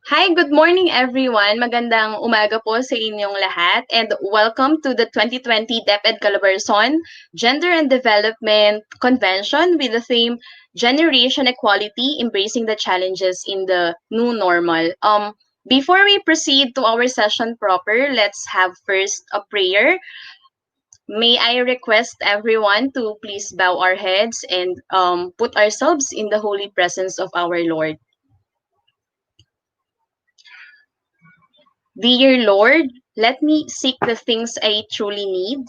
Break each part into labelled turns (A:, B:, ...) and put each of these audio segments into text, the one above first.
A: Hi, good morning everyone. Magandang umaga po sa inyong lahat and welcome to the 2020 DEPED Calabarzon Gender and Development Convention with the theme Generation Equality, Embracing the Challenges in the New Normal. Before we proceed to our session proper, let's have first a prayer. May I request everyone to please bow our heads and put ourselves in the holy presence of our Lord. Dear Lord, let me seek the things I truly need.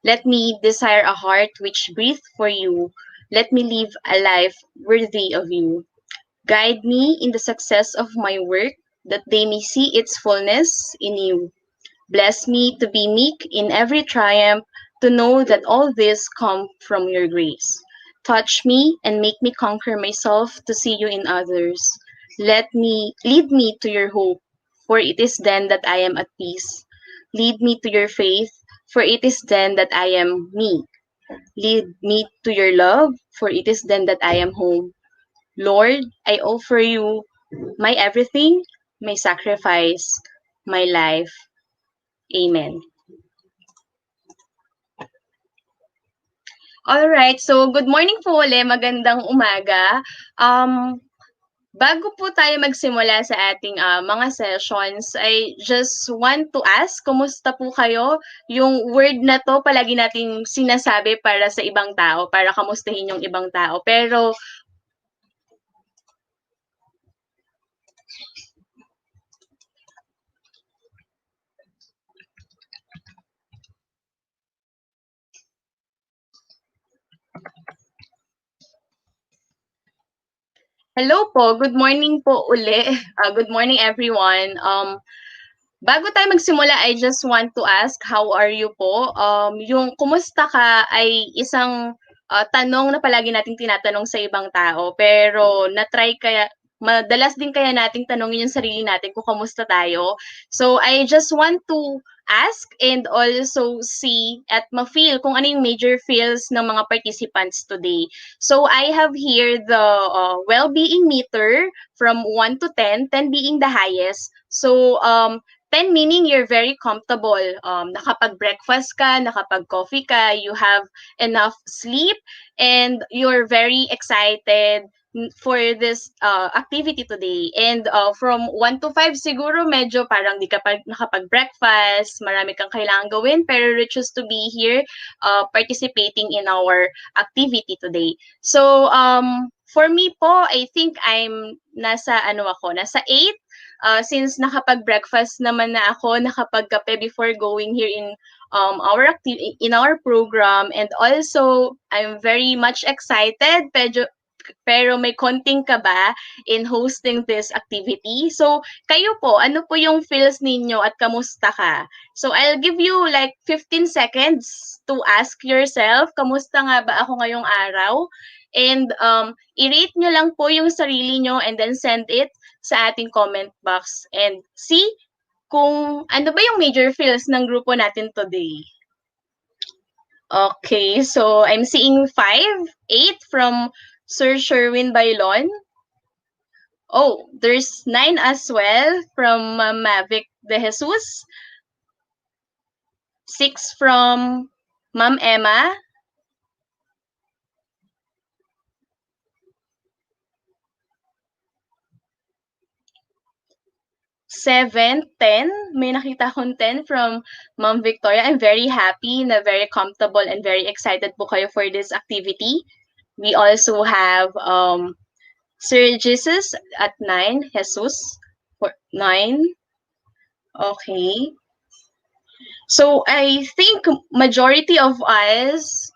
A: Let me desire a heart which breathes for you. Let me live a life worthy of you. Guide me in the success of my work, that they may see its fullness in you. Bless me to be meek in every triumph, to know that all this come from your grace. Touch me and make me conquer myself to see you in others. Lead me to your hope, for it is then that I am at peace. Lead me to your faith, for it is then that I am me. Lead me to your love, for it is then that I am home. Lord, I offer you my everything, my sacrifice, my life. Amen. Alright, so good morning po uli, magandang umaga. Bago po tayo magsimula sa ating mga sessions, I just want to ask, kumusta po kayo? Yung word na to palagi nating sinasabi para sa ibang tao, para kamustahin yung ibang tao. Pero hello po, good morning po uli. Good morning everyone. Bago tayo magsimula, I just want to ask, how are you po? Yung kumusta ka ay isang tanong na palagi nating tinatanong sa ibang tao, pero na-try kaya, madalas din kaya nating tanongin yung sarili natin kung kamusta tayo. So I just want to ask and also see at ma-feel kung ano yung major feels ng mga participants today. So I have here the well-being meter from 1 to 10, 10 being the highest. So 10 meaning you're very comfortable. Nakapag-breakfast ka, nakapag-coffee ka, you have enough sleep, and you're very excited for this activity today. And from 1 to 5 siguro medyo parang di ka pa nakapag-breakfast, marami kang kailangan gawin, pero you choose to be here participating in our activity today. So for me po, I think I'm nasa nasa 8 since nakapag-breakfast naman na ako, nakapagkape before going here in in our program, and also I'm very much excited pero may konting kaba in hosting this activity. So, kayo po, ano po yung feels ninyo at kamusta ka? So, I'll give you like 15 seconds to ask yourself, kamusta nga ba ako ngayong araw? And i-rate nyo lang po yung sarili nyo and then send it sa ating comment box and see kung ano ba yung major feels ng grupo natin today. Okay, so I'm seeing 5, 8 from Sir Sherwin Bailon. Oh, there's 9 as well from Mavic De Jesus. 6 from Ma'am Emma. 7, 10. May nakita akong 10 from Ma'am Victoria. I'm very happy na very comfortable and very excited po kayo for this activity. We also have Sir Jesus at 9, Jesus for 9. Okay. So I think majority of us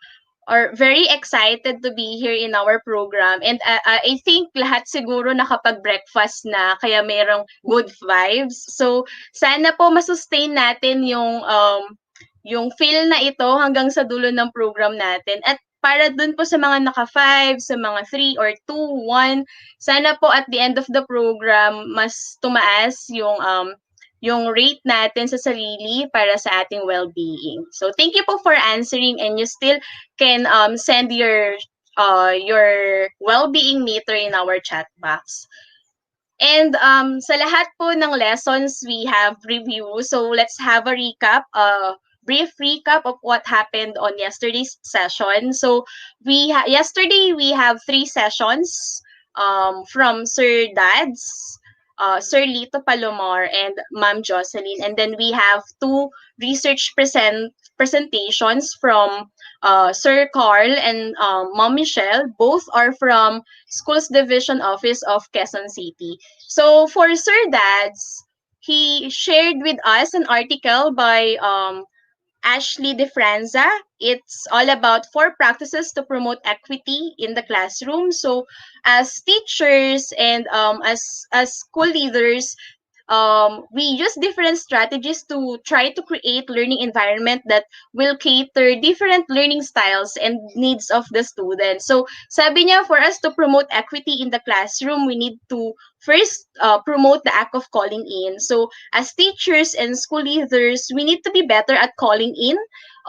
A: are very excited to be here in our program, and I think lahat siguro nakapag-breakfast na kaya mayroong good vibes. So sana po masustain natin yung feel na ito hanggang sa dulo ng program natin. At para dun po sa mga naka-5, sa mga 3 or 2, 1, sana po at the end of the program mas tumaas yung rate natin sa sarili para sa ating well-being. So thank you po for answering, and you still can send your well-being meter in our chat box. And sa lahat po ng lessons we have review. So let's have a recap, brief recap of what happened on yesterday's session. So yesterday we have three sessions from Sir Dads, Sir Lito Palomar, and Ma'am Jocelyn. And then we have two research presentations from Sir Carl and Mom Michelle. Both are from Schools Division Office of Quezon City. So for Sir Dads, he shared with us an article by Ashley DeFranza. It's all about four practices to promote equity in the classroom. So as teachers and as school leaders, we use different strategies to try to create learning environment that will cater different learning styles and needs of the students. So sabi niya, for us to promote equity in the classroom, we need to first promote the act of calling in. So as teachers and school leaders, we need to be better at calling in,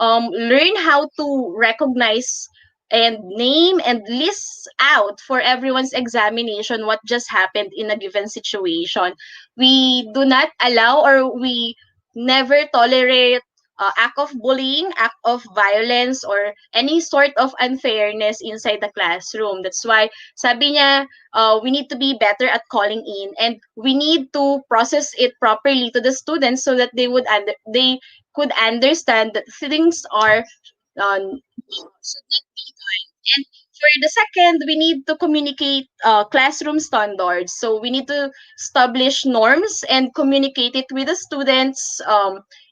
A: learn how to recognize and name and list out for everyone's examination what just happened in a given situation. We do not allow, or we never tolerate act of bullying, act of violence, or any sort of unfairness inside the classroom. That's why sabi niya, we need to be better at calling in, and we need to process it properly to the students so that they could understand that things are should not be done. And for the second, we need to communicate classroom standards. So we need to establish norms and communicate it with the students.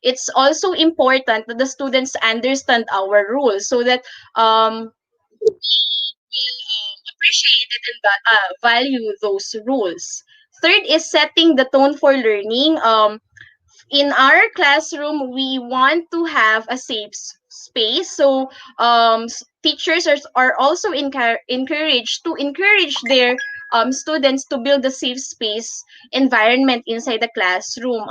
A: It's also important that the students understand our rules so that we will appreciate it and value those rules. Third is setting the tone for learning. In our classroom, we want to have a safe space. So teachers are also encouraged to encourage their students to build a safe space environment inside the classroom.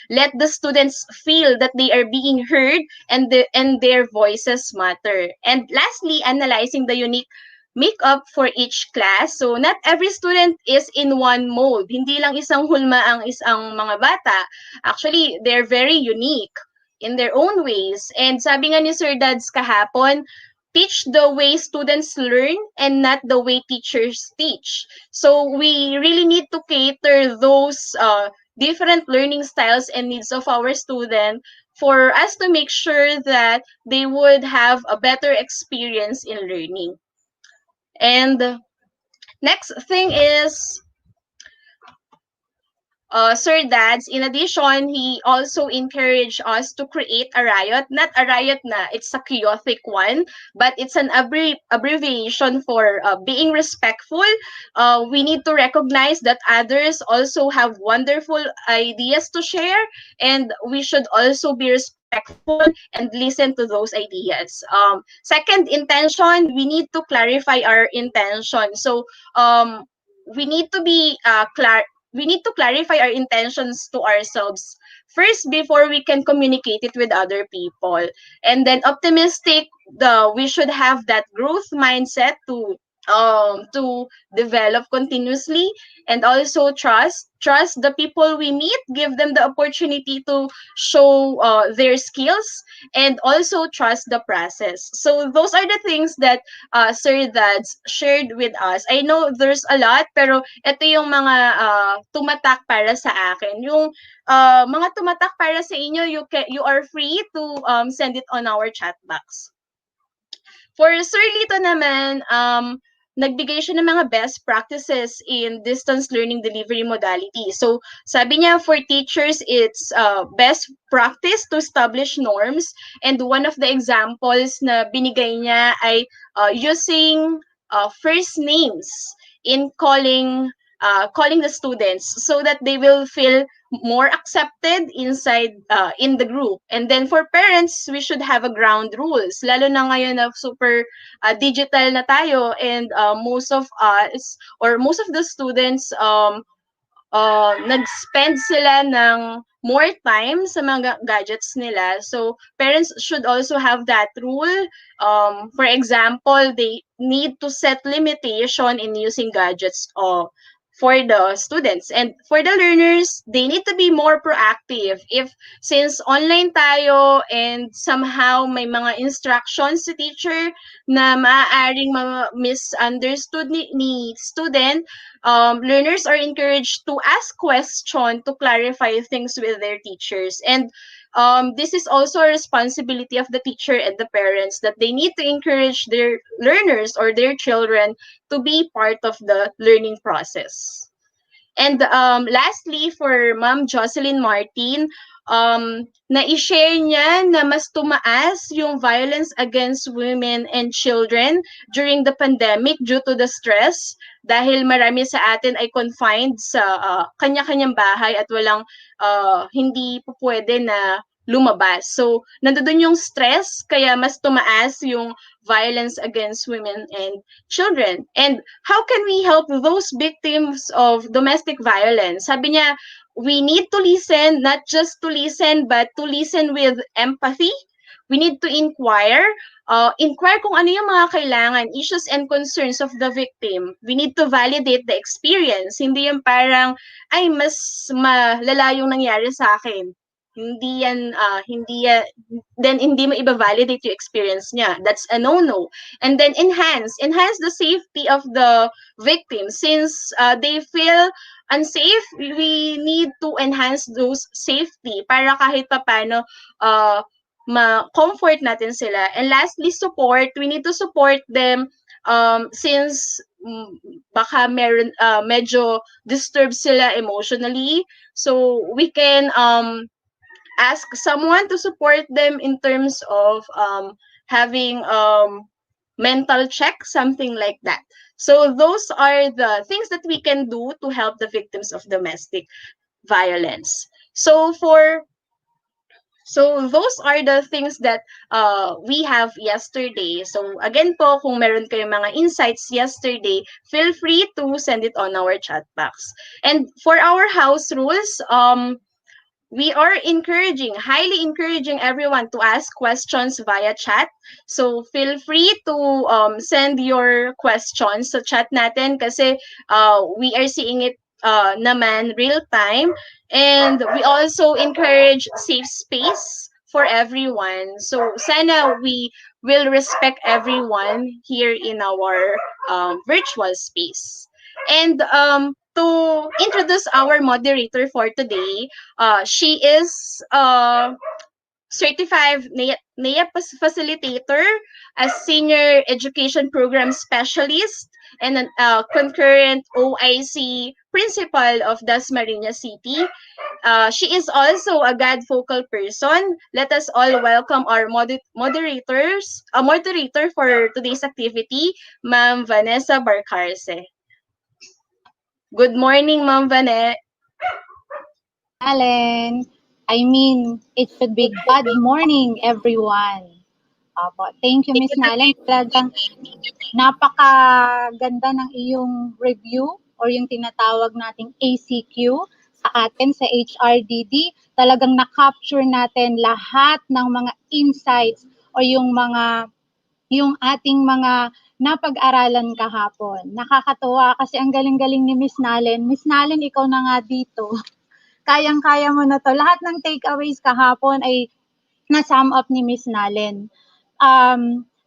A: Let the students feel that they are being heard, and their voices matter. And lastly, analyzing the unique makeup for each class. So not every student is in one mold. Hindi lang isang hulma ang isang mga bata. Actually, they're very unique in their own ways. And sabi nga ni Sir Dads kahapon, teach the way students learn and not the way teachers teach. So we really need to cater those different learning styles and needs of our student for us to make sure that they would have a better experience in learning. And next thing is Sir Dads, in addition, he also encouraged us to create a riot. Not a riot na it's a chaotic one, but it's an abbreviation for being respectful. We need to recognize that others also have wonderful ideas to share, and we should also be respectful and listen to those ideas. Second intention, we need to clarify our intention. So we need to be we need to clarify our intentions to ourselves first before we can communicate it with other people. And then optimistic, we should have that growth mindset to develop continuously, and also trust the people we meet, give them the opportunity to show their skills, and also trust the process. So those are the things that Sir Dads shared with us. I know there's a lot, pero ito yung mga tumatak para sa akin. Yung mga tumatak para sa inyo, you are free to send it on our chat box. For Sir Lito naman, nagbigay siya ng mga best practices in distance learning delivery modality. So, sabi niya for teachers, it's best practice to establish norms. And one of the examples na binigay niya ay using first names in calling the students so that they will feel more accepted inside in the group. And then for parents, we should have a ground rules, lalo na ngayon na super digital na tayo, and most of us or most of the students nag-spend sila ng more time sa mga gadgets nila. So parents should also have that rule. For example, they need to set limitation in using gadgets for the students and for the learners. They need to be more proactive. If since online tayo and somehow may mga instructions si teacher na maaaring mga misunderstood ni student, learners are encouraged to ask question to clarify things with their teachers. And this is also a responsibility of the teacher and the parents, that they need to encourage their learners or their children to be part of the learning process. And lastly, for Ma'am Jocelyn Martin, na-share niya na mas tumaas yung violence against women and children during the pandemic due to the stress, dahil marami sa atin ay confined sa kanya-kanyang bahay at walang hindi po pwede na lumabas. So, nandoon yung stress, kaya mas tumaas yung violence against women and children. And how can we help those victims of domestic violence? Sabi niya, we need to listen, not just to listen, but to listen with empathy. We need to inquire kung ano yung mga kailangan, issues and concerns of the victim. We need to validate the experience. Hindi yung parang, ay, mas malala yung nangyari sa akin. Then hindi mo iba-validate yung experience niya. That's a no-no. And then enhance the safety of the victim. Since they feel unsafe, we need to enhance those safety para kahit paano ma-comfort natin sila. And lastly, support. We need to support them since baka medyo disturbed sila emotionally. So we can ask someone to support them in terms of having mental check, something like that. So those are the things that we can do to help the victims of domestic violence. So those are the things that we have yesterday. So again po, kung meron kayong mga insights yesterday, feel free to send it on our chat box. And for our house rules, we are highly encouraging everyone to ask questions via chat. So feel free to send your questions sa chat natin, kasi we are seeing it naman real time. And we also encourage safe space for everyone. So sana we will respect everyone here in our virtual space. And to introduce our moderator for today, she is certified NEA facilitator, a senior education program specialist, and a concurrent OIC principal of Dasmariñas City. She is also a GAD focal person. Let us all welcome our moderator for today's activity, Ma'am Vanessa Barcarce. Good morning, Ma'am Vanessa.
B: Allen. I mean, it should be good morning, everyone. Thank you, Miss Nalen. Talagang napakaganda ng iyong review or yung tinatawag nating ACQ sa atin sa HRDD. Talagang na-capture natin lahat ng mga insights o yung ating mga napag-aralan kahapon. Nakakatuwa kasi ang galing-galing ni Miss Nalen. Miss Nalen, ikaw na nga dito. Kayang-kaya mo na to. Lahat ng takeaways kahapon ay na-sum up ni Miss Nalen.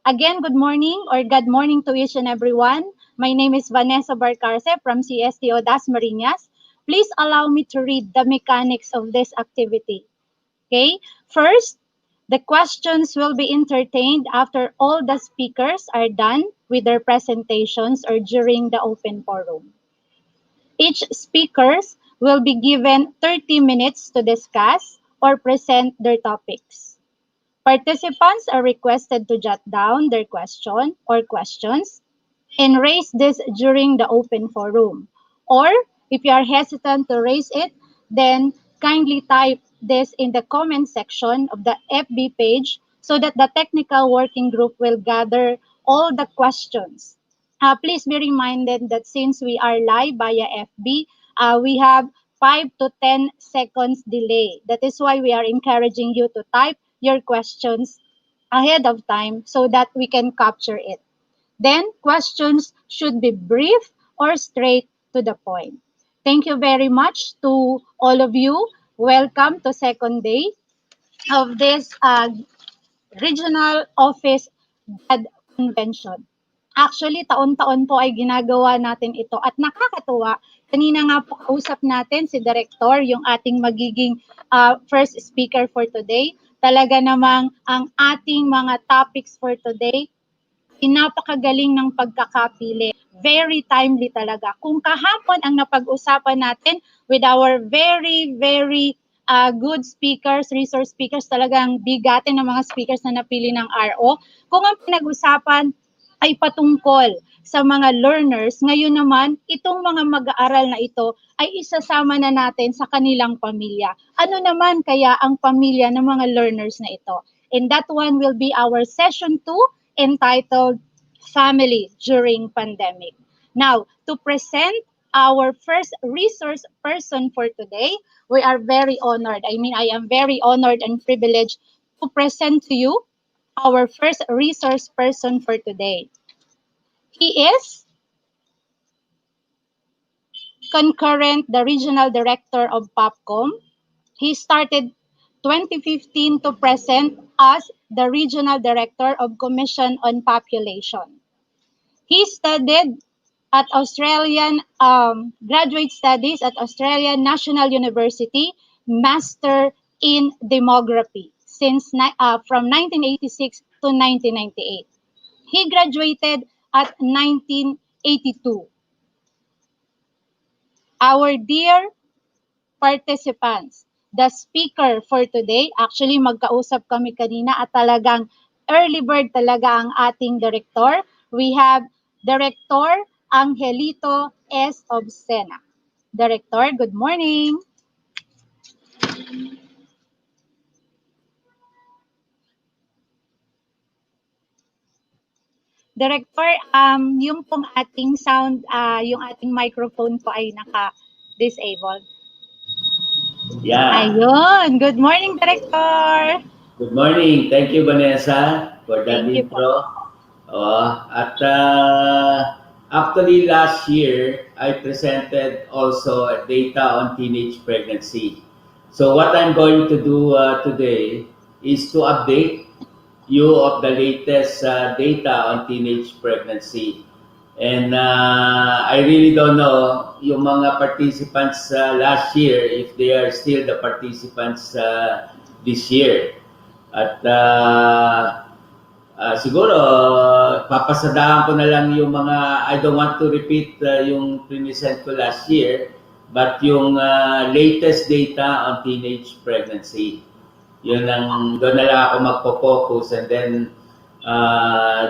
B: Again, good morning or good morning to each and everyone. My name is Vanessa Barcarce from CSTO Dasmariñas. Please allow me to read the mechanics of this activity. Okay? First, the questions will be entertained after all the speakers are done with their presentations or during the open forum. Each speakers will be given 30 minutes to discuss or present their topics. Participants are requested to jot down their question or questions and raise this during the open forum. Or if you are hesitant to raise it, then kindly type this in the comment section of the FB page so that the technical working group will gather all the questions. Please be reminded that since we are live via FB, we have 5 to 10 seconds delay. That is why we are encouraging you to type your questions ahead of time so that we can capture it. Then, questions should be brief or straight to the point. Thank you very much to all of you. Welcome to second day of this Regional Office GAD Convention. Actually, taon-taon po ay ginagawa natin ito at nakakatuwa. Kanina nga po kausap natin si Director, yung ating magiging first speaker for today. Talaga namang ang ating mga topics for today napakagaling ng pagkakapili. Very timely talaga. Kung kahapon ang napag-usapan natin with our very good speakers, resource speakers, talagang bigatin ng mga speakers na napili ng RO. Kung ang pinag-usapan ay patungkol sa mga learners, ngayon naman, itong mga mag-aaral na ito ay isasama na natin sa kanilang pamilya. Ano naman kaya ang pamilya ng mga learners na ito? And that one will be our session 2 entitled Family During Pandemic. Now, to present our first resource person for today, we are very honored. I am very honored and privileged to present to you our first resource person for today. He is concurrent the regional director of POPCOM. He started 2015 to present as the regional director of Commission on Population. He studied at Australian graduate studies at Australian National University, Master in Demography since from 1986 to 1998. He graduated at 1982. Our dear participants, the speaker for today, actually magkausap kami kanina at talagang early bird talaga ang ating director. We have Director Angelito S. Obscena. Director, good morning. Director, yung pong ating sound, yung ating microphone po ay naka-disabled.
C: Yeah.
B: Ayun. Good morning, Director.
C: Good morning. Thank you, Vanessa, for that intro. Actually, last year, I presented also data on teenage pregnancy. So what I'm going to do today is to update you of the latest data on teenage pregnancy. And I really don't know yung mga participants last year if they are still the participants this year. At siguro papasadahan ko na lang yung mga, I don't want to repeat yung present ko last year, but yung latest data on teenage pregnancy. Yun ang, doon na lang ako magpo-focus, and then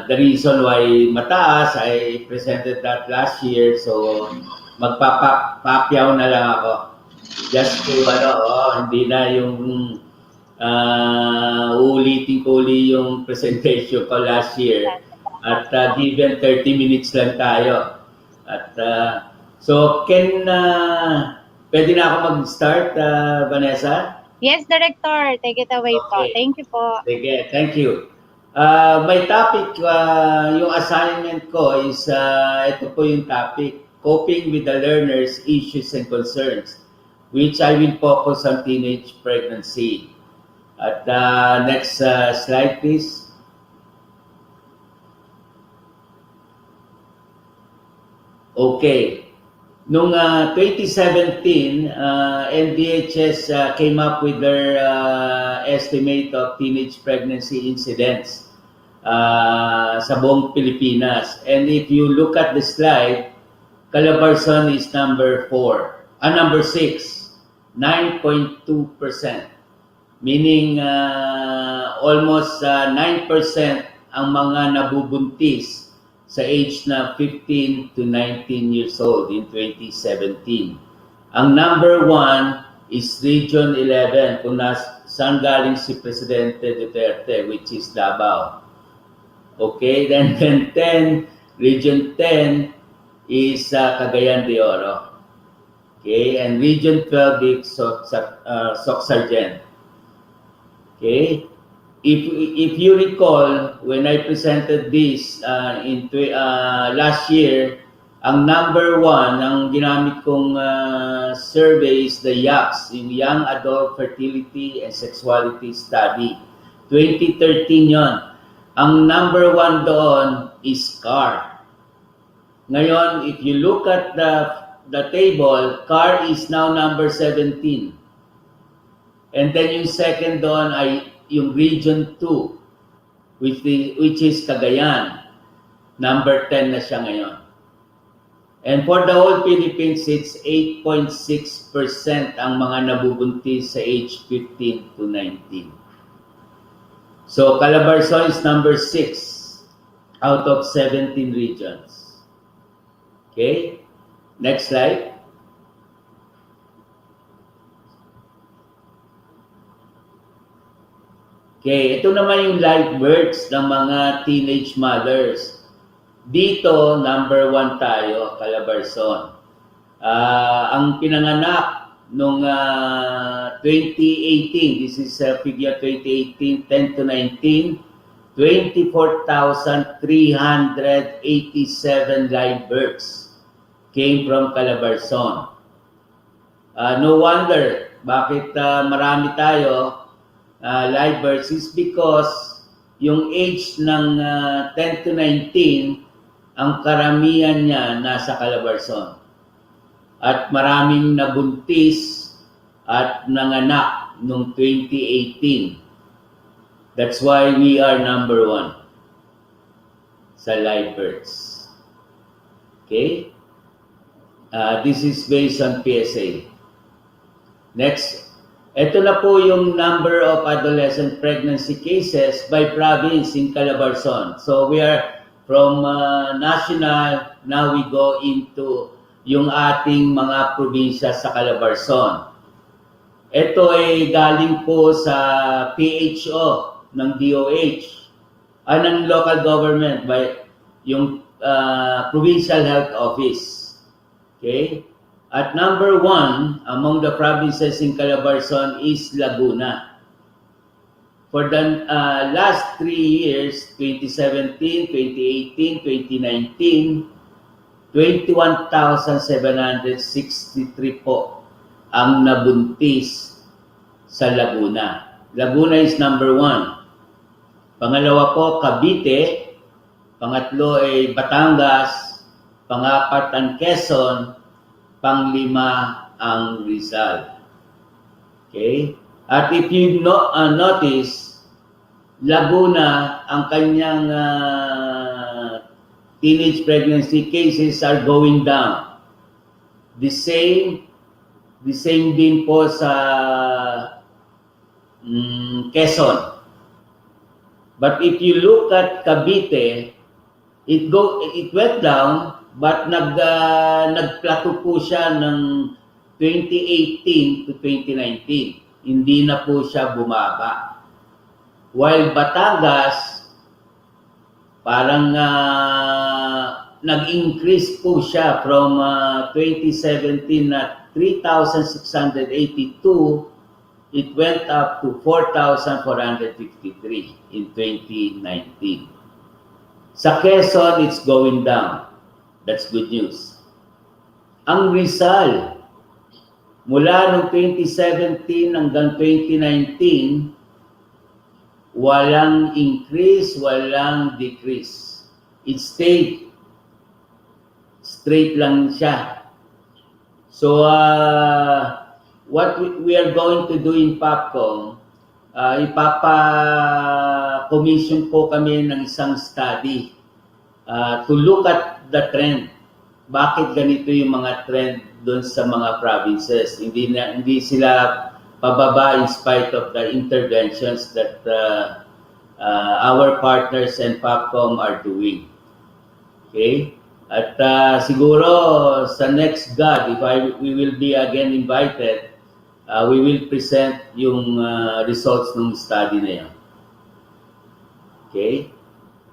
C: the reason why mataas, I presented that last year, so magpapapyaw na lang ako. Just to, hindi na yung uulitin ko uli yung presentation ko last year. At given 30 minutes lang tayo. At so, pwede na ako mag-start, Vanessa?
B: Yes, Director. Take it away po. Thank you po.
C: Sige, thank you. My topic, yung assignment ko is, ito po yung topic, Coping with the Learners' Issues and Concerns, which I will focus on teenage pregnancy. At next slide, please. Okay. Noong 2017, NDHS came up with their estimate of teenage pregnancy incidents sa buong Pilipinas. And if you look at the slide, Calabarzon is number 6, 9.2%. Meaning almost 9% ang mga nabubuntis sa age na 15 to 19 years old in 2017. Ang number 1 is Region 11, kung saan galing si Presidente Duterte, which is Davao. Okay, then 10, Region 10 is Cagayan de Oro. Okay, and Region 12 is Socsargen. Okay, if you recall, when I presented this last year, Ang number one, ang ginamit kong survey is the YAPS, yung Young Adult Fertility and Sexuality Study. 2013 yon. Ang number one doon is CAR. Ngayon, if you look at the table, CAR is now number 17. And then yung second doon ay yung Region 2, which is Cagayan. Number 10 na siya ngayon. And for the whole Philippines, it's 8.6% ang mga nabubuntis sa age 15 to 19. So, Calabarzon is number 6 out of 17 regions. Okay? Next slide. Okay, ito naman yung live births ng mga teenage mothers. Dito, number 1 tayo, Calabarzon. Ang pinanganak noong 2018, this is figure 2018, 10 to 19, 24,387 live births came from Calabarzon. No wonder bakit marami tayo live births is because yung age ng 10 to 19, ang karamihan niya nasa Calabarzon. At maraming nabuntis at nanganak noong 2018. That's why we are number 1 sa live births. Okay? This is based on PSA. Next. Ito na po yung number of adolescent pregnancy cases by province in Calabarzon. So we are from national, now we go into yung ating mga probinsya sa Calabarzon. Ito ay galing po sa PHO ng DOH, ng local government by yung Provincial Health Office. Okay? At number 1 among the provinces in Calabarzon is Laguna. For the last 3 years, 2017, 2018, 2019, 21,763 po ang nabuntis sa Laguna. Laguna is number 1. Pangalawa po, Cavite. Pangatlo ay Batangas. Pangapat ang Quezon. Panglima ang Rizal. Okay? At if you notice, Laguna, ang kanyang teenage pregnancy cases are going down. The same din po sa Quezon. But if you look at Cavite, it went down, but nagplato po siya ng 2018 to 2019. Hindi na po siya bumaba. While Batangas, parang nag-increase po siya from 2017 na 3,682, it went up to 4,453 in 2019. Sa Quezon, it's going down. That's good news. Ang Rizal, mula noong 2017 hanggang 2019, walang increase, walang decrease. It stayed straight lang siya. So, what we are going to do in PAPCOM, ipapa-commission po kami ng isang study to look at the trend. Bakit ganito yung mga trend doon sa mga provinces? Hindi sila pababa in spite of the interventions that our partners and PAPCOM are doing. Okay? At siguro sa next GAD, if we will be again invited, we will present yung results ng study na yan. Okay?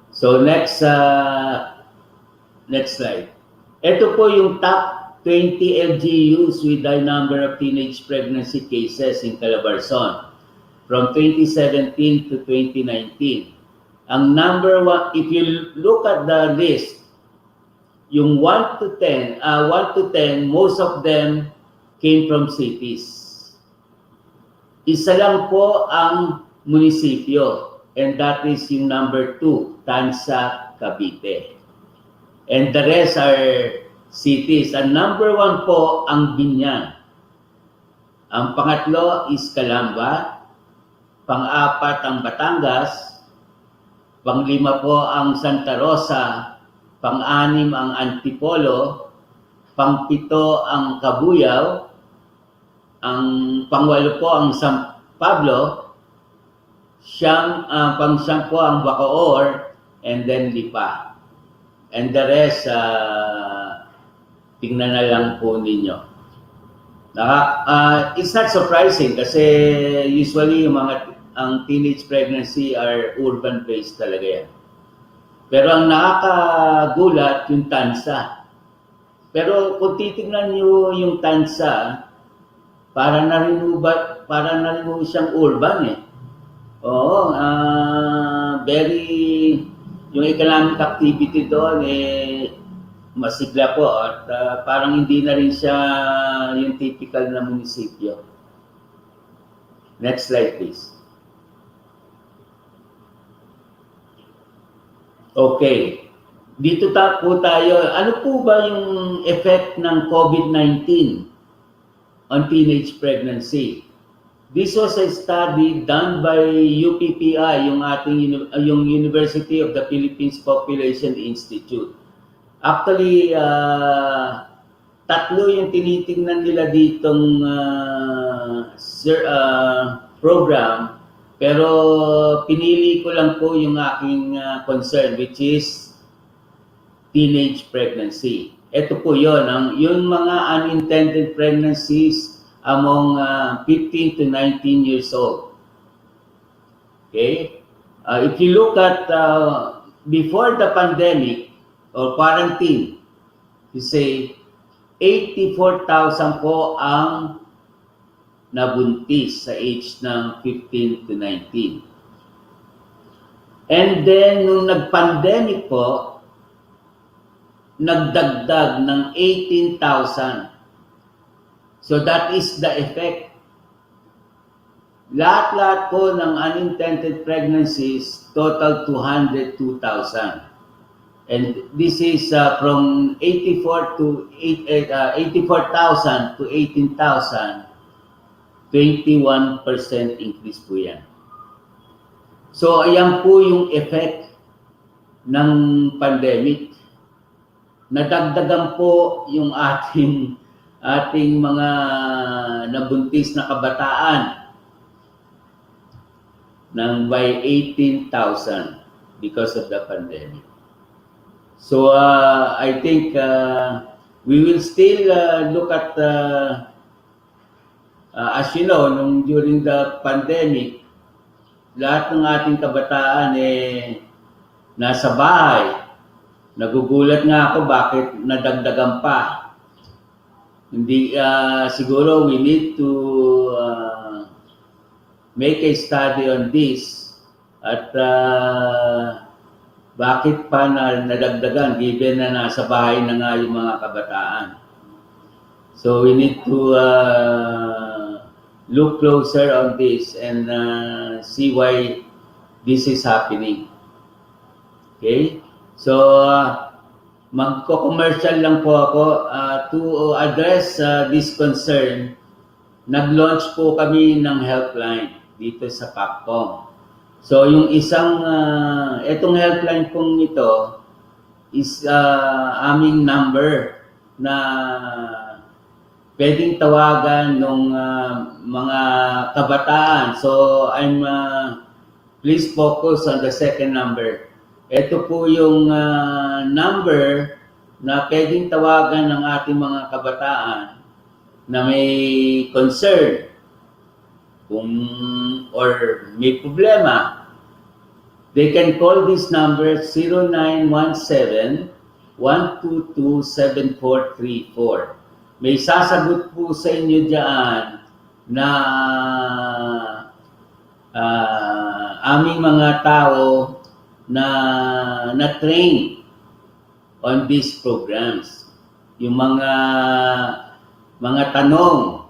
C: So next slide. Ito po yung top 20 LGUs with the number of teenage pregnancy cases in Calabarzon from 2017 to 2019. Ang number 1, if you look at the list, yung 1 to 10, most of them came from cities. Isa lang po ang munisipyo, and that is yung number 2, Tansa, Cavite. And the rest are cities. Ang number 1 po ang Binyan. Ang pangatlo is Calamba. Pang-apat ang Batangas. Pang-5 po ang Santa Rosa. Pang-6 ang Antipolo. Pang-7 ang Cabuyao. Ang pang-8 po ang San Pablo. Pang-9 po ang Bacoor. And then Lipa. And the rest, tingnan na lang po ninyo. It's not surprising kasi usually ang teenage pregnancy are urban-based talaga yan. Pero ang nakakagulat yung tansa. Pero kung titignan nyo yung tansa, para na rin mo siyang urban eh. Oo, yung economic activity doon masigla po at parang hindi na rin siya yung typical na munisipyo. Next slide please. Okay. Dito po tayo. Ano po ba yung effect ng COVID-19 on teenage pregnancy? This was a study done by UPPI, yung University of the Philippines Population Institute. Actually, 3 yung tinitingnan nila ditong program, pero pinili ko lang po yung aking concern, which is teenage pregnancy. Ito po yun, yung mga unintended pregnancies among 15 to 19 years old. Okay? If you look at before the pandemic or quarantine, you say 84,000 po ang nabuntis sa age ng 15 to 19. And then, nung nag-pandemic po, nagdagdag ng 18,000. So that is the effect. Lahat-lahat po ng unintended pregnancies, total 202,000. And this is from 84,000 to 18,000, 21% increase po yan. So ayan po yung effect ng pandemic. Nadagdagan po yung ating mga nabuntis na kabataan ng by 18,000 because of the pandemic. So I think we will still look at, as you know, during the pandemic, lahat ng ating kabataan nasa bahay. Nagugulat nga ako bakit nadagdagan pa. Hindi, siguro we need to make a study on this at bakit pa nadagdagan given na nasa bahay na nga yung mga kabataan. So we need to look closer on this and see why this is happening. Okay? So magko-commercial lang po ako to address this concern. Nag-launch po kami ng helpline dito sa PACCOM. So yung itong helpline pong ito is aming number na pwedeng tawagan ng mga kabataan. So please focus on the second number. Ito po yung number na pwedeng tawagan ng ating mga kabataan na may concern or may problema. They can call this number 0917-122-7434. May sasagot po sa inyo dyan na aming mga tao na train on these programs. Yung mga tanong,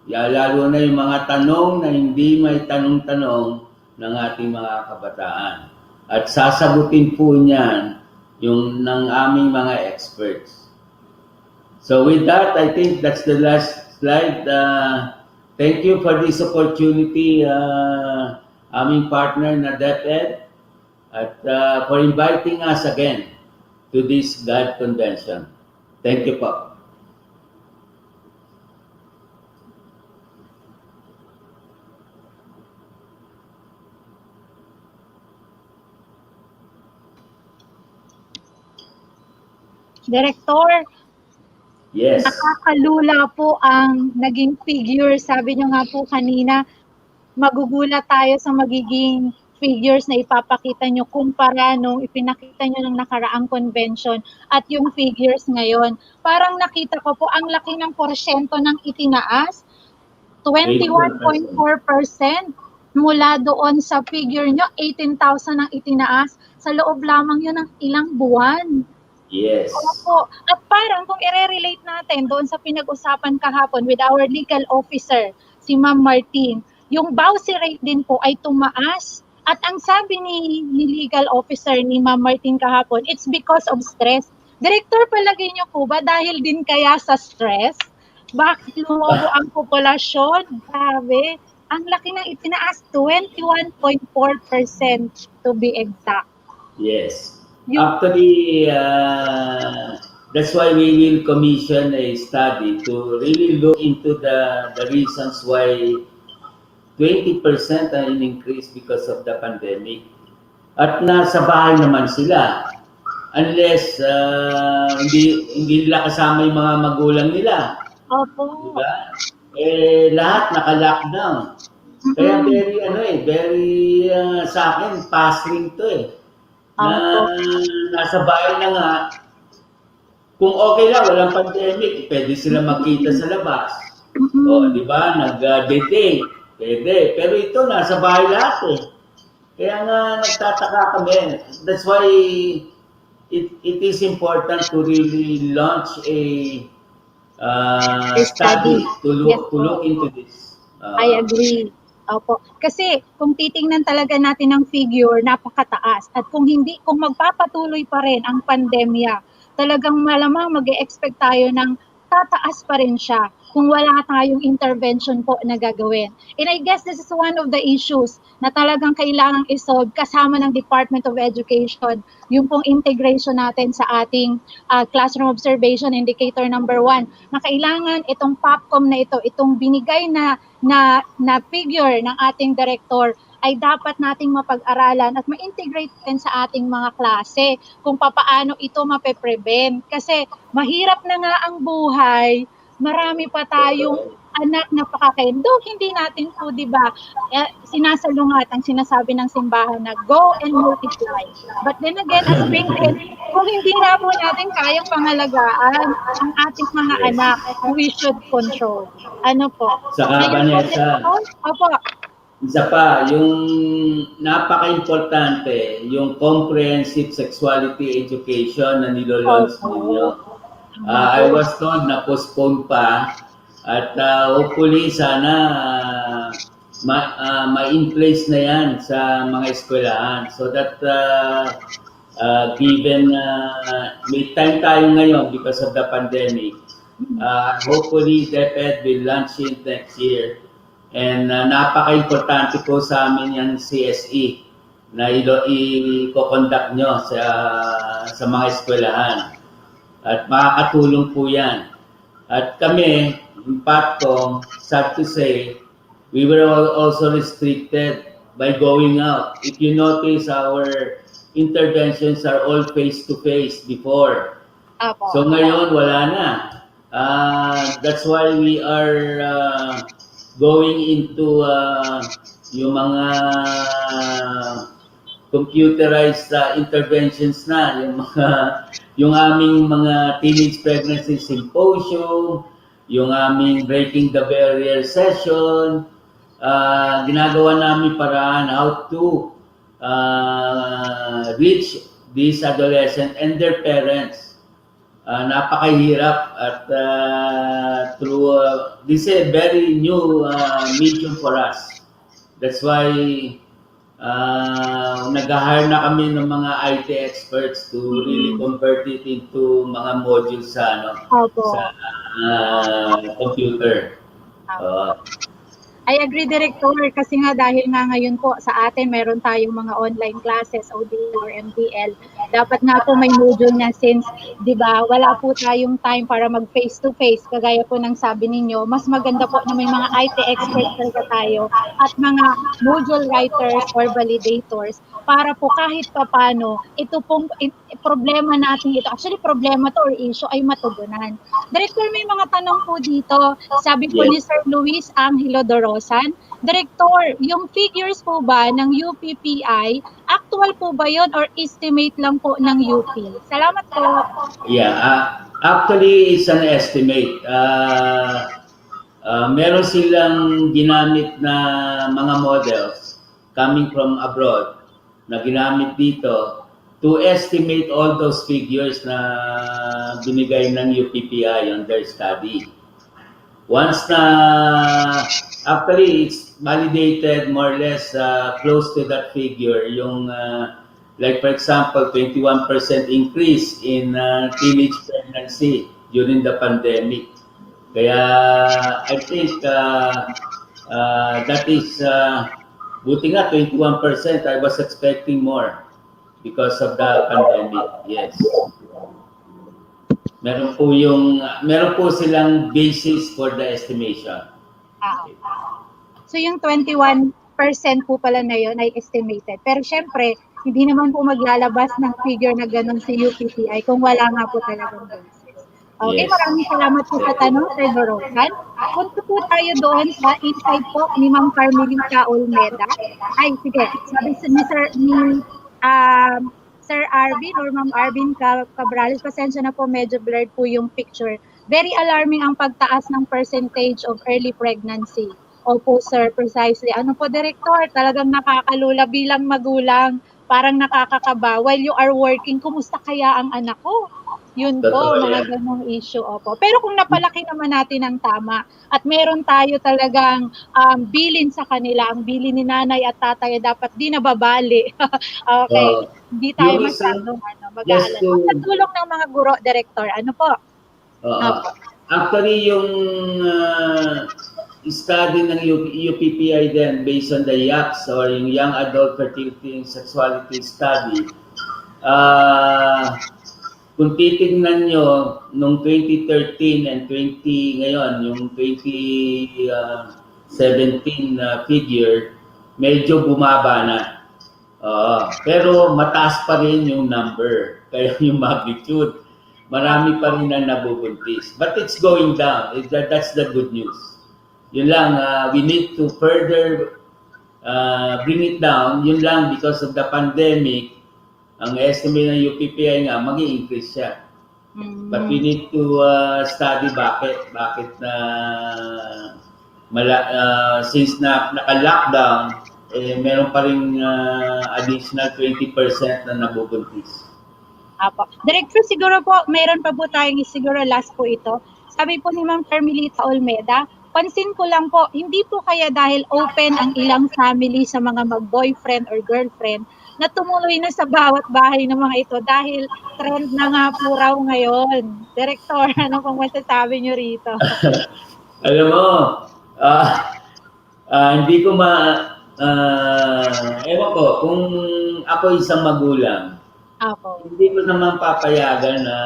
C: lalo na yung mga tanong na hindi may tanong-tanong ng ating mga kabataan. At sasagutin po niyan yung ng aming mga experts. So with that, I think that's the last slide. Thank you for this opportunity, aming partner na DEPED, at for inviting us again to this GAD convention. Thank you po.
B: Director,
C: Yes.
B: nakakalula po ang naging figure. Sabi nyo nga po kanina, magugulat tayo sa magiging figures na ipapakita nyo kumpara nung ipinakita nyo ng nakaraang convention at yung figures ngayon. Parang nakita ko po ang laki ng porsyento ng itinaas, 21.4% mula doon sa figure nyo, 18,000 ang itinaas sa loob lamang yun ng ilang buwan.
C: Yes.
B: Opo. At parang kung i-relate natin doon sa pinag-usapan kahapon with our legal officer, si Ma'am Martin, yung bounce rate din po ay tumaas. At ang sabi ni legal officer ni Ma'am Martin kahapon, it's because of stress. Director, palagay niyo po ba dahil din kaya sa stress? Bakit lumobo ang populasyon? Grabe. Ang laki ng itinaas, 21.4% to be exact.
C: Yes. Actually, that's why we will commission a study to really look into the reasons why 20% an increase because of the pandemic. At nasa bahay naman sila. Unless hindi nila kasama yung mga magulang nila.
B: Opo.
C: Diba? Lahat naka-lockdown. Kaya very sa akin, passing to eh. Na nasa bahay na nga, kung okay lang, walang pandemic, pwede sila magkita sa labas. O, di ba? Nag-date, pwede. Pero ito, nasa bahay lahat eh. Kaya nga, nagtataka kami. That's why it is important to really launch a study to look into this.
B: I agree. Opo. Kasi kung titingnan talaga natin ang figure, napakataas. At kung magpapatuloy pa rin ang pandemya, talagang malamang mag-e-expect tayo ng tataas pa rin siya kung wala tayong intervention po na gagawin. And I guess this is one of the issues na talagang kailangang isolve kasama ng Department of Education, yung pong integration natin sa ating classroom observation indicator number 1, na kailangan itong POPCOM na ito, itong binigay na figure ng ating director ay dapat nating mapag-aralan at ma-integrate din sa ating mga klase kung papaano ito mape-prevent. Kasi mahirap na nga ang buhay, marami pa tayong anak na pakakain. Though hindi natin po, di ba, sinasalungat ang sinasabi ng simbahan na go and multiply. But then again, as parents, kung hindi na po natin kayang pangalagaan ang ating mga anak, we should control. Ano po?
C: Saka Vanessa,
B: Opo.
C: isa pa, yung napaka-importante, yung comprehensive sexuality education na nilolaunch ninyo. I was told na postpone pa at hopefully sana ma-in-place na yan sa mga eskwelahan so that given may time tayo ngayon because of the pandemic, hopefully DEPED will launch it next year. And napaka-importante po sa amin yung CSE na i-conduct nyo sa mga eskwelahan. At makakatulong po yan. At kami, in PATCOM, sad to say, we were also restricted by going out. If you notice, our interventions are all face-to-face before. So ngayon, wala na. That's why we are going into yung mga computerized interventions na, yung aming mga teenage pregnancy symposium, yung aming breaking the barrier session, ginagawa namin paraan how to reach these adolescents and their parents napakahirap at through this is a very new medium for us. That's why nag-hire na kami ng mga IT experts to really convert it into mga modules sa
B: Opo.
C: computer.
B: I agree, Director, kasi nga dahil nga ngayon po sa atin meron tayong mga online classes, ODL or MDL. Dapat nga po may module na since, di ba, wala po tayong time para mag face-to-face. Kagaya po ng sabi ninyo, mas maganda po na may mga IT experts talaga tayo at mga module writers or validators para po kahit papano, ito pong problema natin ito. Actually, problema to or issue ay matugunan. Director, may mga tanong po dito. Sabi po ni Sir Luis Angelo Dorosan, Director, yung figures po ba ng UPPI, actual po ba yun or estimate lang po ng UP? Salamat po.
C: Yeah, actually it's an estimate. Meron silang ginamit na mga models coming from abroad na ginamit dito to estimate all those figures na binigay ng UPPI on their study. Once na, actually, it's validated more or less close to that figure. Yung, like for example, 21% increase in teenage pregnancy during the pandemic. Kaya, I think that is, buti nga 21%, I was expecting more because of the pandemic, yes. Meron po silang basis for the estimation.
B: So yung 21% po pala na yun ay estimated. Pero syempre, hindi naman po maglalabas ng figure na ganun sa UPPI kung wala nga po talagang basis. Okay, yes. Maraming salamat po sa tanong, Sir Dorosan. Punta po tayo doon sa insight po ni Ma'am Carmelita Olmeda. Ay, sige, sabi Sir Arvin or Ma'am Arvin Cabrales, pasensya na po, medyo blurred po yung picture. Very alarming ang pagtaas ng percentage of early pregnancy. Opo, sir, precisely. Ano po, Director? Talagang nakakalula bilang magulang. Parang nakakakaba. While you are working, kumusta kaya ang anak ko? Yun po, mga ganong issue. Opo. Pero kung napalaki naman natin ng tama at meron tayo talagang bilin sa kanila, ang bilin ni nanay at tatay dapat di nababali. Okay. Hindi tayo masyadong mag-aalala. Sa tulong ng mga guro, Director, ano po?
C: Actually, yung study ng UPPI din based on the YAPS or yung Young Adult Fertility and Sexuality Study, kung titignan nyo nung 2013 and ngayon, yung 2017 figure, medyo bumaba na. Pero mataas pa rin yung number, kaya yung magnitude. Marami pa rin na nabubuntis. But it's going down. That's the good news. Yun lang, we need to further bring it down. Yun lang, because of the pandemic, ang estimate ng UPPI nga, mag-i-increase siya. But we need to study bakit since naka-lockdown, meron pa rin additional 20% na nabubuntis.
B: Apo. Director, siguro po, meron pa po tayong siguro last po ito. Sabi po ni Ma'am Carmelita Olmeda, pansin ko lang po, hindi po kaya dahil open ang ilang family sa mga mag-boyfriend or girlfriend na tumuloy na sa bawat bahay ng mga ito dahil trend na nga po raw ngayon. Director, ano pong masasabi nyo rito?
C: Alam mo, hindi ko ewan ko, kung ako isang magulang, hindi ko naman papayagan na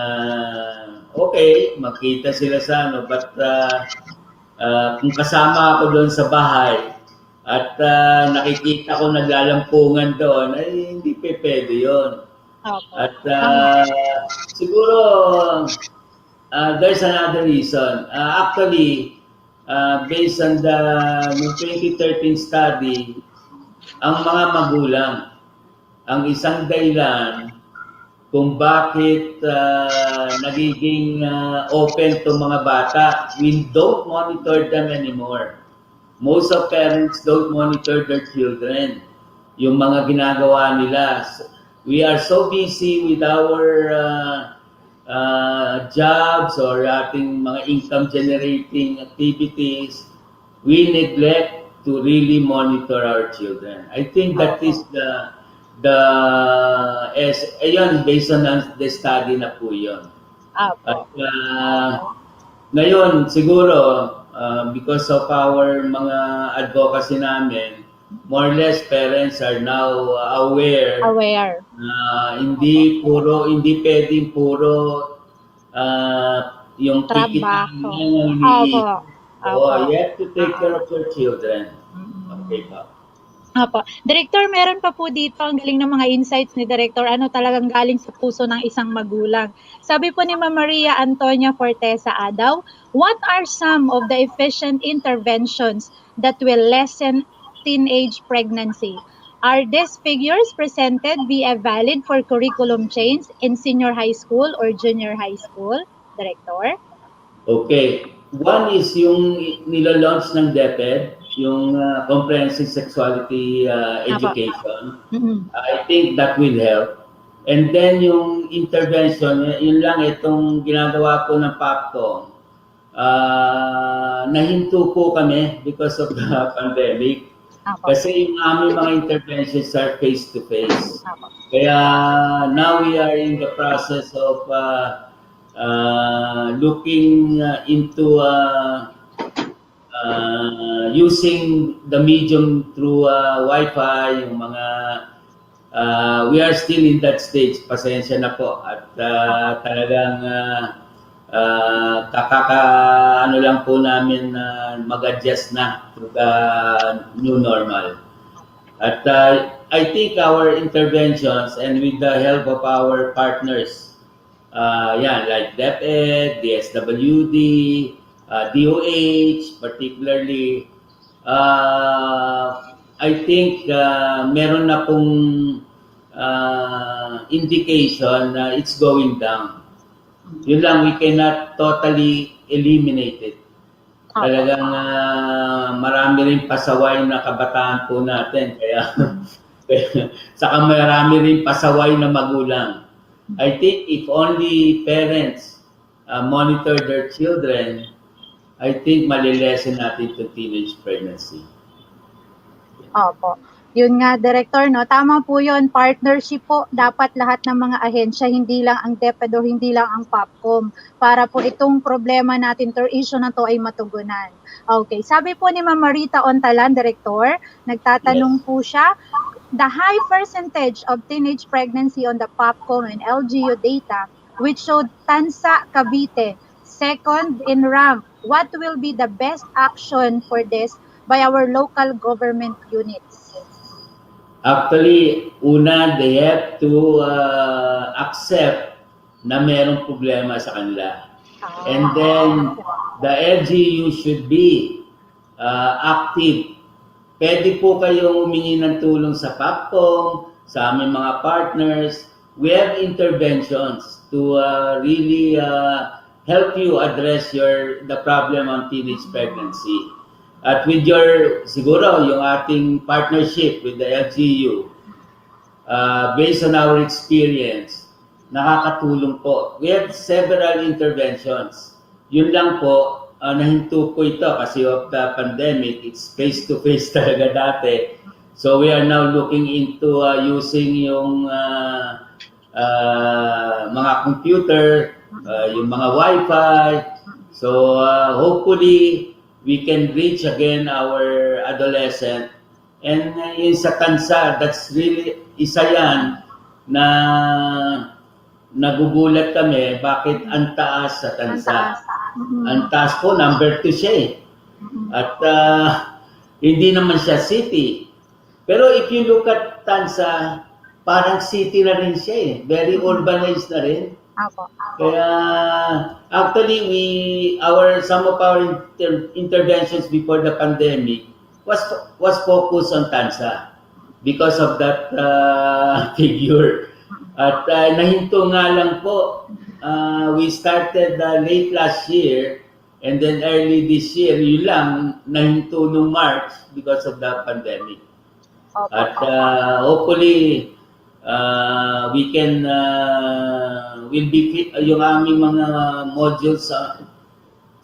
C: okay, makita sila sa but kung kasama ako doon sa bahay at nakikita ko naglalampungan doon, ay hindi pwede yun. At siguro there's another reason. Actually, based on the 2013 study, ang mga magulang, ang isang dahilan kung bakit nagiging open to mga bata, we don't monitor them anymore. Most of parents don't monitor their children. Yung mga ginagawa nila. We are so busy with our jobs or ating mga income generating activities, we neglect to really monitor our children. I think that is the ayun, based on the study na po yun. At ngayon, siguro, because of our mga advocacy namin, more or less parents are now aware. Hindi pwedeng puro yung kikitain lang. You have to take care of your children. Okay pa.
B: Apo. Director, meron pa po dito, ang galing ng mga insights ni Director, talagang galing sa puso ng isang magulang. Sabi po ni Ma'am Maria Antonia Fortesa Adaw, what are some of the efficient interventions that will lessen teenage pregnancy? Are these figures presented via valid for curriculum change in senior high school or junior high school, Director?
C: Okay. One is yung nilalaunch ng DEPED, yung comprehensive sexuality education. I think that will help. And then yung intervention, yun lang itong ginagawa po ng PAPCOM. Nahinto po kami because of the pandemic. Kasi yung aming mga interventions are face-to-face. Kaya now we are in the process of looking into using the medium through Wi-Fi, yung mga we are still in that stage, pasensya na po, at talagang ano lang po namin mag-adjust na to the new normal. At I think our interventions and with the help of our partners, like DepEd, DSWD, DOH, particularly, I think meron na pong indication na it's going down. Yun lang, we cannot totally eliminate it. Talagang marami rin pasaway na kabataan po natin. Kaya, saka marami rin pasaway na magulang. I think if only parents monitor their children, I think malilesen natin to teenage pregnancy.
B: Opo. Yun nga, Director, no? Tama po yun. Partnership po. Dapat lahat ng mga ahensya, hindi lang ang DepEd o hindi lang ang PAPCOM, para po itong problema natin, or issue na to ay matugunan. Okay. Sabi po ni Ma'am Marita Ontalan, Director, nagtatanong po siya, the high percentage of teenage pregnancy on the PAPCOM and LGU data, which showed Tansa, Cavite, second in rank, what will be the best action for this by our local government units?
C: Actually, una, they have to accept na merong problema sa kanila. And then, the LGU should be active. Pwede po kayong humingi ng tulong sa PAPCOM, sa aming mga partners. We have interventions to really help you address the problem on teenage pregnancy. At with siguro, yung ating partnership with the LGU, based on our experience, nakakatulong po. We have several interventions. Yun lang po, nahinto po ito kasi of the pandemic. It's face-to-face talaga dati. So we are now looking into using yung mga computer, yung mga Wi-Fi. So hopefully, we can reach again our adolescent. And yung sa Tansa, that's really isa yan na nagugulat kami bakit ang taas sa Tansa. Ang taas po, number 2 siya eh. At hindi naman siya city. Pero if you look at Tansa, parang city na rin siya eh. Very urbanized na rin. Kaya actually some of our interventions before the pandemic was focused on Tansa because of that figure. At nahinto nga lang po. We started late last year and then early this year, yun lang, nahinto nung March because of the pandemic. At hopefully we will be yung aming mga modules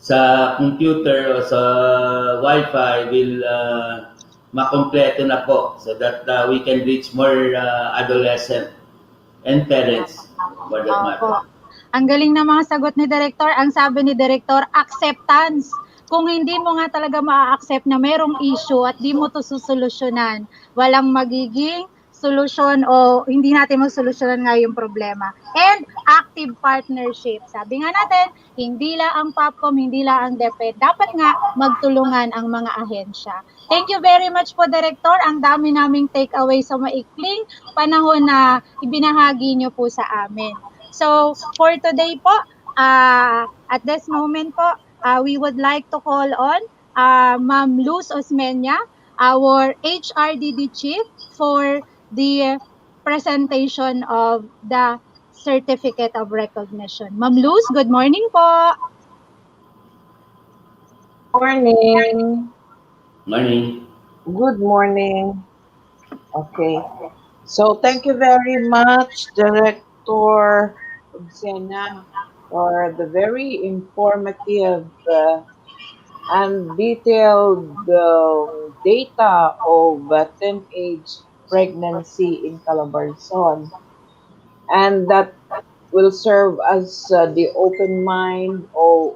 C: sa computer o sa Wi-Fi will makompleto na po so that we can reach more adolescent and parents for that matter.
B: Opo. Ang galing ng mga sagot ni Director. Ang sabi ni Director, acceptance. Kung hindi mo nga talaga ma-accept na merong issue at di mo to susolusyonan, walang magiging solusyon o hindi natin magsolusyonan nga yung problema. And active partnership. Sabi nga natin, hindi lang ang POPCOM, hindi lang ang DepEd. Dapat nga magtulungan ang mga ahensya. Thank you very much po, Director. Ang dami naming takeaway sa maikling panahon na ibinahagi nyo po sa amin. So, for today po, at this moment po, we would like to call on Ma'am Luz Osmeña, our HRDD Chief, for the presentation of the Certificate of Recognition. Ma'am Luz, good morning po.
D: Morning.
C: Morning.
D: Good morning. Okay. So thank you very much, Director Sena, for the very informative and detailed data of teenage pregnancy in Calabarzon. And that will serve as the open mind of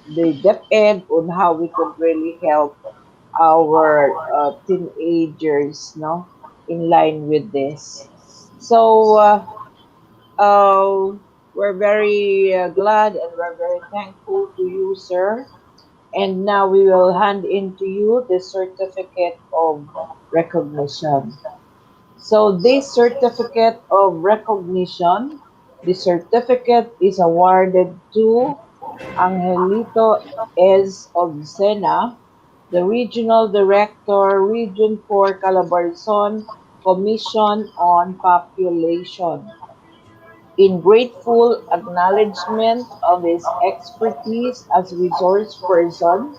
D: the DepEd on how we could really help our teenagers, no, in line with this. So we're very glad and we're very thankful to you, sir. And now we will hand in to you the certificate of recognition. So this certificate of recognition, the certificate is awarded to Angelito S. Obsena, the Regional Director, Region 4 Calabarzon Commission on Population, in grateful acknowledgement of his expertise as resource person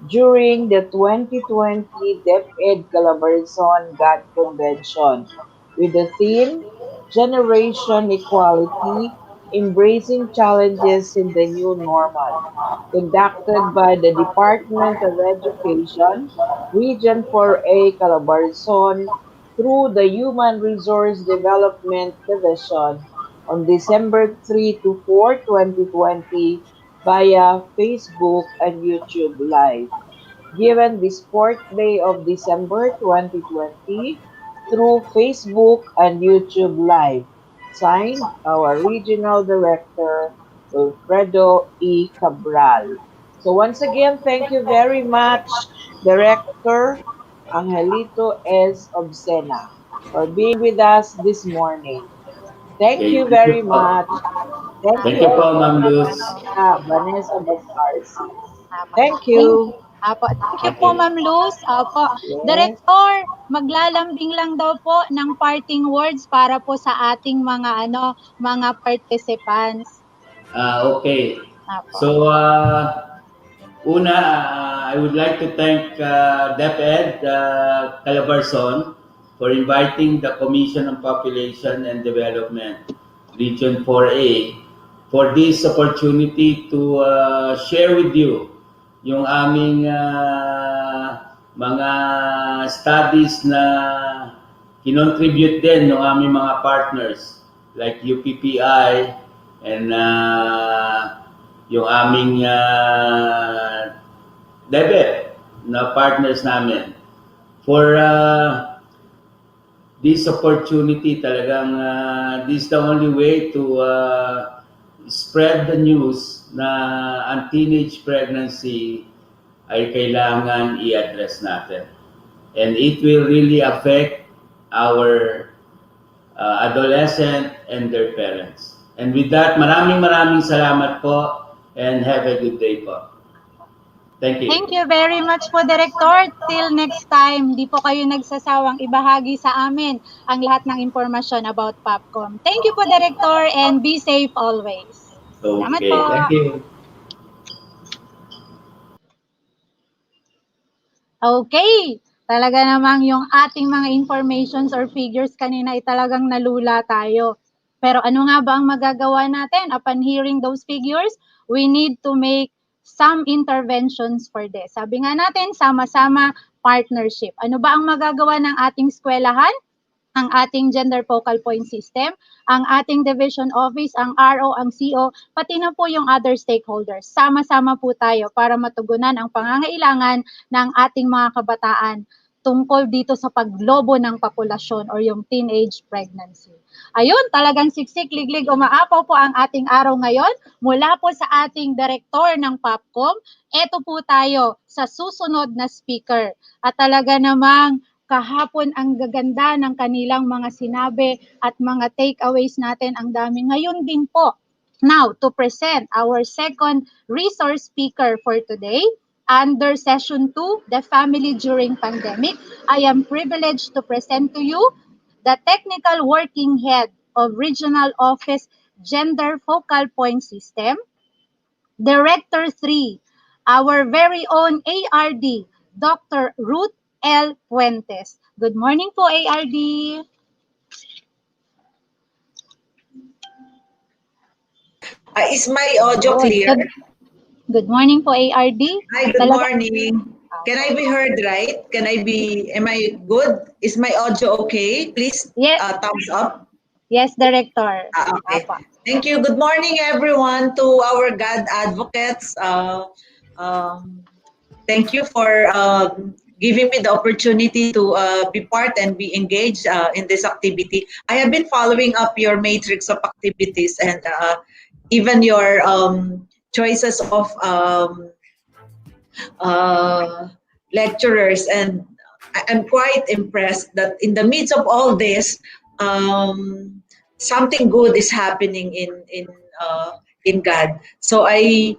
D: during the 2020 DepEd Calabarzon GAD Convention with the theme Generation Equality, Embracing Challenges in the New Normal, conducted by the Department of Education, Region 4A Calabarzon, through the Human Resource Development Division on December 3 to 4, 2020 via Facebook and YouTube Live. Given this 4th day of December 2020 through Facebook and YouTube Live. Signed, our Regional Director, Wilfredo E. Cabral. So once again, thank you very much, Director Angelito S. Obsena, for being with us this morning. Thank
C: Okay,
D: you
C: thank you
D: very
C: po.
D: much. Thank
C: Thank
D: you
C: you po,
D: also,
C: Ma'am Luz.
D: Vanessa Bastarsi.
B: Apo.
D: Thank you.
B: Thank you po,
C: Okay.
B: Ma'am Luz. Opo.
D: Yes.
B: Director, maglalambing lang daw po ng parting words para po sa ating mga participants.
C: Okay.
B: Apo.
C: So, una, I would like to thank DepEd Calabarzon for inviting the Commission on Population and Development, Region 4A, for this opportunity to share with you yung aming mga studies na kinontribute din ng aming mga partners like UPPI and yung aming DepEd na partners namin. For this opportunity talagang this is the only way to spread the news na ang teenage pregnancy ay kailangan i-address natin. And it will really affect our adolescent and their parents. And with that, maraming salamat po and have a good day po. Thank you.
B: Thank you very much po, Director. Till next time, di po kayo nagsasawang ibahagi sa amin ang lahat ng impormasyon about POPCOM. Thank you po, Director, and be safe always. Salamat
C: Okay,
B: po.
C: thank you.
B: Okay. Talaga namang yung ating mga informations or figures kanina ay talagang nalula tayo. Pero ano nga ba ang magagawa natin? Upon hearing those figures, we need to make some interventions for this. Sabi nga natin, sama-sama partnership. Ano ba ang magagawa ng ating eskwelahan? Ang ating gender focal point system, ang ating division office, ang RO, ang CO, pati na po yung other stakeholders. Sama-sama po tayo para matugunan ang pangangailangan ng ating mga kabataan tungkol dito sa paglobo ng populasyon or yung teenage pregnancy. Ayun, talagang siksik, liglig, umaapaw po ang ating araw ngayon mula po sa ating direktor ng POPCOM. Ito po tayo sa susunod na speaker. At talaga namang kahapon ang gaganda ng kanilang mga sinabi at mga takeaways natin, ang dami. Ngayon din po, now to present our second resource speaker for today, under session 2, the family during pandemic, I am privileged to present to you the technical working head of Regional Office Gender Focal Point System, Director 3, our very own ARD, Dr. Ruth L. Puentes. Good morning po, ARD.
E: Is my audio clear?
B: Good morning po, ARD.
E: Hi, good morning. Can I be heard right? Am I good? Is my audio okay? Please
B: Yes.
E: Thumbs up.
B: Yes, Director.
E: Okay. Thank you. Good morning, everyone, to our GAD advocates. Thank you for giving me the opportunity to be part and be engaged in this activity. I have been following up your matrix of activities and even your choices of lecturers, and I'm quite impressed that in the midst of all this, something good is happening in GAD. So I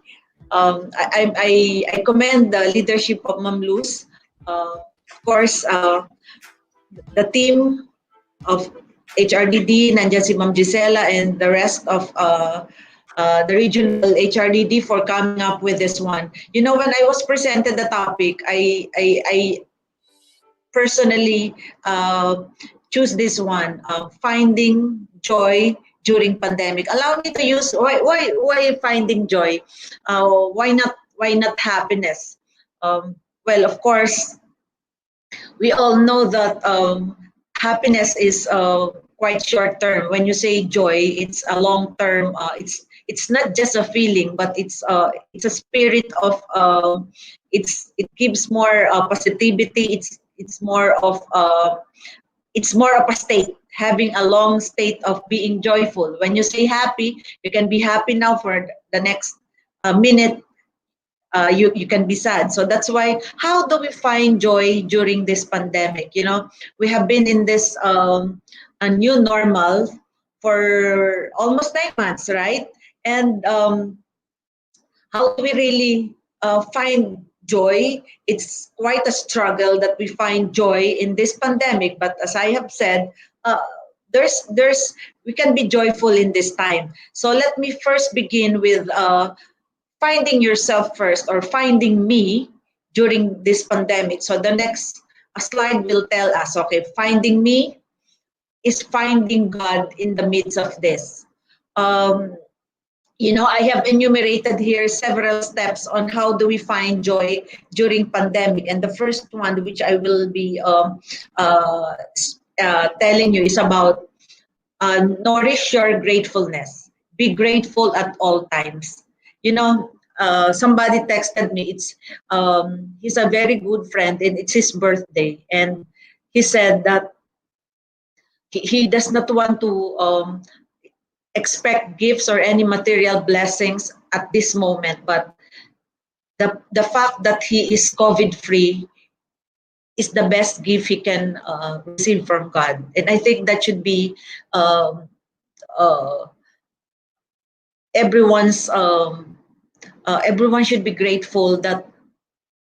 E: commend the leadership of Ma'am Luz. Of course, the team of HRDD, nandiyan si Ma'am Gisela, and the rest of the regional HRDD for coming up with this one. You know, when I was presented the topic, I personally choose this one, finding joy during pandemic. Allow me to use why finding joy? Why not happiness? Well, of course, we all know that happiness is quite short term. When you say joy, it's a long term. It's not just a feeling, but it's a spirit of it gives more positivity. It's more of a state, having a long state of being joyful. When you say happy, you can be happy now for the next minute. You can be sad. So that's why, how do we find joy during this pandemic? You know, we have been in this a new normal for almost 9 months, right? And how do we really find joy? It's quite a struggle that we find joy in this pandemic. But as I have said, we can be joyful in this time. So let me first begin with finding yourself first, or finding me during this pandemic. So the next slide will tell us, okay, finding me is finding God in the midst of this. You know, I have enumerated here several steps on how do we find joy during pandemic. And the first one, which I will be telling you, is about nourish your gratefulness. Be grateful at all times. You know, somebody texted me. He's a very good friend, and it's his birthday, and he said that he does not want to expect gifts or any material blessings at this moment, but the fact that he is COVID free is the best gift he can receive from God, and I think that should be everyone's. Everyone should be grateful that,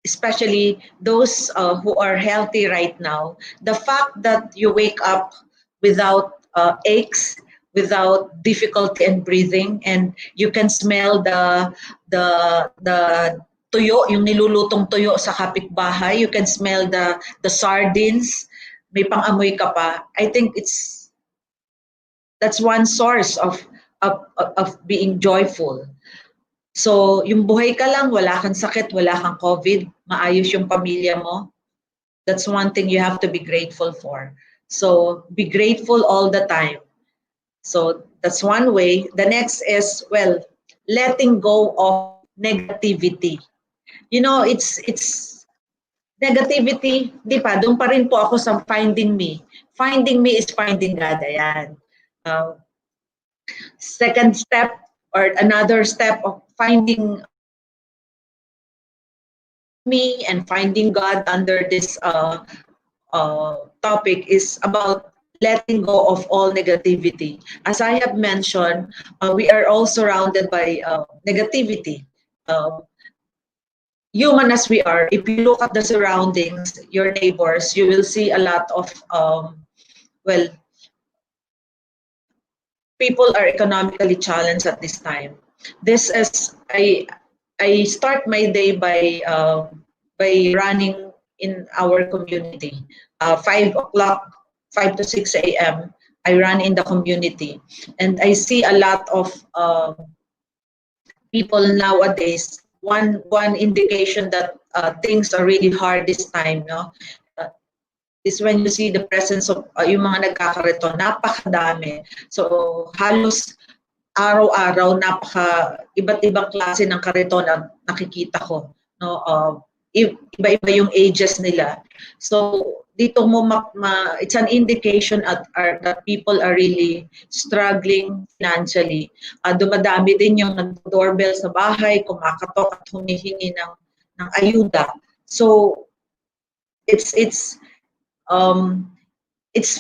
E: especially those who are healthy right now, the fact that you wake up without aches, without difficulty in breathing, and you can smell the tuyo, yung nilulutong tuyo sa kapitbahay, you can smell the sardines, may pang-amoy ka pa. I think that's one source of being joyful. So, yung buhay ka lang, wala kang sakit, wala kang COVID, maayos yung pamilya mo, that's one thing you have to be grateful for. So, be grateful all the time. So, that's one way. The next is, well, letting go of negativity. You know, it's negativity, di pa, doon pa rin po ako sa finding me. Finding me is finding God, ayan. Second step or another step of finding me and finding God under this topic is about letting go of all negativity. As I have mentioned, we are all surrounded by negativity. Human as we are, if you look at the surroundings, your neighbors, you will see a lot of, well, people are economically challenged at this time. This is, I start my day by running in our community. 5 o'clock, 5 to 6 a.m., I run in the community. And I see a lot of people nowadays. One indication that things are really hard this time, no? Is when you see the presence of yung mga nagkakariton, napakadami. So halos araw-araw iba't ibang klase ng kariton ang nakikita ko, no? Iba-iba yung ages nila. So dito mo it's an indication that people are really struggling financially. Dumadami din yung nag-doorbell sa bahay, kumakatok at humihingi ng ayuda. So it's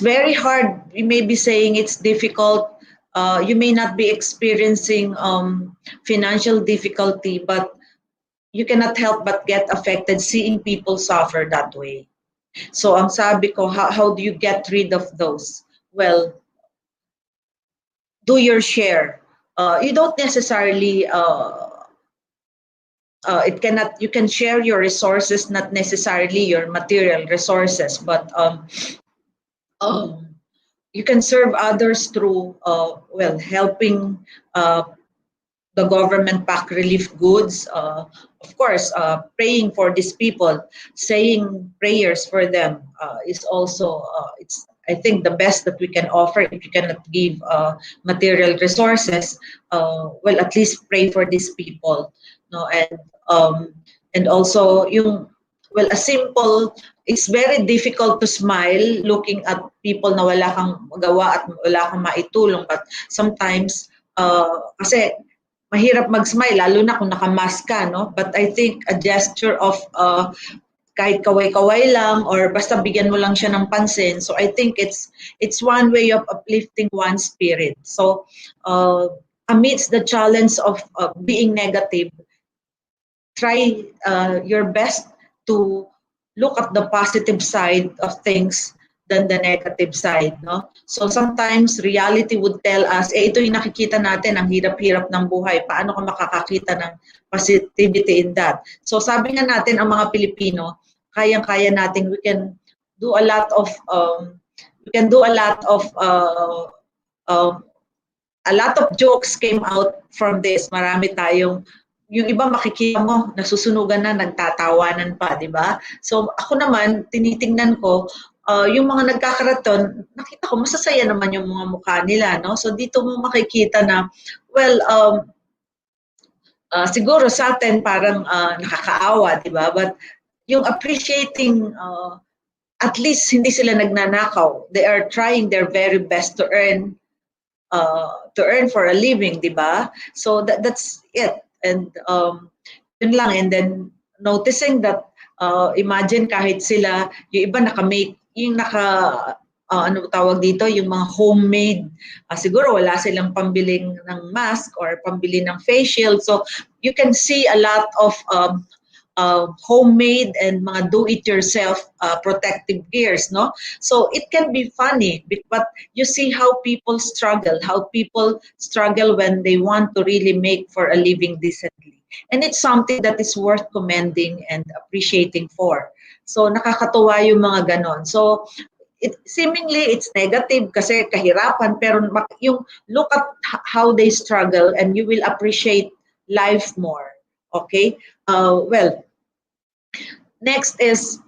E: very hard. You may be saying it's difficult. You may not be experiencing financial difficulty, but you cannot help but get affected seeing people suffer that way. So ang sabi ko, how do you get rid of those? Well, do your share. You don't necessarily you can share your resources, not necessarily your material resources, but you can serve others through well, helping the government pack relief goods, of course, praying for these people, saying prayers for them is also it's, I think, the best that we can offer. If you cannot give material resources, well, at least pray for these people, no? And also yung, well, a simple, it's very difficult to smile looking at people na wala kang magawa at wala kang maitulong, but sometimes kasi mahirap mag-smile lalo na kung naka-mask ka, no? But I think a gesture of kahit kaway-kaway lang or basta bigyan mo lang siya ng pansin. So I think it's one way of uplifting one's spirit. So amidst the challenge of being negative, try your best to look at the positive side of things than the negative side, no? So sometimes reality would tell us, ito yung nakikita natin, ang hirap-hirap ng buhay. Paano ka makakakita ng positivity in that? So sabi nga natin, ang mga Pilipino, kayang-kaya natin, we can do a lot of a lot of jokes came out from this. Marami tayong, yung iba makikita mo, nasusunugan na, nagtatawanan pa, di ba? So ako naman, tinitingnan ko, yung mga nagkakaraton, nakita ko, masasaya naman yung mga mukha nila, no? So dito mo makikita na, well, siguro sa atin parang nakakaawa, di ba? But yung appreciating, at least hindi sila nagnanakaw. They are trying their very best to earn for a living, di ba? So that's it. And yun lang. And then noticing that, imagine kahit sila, yung iba naka-make, yung ano tawag dito, yung mga homemade, siguro wala silang pambiling ng mask or pambili ng face shield. So you can see a lot of homemade and mga do-it-yourself protective gears, no? So it can be funny, but you see how people struggle when they want to really make for a living decently. And it's something that is worth commending and appreciating for. So nakakatuwa yung mga ganon. So seemingly it's negative kasi kahirapan, pero yung look at how they struggle and you will appreciate life more. Okay? Well, next is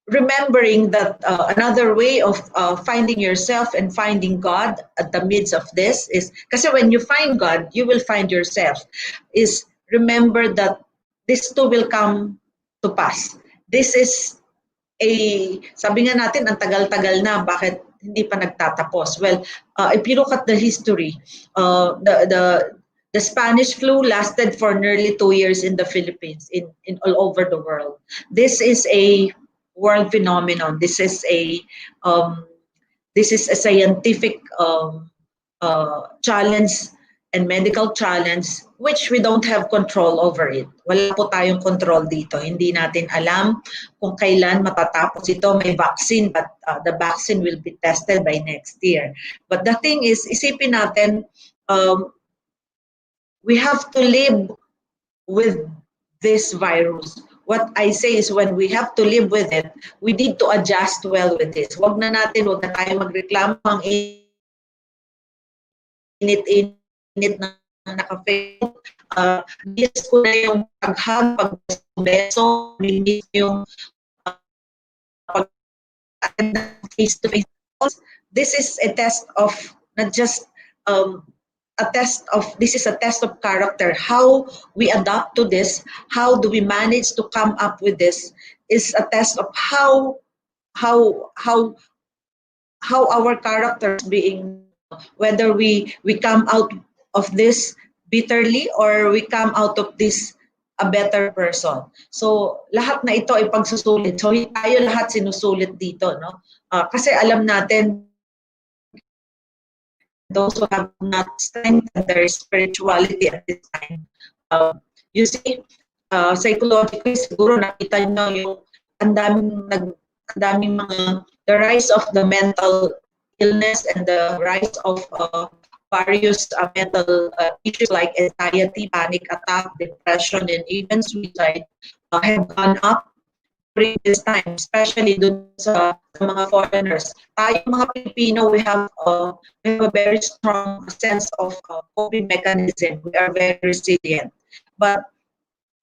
E: remembering that another way of finding yourself and finding God at the midst of this is, kasi when you find God, you will find yourself, is remember that this too will come to pass. This is sabi nga natin, ang tagal-tagal na, bakit hindi pa nagtatapos? Well, if you look at the history, the Spanish flu lasted for nearly 2 years in the Philippines, in all over the world. This is a world phenomenon. This is a scientific challenge and medical challenge which we don't have control over it. Wala po tayong control dito. Hindi natin alam kung kailan matatapos ito. May vaccine, but the vaccine will be tested by next year. But the thing is, isipin natin, we have to live with this virus. What I say is, when we have to live with it, we need to adjust well with this. Wag na tayo magreklamo, ang init na naka-Facebook. Miss ko na yung pag-hug, pag-beso, miss yung face-to-face. This is a test of, not just this is a test of character. How we adapt to this, how do we manage to come up with this, is a test of how our characters being, whether we come out of this bitterly or we come out of this a better person. So lahat na ito ay pagsusulit. So tayo lahat sinusulit dito, no? Kasi alam natin, those who have not strengthened their spirituality at this time, you see, psychologically siguro nakita nyo yung ang daming mga, the rise of the mental illness and the rise of various mental issues like anxiety, panic attack, depression, and even suicide have gone up during this time, especially dun sa mga foreigners. Tayo mga Pilipino, we have a very strong sense of coping mechanism. We are very resilient. But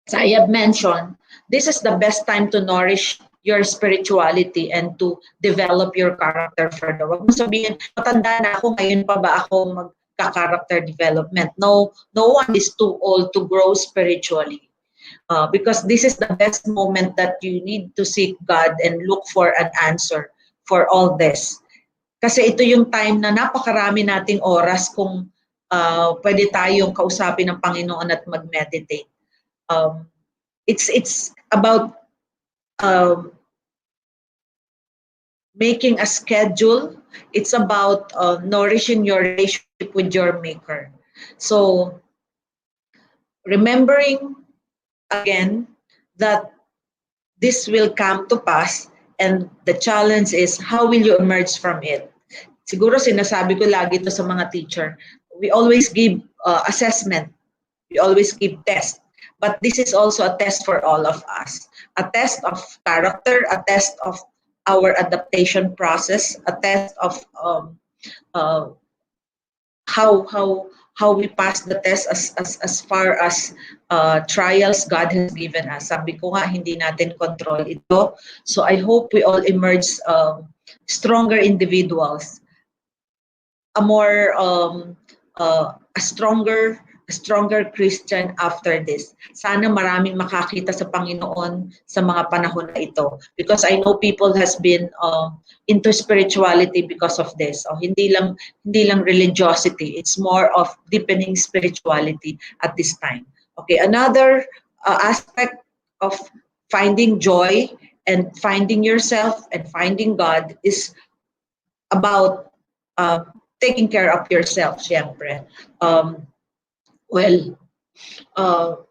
E: as I have mentioned, this is the best time to nourish your spirituality and to develop your character further. Huwag mo sabihin, matanda na ako, ngayon pa ba ako magka-character development? No one is too old to grow spiritually. Because this is the best moment that you need to seek God and look for an answer for all this. Kasi ito yung time na napakarami nating oras kung pwede tayong kausapin ng Panginoon at mag-meditate. It's about making a schedule. It's about nourishing your relationship with your Maker. So remembering again that this will come to pass, and the challenge is, how will you emerge from it? Siguro sinasabi ko lagi to sa mga teacher, we always give assessment, we always give test, but this is also a test for all of us, a test of character, a test of our adaptation process, a test of how we pass the test as far as trials God has given us. Sabi ko nga, hindi natin control ito. So I hope we all emerge stronger individuals, a stronger Christian after this. Sana maraming makakita sa Panginoon sa mga panahon na ito, because I know people has been into spirituality because of this. So hindi lang religiosity, it's more of deepening spirituality at this time. Okay, another aspect of finding joy and finding yourself and finding God is about taking care of yourself, syempre. Well,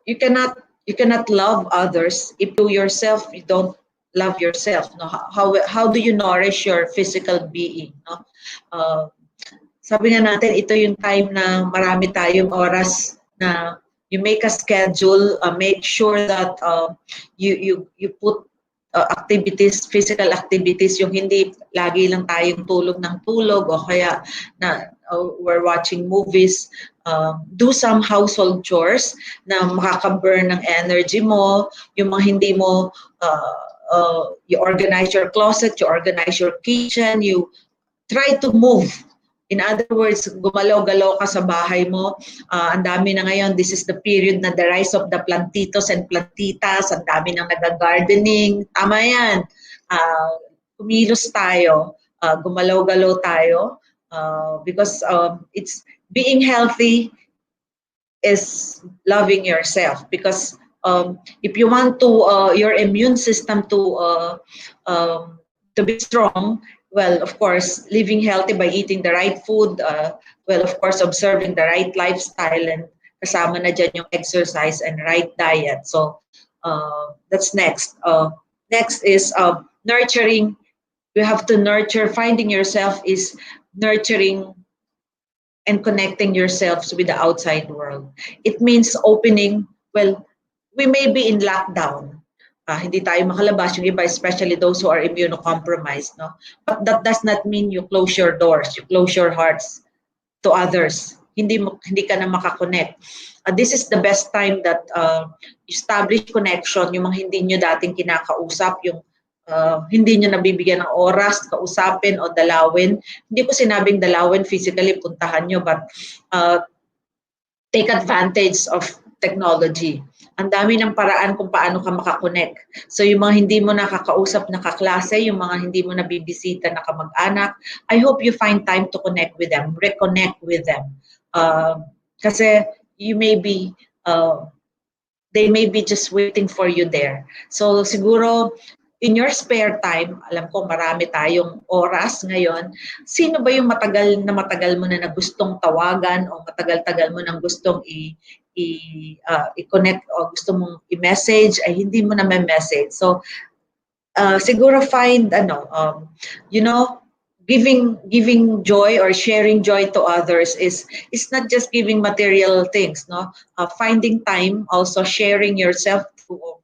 E: you cannot love others if you don't love yourself. No? How do you nourish your physical being? No? Sabi nga natin, ito yung time na marami tayong oras na you make a schedule, make sure that you put activities, physical activities, yung hindi lagi lang tayong tulog ng tulog o kaya na we're watching movies. Do some household chores na makaka-burn ng energy mo, yung mga hindi mo, you organize your closet, you organize your kitchen, you try to move. In other words, gumalaw-galaw ka sa bahay mo. Ang dami na ngayon, this is the period na the rise of the plantitos and plantitas. Ang dami nang nag-gardening. Tama yan. Kumilos tayo. Gumalaw-galaw tayo. Because it's being healthy is loving yourself. Because if you want to your immune system to be strong, well, of course, living healthy by eating the right food, well, of course, observing the right lifestyle, and kasama na dyan yung exercise and right diet. So that's next. Next is nurturing. You have to nurture. Finding yourself is nurturing and connecting yourselves with the outside world. It means opening, well, we may be in lockdown. Hindi tayo makalabas, yung iba, especially those who are immunocompromised, no? But that does not mean you close your doors, you close your hearts to others. Hindi ka na makakonect. This is the best time that establish connection, yung mga hindi nyo dating kinakausap, yung hindi nyo nabibigyan ng oras, kausapin o dalawin. Hindi ko sinabing dalawin physically, puntahan nyo, but take advantage of technology. Ang dami ng paraan kung paano ka makakonect. So yung mga hindi mo nakakausap na kaklase, yung mga hindi mo nabibisita na kamag-anak, I hope you find time to connect with them, reconnect with them. Kasi you may be, they may be just waiting for you there. So siguro, in your spare time, alam ko marami tayong oras ngayon, sino ba yung matagal mo na gustong tawagan o matagal-tagal mo nang gustong i-connect o gusto mong i-message ay hindi mo na message. So siguro find you know, giving joy or sharing joy to others is not just giving material things, no? Finding time, also sharing yourself,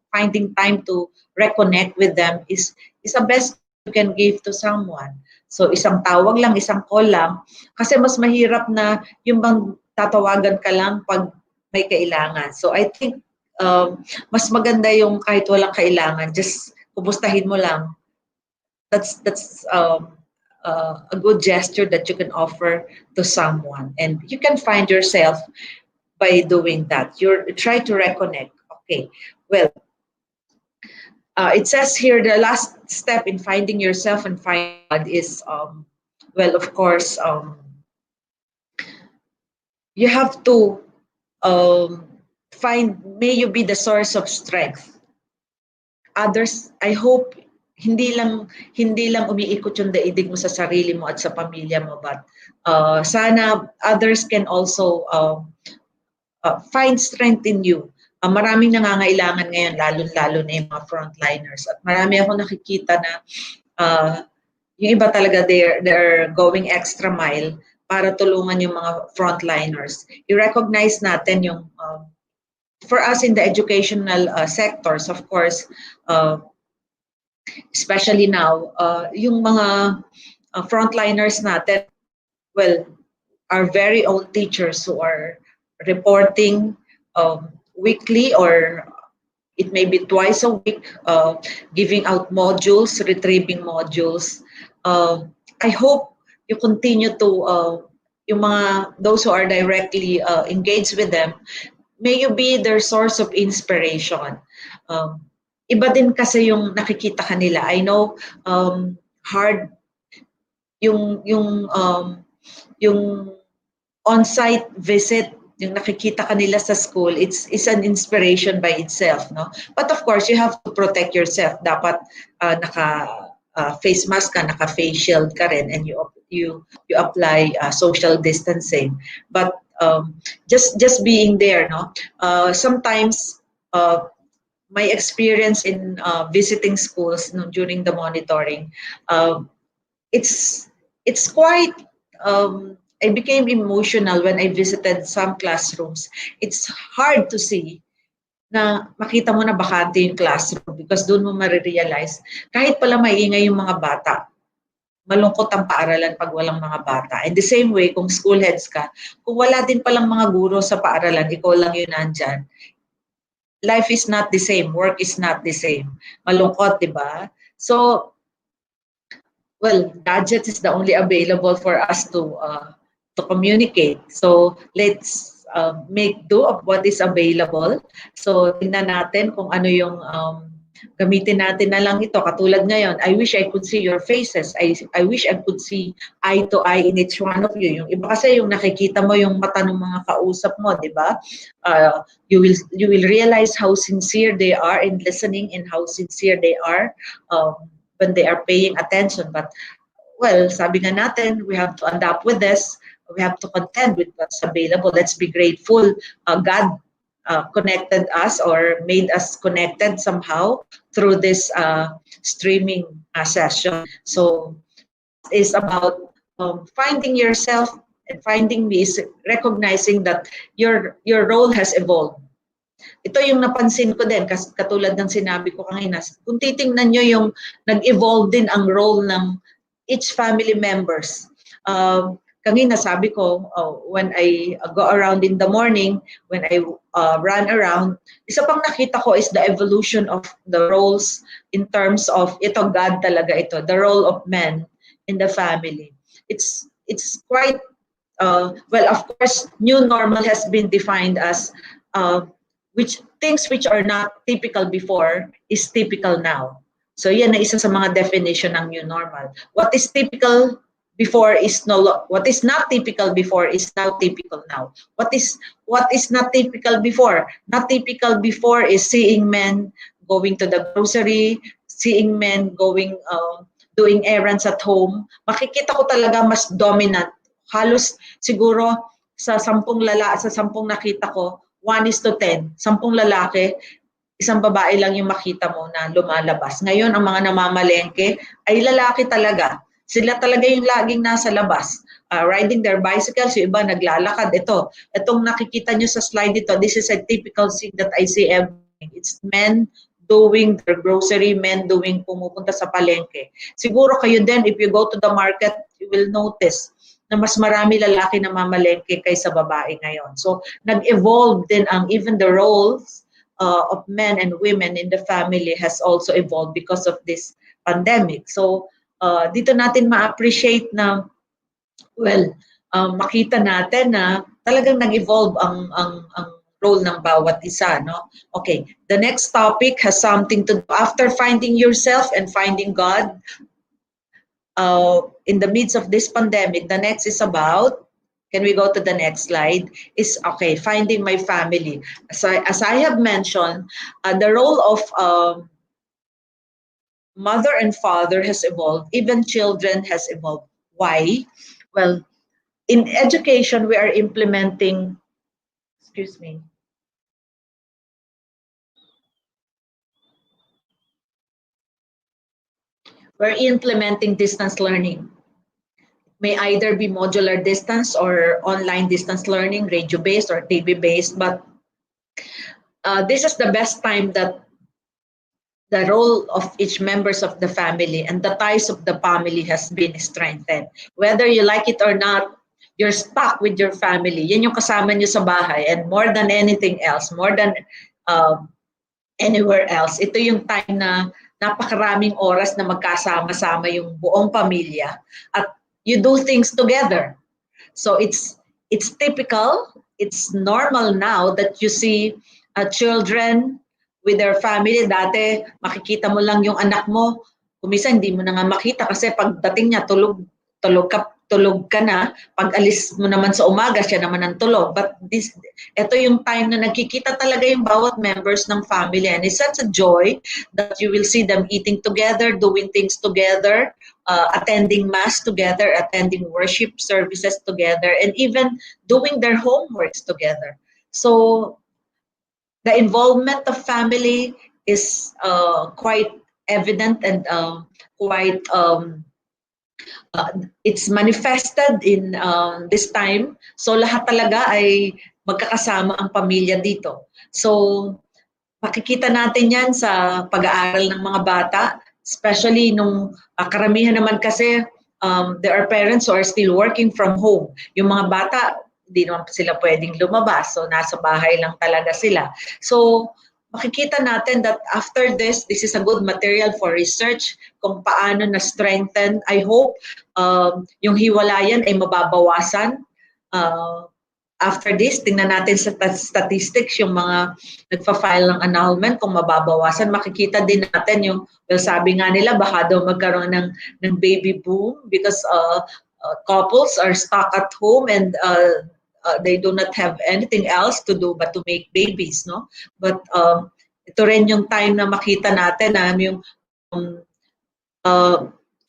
E: finding time to reconnect with them is the best you can give to someone. So isang tawag lang, isang call lang, kasi mas mahirap na yung bang tatawagan ka lang pag may kailangan. So I think mas maganda yung kahit walang kailangan, just kumustahin mo lang. That's a good gesture that you can offer to someone, and you can find yourself by doing that. Try to reconnect. Okay, well, it says here the last step in finding yourself and finding God is well, of course, you have to may you be the source of strength. Others, I hope hindi lang umiikot yung daigdig mo sa sarili mo at sa pamilya mo, but sana others can also find strength in you. Maraming nangangailangan ngayon, lalo na yung mga frontliners. At marami ako nakikita na yung iba talaga they're going extra mile para tulungan yung mga frontliners. I-recognize natin yung for us in the educational sectors, of course, especially now, yung mga frontliners natin, well, our very own teachers who are reporting weekly or it may be twice a week, giving out modules, retrieving modules. I hope you continue to, yung mga, those who are directly engaged with them, may you be their source of inspiration. Iba din kasi yung nakikita kanila. I know hard yung on-site visit, yung nakikita kanila sa school, it's an inspiration by itself, no? But of course, you have to protect yourself. Dapat naka face mask ka, naka face shield ka rin, and you apply social distancing. But just being there, no? Sometimes my experience in visiting schools during the monitoring, it's quite I became emotional when I visited some classrooms. It's hard to see na makita mo na bakante yung classroom because doon mo marirealize, kahit pala maingay yung mga bata, malungkot ang paaralan pag walang mga bata. And the same way, kung school heads ka, kung wala din palang mga guro sa paaralan, ikaw lang yun nandyan, life is not the same, work is not the same. Malungkot, di ba? So, well, gadgets is the only available for us to communicate. So, let's make do of what is available. So, tingnan natin kung ano yung gamitin natin na lang ito. Katulad ngayon, I wish I could see your faces. I wish I could see eye to eye in each one of you. Yung iba kasi yung nakikita mo yung mata ng mga kausap mo, di ba? You will realize how sincere they are in listening and how sincere they are when they are paying attention. But, well, sabi nga natin, we have to adapt with this. We have to contend with what's available. Let's be grateful. God connected us or made us connected somehow through this streaming session. So it's about finding yourself and finding me is recognizing that your role has evolved. Ito yung napansin ko din, kasi katulad ng sinabi ko kanina, kung titingnan nyo yung nag-evolve din ang role ng each family members. Kanina sabi ko, when I go around in the morning, when I run around, isa pang nakita ko is the evolution of the roles in terms of, ito God talaga ito, the role of men in the family. It's quite, well, of course, new normal has been defined as which things which are not typical before is typical now. So yan na isa sa mga definition ng new normal. What is typical before is what is not typical before is now typical now. What is not typical before? Not typical before is seeing men going to the grocery, seeing men going doing errands at home. Makikita ko talaga mas dominant. Halos siguro sa 10 nakita ko, 1:10, 10 lalaki, isang babae lang yung makita mo na lumalabas. Ngayon, ang mga namamalengke ay lalaki talaga. Sila talaga yung laging nasa labas, riding their bicycles, yung iba naglalakad. Itong nakikita nyo sa slide ito, this is a typical scene that I see every day. It's men doing their grocery, men pumupunta sa palengke. Siguro kayo din, if you go to the market, you will notice na mas marami lalaki na mamalengke kaysa babae ngayon. So, nag-evolve din even the roles of men and women in the family has also evolved because of this pandemic. So, dito natin ma-appreciate na, well, makita natin na talagang nag-evolve ang role ng bawat isa, no? Okay, the next topic has something to do after finding yourself and finding God in the midst of this pandemic. The next is about, can we go to the next slide, is, okay, finding my family. As I have mentioned, the role of mother and father has evolved, even children has evolved. Why? Well, in education, we are implementing, excuse me, we're implementing distance learning. May either be modular distance or online distance learning, radio-based or TV-based, but this is the best time that the role of each members of the family and the ties of the family has been strengthened. Whether you like it or not, you're stuck with your family. Yan yung kasama nyo sa bahay. And more than anything else, more than anywhere else, ito yung time na napakaraming oras na magkasama-sama yung buong pamilya at you do things together. So it's typical, it's normal now that you see children with their family. Dati makikita mo lang yung anak mo, kuminsan hindi mo na nga makita kasi pagdating niya tulog ka na, pag alis mo naman sa umaga siya naman ang tulog. But ito yung time na nagkikita talaga yung bawat members ng family, and it's such a joy that you will see them eating together, doing things together, attending mass together, attending worship services together, and even doing their homeworks together. So the involvement of family is quite evident and quite it's manifested in this time. So lahat talaga ay magkakasama ang pamilya dito. So makikita natin yan sa pag-aaral ng mga bata, especially nung karamihan naman kasi there are parents who are still working from home. Yung mga bata, hindi naman sila pwedeng lumabas, so nasa bahay lang talaga sila. So makikita natin that after this is a good material for research kung paano na-strengthen. I hope yung hiwalayan ay mababawasan. After this, tingnan natin sa statistics yung mga nagfa-file ng annulment kung mababawasan. Makikita din natin yung, well, sabi nga nila baka daw magkaroon ng baby boom because couples are stuck at home and they do not have anything else to do but to make babies, no? But ito rin yung time na makita natin na yung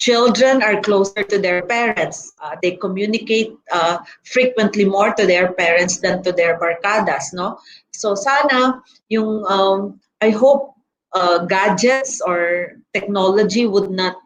E: children are closer to their parents. They communicate frequently more to their parents than to their barkadas, no? So sana yung I hope gadgets or technology would not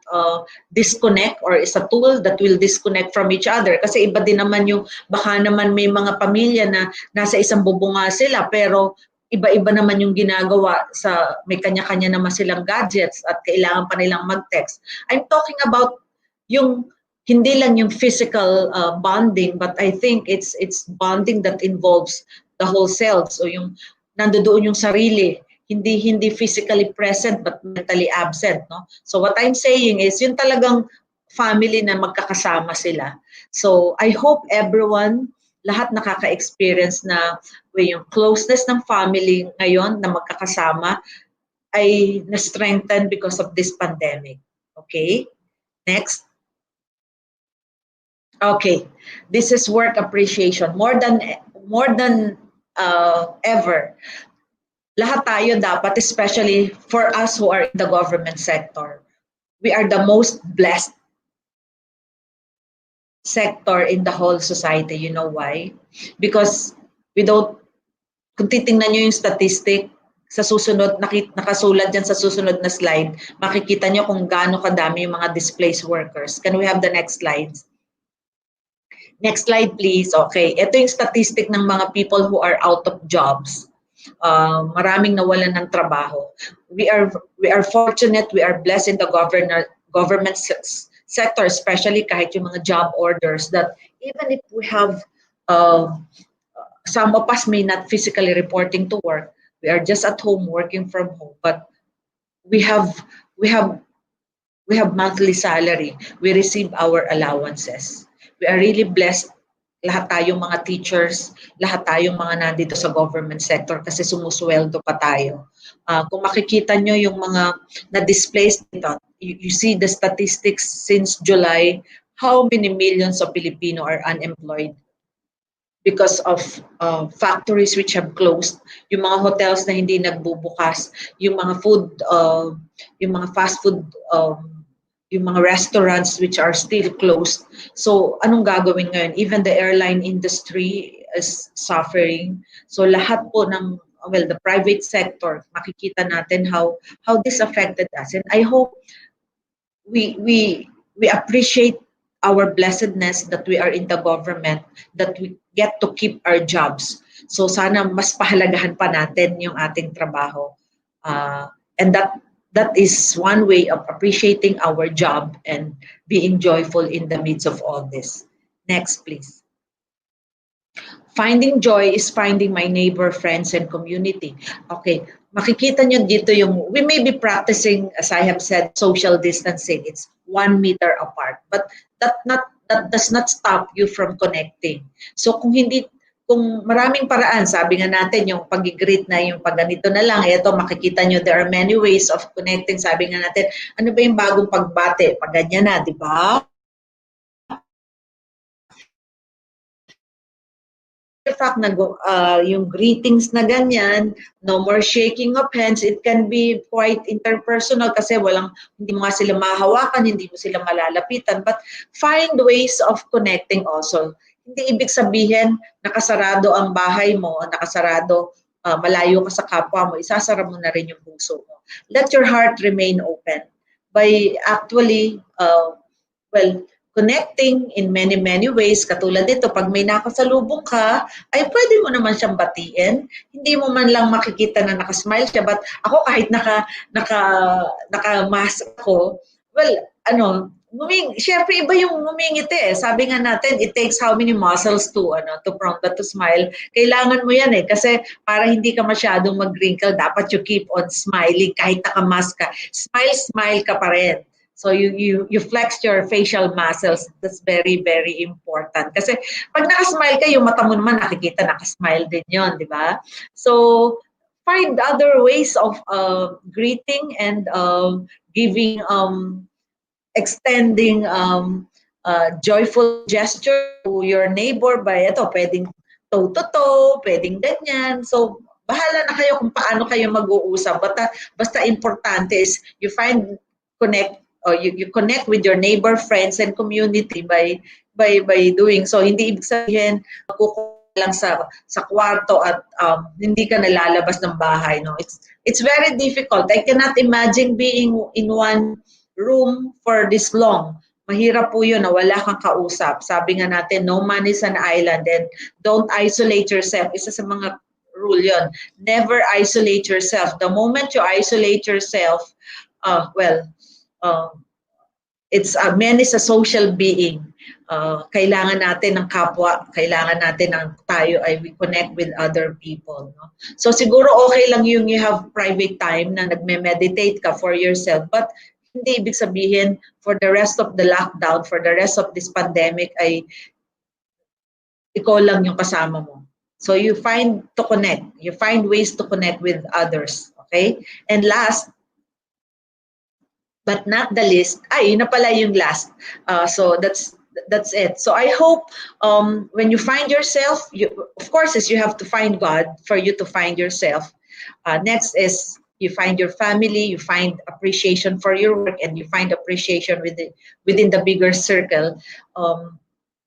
E: disconnect or is a tool that will disconnect from each other. Kasi iba din naman yung, baka naman may mga pamilya na nasa isang bubunga sila pero iba-iba naman yung ginagawa sa may kanya-kanya naman silang gadgets at kailangan pa nilang mag-text. I'm talking about yung hindi lang yung physical bonding, but I think it's bonding that involves the whole self. So yung nandoon yung sarili, hindi physically present but mentally absent, no? So what I'm saying is yung talagang family na magkakasama sila. So I hope everyone, lahat nakaka-experience na yung closeness ng family ngayon na magkakasama ay na-strengthen because of this pandemic. Okay? Next. Okay. This is work appreciation. More than ever. Lahat tayo dapat, especially for us who are in the government sector, we are the most blessed sector in the whole society. You know why? Because we don't, kung titingnan nyo yung statistic, sa susunod, nakasulat dyan sa susunod na slide, makikita nyo kung gaano kadami yung mga displaced workers. Can we have the next slide? Next slide, please. Okay. Ito yung statistic ng mga people who are out of jobs. Maraming nawalan ng trabaho. We are fortunate, we are blessed in the government sector, especially kahit yung mga job orders, that even if we have some of us may not physically reporting to work, we are just at home working from home, but we have monthly salary, we receive our allowances. We are really blessed, lahat tayong mga teachers, lahat tayong mga nandito sa government sector kasi sumusweldo pa tayo. Kung makikita nyo yung mga na-displaced dito, you see the statistics since July, how many millions of Filipino are unemployed because of factories which have closed, yung mga hotels na hindi nagbubukas, yung mga food, yung mga fast food, yung mga restaurants which are still closed. So anong gagawin ngayon? Even the airline industry is suffering. So lahat po ng, well, the private sector, makikita natin how this affected us. And I hope we appreciate our blessedness that we are in the government, that we get to keep our jobs. So sana mas pahalagahan pa natin yung ating trabaho. And that is one way of appreciating our job and being joyful in the midst of all this. Next, please. Finding joy is finding my neighbor, friends, and community. Okay, makikita nyo dito yung, we may be practicing, as I have said, social distancing. It's 1 meter apart. But that does not stop you from connecting. So kung maraming paraan, sabi nga natin yung pag-greet na yung pagganito na lang, ito makikita nyo, there are many ways of connecting. Sabi nga natin, ano ba yung bagong pagbate? Pag ganyan na, di ba? The fact na yung greetings na ganyan, no more shaking of hands, it can be quite interpersonal kasi hindi mo nga sila mahawakan, hindi mo sila malalapitan, but find ways of connecting also. Hindi ibig sabihin nakasarado ang bahay mo, nakasarado, malayo ka sa kapwa mo, isasara mo na rin yung puso mo. Let your heart remain open by actually, connecting in many, many ways. Katulad nito, pag may nakasalubong ka, ay pwede mo naman siyang batiin. Hindi mo man lang makikita na nakasmile siya. But ako kahit naka-mask ako, well, syempre iba yung ngumingiti eh. Sabi nga natin, it takes how many muscles to prompt to smile. Kailangan mo yan eh. Kasi para hindi ka masyadong mag-wrinkle, dapat you keep on smiling kahit naka-mask ka. Smile ka pa rin. So you flex your facial muscles. That's very, very important. Kasi pag nakasmile ka, yung mata mo naman nakikita, nakasmile din yon, di ba? So find other ways of greeting and giving, extending joyful gesture to your neighbor by pwedeng toe-to-toe, pwedeng ganyan. So bahala na kayo kung paano kayo mag-uusap. Basta importante is you connect, or you connect with your neighbor, friends, and community by doing so. Hindi ibig sabihin kukuha lang sa kwarto at hindi ka nalalabas ng bahay. No, it's very difficult. I cannot imagine being in one room for this long. Mahirap po yun na wala kang kausap. Sabi nga natin, no man is an island, and don't isolate yourself. Isa sa mga rule yun. Never isolate yourself. The moment you isolate yourself, man is a social being. Kailangan natin ng kapwa, kailangan natin ng tayo ay we connect with other people. No? So siguro okay lang yung you have private time na nagme-meditate ka for yourself, but hindi ibig sabihin for the rest of the lockdown, for the rest of this pandemic ay ikaw lang yung kasama mo. So you find ways to connect with others. Okay? And last, but not the least, yun na pala yung last. So that's it. So I hope when you find yourself, of course, is you have to find God for you to find yourself. Next is you find your family, you find appreciation for your work, and you find appreciation within the bigger circle.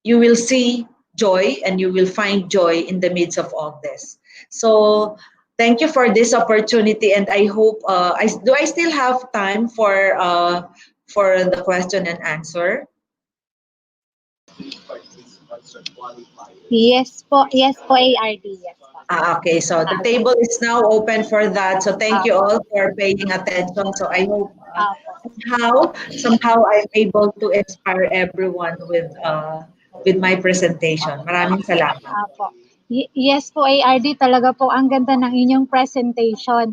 E: You will see joy, and you will find joy in the midst of all this. So thank you for this opportunity, and I hope do I still have time for the question and answer?
B: Yes po, ARD. Yes po.
E: Okay, so the table is now open for that. So thank you all for paying attention. So I hope somehow I'm able to inspire everyone with my presentation. Maraming salamat.
B: Yes po, ARD, talaga po ang ganda ng inyong presentation.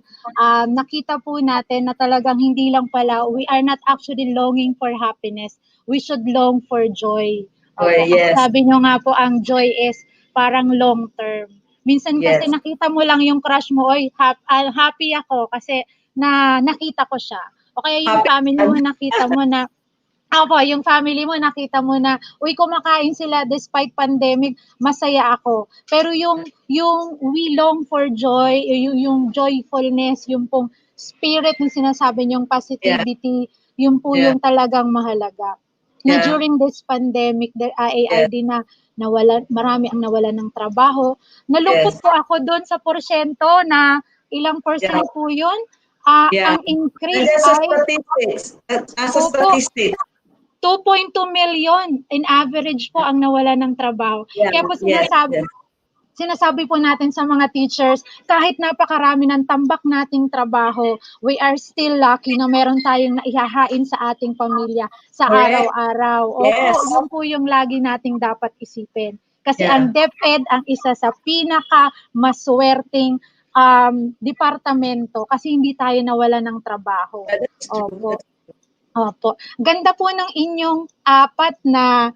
B: Nakita po natin na talagang hindi lang pala, we are not actually longing for happiness. We should long for joy.
E: Yes.
B: Sabi nyo nga po, ang joy is parang long term. Minsan kasi nakita mo lang yung crush mo, happy ako kasi nakita ko siya. O kaya yung family mo nakita mo na, yung family mo nakita mo na, kumakain sila despite pandemic, masaya ako. Pero yung we long for joy, yung joyfulness, yung pong spirit ng sinasabi niyong positivity, yung po yung talagang mahalaga. Na during this pandemic, ARD na marami ang nawala ng trabaho. Nalungkot po ako doon sa porsyento na ilang percent po yun. Ang increase
E: ay statistics.
B: 2.2 million in average po ang nawala ng trabaho. Kaya po sinasabi po natin sa mga teachers, kahit napakarami ng tambak nating trabaho, we are still lucky na meron tayong naihahain sa ating pamilya sa araw-araw. Yun po yung lagi nating dapat isipin. Kasi ang DepEd ang isa sa pinaka-maswerteng departamento kasi hindi tayo nawala ng trabaho. Opo. Ganda po ng inyong apat na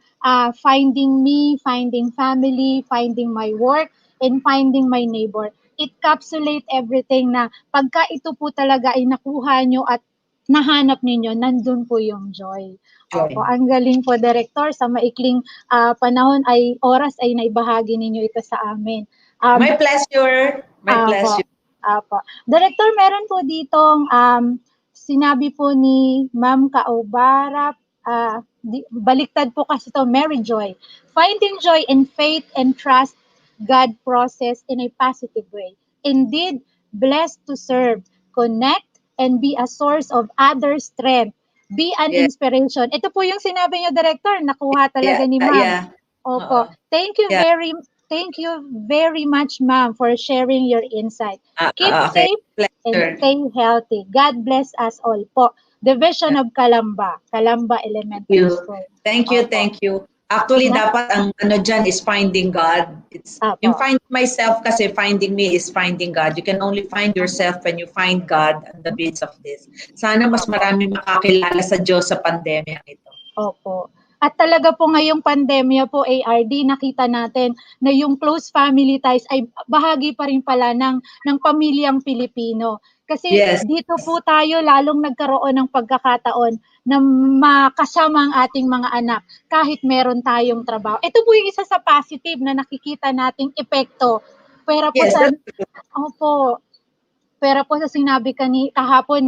B: finding me, finding family, finding my work, and finding my neighbor. It encapsulate everything na pagka ito po talaga ay nakuha nyo at nahanap ninyo, nandun po yung joy. Opo, ang galing po, Director. Sa maikling panahon oras ay naibahagi ninyo ito sa amin.
E: My pleasure.
B: Opo. Director, meron po ditong sinabi po ni Ma'am Kaobara, baliktad po kasi ito, Mary Joy. Finding joy in faith and trust God process in a positive way. Indeed, blessed to serve, connect, and be a source of other strength. Be an
E: Yeah.
B: inspiration. Ito po yung sinabi niyo, Director, nakuha talaga
E: Yeah.
B: ni Ma'am.
E: Yeah.
B: Opo.
E: Oo.
B: Thank you very much, Ma'am, for sharing your insight. Keep
E: Okay.
B: safe and
E: Pleasure.
B: stay healthy. God bless us all po. Division of Calamba Elementary
E: You.
B: School.
E: Thank you,
B: Opo.
E: thank you. Actually,
B: Na-
E: dapat ang ano dyan is finding God. It's yung
B: Apo.
E: find myself kasi finding me is finding God. You can only find yourself when you find God in the midst of this. Sana mas marami makakilala sa Diyos sa pandemya ito.
B: Opo. At talaga po ngayong pandemya po, ARD, nakita natin na yung close family ties ay bahagi pa rin pala ng pamilyang Pilipino. Kasi
E: Yes.
B: dito po tayo lalong nagkaroon ng pagkakataon na makasama ang ating mga anak kahit meron tayong trabaho. Ito po yung isa sa positive na nakikita nating epekto. Pero po
E: Yes,
B: sa,
E: that's true.
B: opo, pero po sa sinabi kahapon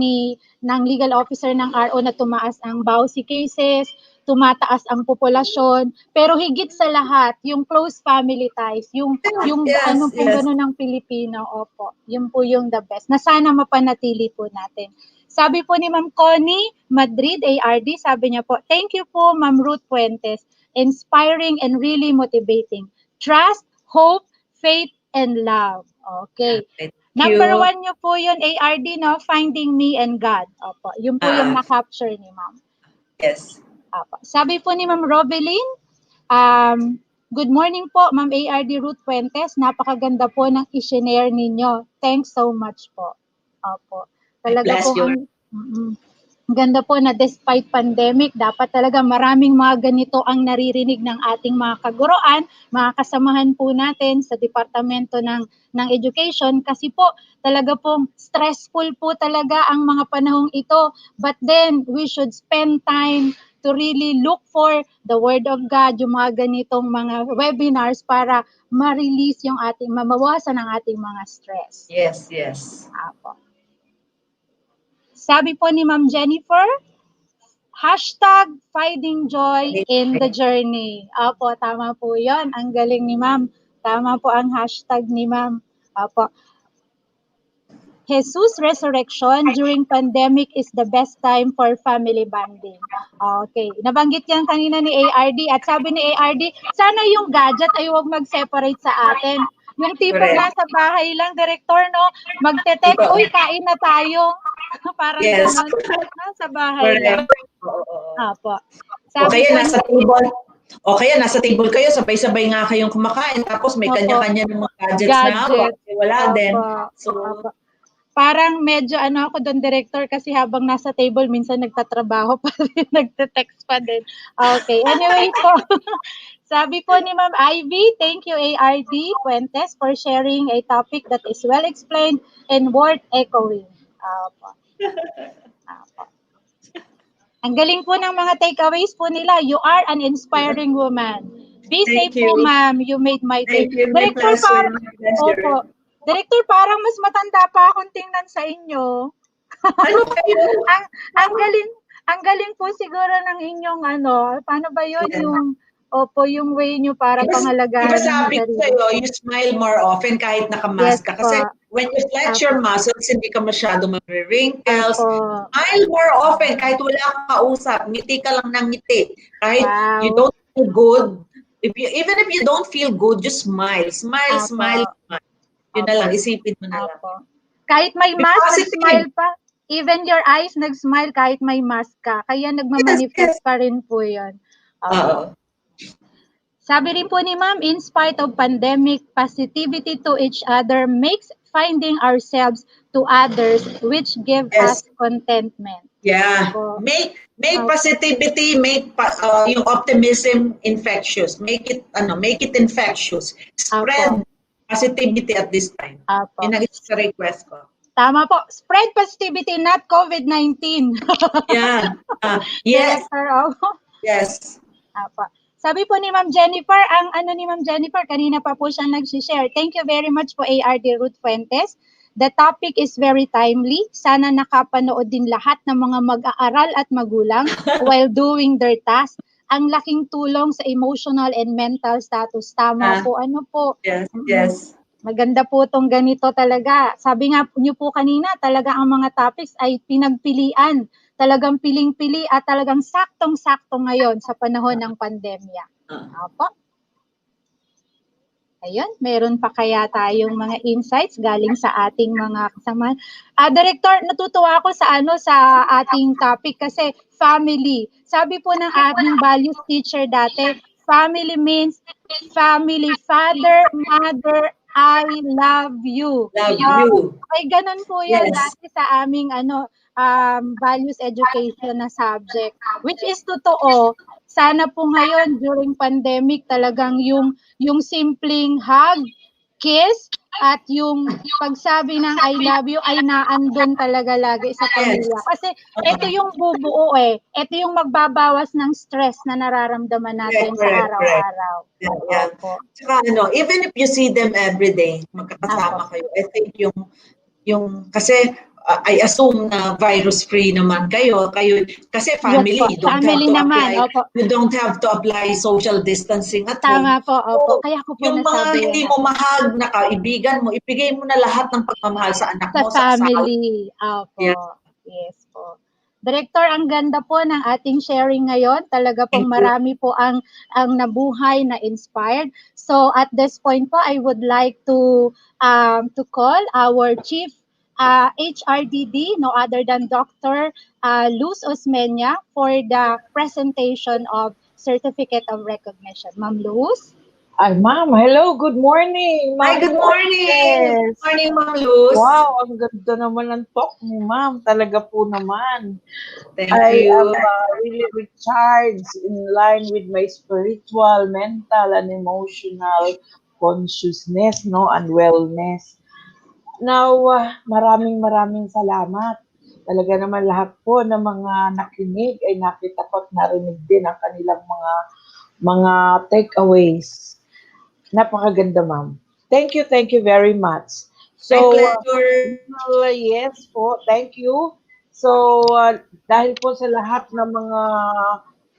B: ng legal officer ng RO na tumaas ang bawsi cases, tumataas ang populasyon, pero higit sa lahat, yung close family ties, yung
E: Yes,
B: ano po
E: yes.
B: gano'n ng Pilipino, opo, yun po yung the best, na sana mapanatili po natin. Sabi po ni Ma'am Connie Madrid, ARD, sabi niya po, thank you po Ma'am Ruth Fuentes, inspiring and really motivating. Trust, hope, faith, and love. Okay.
E: Thank
B: Number
E: you.
B: 1 nyo po yun, ARD, no? Finding Me and God. Opo, yun po yung na-capture ni Ma'am.
E: Yes.
B: Opo. Sabi po ni Ma'am Robeline, good morning po, Ma'am ARD Ruth Fuentes. Napakaganda po ng i-share ninyo. Thanks so much po. Opo. Talaga
E: Bless
B: po
E: you.
B: ang ganda po na despite pandemic, dapat talaga maraming mga ganito ang naririnig ng ating mga kaguruan, mga kasamahan po natin sa Departamento ng Education kasi po talaga pong stressful po talaga ang mga panahong ito. But then, we should spend time to really look for the Word of God, yung mga ganitong mga webinars para ma-release yung mabawasan ang ating mga stress.
E: Yes, yes.
B: Apo. Sabi po ni Ma'am Jennifer, hashtag finding joy in the journey. Apo, tama po yon. Ang galing ni Ma'am. Tama po ang hashtag ni Ma'am. Apo. Jesus resurrection during pandemic is the best time for family bonding. Okay. Nabanggit yan kanina ni ARD at sabi ni ARD, sana yung gadget ay huwag mag-separate sa atin. Yung tipong
E: Correct.
B: nasa bahay lang, Director, no? Magte-text,
E: Ito.
B: uy, kain na tayo. Parang
E: Yes.
B: ganon. Nasa bahay lang.
E: Correct. Oo.
B: Apo.
E: O
B: Sabi
E: kaya
B: po
E: nasa table. O kaya nasa table kayo, sabay-sabay nga kayong kumakain, tapos may
B: Opo.
E: kanya-kanya ng mga gadgets na hawak. Wala
B: Opo.
E: din. So,
B: Opo. Parang medyo ako doon, Director, kasi habang nasa table, minsan nagtatrabaho pa rin, nagte-text pa din. Okay, anyway po. Sabi po ni Ma'am Ivy, thank you ARD Fuentes for sharing a topic that is well explained and worth echoing. Opo. Opo. Ang galing po ng mga takeaways po nila. You are an inspiring woman. Be
E: Thank
B: safe po,
E: you.
B: ma'am. You made my day.
E: Thank you. My
B: Director,
E: pleasure. My pleasure.
B: Opo. Director, parang mas matanda pa akong tingnan sa inyo.
E: Ano kayo?
B: ang galing po siguro ng inyong paano ba yun?
E: Yeah.
B: Yung way nyo para pangalagaan.
E: Diba sabi ko sa'yo, you smile more often kahit nakamask ka. Kasi when you flex your muscles, hindi ka masyado magre-wrinkles. Smile more often kahit wala kang kausap. Ngiti ka lang ng ngiti. Kahit you don't feel good. Even if you don't feel good, just smile. Smile, smile, smile. Yun na lang, isipin mo na lang.
B: Kahit may mask,
E: positive.
B: nag-smile pa. Even your eyes, nag-smile kahit may mask ka. Kaya nagmamanifest pa rin po yun. Sabi rin po ni Ma'am, in spite of pandemic, positivity to each other makes finding ourselves to others which give us contentment.
E: Yeah. Make positivity, make yung optimism infectious. Make it infectious. Spread positivity at this time. Yun ang isa request ko.
B: Tama po. Spread positivity, not COVID-19.
E: Yeah. Yes. Yes.
B: Apo. Sabi po ni Ma'am Jennifer, ni Ma'am Jennifer, kanina pa po siya nag-share. Thank you very much po ARD Ruth Fuentes. The topic is very timely. Sana nakapanood din lahat ng mga mag-aaral at magulang while doing their task. Ang laking tulong sa emotional and mental status. Tama po.
E: Yes, yes.
B: Maganda po tong ganito talaga. Sabi nga niyo po kanina, talaga ang mga topics ay pinagpilian. Talagang piling-pili at talagang saktong-sakto ngayon sa panahon ng pandemya. Opo. Ayun, meron pa kaya tayong mga insights galing sa ating mga kasama. Director, natutuwa ako sa ating topic kasi family. Sabi po ng aming values teacher dati, family means family, father, mother, I love you.
E: Love you.
B: Ay ganun po 'yan
E: Yes.
B: dati sa aming values education na subject, which is totoo. Sana po ngayon during pandemic talagang yung simpleng hug, kiss, at yung pagsabi ng I love you ay naandun talaga lagi sa pamilya. Kasi ito yung bubuo ito yung magbabawas ng stress na nararamdaman natin sa
E: Correct.
B: araw-araw.
E: Yeah.
B: Opo.
E: Saka even if you see them every day, magkakasama kayo. I think yung kasi I assume na virus-free naman kayo kasi family,
B: Yes po, family naman. Opo.
E: you don't have to apply social distancing at home.
B: Tama po, opo. Kaya ko po
E: Yung mga
B: nasabi
E: hindi
B: yan.
E: mo mahal na kaibigan mo, ibigay mo na lahat ng pagmamahal sa anak
B: Sa
E: mo, sa asawa.
B: family. Opo.
E: Yeah.
B: Yes po. Director, ang ganda po ng ating sharing ngayon. Talaga pong
E: Thank you.
B: marami po ang nabuhay na inspired. So at this point po, I would like to call our Chief HRDD, no other than Dr. Luz Osmeña for the presentation of Certificate of Recognition. Ma'am Luz?
D: Ay, ma'am, hello, good morning.
E: Hi,
D: Ma'am
E: good morning.
D: Yes.
E: Good morning, Ma'am Luz.
D: Wow, ang ganda naman ng talk ni ma'am. Talaga po naman.
E: Thank
D: I
E: you.
D: am really recharged in line with my spiritual, mental, and emotional consciousness, no, and wellness. Now, maraming salamat. Talaga naman lahat po ng mga nakinig ay nakita ko at narinig din ang kanilang mga takeaways. Napakaganda, ma'am. Thank you very much. So,
E: My pleasure.
D: yes po, thank you. So, dahil po sa lahat ng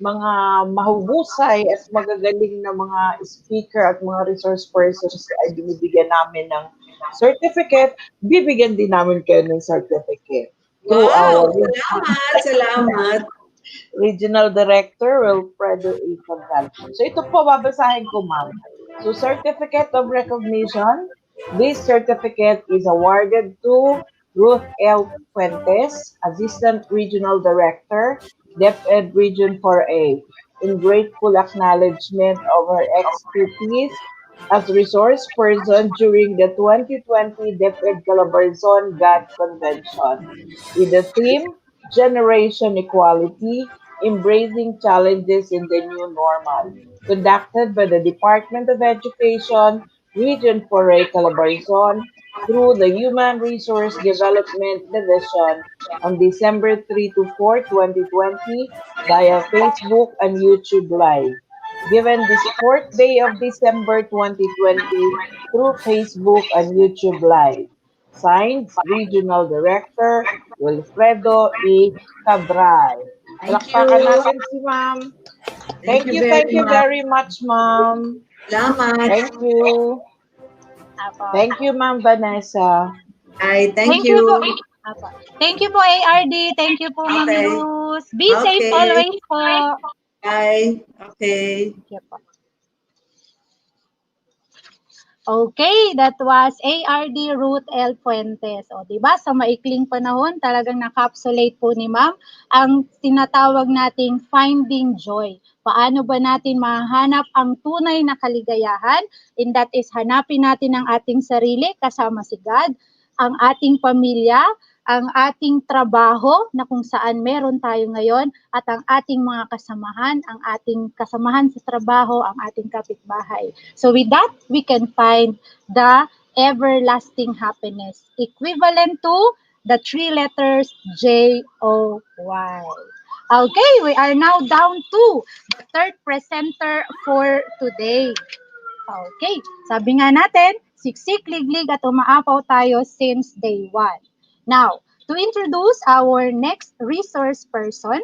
D: mga mahuhusay at magagaling na mga speaker at mga resource persons ay binibigyan namin ng certificate, bibigyan din namin kayo ng certificate. Through
E: Wow,
D: our
E: salamat.
D: Regional Director, Wilfredo A. Cabral. So ito po, babasahin ko, ma'am. So, Certificate of Recognition. This certificate is awarded to Ruth L. Fuentes, Assistant Regional Director, DepEd Region 4A, in grateful acknowledgement of her expertise as resource person during the 2020 DepEd Calabarzon GAD Convention, with the theme Generation Equality, Embracing Challenges in the New Normal, conducted by the Department of Education, Region 4A Calabarzon, through the Human Resource Development Division on December 3 to 4, 2020, via Facebook and YouTube Live. Given this 4th day of December 2020 through Facebook and YouTube Live. Signed, Regional Director, Wilfredo E. Cabral.
E: Thank
D: Palakpakan
E: you.
D: natin si ma'am. Thank you very much, ma'am.
E: Salamat.
D: Thank you.
B: Apo.
D: Thank you, Ma'am Vanessa.
E: Ay, thank
B: you
E: you.
B: po. Apo. Thank you po, ARD. Thank you po, Ma'am
E: Okay.
B: Luz. Be safe
E: Okay.
B: always po.
E: Bye. Okay.
B: Thank you po. Okay, that was ARD Ruth L. Fuentes. O, di ba? Sa maikling panahon, talagang nakapsulate po ni Ma'am ang tinatawag nating finding joy. Paano ba natin mahanap ang tunay na kaligayahan? And that is hanapin natin ang ating sarili kasama si God, ang ating pamilya, ang ating trabaho na kung saan meron tayo ngayon at ang ating mga kasamahan, ang ating kasamahan sa trabaho, ang ating kapitbahay. So with that, we can find the everlasting happiness equivalent to the 3 letters J-O-Y. Okay, we are now down to the third presenter for today. Okay, sabi nga natin, siksik, liglig at umaapaw tayo since day 1. Now, to introduce our next resource person,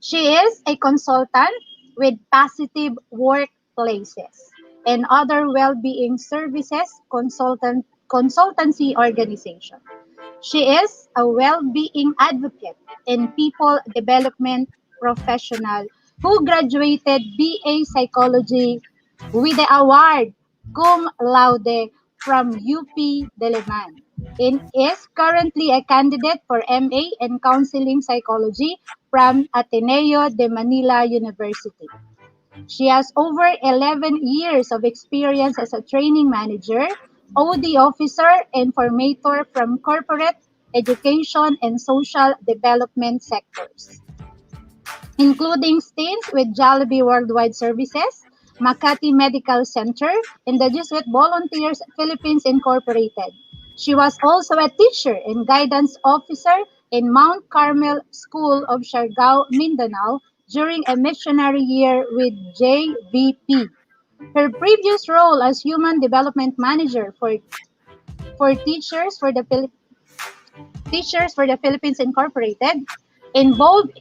B: she is a consultant with Positive Workplaces. and other well-being services consultancy organization. She is a well-being advocate and people development professional who graduated BA Psychology with the award cum laude from UP Diliman and is currently a candidate for MA in Counseling Psychology from Ateneo de Manila University. She has over 11 years of experience as a training manager, OD officer, and formator from corporate, education, and social development sectors, including stints with Jollibee Worldwide Services, Makati Medical Center, and the Jesuit Volunteers Philippines Incorporated. She was also a teacher and guidance officer in Mount Carmel School of Siargao, Mindanao during a missionary year with JVP. Her previous role as Human Development Manager for Teachers for the Philippines Incorporated involved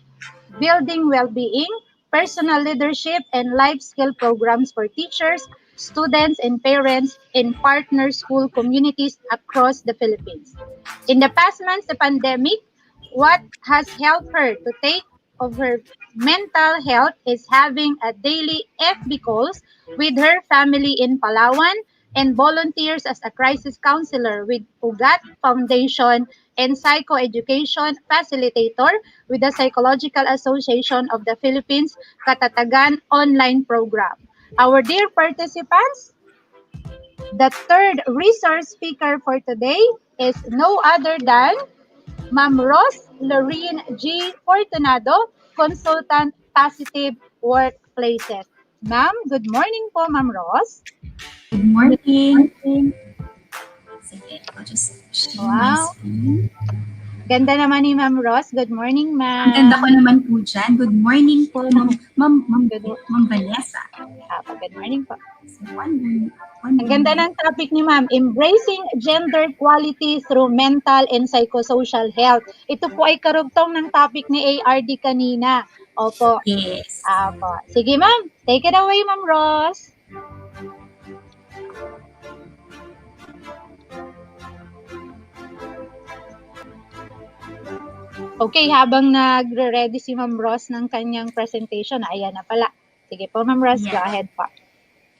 B: building well-being, personal leadership, and life skill programs for teachers, students, and parents in partner school communities across the Philippines. In the past months, the pandemic, what has helped her to take of her mental health is having a daily FB calls with her family in Palawan and volunteers as a crisis counselor with Ugat Foundation and psychoeducation facilitator with the Psychological Association of the Philippines Katatagan online program. Our dear participants, the third resource speaker for today is no other than Ma'am Rose Lorene G. Fortunado, Consultant Positive Workplaces. Ma'am, good morning po, Ma'am Rose.
F: Good morning. Sige, I'll just share my
B: Wow.
F: screen.
B: Ganda naman ni Ma'am Rose. Good morning,
F: Ang
B: ma'am.
F: ganda ko naman po dyan. Good morning po, Ma'am Vanessa.
B: Good morning po.
F: So,
B: Ang ganda ng topic ni ma'am, embracing gender equality through mental and psychosocial health. Ito po ay karugtong ng topic ni ARD kanina. Opo.
F: Yes.
B: Opo. Sige ma'am, take it away Ma'am Rose. Okay, habang nagre-ready si Ma'am Rose ng kanyang presentation, ayan na pala. Sige po Ma'am Rose,
F: Yeah.
B: go ahead po.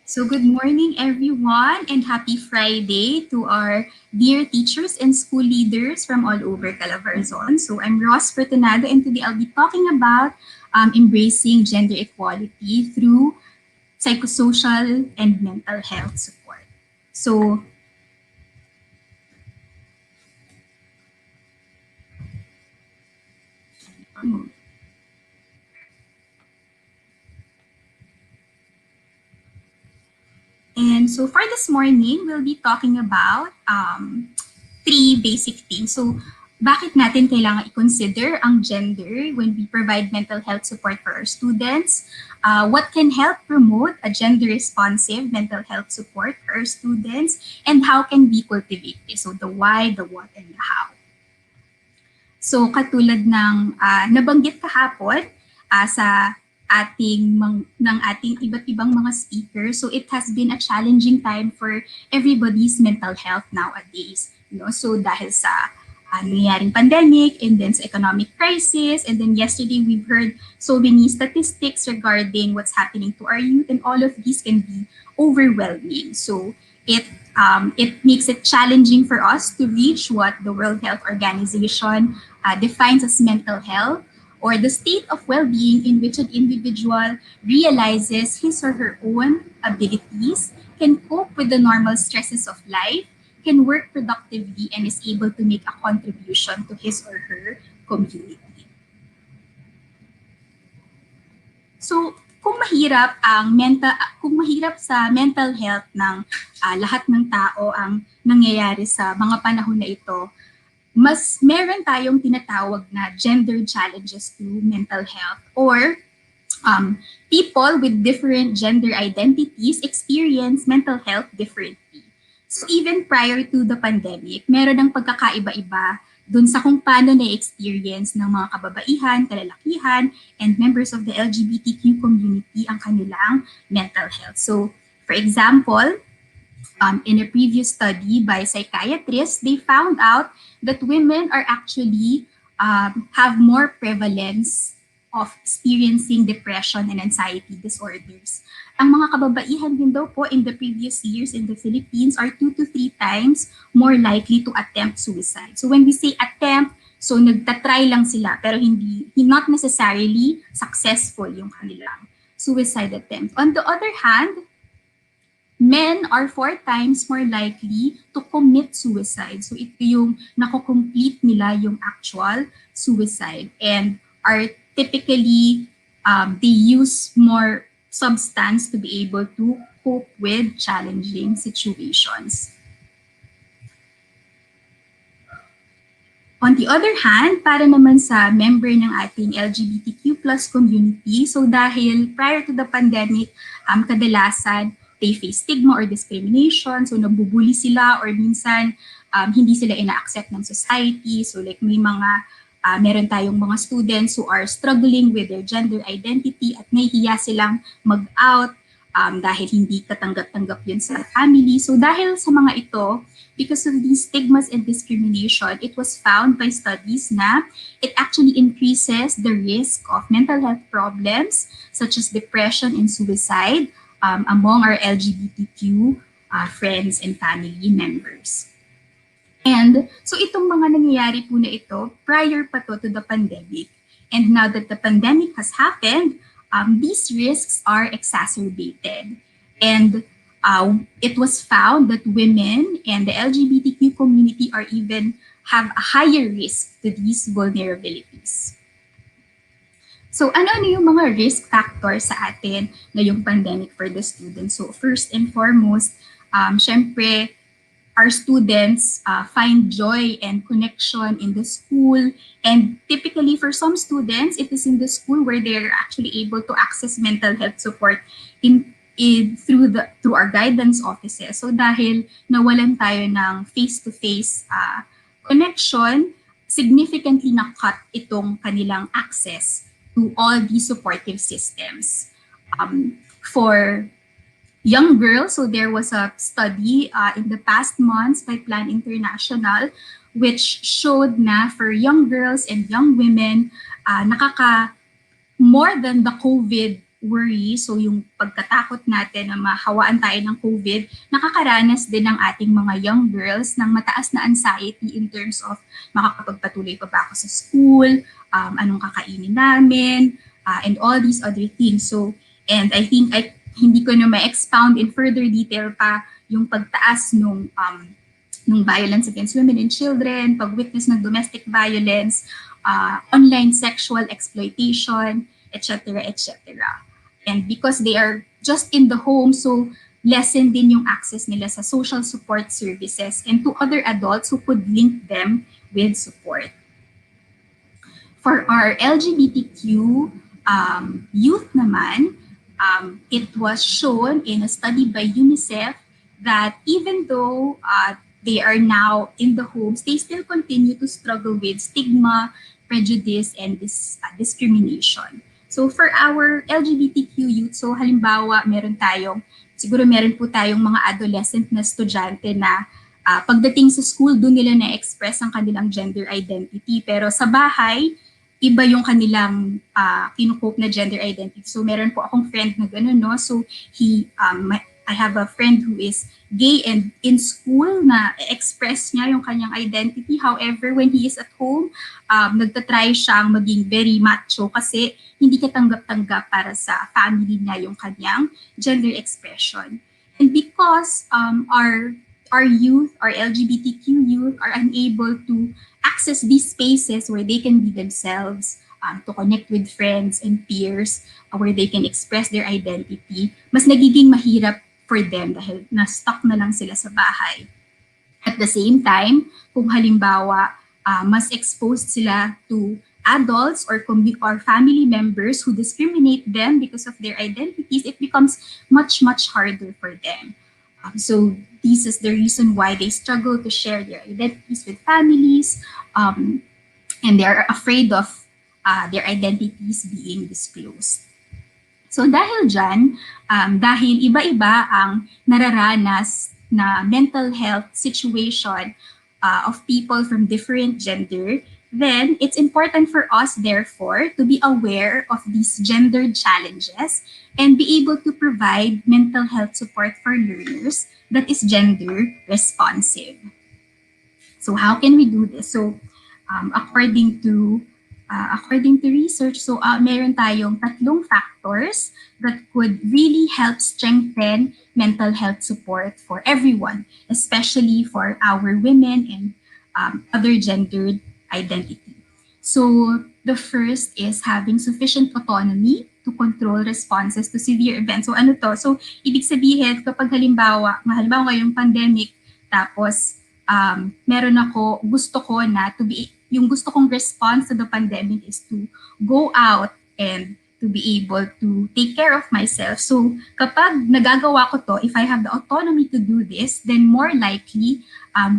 F: So good morning everyone and happy Friday to our dear teachers and school leaders from all over Calabarzon. So I'm Ross Fortunado and today I'll be talking about embracing gender equality through psychosocial and mental health support. So And so for this morning, we'll be talking about three basic things. So bakit natin kailangan i-consider ang gender when we provide mental health support for our students? What can help promote a gender-responsive mental health support for our students? And how can we cultivate this? So the why, the what, and the how. So katulad ng nabanggit kahapon sa ng ating iba't ibang mga speakers. So it has been a challenging time for everybody's mental health nowadays. So dahil sa nangyayaring pandemic and then sa economic crisis, and then yesterday we've heard so many statistics regarding what's happening to our youth, and all of these can be overwhelming. So it makes it challenging for us to reach what the World Health Organization defines as mental health, or the state of well-being in which an individual realizes his or her own abilities, can cope with the normal stresses of life, can work productively, and is able to make a contribution to his or her community. So, kung mahirap sa mental health ng lahat ng tao ang nangyayari sa mga panahon na ito, mas meron tayong tinatawag na gender challenges to mental health, or people with different gender identities experience mental health differently. So even prior to the pandemic, meron ng pagkakaiba-iba dun sa kung paano na-experience ng mga kababaihan, kalalakihan, and members of the LGBTQ community ang kanilang mental health. So For example, in a previous study by psychiatrists, they found out that women are actually have more prevalence of experiencing depression and anxiety disorders. Ang mga kababaihan din daw po in the previous years in the Philippines are 2 to 3 times more likely to attempt suicide. So when we say attempt, so nagtatry lang sila pero not necessarily successful yung kanilang suicide attempt. On the other hand, men are 4 times more likely to commit suicide. So ito yung nako-complete nila yung actual suicide and are typically, they use more substance to be able to cope with challenging situations. On the other hand, para naman sa member ng ating LGBTQ plus community, so dahil prior to the pandemic, kadalasan they face stigma or discrimination, so nabubuli sila or minsan hindi sila ina-accept ng society. So like meron tayong mga students who are struggling with their gender identity at nahihiya silang mag-out dahil hindi katanggap-tanggap yun sa family. So dahil sa mga ito, because of these stigmas and discrimination, it was found by studies na it actually increases the risk of mental health problems such as depression and suicide among our LGBTQ friends and family members. And so itong mga nangyayari po na ito prior pa to the pandemic. And now that the pandemic has happened, these risks are exacerbated. And it was found that women and the LGBTQ community have a higher risk to these vulnerabilities. So ano yung mga risk factors sa atin ngayong pandemic for the students? So first and foremost, syempre, our students find joy and connection in the school. And typically for some students, it is in the school where they're actually able to access mental health support through our guidance offices. So dahil nawalan tayo ng face-to-face connection, significantly na-cut itong kanilang access to all these supportive systems. For young girls, so there was a study in the past months by Plan International which showed na for young girls and young women, more than the COVID worry, so yung pagkatakot natin na mahawaan tayo ng COVID, nakakaranas din ng ating mga young girls ng mataas na anxiety in terms of makakapagpatuloy pa ba ako sa school, anong kakainin namin, and all these other things. So, and I think hindi ko na ma-expound in further detail pa yung pagtaas nung violence against women and children, pag-witness ng domestic violence, online sexual exploitation, etc., etc. And because they are just in the home, so lessen din yung access nila sa social support services and to other adults who could link them with support. For our LGBTQ youth naman, it was shown in a study by UNICEF that even though they are now in the homes, they still continue to struggle with stigma, prejudice, and discrimination. So for our LGBTQ youth, so halimbawa siguro meron po tayong mga adolescent na estudyante na pagdating sa school, doon nila na-express ang kanilang gender identity. Pero sa bahay, iba yung kanilang kinukope na gender identity. So meron po akong friend na gano'n, no? So I have a friend who is gay and in school na express niya yung kanyang identity. However, when he is at home, nagtatry siyang maging very macho kasi hindi katanggap-tanggap para sa family niya yung kanyang gender expression. And because our youth, our LGBTQ youth are unable to access these spaces where they can be themselves, to connect with friends and peers, where they can express their identity, mas nagiging mahirap for them dahil na-stuck na lang sila sa bahay. At the same time, kung halimbawa, mas exposed sila to adults or family members who discriminate them because of their identities, it becomes much, much harder for them. So this is the reason why they struggle to share their identities with families, and they are afraid of their identities being disclosed. So So dahil dyan, dahil iba-iba ang nararanas na mental health situation of people from different gender, then it's important for us, therefore, to be aware of these gendered challenges and be able to provide mental health support for learners that is gender responsive. So how can we do this? So according to research, so meron tayong tatlong factors that could really help strengthen mental health support for everyone, especially for our women and other gendered identity. So the first is having sufficient autonomy to control responses to severe events. So ano to? So ibig sabihin kapag halimbawa ngayong pandemic, tapos meron ako, gusto ko na yung gusto kong response to the pandemic is to go out and to be able to take care of myself. So kapag nagagawa ko to, if I have the autonomy to do this, then more likely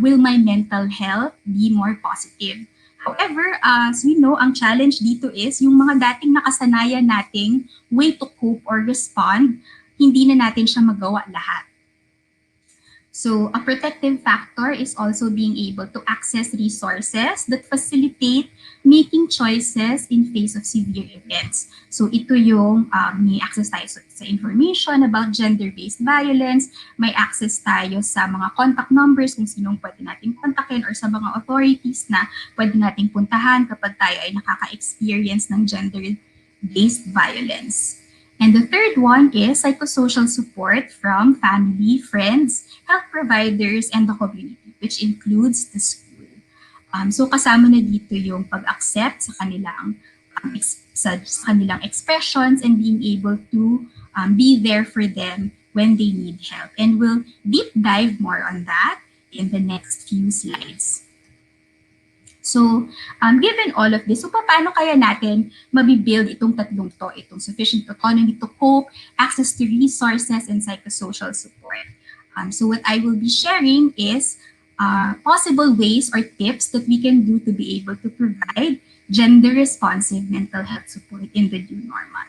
F: will my mental health be more positive. However, as we know, ang challenge dito is yung mga dating nakasanayan nating way to cope or respond, hindi na natin siya magawa lahat. So a protective factor is also being able to access resources that facilitate making choices in face of severe events. So ito yung may access tayo sa information about gender-based violence, may access tayo sa mga contact numbers kung sinong pwede nating kontakin or sa mga authorities na pwede nating puntahan kapag tayo ay nakaka-experience ng gender-based violence. And the third one is psychosocial support from family, friends, health providers, and the community, which includes the school. So kasama na dito yung pag-accept sa kanilang expressions and being able to be there for them when they need help. And we'll deep dive more on that in the next few slides. So, given all of this, so paano kaya natin mabibuild itong tatlong to, itong sufficient autonomy to cope, access to resources, and psychosocial support? So what I will be sharing is possible ways or tips that we can do to be able to provide gender-responsive mental health support in the new normal.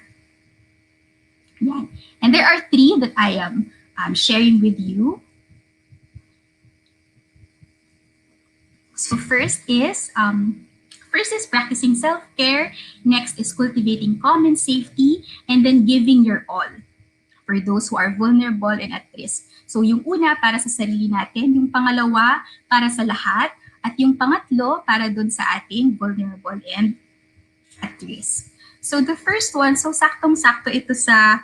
F: Yeah. And there are three that I am sharing with you. So first is practicing self-care, next is cultivating common safety, and then giving your all for those who are vulnerable and at risk. So yung una para sa sarili natin, yung pangalawa para sa lahat, at yung pangatlo para dun sa ating vulnerable and at risk. So the first one, so saktong-sakto ito sa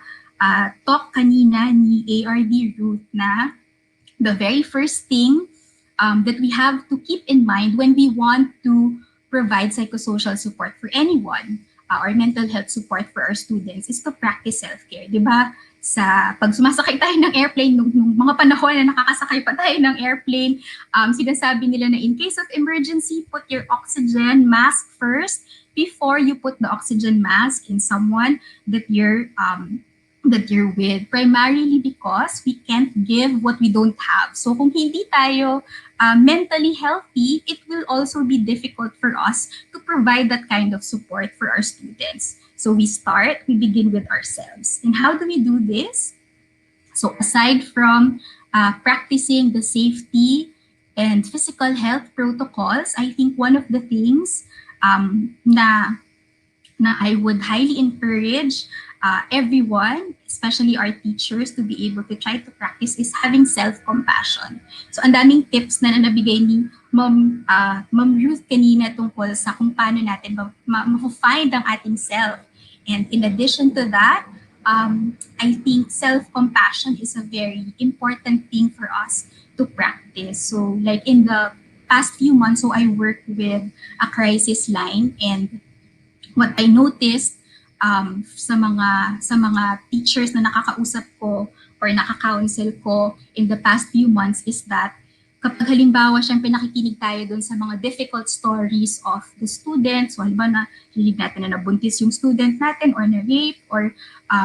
F: talk kanina ni ARD Ruth na the very first thing that we have to keep in mind when we want to provide psychosocial support for anyone or mental health support for our students is to practice self-care. Diba? Sa pag sumasakay tayo ng airplane, nung mga panahon na nakakasakay pa tayo ng airplane, sinasabi nila na in case of emergency, put your oxygen mask first before you put the oxygen mask in someone that you're with, primarily because we can't give what we don't have. So kung hindi tayo mentally healthy, it will also be difficult for us to provide that kind of support for our students. So we begin with ourselves. And how do we do this? So aside from practicing the safety and physical health protocols, I think one of the things na I would highly encourage everyone, especially our teachers, to be able to try to practice is having self-compassion. So ang daming tips na nabigay ni Ma'am Ruth kanina tungkol sa kung paano natin ma-find ang ating self. And in addition to that, I think self-compassion is a very important thing for us to practice. So like in the past few months, so I worked with a crisis line, and what I noticed sa mga teachers na nakakausap ko or nakaka-counsel ko in the past few months is that kapag halimbawa syempre nakikinig tayo dun sa mga difficult stories of the students, so halimbawa na rinig natin na nabuntis yung student natin or na-rape or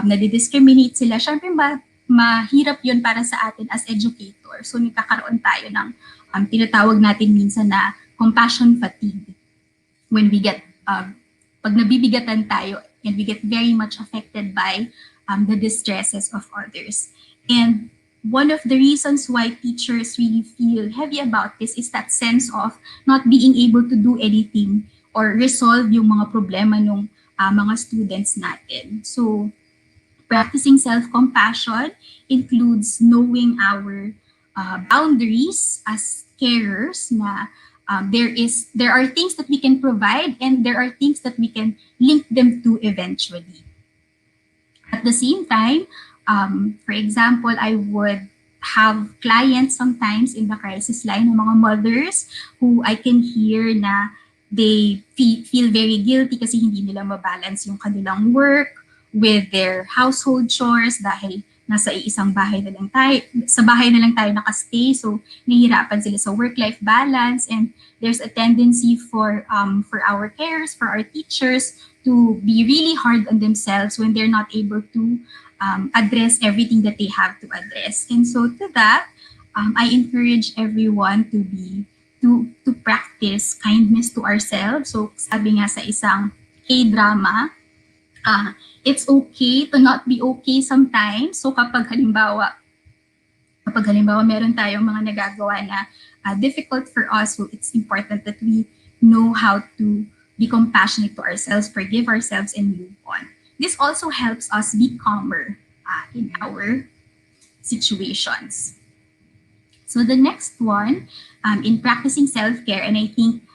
F: na-discriminate sila, syempre mahirap yun para sa atin as educator. So nagkakaroon tayo ng tinatawag natin minsan na compassion fatigue when we get pag nabibigatan tayo and we get very much affected by the distresses of others. And one of the reasons why teachers really feel heavy about this is that sense of not being able to do anything or resolve yung mga problema ng mga students natin. So, practicing self-compassion includes knowing our boundaries as carers na there are things that we can provide and there are things that we can link them to eventually. At the same time, for example, I would have clients sometimes in the crisis line ng mga mothers who I can hear na they feel very guilty kasi hindi nila mabalance yung kanilang work with their household chores dahil nasa isang bahay na lang tayo, sa bahay na lang tayo nakastay. So, nahihirapan sila sa work-life balance and there's a tendency for our carers, for our teachers to be really hard on themselves when they're not able to address everything that they have to address. And so to that, I encourage everyone to practice kindness to ourselves. So sabi nga sa isang K-drama, it's okay to not be okay sometimes. So kapag halimbawa meron tayong mga nagagawa na difficult for us, so it's important that we know how to be compassionate to ourselves, forgive ourselves, and move on. This also helps us be calmer in our situations. So the next one, in practicing self-care, and I think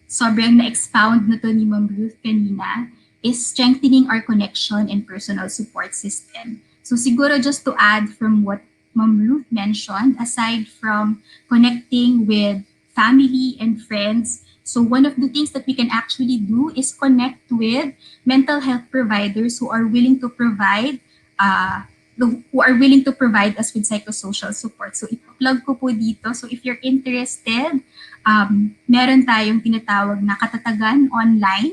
F: sobrang na-expound na to ni Ma'am Ruth kanina, is strengthening our connection and personal support system. So siguro just to add from what Ma'am Ruth mentioned, aside from connecting with family and friends, so one of the things that we can actually do is connect with mental health providers who are willing to provide us with psychosocial support. So ipa-plug ko po dito. So if you're interested, meron tayong tinatawag na katatagan online.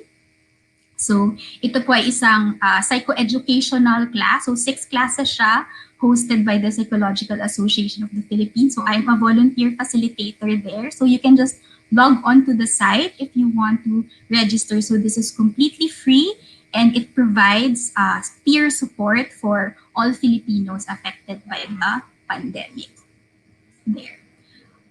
F: So ito po ay isang psychoeducational class. So 6 classes siya, hosted by the Psychological Association of the Philippines. So I'm a volunteer facilitator there. So you can just log on to the site if you want to register. So this is completely free and it provides peer support for all Filipinos affected by the pandemic. There.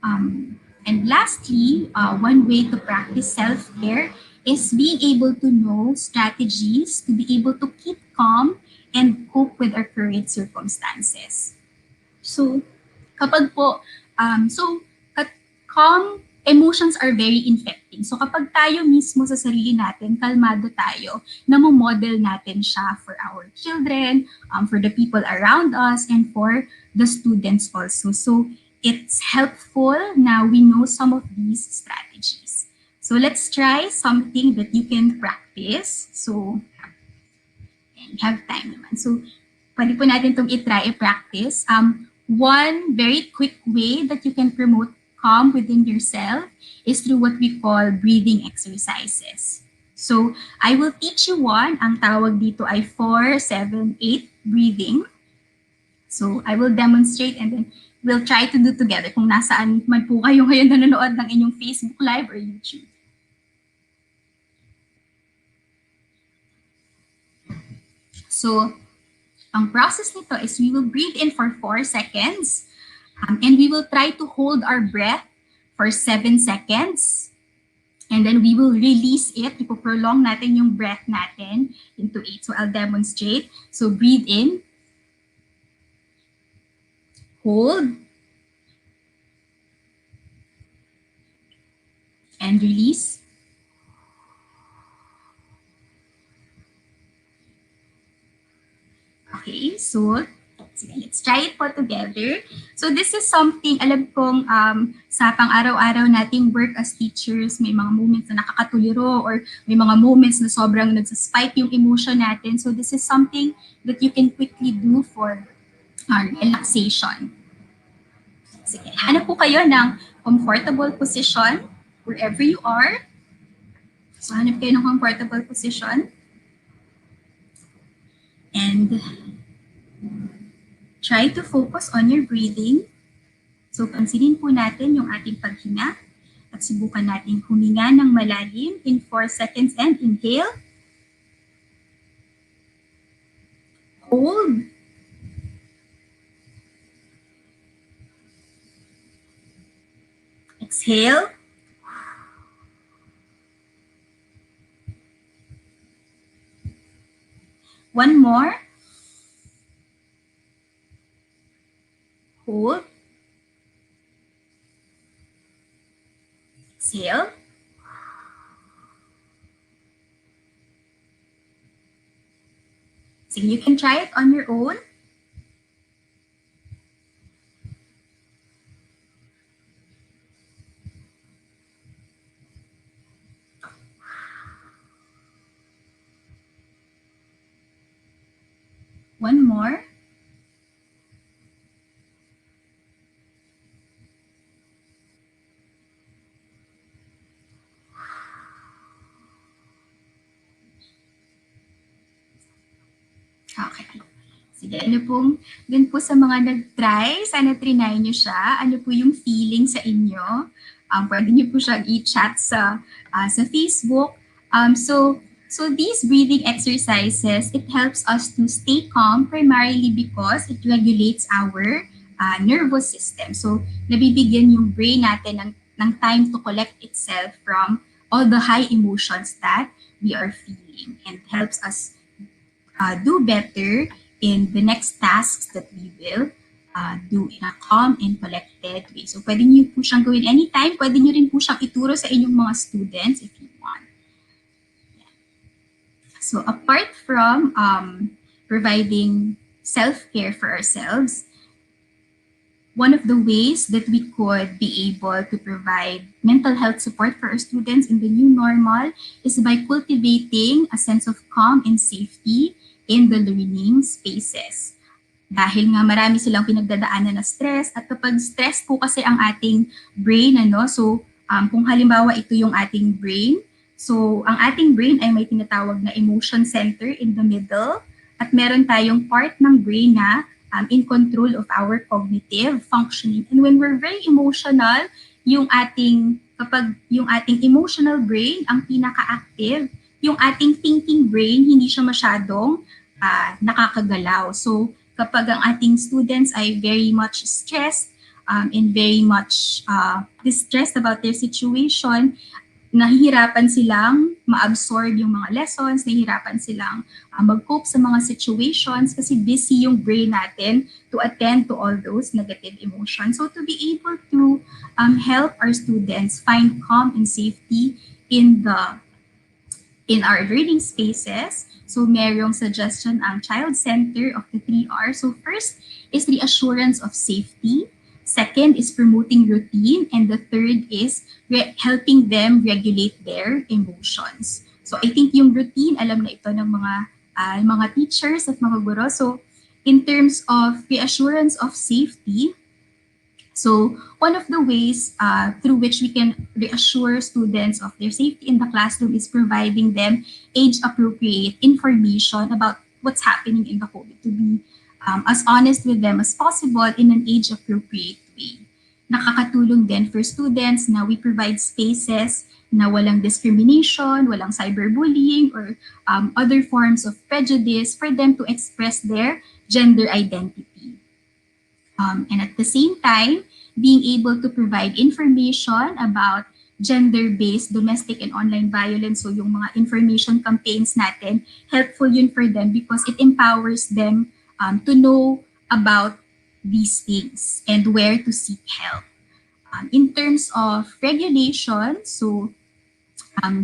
F: And lastly, one way to practice self-care is being able to know strategies to be able to keep calm and cope with our current circumstances. So, kapag po, calm emotions are very infecting. So kapag tayo mismo sa sarili natin, kalmado tayo, namomodel natin siya for our children, for the people around us, and for the students also. So it's helpful na we know some of these strategies. So let's try something that you can practice. So, and have time naman. So, pwede po natin itong i-practice. One very quick way that you can promote calm within yourself is through what we call breathing exercises. So, I will teach you one. Ang tawag dito ay 4-7-8 breathing. So, I will demonstrate and then we'll try to do together kung nasaan man po kayo ngayon nanonood ng inyong Facebook Live or YouTube. So, ang process nito is we will breathe in for 4 seconds and we will try to hold our breath for 7 seconds. And then we will release it. Ipo-prolong natin yung breath natin into 8. So, I'll demonstrate. So, breathe in. Hold. And release. Okay, so let's try it po together. So this is something, alam kong sa pang-araw-araw nating work as teachers, may mga moments na nakakatuliro or may mga moments na sobrang nagsaspike yung emotion natin. So this is something that you can quickly do for relaxation. Sige, hanap po kayo ng comfortable position wherever you are. So hanap kayo ng comfortable position. And try to focus on your breathing. So, pansinin po natin yung ating paghinga at subukan natin huminga ng malalim in 4 seconds and inhale. Hold. Exhale. One more. Hold. Exhale. So you can try it on your own. One more. Okay. Sige, dun po sa mga nag-try, sana trinay nyo siya. Ano po yung feeling sa inyo? Pwede nyo po siyang i-chat sa Facebook. So these breathing exercises, it helps us to stay calm primarily because it regulates our nervous system. So nabibigyan yung brain natin ng time to collect itself from all the high emotions that we are feeling, and helps us do better in the next tasks that we will do in a calm and collected way. So pwede niyo po siyang gawin anytime. Pwede niyo rin po siyang ituro sa inyong mga students if you want. So apart from providing self-care for ourselves, one of the ways that we could be able to provide mental health support for our students in the new normal is by cultivating a sense of calm and safety in the learning spaces. Dahil nga marami silang pinagdadaanan na stress, at kapag stress po kasi ang ating brain, so kung halimbawa ito yung ating brain, so ang ating brain ay may tinatawag na emotion center in the middle, at meron tayong part ng brain na in control of our cognitive functioning. And when we're very emotional, kapag yung ating emotional brain ang pinaka-active, yung ating thinking brain hindi siya masyadong nakakagalaw. So kapag ang ating students ay very much stressed and very much distressed about their situation, nahihirapan silang ma-absorb yung mga lessons, nahihirapan silang mag-cope sa mga situations kasi busy yung brain natin to attend to all those negative emotions. So to be able to help our students find calm and safety in our learning spaces, so merong suggestion ang child center of the 3 R's. So first is reassurance of safety. Second is promoting routine, and the third is helping them regulate their emotions. So I think yung routine, alam na ito ng mga teachers at mga guro. So in terms of reassurance of safety, so one of the ways through which we can reassure students of their safety in the classroom is providing them age-appropriate information about what's happening in the home, to be as honest with them as possible in an age-appropriate way. Nakakatulong din for students na we provide spaces na walang discrimination, walang cyberbullying, or other forms of prejudice for them to express their gender identity. And at the same time, being able to provide information about gender-based domestic and online violence, so yung mga information campaigns natin, helpful yun for them because it empowers them to know about these things and where to seek help. In terms of regulation, so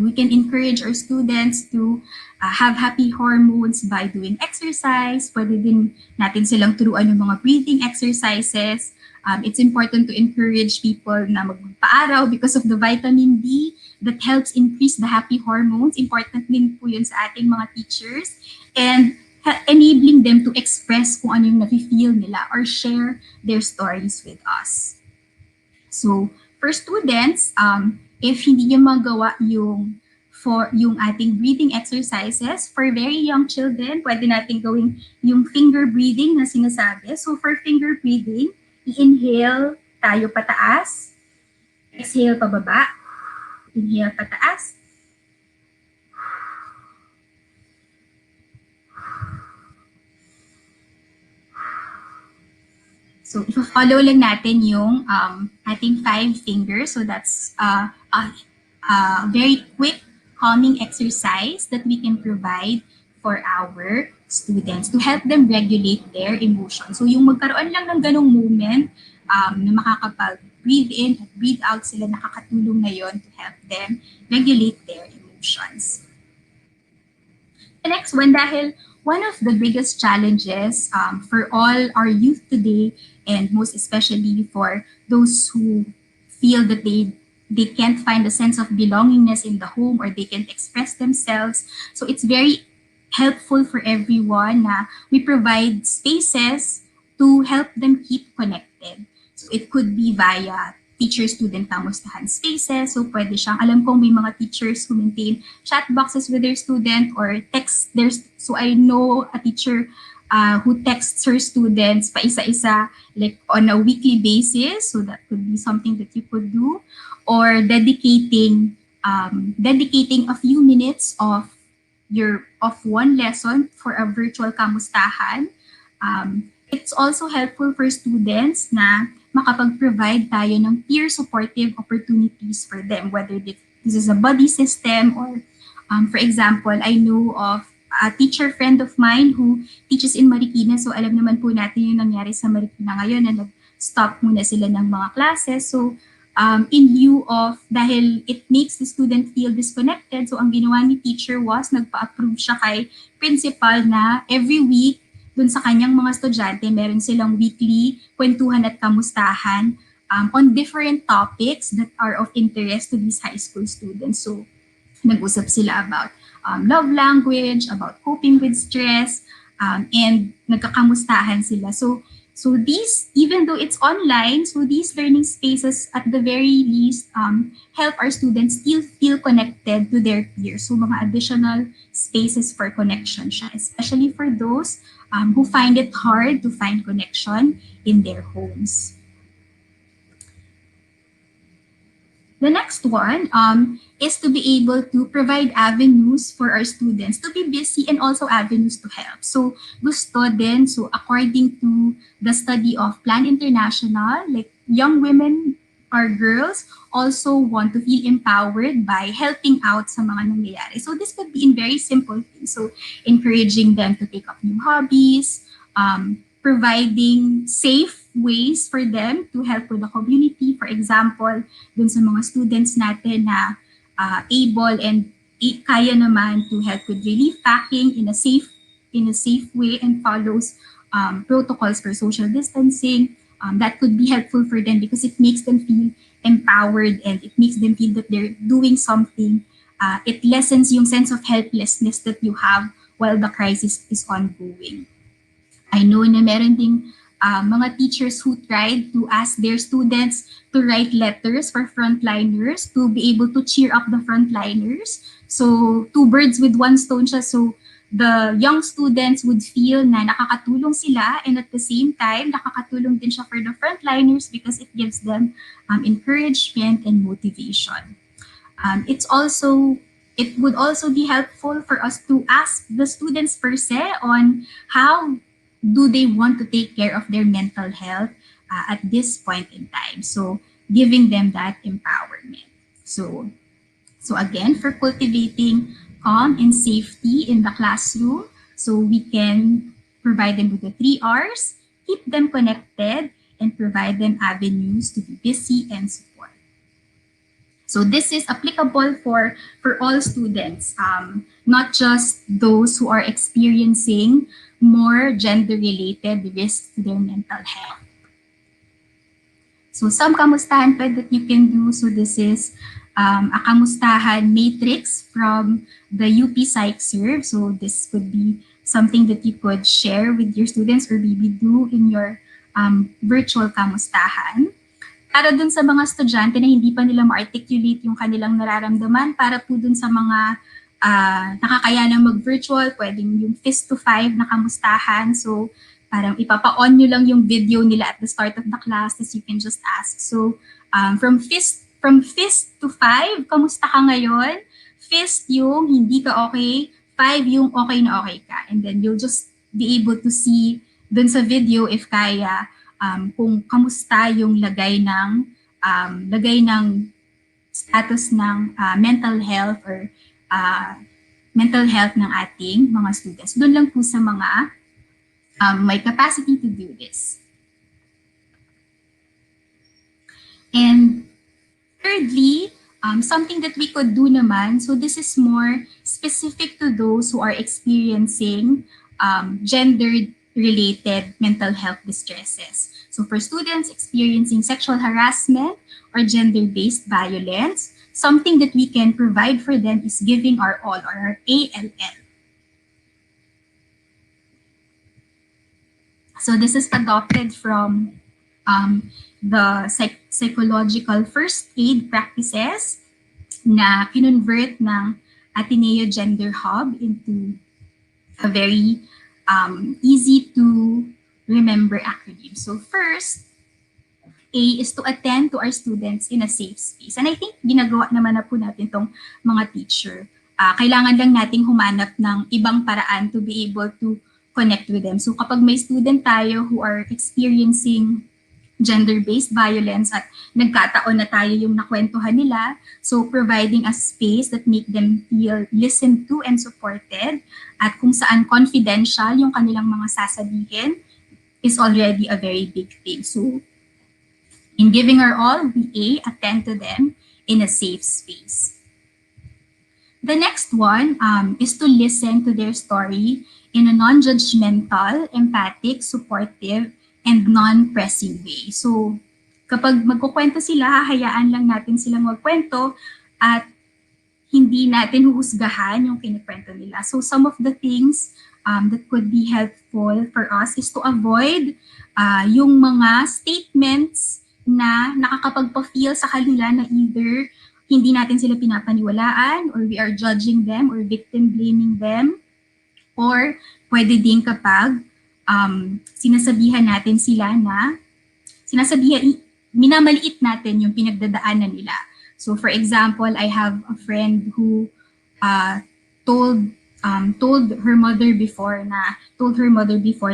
F: we can encourage our students to have happy hormones by doing exercise. Pwede din natin silang turuan ng mga breathing exercises. It's important to encourage people na magpaaraw because of the vitamin D that helps increase the happy hormones. Important din po yun sa ating mga teachers. And enabling them to express kung ano yung nafe-feel nila or share their stories with us. So for students, if hindi nyo magawa yung ating breathing exercises, for very young children, pwede natin gawin yung finger breathing na sinasabi. So for finger breathing, i-inhale tayo pataas, exhale pababa, inhale pataas, So, i-follow lang natin yung ating 5 fingers. So, that's a very quick calming exercise that we can provide for our students to help them regulate their emotions. So, yung magkaroon lang ng ganong moment na makakapag-breathe in at breathe out sila, nakakatulong na yon to help them regulate their emotions. The next one, dahil one of the biggest challenges for all our youth today, and most especially for those who feel that they can't find a sense of belongingness in the home or they can't express themselves. So it's very helpful for everyone na we provide spaces to help them keep connected. So it could be via teacher-student kamustahan spaces. So pwede siyang, alam kong may mga teachers who maintain chat boxes with their student or text their, so I know a teacher who texts her students pa isa-isa like on a weekly basis. So that could be something that you could do. Or dedicating a few minutes of one lesson for a virtual kamustahan. It's also helpful for students na makapag-provide tayo ng peer supportive opportunities for them, whether this is a buddy system or, for example, I know of a teacher friend of mine who teaches in Marikina. So alam naman po natin yung nangyari sa Marikina ngayon na nag-stop muna sila ng mga classes. So in lieu of, dahil it makes the student feel disconnected, so ang ginawa ni teacher was nagpa-approve siya kay principal na every week dun sa kanyang mga estudyante, meron silang weekly kwentuhan at kamustahan on different topics that are of interest to these high school students. So nag-usap sila about love language, about coping with stress, and nagkakamustahan sila. So these, even though it's online, so these learning spaces at the very least help our students still feel connected to their peers. So mga additional spaces for connection siya, especially for those who find it hard to find connection in their homes. The next one is to be able to provide avenues for our students to be busy and also avenues to help. So gusto din, so according to the study of Plan International, like young women or girls also want to feel empowered by helping out sa mga nangyayari. So this could be in very simple things. So encouraging them to take up new hobbies, providing safe ways for them to help with the community. For example, dun sa mga students natin na able and kaya naman to help with relief packing in a safe way and follows protocols for social distancing. That could be helpful for them because it makes them feel empowered and it makes them feel that they're doing something. It lessens yung sense of helplessness that you have while the crisis is ongoing. I know na meron ding mga teachers who tried to ask their students to write letters for frontliners to be able to cheer up the frontliners. So, two birds with one stone siya. So, the young students would feel na nakakatulong sila and at the same time, nakakatulong din siya for the frontliners because it gives them encouragement and motivation. It would also be helpful for us to ask the students per se on how do they want to take care of their mental health at this point in time. So giving them that empowerment. So again, for cultivating calm and safety in the classroom, so we can provide them with the 3 R's, keep them connected, and provide them avenues to be busy and support. So this is applicable for all students, not just those who are experiencing more gender-related risks to their mental health. So some kamustahan pa that you can do. So this is a kamustahan matrix from the UP Psych Serve. So this could be something that you could share with your students or maybe do in your virtual kamustahan. Para dun sa mga estudyante na hindi pa nila ma-articulate yung kanilang nararamdaman, para po dun sa mga nakakayanang mag-virtual, pwedeng yung fist to 5 na kamustahan. So parang ipapa-on nyo lang yung video nila at the start of the class, as you can just ask. So from fist to 5, kamusta ka ngayon? Fist yung hindi ka okay, 5 yung okay na okay ka. And then you'll just be able to see dun sa video if kaya kung kamusta yung lagay ng status ng mental health or mental health ng ating mga students. Doon lang po sa mga may capacity to do this. And thirdly, something that we could do naman, so this is more specific to those who are experiencing gender-related mental health distresses. So for students experiencing sexual harassment or gender-based violence, something that we can provide for them is giving our all, or our ALL. So this is adopted from the psychological first aid practices na kinonvert ng Ateneo Gender Hub into a very easy to remember acronym. So first, A is to attend to our students in a safe space. And I think ginagawa naman na po natin itong mga teacher. Kailangan lang nating humanap ng ibang paraan to be able to connect with them. So kapag may student tayo who are experiencing gender-based violence at nagkataon na tayo yung nakwentuhan nila, so providing a space that make them feel listened to and supported, at kung saan confidential yung kanilang mga sasabihin is already a very big thing. So in giving our all, we attend to them in a safe space. The next one is to listen to their story in a non-judgmental, empathic, supportive, and non-pressing way. So kapag magkukwento sila, hahayaan lang natin silang magkwento at hindi natin huhusgahan yung kinikwento nila. So some of the things that could be helpful for us is to avoid yung mga statements na nakakapagpa-feel sa kanila na either hindi natin sila pinapaniwalaan, or we are judging them or victim blaming them, or pwede din kapag sinasabihan natin sila na minamaliit natin yung pinagdadaanan nila. So for example, I have a friend who told her mother before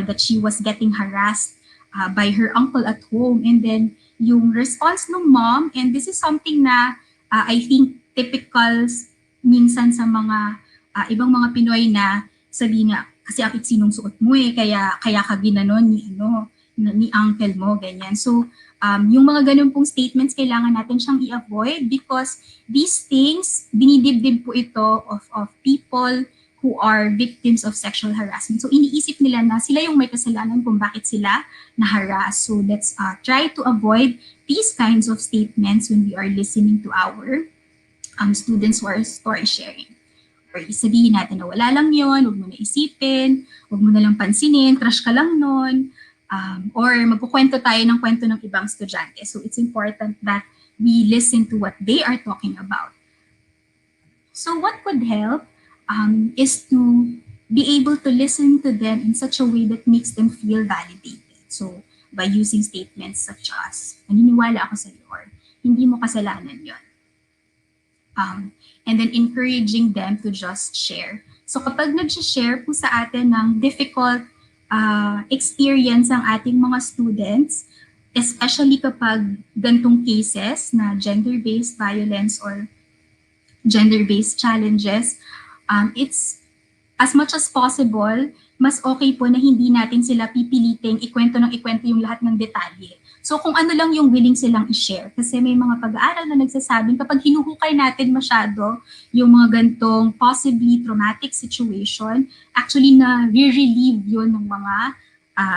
F: that she was getting harassed by her uncle at home, and then yung response ng mom, and this is something na I think typical minsan sa mga ibang mga Pinoy na sabi na kasi akit sinong suot mo kaya ka ginanon ni uncle mo, ganyan. So yung mga ganun pong statements kailangan natin siyang i-avoid, because these things dinidibdib po ito of people who are victims of sexual harassment. So iniisip nila na sila yung may kasalanan kung bakit sila na-harass. So let's try to avoid these kinds of statements when we are listening to our students who are story sharing. Or isabihin natin na wala lang yun, huwag mo na isipin, huwag mo na lang pansinin, trash ka lang nun, or magkukwento tayo ng kwento ng ibang estudyante. So it's important that we listen to what they are talking about. So what could help is to be able to listen to them in such a way that makes them feel validated. So by using statements such as, naniniwala ako sa iyo, or hindi mo kasalanan yun. And then encouraging them to just share. So kapag nag-share po sa atin ng difficult experience ang ating mga students, especially kapag gantong cases na gender-based violence or gender-based challenges, it's as much as possible, mas okay po na hindi natin sila pipiliting ikwento yung lahat ng detalye. So kung ano lang yung willing silang i-share. Kasi may mga pag-aaral na nagsasabing kapag hinuhukay natin masyado yung mga gantong possibly traumatic situation, actually na re-relieve yun ng mga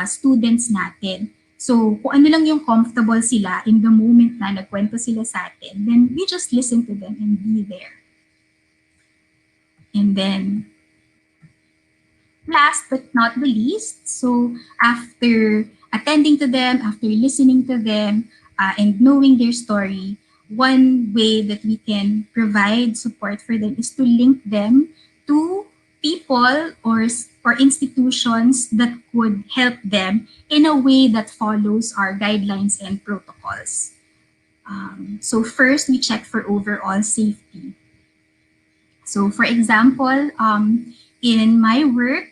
F: students natin. So kung ano lang yung comfortable sila in the moment na nagkwento sila sa atin, then we just listen to them and be there. And then, last but not the least, so after attending to them, after listening to them, and knowing their story, one way that we can provide support for them is to link them to people or institutions that could help them in a way that follows our guidelines and protocols. So first, we check for overall safety. So for example, in my work,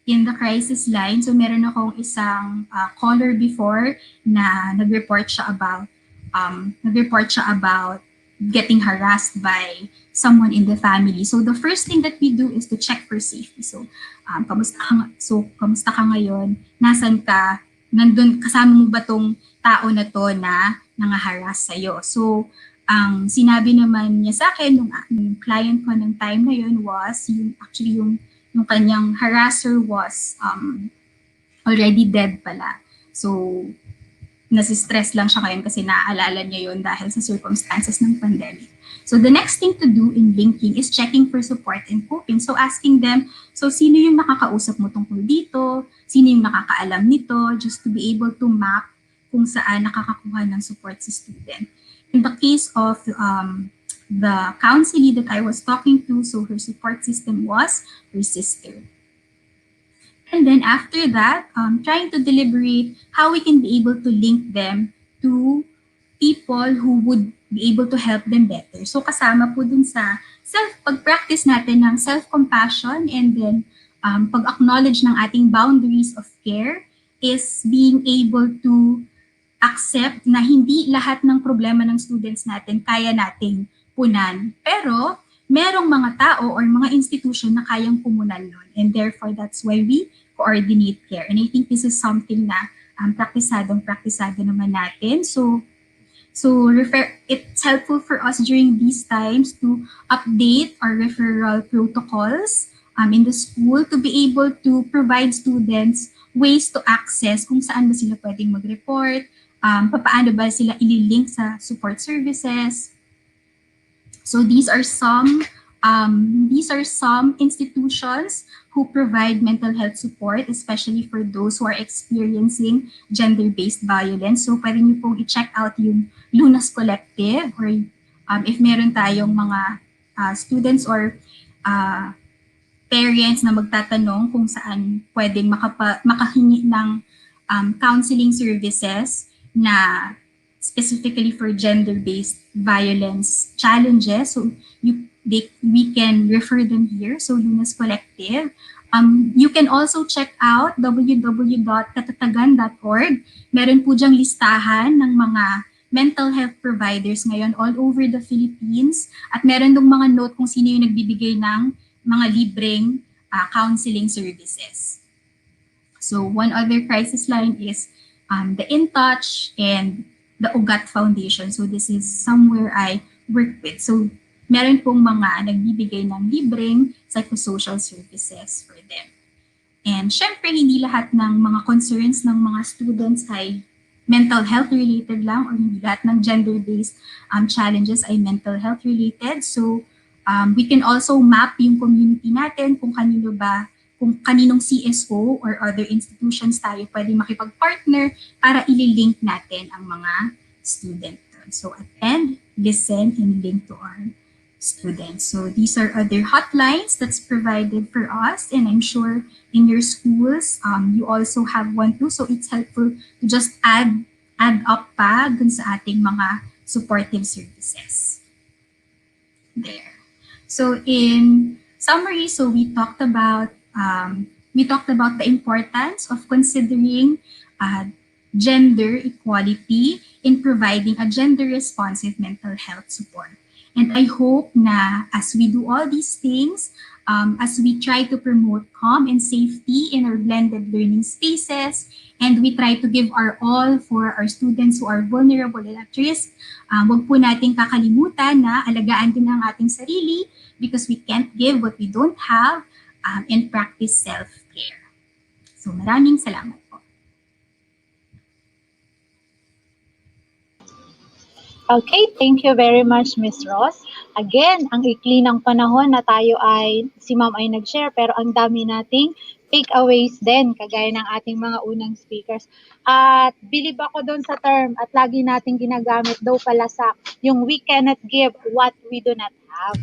F: in the crisis line. So meron akong isang caller before na nag-report siya about getting harassed by someone in the family. So the first thing that we do is to check for safety. So kamusta ka ngayon? Nasaan ka? Nandun kasama mo ba tong tao na to na nangaharas sa'yo? So ang sinabi naman niya sa akin nung client ko ng time na yun was yung kanyang harasser was already dead pala. So nasi-stress lang siya ngayon kasi naaalala niya yun dahil sa circumstances ng pandemic. So the next thing to do in linking is checking for support and coping. So asking them, so sino yung nakakausap mo tungkol dito? Sino yung nakakaalam nito? Just to be able to map kung saan nakakakuha ng support si student. In the case of the counselee that I was talking to, so her support system was her sister. And then after that, trying to deliberate how we can be able to link them to people who would be able to help them better. So kasama po dun sa pag-practice natin ng self-compassion and then pag-acknowledge ng ating boundaries of care is being able to accept na hindi lahat ng problema ng students natin kaya nating punan. Pero merong mga tao or mga institution na kayang pumunan nun. And therefore, that's why we coordinate care. And I think this is something na praktisado naman natin. So it's helpful for us during these times to update our referral protocols in the school to be able to provide students ways to access kung saan ba sila pwedeng mag-report, paano ba sila ililink sa support services. So these are some institutions who provide mental health support, especially for those who are experiencing gender-based violence. So pwede niyo pong i-check out yung Lunas Collective or if meron tayong mga students or parents na magtatanong kung saan pwedeng makahingi ng counseling services na specifically for gender-based violence challenges. So we can refer them here. So Lunas Collective. You can also check out www.katatagan.org. Meron po diyang listahan ng mga mental health providers ngayon all over the Philippines. At meron dong mga note kung sino yung nagbibigay ng mga libreng counseling services. So one other crisis line is the In Touch and the Ugat Foundation. So this is somewhere I work with. So meron pong mga nagbibigay ng libreng psychosocial services for them. And syempre, hindi lahat ng mga concerns ng mga students ay mental health related lang or hindi lahat ng gender-based challenges ay mental health related. So we can also map yung community natin kung kaninong CSO or other institutions tayo pwede makipag-partner para ililink natin ang mga student. So attend, listen, and link to our students. So these are other hotlines that's provided for us, and I'm sure in your schools, you also have one too. So it's helpful to just add up pa dun sa ating mga supportive services. There. So in summary, so we talked about the importance of considering gender equality in providing a gender-responsive mental health support. And I hope na as we do all these things, as we try to promote calm and safety in our blended learning spaces, and we try to give our all for our students who are vulnerable and at risk, wag po nating kakalimutan na alagaan din ang ating sarili because we can't give what we don't have, and practice self-care. So maraming salamat po.
B: Okay, thank you very much, Miss Ross. Again, ang ikli ng panahon na si Ma'am ay nag-share, pero ang dami nating takeaways din, kagaya ng ating mga unang speakers. At believe ako doon sa term, at lagi nating ginagamit daw pala sa yung we cannot give what we do not have.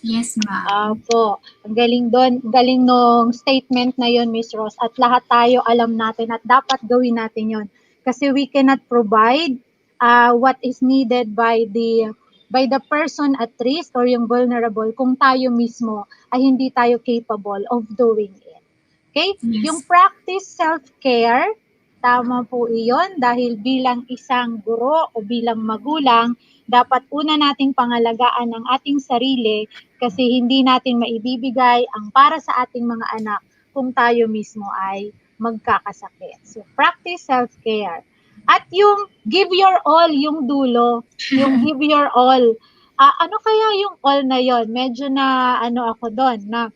F: Yes, ma'am.
B: Po, ang galing doon, galing nung statement na yon, Miss Ross, at lahat tayo alam natin at dapat gawin natin yon. Kasi we cannot provide what is needed by the person at risk or yung vulnerable kung tayo mismo ay hindi tayo capable of doing it. Okay?
F: Yes.
B: Yung practice self-care, tama po iyon dahil bilang isang guro o bilang magulang, dapat una nating pangalagaan ang ating sarili kasi hindi natin maibibigay ang para sa ating mga anak kung tayo mismo ay magkakasakit. So, practice self-care. At yung give your all, yung dulo, yung give your all. Ano kaya yung all na yon? Medyo na ano ako doon, na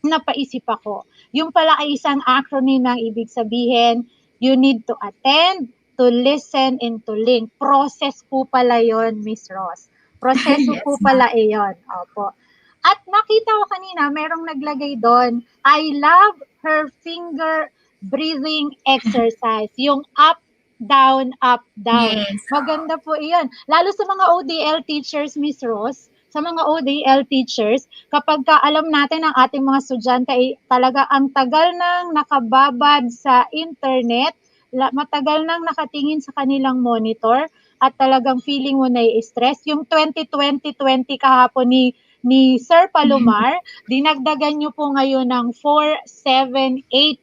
B: napaisip ako. Yung pala ay isang acronym ang ibig sabihin, you need to attend, to listen, and to link. Process po pala yon, Miss Ross. Proseso
F: Yes,
B: po
F: ma'am.
B: pala iyon. Opo. At nakita ko kanina, merong naglagay doon, I love her finger breathing exercise. Yung up, up, down.
F: Yes.
B: Maganda po iyon. Lalo sa mga ODL teachers, Miss Ross, sa mga ODL teachers, kapag ka alam natin ang ating mga estudyante ay talaga ang tagal nang nakababad sa internet, matagal nang nakatingin sa kanilang monitor, at talagang feeling mo na stress. Yung 2020 kahapon ni Sir Palomar, dinagdagan nyo po ngayon ng 4, 7, 8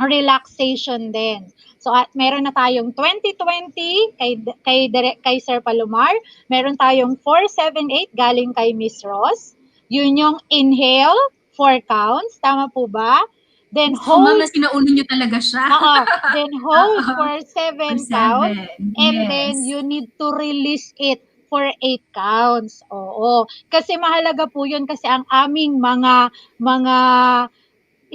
B: relaxation din. So at meron na tayong 2020 kay Sir Palomar, meron tayong 478 galing kay Miss Ross. Yun yung inhale, 4 counts, tama po ba? Then
F: So, ma'am, na
B: hold,
F: sinaulo niyo talaga siya.
B: then hold for
F: For
B: 7 counts,
F: 7.
B: and
F: Yes.
B: then you need to release it for 8 counts. Oo. Kasi mahalaga po yun kasi ang aming mga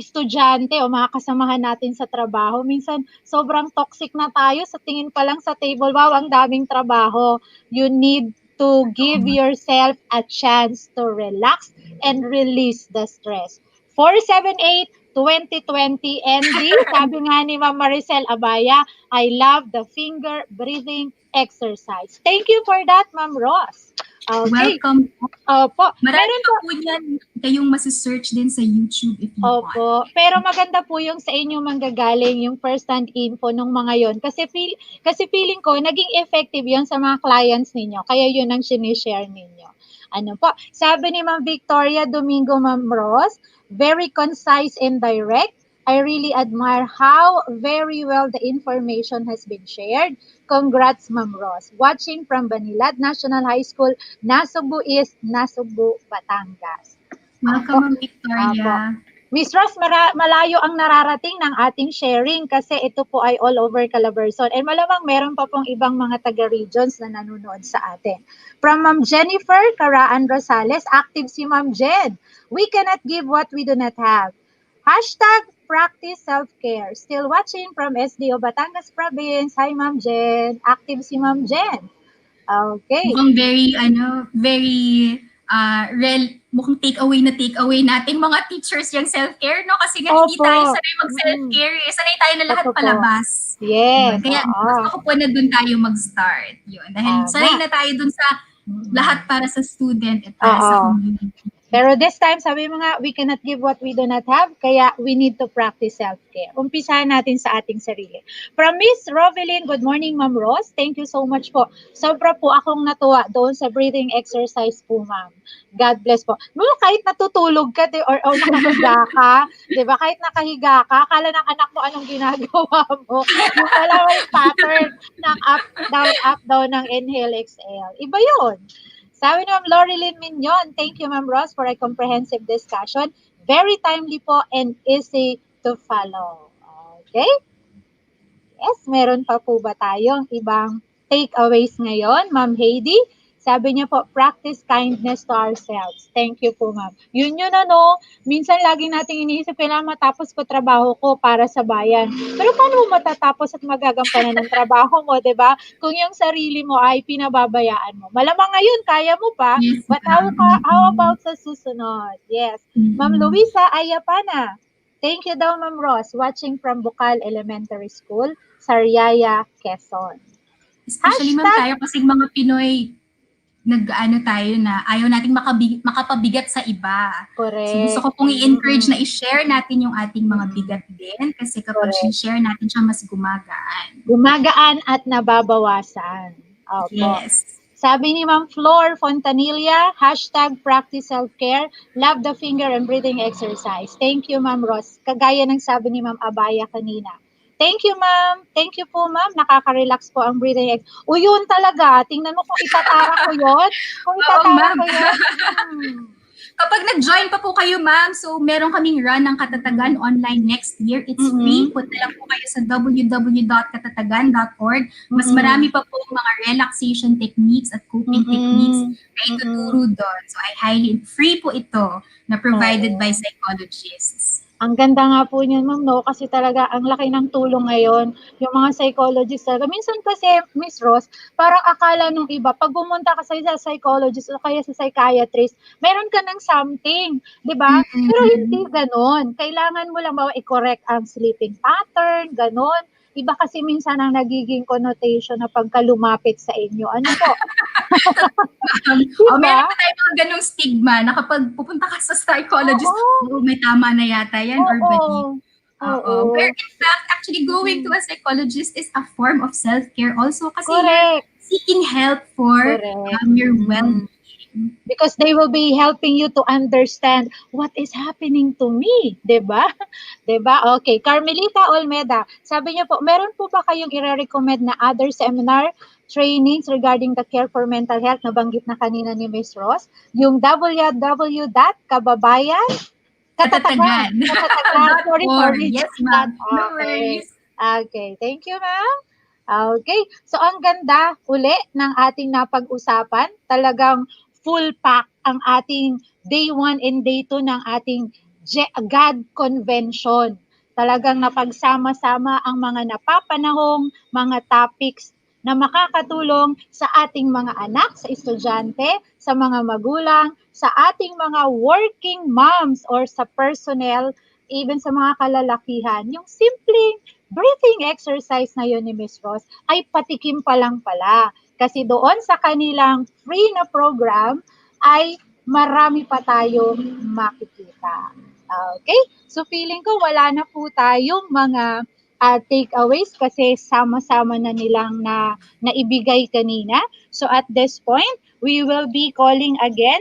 B: estudyante o mga kasamahan natin sa trabaho, minsan sobrang toxic na tayo sa tingin pa lang sa table, wow, ang daming trabaho. You need to give yourself a chance to relax and release the stress. 478, 2020 ND, sabi nga ni Ma'am Maricel Abaya, I love the finger breathing exercise. Thank you for that, Ma'am Ross. Okay.
F: Welcome po.
B: Opo.
F: Marami
B: Meron
F: pa po yan kayong masisearch din sa YouTube if you want.
B: Opo. Pero maganda po yung sa inyo manggagaling, yung first-hand info nung mga yon. Kasi feeling ko, naging effective yon sa mga clients ninyo. Kaya yun ang sinishare ninyo. Ano po? Sabi ni Ma'am Victoria Domingo, Ma'am Ross, very concise and direct. I really admire how very well the information has been shared. Congrats, Ma'am Ross. Watching from Banilad National High School, Nasugbu East, Nasugbu, Batangas.
F: Welcome, Ma'am Victoria.
B: Miss Ross, malayo ang nararating ng ating sharing kasi ito po ay all over Calabarzon. And malamang meron pa pong ibang mga taga-regions na nanonood sa atin. From Ma'am Jennifer Caraan Rosales, active si Ma'am Jen. We cannot give what we do not have. Hashtag practice self-care. Still watching from SDO Batangas Province. Hi Ma'am Jen. Active si Ma'am Jen. Okay.
F: Mukhang mukhang take-away natin mga teachers yung self-care, no? Kasi nga hindi
B: Opo.
F: tayo sanay mag-self-care. Sanay tayo na lahat
B: Opo.
F: palabas.
B: Yes.
F: Kaya gusto ko po na dun tayo mag-start. Yun. Dahil sanay na tayo dun sa lahat para sa student at para sa community.
B: Pero this time, sabi mo nga, we cannot give what we do not have, kaya we need to practice self-care. Umpisahan natin sa ating sarili. From Miss Rovelyn, good morning, Ma'am Rose. Thank you so much po. Sobra po akong natuwa doon sa breathing exercise po, Ma'am. God bless po. No, kahit natutulog ka or nakahiga ka, di ba? Kahit nakahiga ka, akala ng anak mo anong ginagawa mo. Yung pala may pattern ng up, down ng inhale, exhale. Iba yun. Sabi ni Ma'am Lorilyn Mignon, thank you Ma'am Ross for a comprehensive discussion. Very timely po and easy to follow. Okay? Yes, meron pa po ba tayong ibang takeaways ngayon, Ma'am Heidi? Sabi niya po, practice kindness to ourselves. Thank you po, Ma'am. Yun, minsan lagi nating iniisip, kailangan matapos ko trabaho ko para sa bayan. Pero paano mo matatapos at magagampanan ng trabaho mo, di ba? Kung yung sarili mo ay pinababayaan mo. Malamang ngayon, kaya mo pa,
F: Yes,
B: but how about sa susunod? Yes. Ma'am Luisa Ayapana. Thank you daw, Ma'am Ross, watching from Bukal Elementary School, Sariaya, Quezon.
F: Especially, Ma'am, tayo kasi mga Pinoy, tayo na ayaw nating makapabigat sa iba.
B: Correct.
F: So gusto ko pong i-encourage na i-share natin yung ating mga bigat din kasi kapag i-share natin siya, mas gumagaan.
B: Gumagaan at nababawasan. Opo.
F: Yes.
B: Sabi ni Ma'am Flor Fontanilla, #practice self-care, love the finger and breathing exercise. Thank you, Ma'am Ross. Kagaya ng sabi ni Ma'am Abaya kanina. Thank you, ma'am. Thank you po, ma'am. Nakaka-relax po ang breathing exercise. O, yun talaga. Tingnan mo kung itatara ko yun. Kung
F: Oo,
B: itatara
F: ma'am.
B: ko yun.
F: Kapag nag-join pa po kayo, ma'am, so meron kaming run ng Katatagan online next year. It's free. Punta lang po kayo sa www.katatagan.org. Mas marami pa po mga relaxation techniques at coping techniques na ituturo doon. So I highly, free po ito na provided by psychologists.
B: Ang ganda nga po niyan, ma'am, no? Kasi talaga, ang laki ng tulong ngayon. Yung mga psychologists talaga. Minsan kasi, Miss Ross, parang akala nung iba, pag pumunta ka sa psychologist o kaya sa psychiatrist, meron ka ng something, di ba? Pero hindi ganon. Kailangan mo lang i-correct ang sleeping pattern, ganon. Iba kasi minsan ang nagiging connotation na pagka lumapit sa inyo. Ano po?
F: Diba? Meron pa tayo mga ganong stigma na kapag pupunta ka sa psychologist, may tama na yata yan or mali. Pero in fact, actually going to a psychologist is a form of self-care also kasi you're seeking help for your well-being.
B: Because they will be helping you to understand what is happening to me, 'di ba? 'Di ba? Okay, Carmelita Olmeda, sabi niyo po, meron po ba kayong i-recommend na other seminar trainings regarding the care for mental health na banggit na kanina ni Miss Ross? Yung
F: Katatagan.
B: Sorry.
F: Yes, ma'am. No worries.
B: Okay, thank you, ma'am. Okay, so ang ganda uli ng ating napag-usapan. Talagang full pack ang ating day 1 and day 2 ng ating GAD convention. Talagang napagsama-sama ang mga napapanahong mga topics na makakatulong sa ating mga anak, sa estudyante, sa mga magulang, sa ating mga working moms or sa personnel, even sa mga kalalakihan. Yung simpleng breathing exercise na yun ni Miss Ross ay patikim pa lang pala. Kasi doon sa kanilang free na program ay marami pa tayong makikita. Okay? So feeling ko wala na po tayong mga takeaways kasi sama-sama na nilang naibigay kanina. So at this point, we will be calling again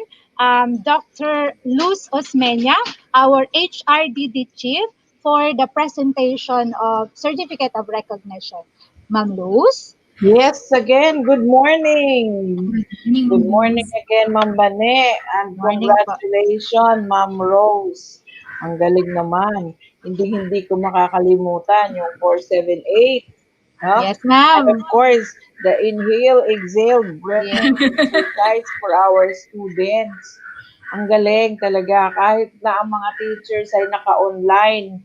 B: Dr. Luz Osmeña, our HRDD Chief, for the presentation of Certificate of Recognition. Ma'am Luz?
D: Yes, again, good morning. Good morning again, Ma'am Bane. And congratulations, Ma'am Rose. Ang galing naman. Hindi ko makakalimutan yung 478. Huh?
B: Yes, ma'am.
D: And of course, the inhale, exhale, breathing exercise for our students. Ang galing talaga. Kahit na ang mga teachers ay naka-online,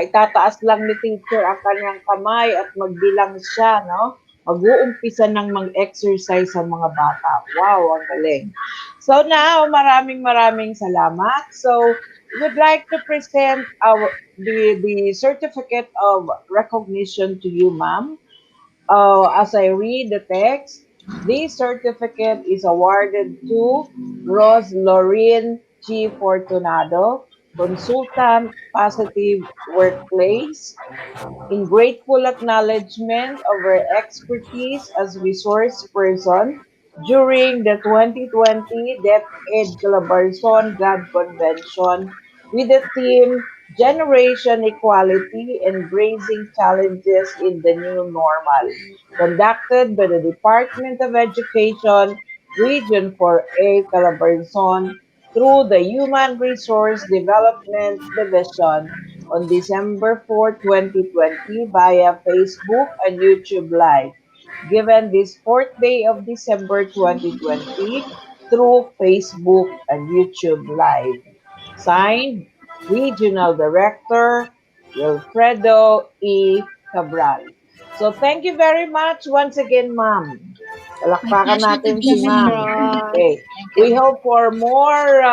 D: itataas lang ni teacher ang kanyang kamay at magbilang siya, no? Mag-uumpisa ng mag-exercise sa mga bata. Wow, ang galing. So now, maraming salamat. So, we would like to present the certificate of recognition to you, ma'am. As I read the text, this certificate is awarded to Rose Lorraine G. Fortunado, Consultant Positive Workplace, in grateful acknowledgement of her expertise as resource person during the 2020 DEPED Calabarzon GAD Convention with the theme Generation Equality, Embracing Challenges in the New Normal, conducted by the Department of Education, Region 4A Calabarzon, through the Human Resource Development Division on December 4, 2020 via Facebook and YouTube Live, given this 4th day of December 2020 through Facebook and YouTube Live. Signed, Regional Director, Wilfredo E. Cabral. So thank you very much once again, ma'am. Palakpakan natin si ma'am. Okay. We hope for more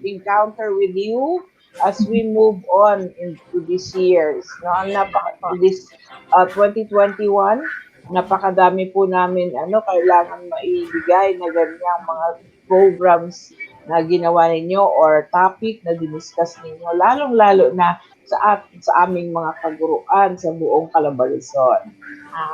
D: encounter with you as we move on into these years. No, this 2021, napakadami po namin kailangan maibigay na ganyang mga programs na ginawa ninyo or topic na diniscuss ninyo, lalong-lalo na sa aming mga kaguruan sa buong Calabarzon.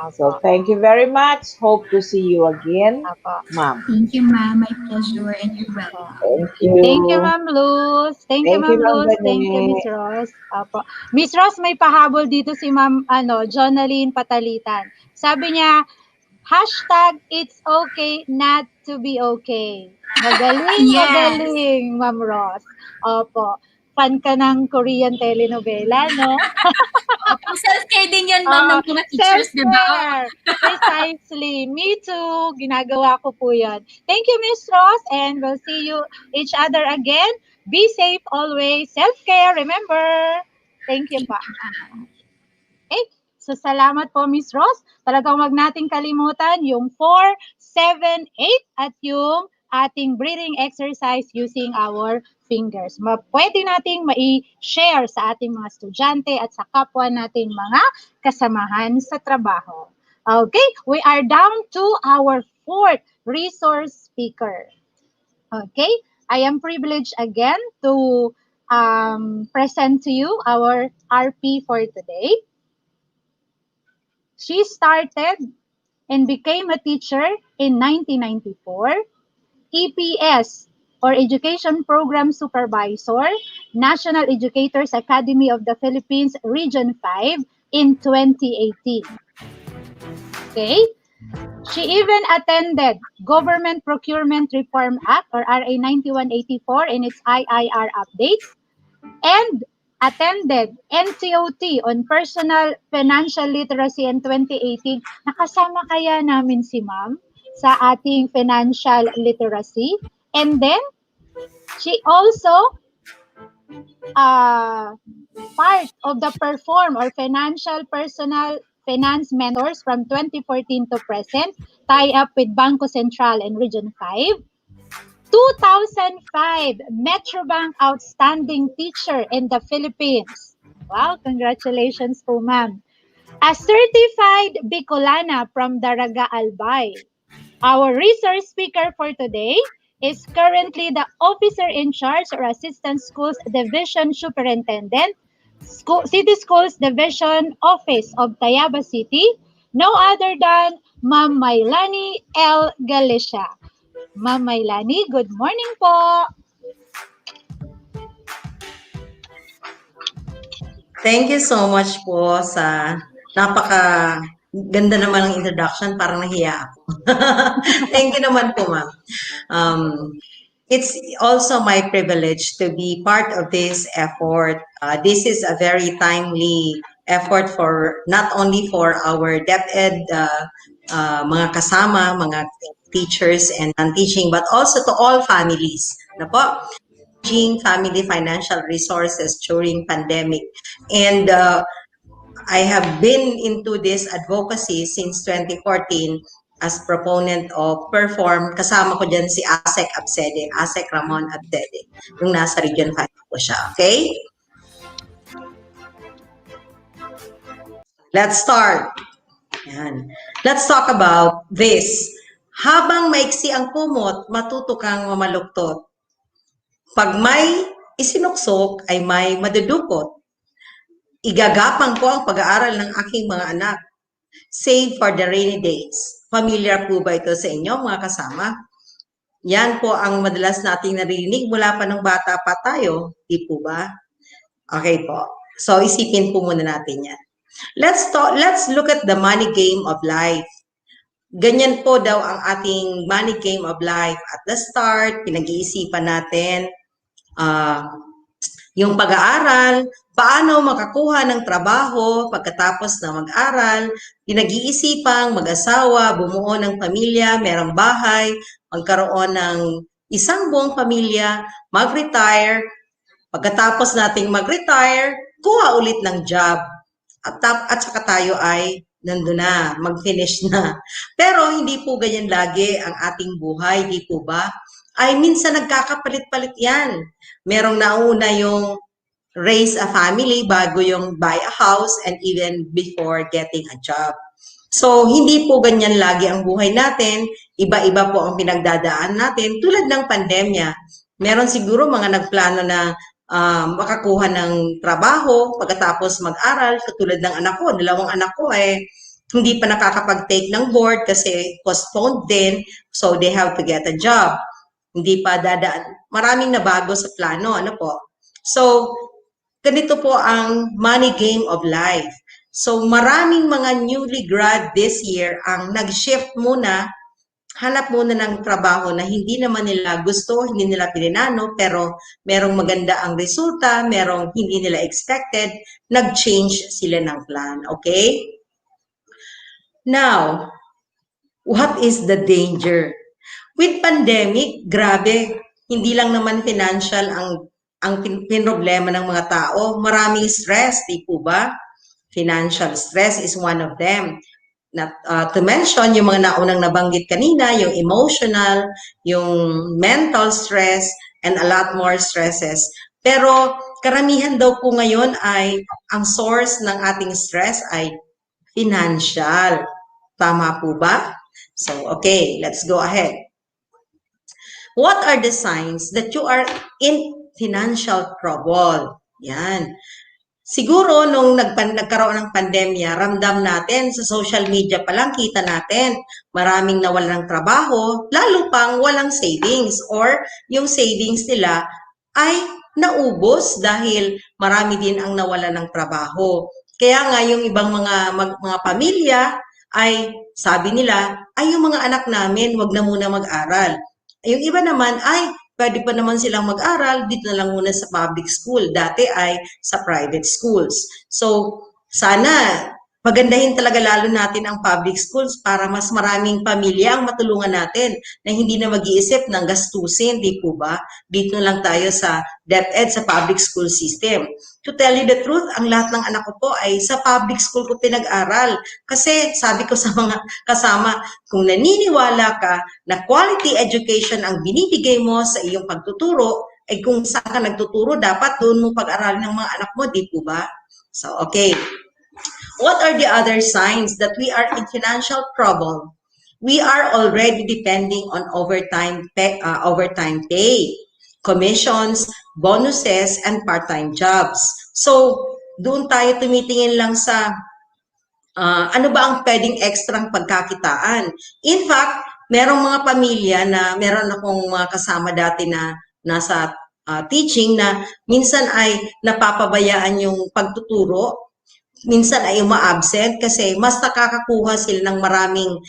D: So, thank you very much. Hope to see you again, ma'am.
F: Thank you, ma'am. My pleasure, and you're welcome.
D: Thank you.
B: Thank you, Ma'am Luz. Thank you,
D: Thank you,
B: Ma'am
D: Ma'am
B: Luz. Thank you, Miss
D: Bene.
B: Ross. Apo. Miss Ross, may pahabol dito si Ma'am Jonaline Patalitan. Sabi niya, hashtag it's okay not to be okay. Magaling,
F: Yes.
B: magaling, Ma'am Ross. Opo. Fan ka ng Korean telenovela, no?
F: Opo, self-care din yan, ma'am, ng mga teachers, di ba?
B: Self-care. Precisely. Me too. Ginagawa ko po yan. Thank you, Miss Ross, and we'll see you each other again. Be safe always. Self-care, remember. Thank you pa. Okay? So, salamat po, Miss Ross. Talagang wag nating kalimutan yung 4, 7, 8 at yung ating breathing exercise using our fingers. Pwede nating mai-share sa ating mga estudyante at sa kapwa nating mga kasamahan sa trabaho. Okay, we are down to our 4th resource speaker. Okay, I am privileged again to present to you our RP for today. She started and became a teacher in 1994, EPS or Education Program Supervisor, National Educators Academy of the Philippines Region 5 in 2018. Okay? She even attended Government Procurement Reform Act or RA 9184 in its IIR updates and attended NCOT on Personal Financial Literacy in 2018. Nakasama kaya namin si ma'am sa ating financial literacy? And then, she also part of the Perform or Financial Personal Finance Mentors from 2014 to present, tie up with Bangko Sentral and Region 5. 2005 Metrobank Outstanding Teacher in the Philippines. Wow, congratulations po, ma'am. A certified Bicolana from Daraga Albay. Our resource speaker for today is currently the Officer in Charge or Assistant Schools Division Superintendent, City Schools Division Office of Tayaba City, no other than Ma'am Maylani L. Galicia. Ma'am Maylani, good morning po.
G: Thank you so much po sa napaka ganda naman ng introduction, parang nahiya ako. Thank you naman po, ma'am. It's also my privilege to be part of this effort. This is a very timely effort for not only for our DepEd mga kasama, mga teachers and non-teaching, but also to all families. Na po? Family financial resources during pandemic. And I have been into this advocacy since 2014 as proponent of Perform. Kasama ko dyan si Asek Absede, Asek Ramon Absede, nung nasa Region 5 ko siya. Okay? Let's start. Yan. Let's talk about this. Habang maiksi ang kumot, matuto kang mamaluktot. Pag may isinuksok, ay may madudukot. Igagapang ko ang pag-aaral ng aking mga anak. Save for the rainy days. Familiar po ba ito sa inyo, mga kasama? Yan po ang madalas nating narinig mula pa ng bata pa tayo. Di po ba? Okay po. So, isipin po muna natin yan. Let's look at the money game of life. Ganyan po daw ang ating money game of life. At the start, pinag-iisipan natin yung pag-aaral, paano makakuha ng trabaho pagkatapos na mag-aral, pinag-iisipang mag-asawa, bumuo ng pamilya, merong bahay, magkaroon ng isang buong pamilya, mag-retire, pagkatapos nating mag-retire, kuha ulit ng job. At saka tayo ay nandun na, mag-finish na. Pero hindi po ganyan lagi ang ating buhay, di po ba? Ay minsan nagkakapalit-palit yan. Merong nauna yung raise a family bago yung buy a house and even before getting a job. So, hindi po ganyan lagi ang buhay natin. Iba-iba po ang pinagdadaan natin tulad ng pandemya. Meron siguro mga nagplano na makakuha ng trabaho pagkatapos mag-aral, katulad ng anak ko, dalawang anak ko hindi pa nakakapag-take ng board kasi postponed din, so they have to get a job. Hindi pa dadaan. Maraming nabago sa plano, ano po? So, ganito po ang money game of life. So, maraming mga newly grad this year ang nag-shift muna, hanap muna ng trabaho na hindi naman nila gusto, hindi nila pinanano, pero merong maganda ang resulta, merong hindi nila expected, nag-change sila ng plan, okay? Now, what is the danger? With pandemic, grabe, hindi lang naman financial ang pinroblema ng mga tao, maraming stress, di po ba? Financial stress is one of them. Not, to mention, yung mga naunang nabanggit kanina, yung emotional, yung mental stress, and a lot more stresses. Pero karamihan daw po ngayon ay ang source ng ating stress ay financial. Tama po ba? So, okay, let's go ahead. What are the signs that you are in financial trouble? Yan. Siguro, nung nagkaroon ng pandemya, ramdam natin sa social media pa lang, kita natin, maraming nawalan ng trabaho, lalo pang walang savings or yung savings nila ay naubos dahil marami din ang nawalan ng trabaho. Kaya nga yung ibang mga pamilya ay sabi nila, ay yung mga anak namin, wag na muna mag-aral. Yung iba naman ay pwede pa naman silang mag-aral, dito na lang muna sa public school. Dati ay sa private schools. So, sana pagandahin talaga lalo natin ang public schools para mas maraming pamilya ang matulungan natin na hindi na mag-iisip ng gastusin, di po ba? Dito lang tayo sa DepEd, sa public school system. To tell you the truth, ang lahat ng anak ko po ay sa public school ko pinag-aral. Kasi sabi ko sa mga kasama, kung naniniwala ka na quality education ang binibigay mo sa iyong pagtuturo, ay kung saan ka nagtuturo, dapat doon mo pag-aralin ng mga anak mo, di po ba? So, okay. What are the other signs that we are in financial trouble? We are already depending on overtime pay, commissions, bonuses, and part-time jobs. So, doon tayo tumitingin lang sa ano ba ang pwedeng ekstrang pagkakitaan. In fact, merong mga pamilya na meron akong mga kasama dati na nasa teaching na minsan ay napapabayaan yung pagtuturo, minsan ay uma-absent kasi mas nakakakuha sila ng maraming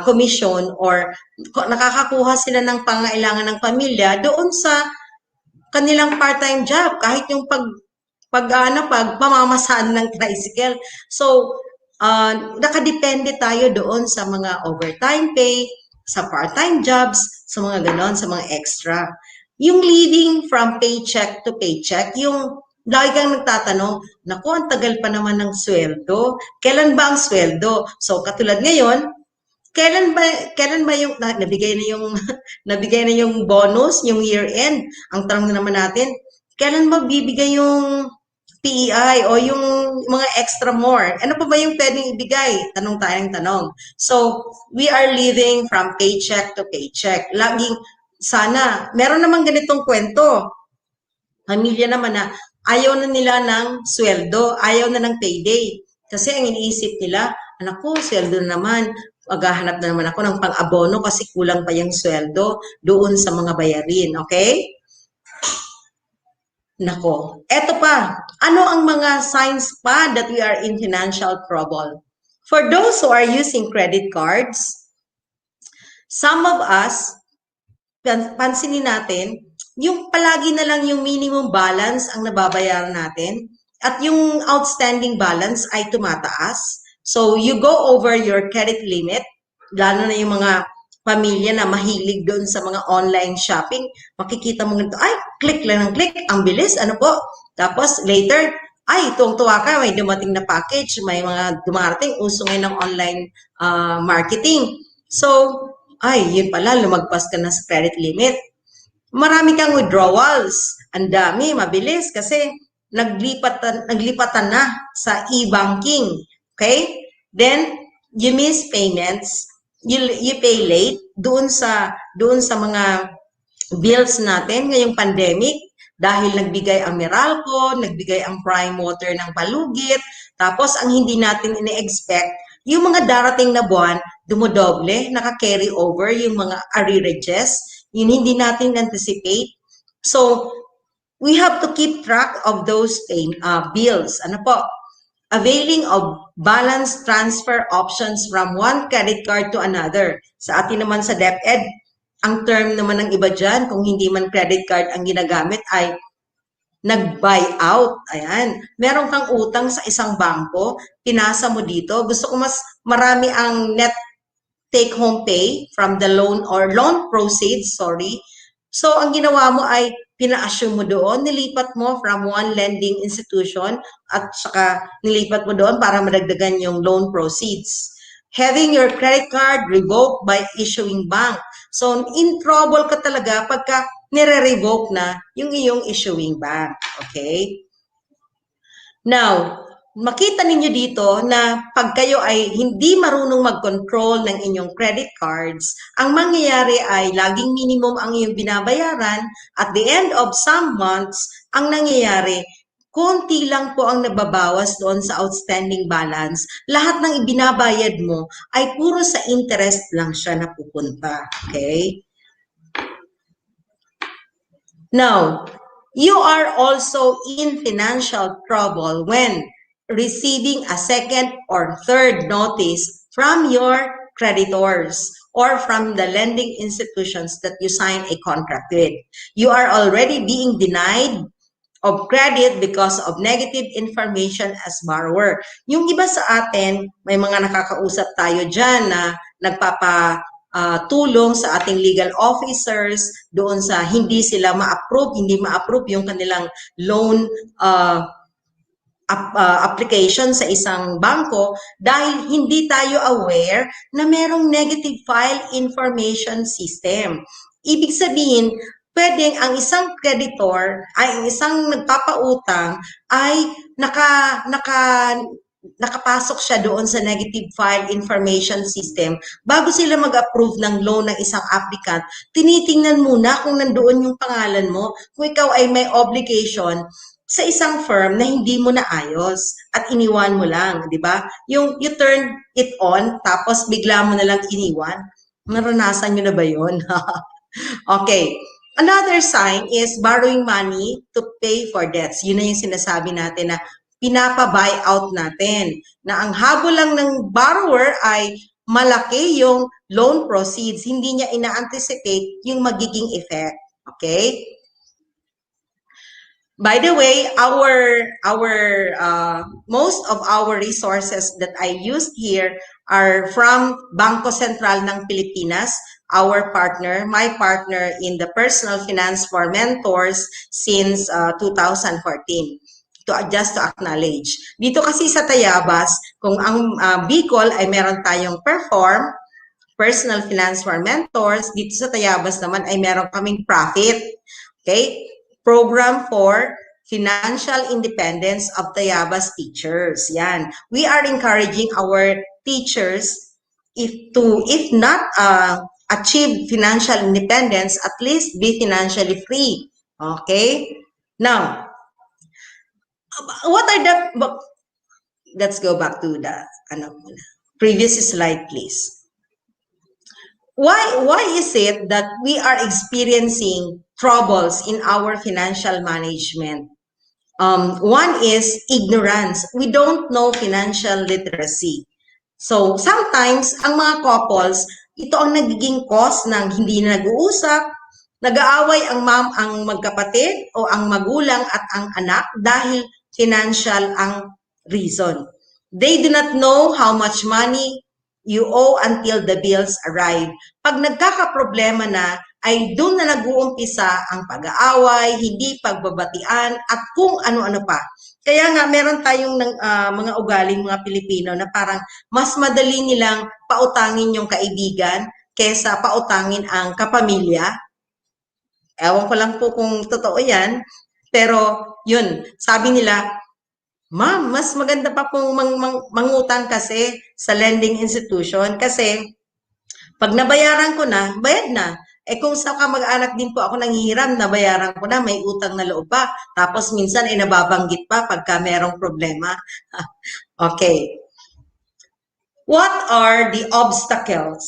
G: commission or nakakakuha sila ng pangailangan ng pamilya doon sa kanilang part-time job, kahit yung pagmamamasaan ng tricycle. So, nakadepende tayo doon sa mga overtime pay, sa part-time jobs, sa mga ganon, sa mga extra. Yung living from paycheck to paycheck, yung lagi kang nagtatanong, naku, ang tagal pa naman ng sweldo. Kailan ba ang sweldo? So, katulad ngayon, kailan ba yung nabigay na yung bonus, yung year end? Ang tanong naman natin, kailan magbibigay yung PEI o yung mga extra more? Ano pa ba yung pwedeng ibigay? Tanong tayong tanong. So, we are living from paycheck to paycheck. Laging sana, meron naman ganitong kwento. Pamilya naman na ayaw na nila ng sweldo, ayaw na ng payday. Kasi ang iniisip nila, anak ko, sweldo na naman, maghahanap na naman ako ng pang-abono kasi kulang pa yung sweldo doon sa mga bayarin, okay? Nako, eto pa, ano ang mga signs pa that we are in financial trouble? For those who are using credit cards, some of us, pansinin natin, yung palagi na lang yung minimum balance ang nababayaran natin at yung outstanding balance ay tumataas. So, you go over your credit limit, lalo na yung mga pamilya na mahilig doon sa mga online shopping, makikita mo nito, ay, click lang ng click, ang bilis, ano po? Tapos, later, ay, tuwang-tuwa ka, may dumating na package, may mga dumarating, uso ngayon ng online marketing. So, ay, yun pala, lumagpas ka na sa credit limit. Marami kang withdrawals. Ang dami, mabilis kasi naglipatan na sa e-banking. Okay? Then, you miss payments. You pay late doon sa mga bills natin ngayong pandemic dahil nagbigay ang Meralco, nagbigay ang Prime Water ng palugit, tapos ang hindi natin ine-expect, yung mga darating na buwan, dumodoble, naka-carry over yung mga arrearages, yun hindi natin anticipate. So, we have to keep track of those bills. Ano po? Availing of balance transfer options from one credit card to another. Sa atin naman sa DepEd, ang term naman ng iba dyan, kung hindi man credit card ang ginagamit, ay nag-buy out. Ayan. Meron kang utang sa isang bangko, pinasa mo dito. Gusto ko mas marami ang net take-home pay from the loan or loan proceeds, sorry. So, ang ginawa mo ay pina-assume mo doon, nilipat mo from one lending institution at saka nilipat mo doon para madagdagan yung loan proceeds. Having your credit card revoked by issuing bank. So, in trouble ka talaga pagka nire-revoke na yung iyong issuing bank. Okay? Now, makita ninyo dito na pag kayo ay hindi marunong mag-control ng inyong credit cards, ang mangyayari ay laging minimum ang iyong binabayaran. At the end of some months, ang nangyayari, konti lang po ang nababawas doon sa outstanding balance. Lahat ng ibinabayad mo ay puro sa interest lang siya napupunta. Okay? Now, you are also in financial trouble when receiving a second or third notice from your creditors or from the lending institutions that you sign a contract with. You are already being denied of credit because of negative information as borrower. Yung iba sa atin, may mga nakakausap tayo dyan na tulong sa ating legal officers doon sa hindi sila hindi ma-approve yung kanilang loan application sa isang bangko dahil hindi tayo aware na merong negative file information system. Ibig sabihin, pwedeng ang isang creditor ay ang isang nagpapautang ay nakapasok siya doon sa negative file information system. Bago sila mag-approve ng loan ng isang applicant, tinitingnan muna kung nandoon yung pangalan mo, kung ikaw ay may obligation sa isang firm na hindi mo naayos at iniwan mo lang, di ba? Yung you turn it on, tapos bigla mo na lang iniwan. Naranasan nyo na ba yun? Okay. Another sign is borrowing money to pay for debts. Yun na yung sinasabi natin na pinapa-buy out natin. Na ang habol lang ng borrower ay malaki yung loan proceeds. Hindi niya ina-anticipate yung magiging effect. Okay? By the way, most of our resources that I used here are from Bangko Sentral ng Pilipinas, our partner, my partner in the personal finance for mentors since 2014. Just to acknowledge. Dito kasi sa Tayabas, kung ang Bicol ay meron tayong Perform, personal finance for mentors, dito sa Tayabas naman ay meron kaming Profit. Okay? Program for financial independence of Tayabas teachers. Yan. We are encouraging our teachers if not achieve financial independence, at least be financially free. Okay? Now, what are the... Let's go back to the previous slide, please. Why is it that we are experiencing troubles in our financial management? One is ignorance. We don't know financial literacy. So, sometimes, ang mga couples, ito ang nagiging cause ng hindi na nag-uusap, nag-aaway ang magkapatid o ang magulang at ang anak dahil financial ang reason. They do not know how much money you owe until the bills arrive. Pag nagkakaproblema na, ay doon na nag-uumpisa ang pag-aaway, hindi pagbabatian, at kung ano-ano pa. Kaya nga, meron tayong mga ugaling mga Pilipino na parang mas madali nilang pautangin yung kaibigan kesa pautangin ang kapamilya. Ewan ko lang po kung totoo yan. Pero, yun, sabi nila, ma'am, mas maganda pa pong mangutang kasi sa lending institution kasi pag nabayaran ko na, bayad na. Eh kung sa kamag-anak din po ako nanghihiram, nabayaran ko na, may utang na loob pa. Tapos minsan ay nababanggit pa pagka merong problema. Okay. What are the obstacles?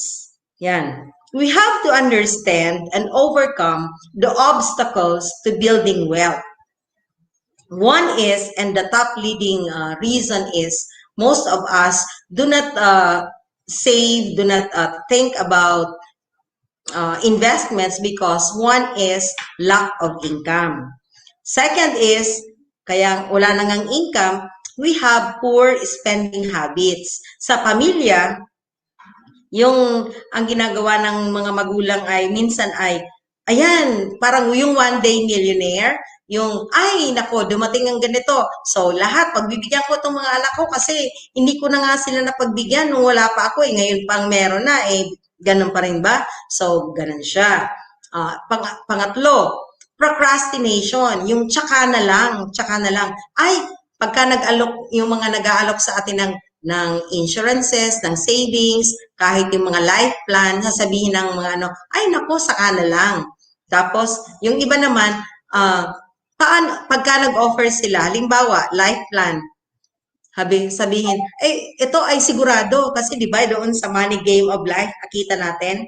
G: Yan. We have to understand and overcome the obstacles to building wealth. One is, and the top leading reason is, most of us do not save, do not think about investments because one is lack of income. Second is, kaya wala nang income, we have poor spending habits. Sa pamilya, yung ang ginagawa ng mga magulang ay minsan ay, ayan, parang yung one day millionaire, yung, ay, nako, dumating ang ganito. So, lahat, pagbibigyan ko itong mga anak ko kasi hindi ko na nga sila napagbigyan nung wala pa ako. Ngayon pang meron na, ganun pa rin ba? So, ganun siya. Pangatlo, procrastination, yung tsaka na lang. Ay, pagka nag-alok, yung mga nag-aalok sa atin ng insurances, ng savings, kahit yung mga life plan, sasabihin ng mga ano, ay nako, saka na lang. Tapos, yung iba naman, pagka nag-offer sila, halimbawa, life plan, sabihin, ito ay sigurado kasi di ba doon sa money game of life, nakita natin,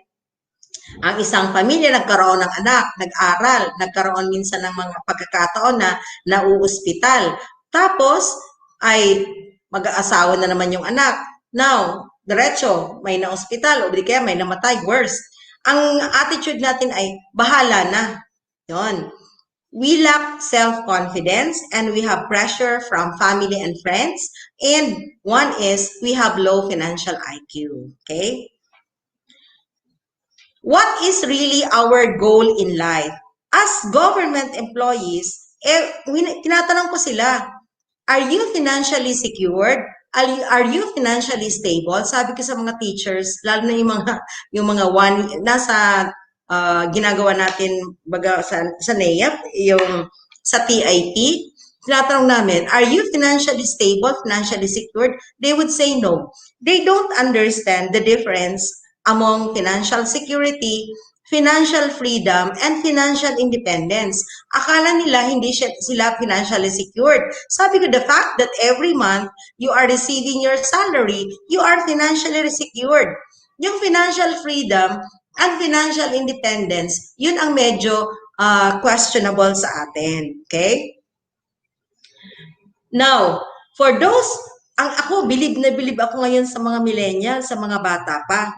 G: ang isang pamilya nagkaroon ng anak, nag-aral, nagkaroon minsan ng mga pagkakataon na nauuspital. Tapos, ay mag-aasawa na naman yung anak. Now, diretso, may na-ospital o di kaya may namatay, worst. Ang attitude natin ay, bahala na. Yun. We lack self-confidence and we have pressure from family and friends. And one is, we have low financial IQ. Okay? What is really our goal in life? As government employees, tinatanong ko sila, are you financially secured? Are you financially stable? Sabi ko sa mga teachers, lalo na yung mga nasa ginagawa natin baga sa NEAP, yung sa TIP, tinatanong namin, are you financially stable, financially secured? They would say no. They don't understand the difference among financial security, financial freedom, and financial independence. Akala nila hindi sila financially secured. Sabi ko, the fact that every month you are receiving your salary, you are financially secured. Yung financial freedom and financial independence, yun ang medyo questionable sa atin. Okay? Now, for those, ako, bilib na bilib ako ngayon sa mga millennials, sa mga bata pa.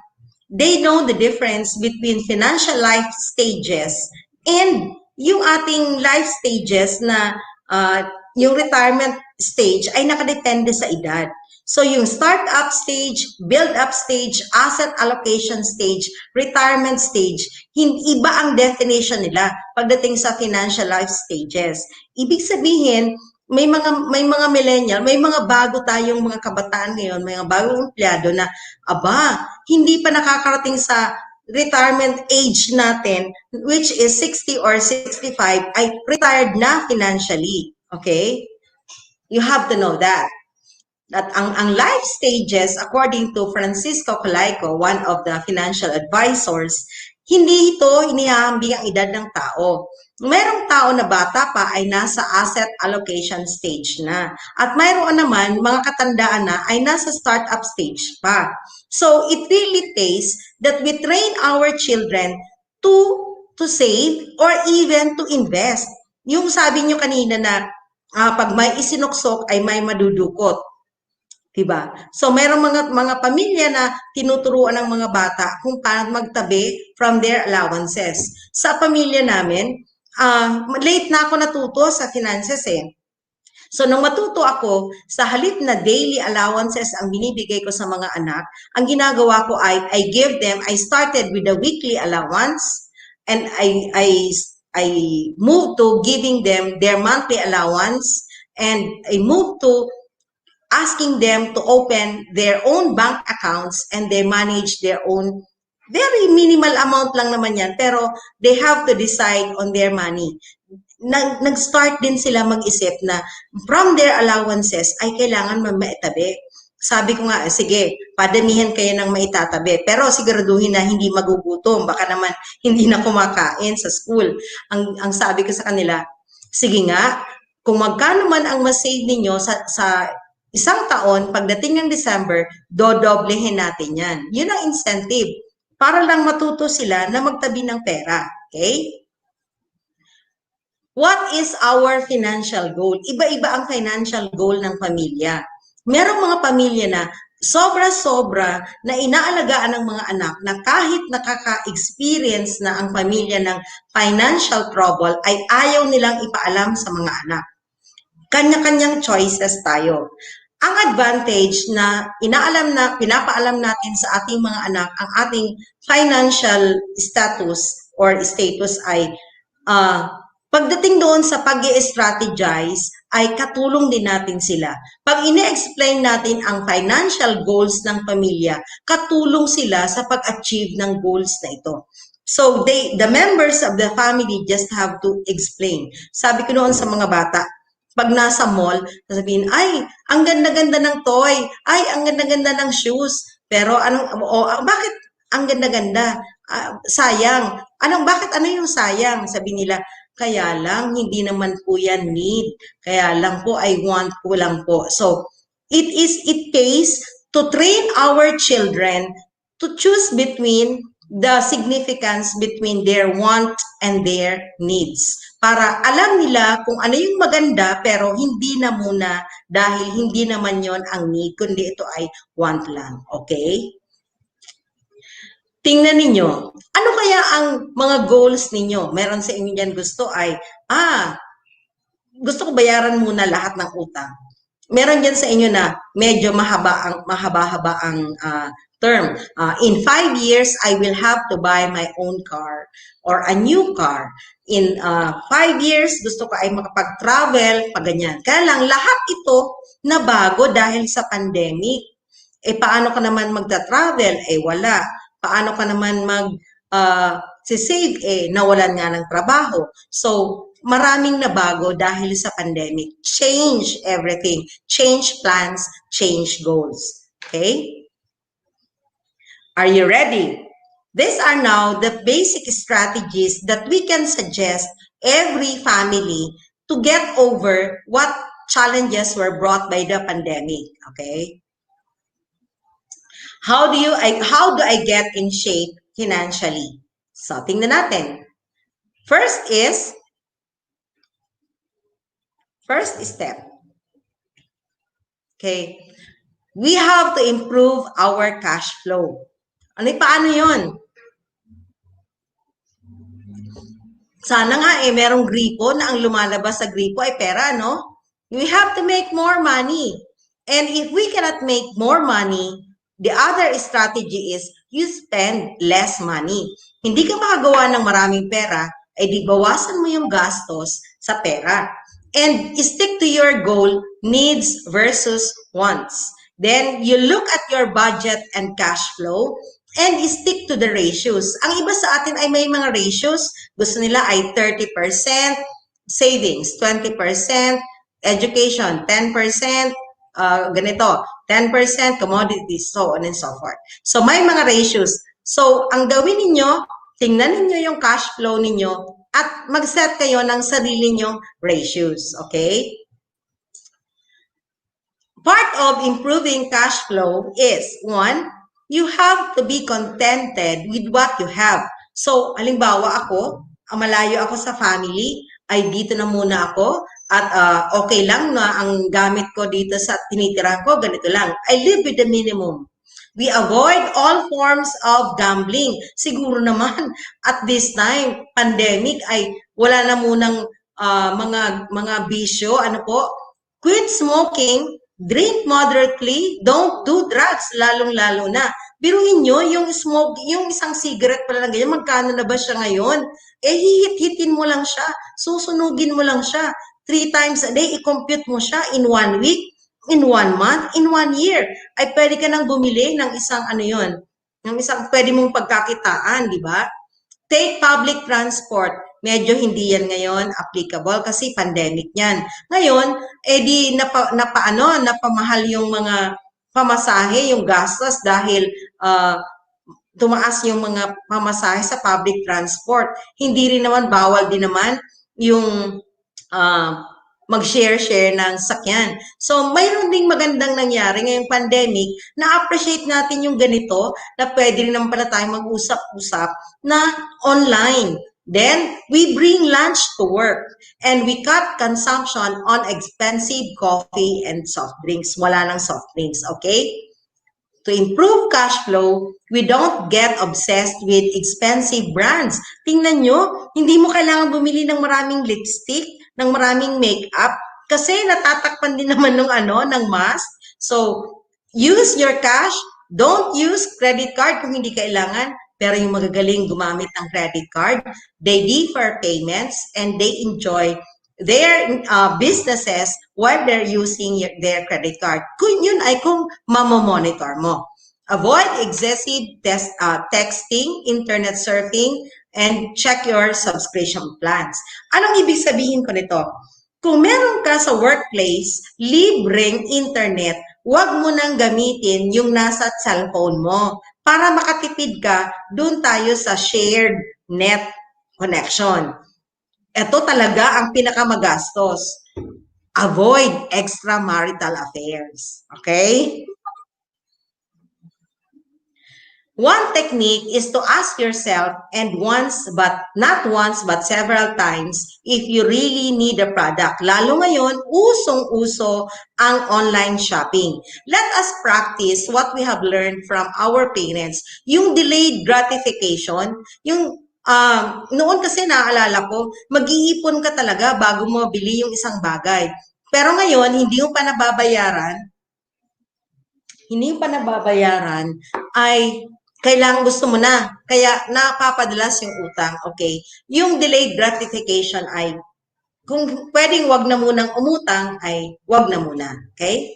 G: They know the difference between financial life stages and yung ating life stages na yung retirement stage ay nakadepende sa edad. So yung start-up stage, build-up stage, asset allocation stage, retirement stage, iba ang definition nila pagdating sa financial life stages. Ibig sabihin, may mga millennial, may mga bago tayong mga kabataan ngayon, may mga bagong empleyado na, hindi pa nakakarating sa retirement age natin, which is 60 or 65, ay retired na financially. Okay? You have to know that. At ang life stages, according to Francisco Calaico, one of the financial advisors, hindi ito inihahambing ang edad ng tao. Merong tao na bata pa ay nasa asset allocation stage na. At mayroon naman, mga katandaan na ay nasa startup stage pa. So, it really takes that we train our children to save or even to invest. Yung sabi nyo kanina na pag may isinuksok ay may madudukot. Diba? So, mayroong mga pamilya na tinuturuan ng mga bata kung paano magtabi from their allowances. Sa pamilya namin, late na ako natuto sa finances eh. So, nung matuto ako, sa halip na daily allowances ang binibigay ko sa mga anak, ang ginagawa ko ay I started with a weekly allowance and I moved to giving them their monthly allowance and I moved to asking them to open their own bank accounts and they manage their own, very minimal amount lang naman yan, pero they have to decide on their money. Nag-start din sila mag-isip na from their allowances ay kailangan maitabi. sabi ko nga, sige, padamihan kayo ng maitatabi. Pero siguraduhin na hindi magugutom. Baka naman hindi na kumakain sa school. Ang sabi ko sa kanila, sige nga, kung magkano man ang masave ninyo sa isang taon, pagdating ng December, dodoblehin natin yan. Yun ang incentive. Para lang matuto sila na magtabi ng pera. Okay? What is our financial goal? Iba-iba ang financial goal ng pamilya. Merong mga pamilya na sobra-sobra na inaalagaan ng mga anak na kahit nakaka-experience na ang pamilya ng financial trouble ay ayaw nilang ipaalam sa mga anak. Kanya-kanyang choices tayo. Ang advantage na pinapaalam natin sa ating mga anak ang ating financial status or status ay pagdating doon sa pag-i-strategize, ay katulong din natin sila. Pag ine-explain natin ang financial goals ng pamilya, katulong sila sa pag-achieve ng goals na ito. So, the members of the family just have to explain. Sabi ko noon sa mga bata, pag nasa mall, sasabihin, ay, ang ganda-ganda ng toy, ay, ang ganda-ganda ng shoes, pero bakit ang ganda-ganda? Sayang. Bakit ano yung sayang? Sabi nila, kaya lang, hindi naman po yan need. Kaya lang po, I want po lang po. So, it pays to train our children to choose between the significance between their want and their needs. Para alam nila kung ano yung maganda, pero hindi na muna dahil hindi naman yon ang need, kundi ito ay want lang. Okay? Tingnan ninyo, ano kaya ang mga goals ninyo? Meron sa inyo dyan gusto ay, gusto ko bayaran muna lahat ng utang. Meron dyan sa inyo na medyo mahaba-haba ang term. In 5 years, I will have to buy my own car or a new car. In 5 years, gusto ko ay makapag-travel, ganyan. Kaya lang, lahat ito na bago dahil sa pandemic. Paano ka naman magta-travel? Wala. Paano ka naman mag-save? Nawalan nga ng trabaho. So, maraming nabago dahil sa pandemic. Change everything. Change plans, change goals. Okay? Are you ready? These are now the basic strategies that we can suggest every family to get over what challenges were brought by the pandemic. Okay? How do I get in shape financially? So, tingnan natin. First step. Okay. We have to improve our cash flow. Paano yun? Sana nga merong gripo na ang lumalabas sa gripo ay pera, no? We have to make more money. And if we cannot make more money, the other strategy is you spend less money. Hindi ka makagawa ng maraming pera, ay di bawasan mo yung gastos sa pera. And stick to your goal, needs versus wants. Then you look at your budget and cash flow and stick to the ratios. Ang iba sa atin ay may mga ratios. Gusto nila ay 30% savings, 20% education, 10% ganito, 10% commodities, so on and so forth. So, may mga ratios. So, ang gawin ninyo, tingnan ninyo yung cash flow ninyo at mag-set kayo ng sarili nyong ratios. Okay? Part of improving cash flow is, one, you have to be contented with what you have. So, halimbawa ako, malayo ako sa family, ay dito na muna ako, at okay lang na ang gamit ko dito sa tinitirahan ko, ganito lang. I live with the minimum. We avoid all forms of gambling. Siguro naman, at this time, pandemic, ay wala na munang mga bisyo. Ano po? Quit smoking, drink moderately, don't do drugs, lalong-lalo na. Biruin nyo, yung isang cigarette pala na ganyan, magkano na ba siya ngayon? Hihit-hitin mo lang siya, susunugin mo lang siya. 3 times a day, i-compute mo siya in 1 week, in 1 month, in 1 year. Ay pwede ka nang bumili ng isang ng isang pwede mong pagkakitaan, di ba? Take public transport. Medyo hindi yan ngayon applicable kasi pandemic yan. Ngayon, napamahal yung mga pamasahe, yung gastos dahil tumaas yung mga pamasahe sa public transport. Hindi rin naman, bawal din naman yung mag-share-share ng sakyan. So, mayroon ding magandang nangyari ngayong pandemic, na-appreciate natin yung ganito, na pwede rin naman pala tayo mag-usap-usap na online. Then, we bring lunch to work and we cut consumption on expensive coffee and soft drinks. Wala ng soft drinks, okay? To improve cash flow, we don't get obsessed with expensive brands. Tingnan nyo, hindi mo kailangan bumili ng maraming lipstick, ng maraming makeup, kasi natatakpan din naman ng mask. So, use your cash. Don't use credit card kung hindi kailangan. Pero yung magagaling gumamit ng credit card, they defer payments and they enjoy their businesses while they're using their credit card. Yun ay kung mamomonitor mo. Avoid excessive texting, internet surfing, and check your subscription plans. Anong ibig sabihin ko nito? Kung meron ka sa workplace, libreng internet, huwag mo nang gamitin yung nasa cellphone mo. Para makatipid ka, dun tayo sa shared net connection. Ito talaga ang pinakamagastos. Avoid extramarital affairs. Okay? One technique is to ask yourself, and not once, but several times, if you really need a product. Lalo ngayon, usong-uso ang online shopping. Let us practice what we have learned from our parents. Yung delayed gratification, yung noon kasi naaalala ko, mag-iipon ka talaga bago mo bili yung isang bagay. Pero ngayon, hindi mo pa nababayaran, ay kailangan gusto mo na. Kaya napapadalas yung utang, okay? Yung delayed gratification ay, kung pwedeng wag na munang umutang, ay wag na muna, okay?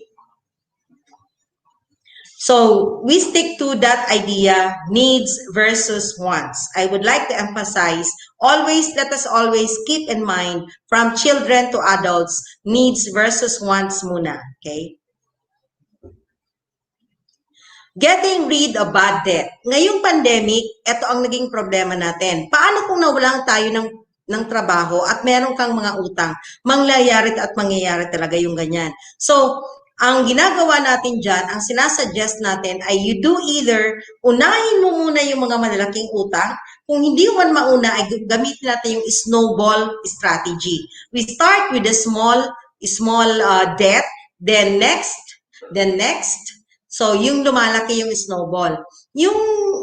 G: So, we stick to that idea, needs versus wants. I would like to emphasize, let us always keep in mind, from children to adults, needs versus wants muna, okay? Getting rid of bad debt. Ngayong pandemic, ito ang naging problema natin. Paano kung nawalan tayo ng trabaho at meron kang mga utang? Mangyayari talaga yung ganyan. So, ang ginagawa natin dyan, ang sinasuggest natin ay you do either, unahin mo muna yung mga malalaking utang. Kung hindi man mauna, ay gamitin natin yung snowball strategy. We start with a small debt, then next. So, yung lumalaki yung snowball. Yung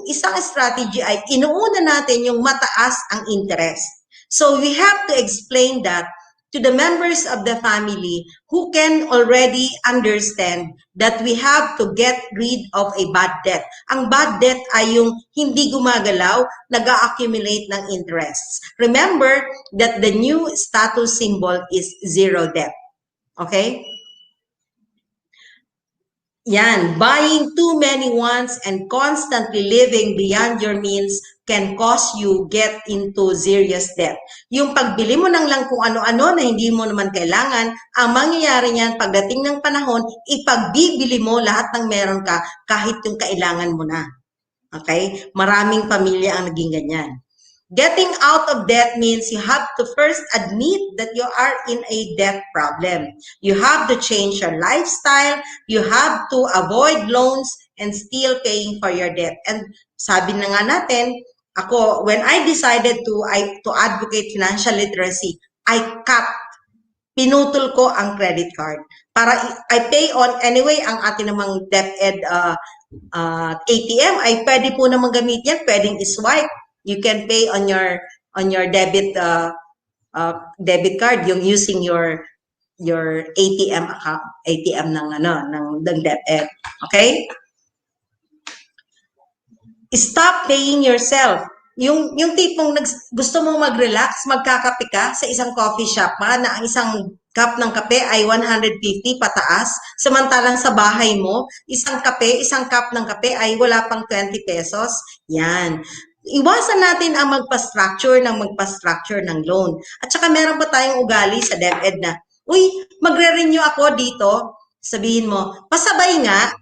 G: isang strategy ay inuuna natin yung mataas ang interest. So, we have to explain that to the members of the family who can already understand that we have to get rid of a bad debt. Ang bad debt ay yung hindi gumagalaw, nag-accumulate ng interests. Remember that the new status symbol is zero debt. Okay? Yan, buying too many wants and constantly living beyond your means can cause you get into serious debt. Yung pagbili mo lang kung ano-ano na hindi mo naman kailangan, ang mangyayari niyan pagdating ng panahon, ipagbibili mo lahat ng meron ka kahit yung kailangan mo na. Okay? Maraming pamilya ang naging ganyan. Getting out of debt means you have to first admit that you are in a debt problem. You have to change your lifestyle. You have to avoid loans and still paying for your debt. And sabi na nga natin, ako, when I decided to advocate financial literacy, pinutol ko ang credit card. Para I pay on anyway, ang atin namang DepEd ATM ay pwede po namang gamitin yan, pwedeng iswipe. You can pay on your debit card, yung using your ATM account, ATM ng DepEd. Okay? Stop paying yourself. Yung tipong gusto mong mag-relax, magkakape ka sa isang coffee shop na ang isang cup ng kape ay 150 pataas, samantalang sa bahay mo, isang cup ng kape ay wala pang 20 pesos. Yan. Iwasan natin ang magpa-structure ng loan. At saka meron pa tayong ugali sa DepEd na, uy, magre-renew ako dito. Sabihin mo, pasabay nga,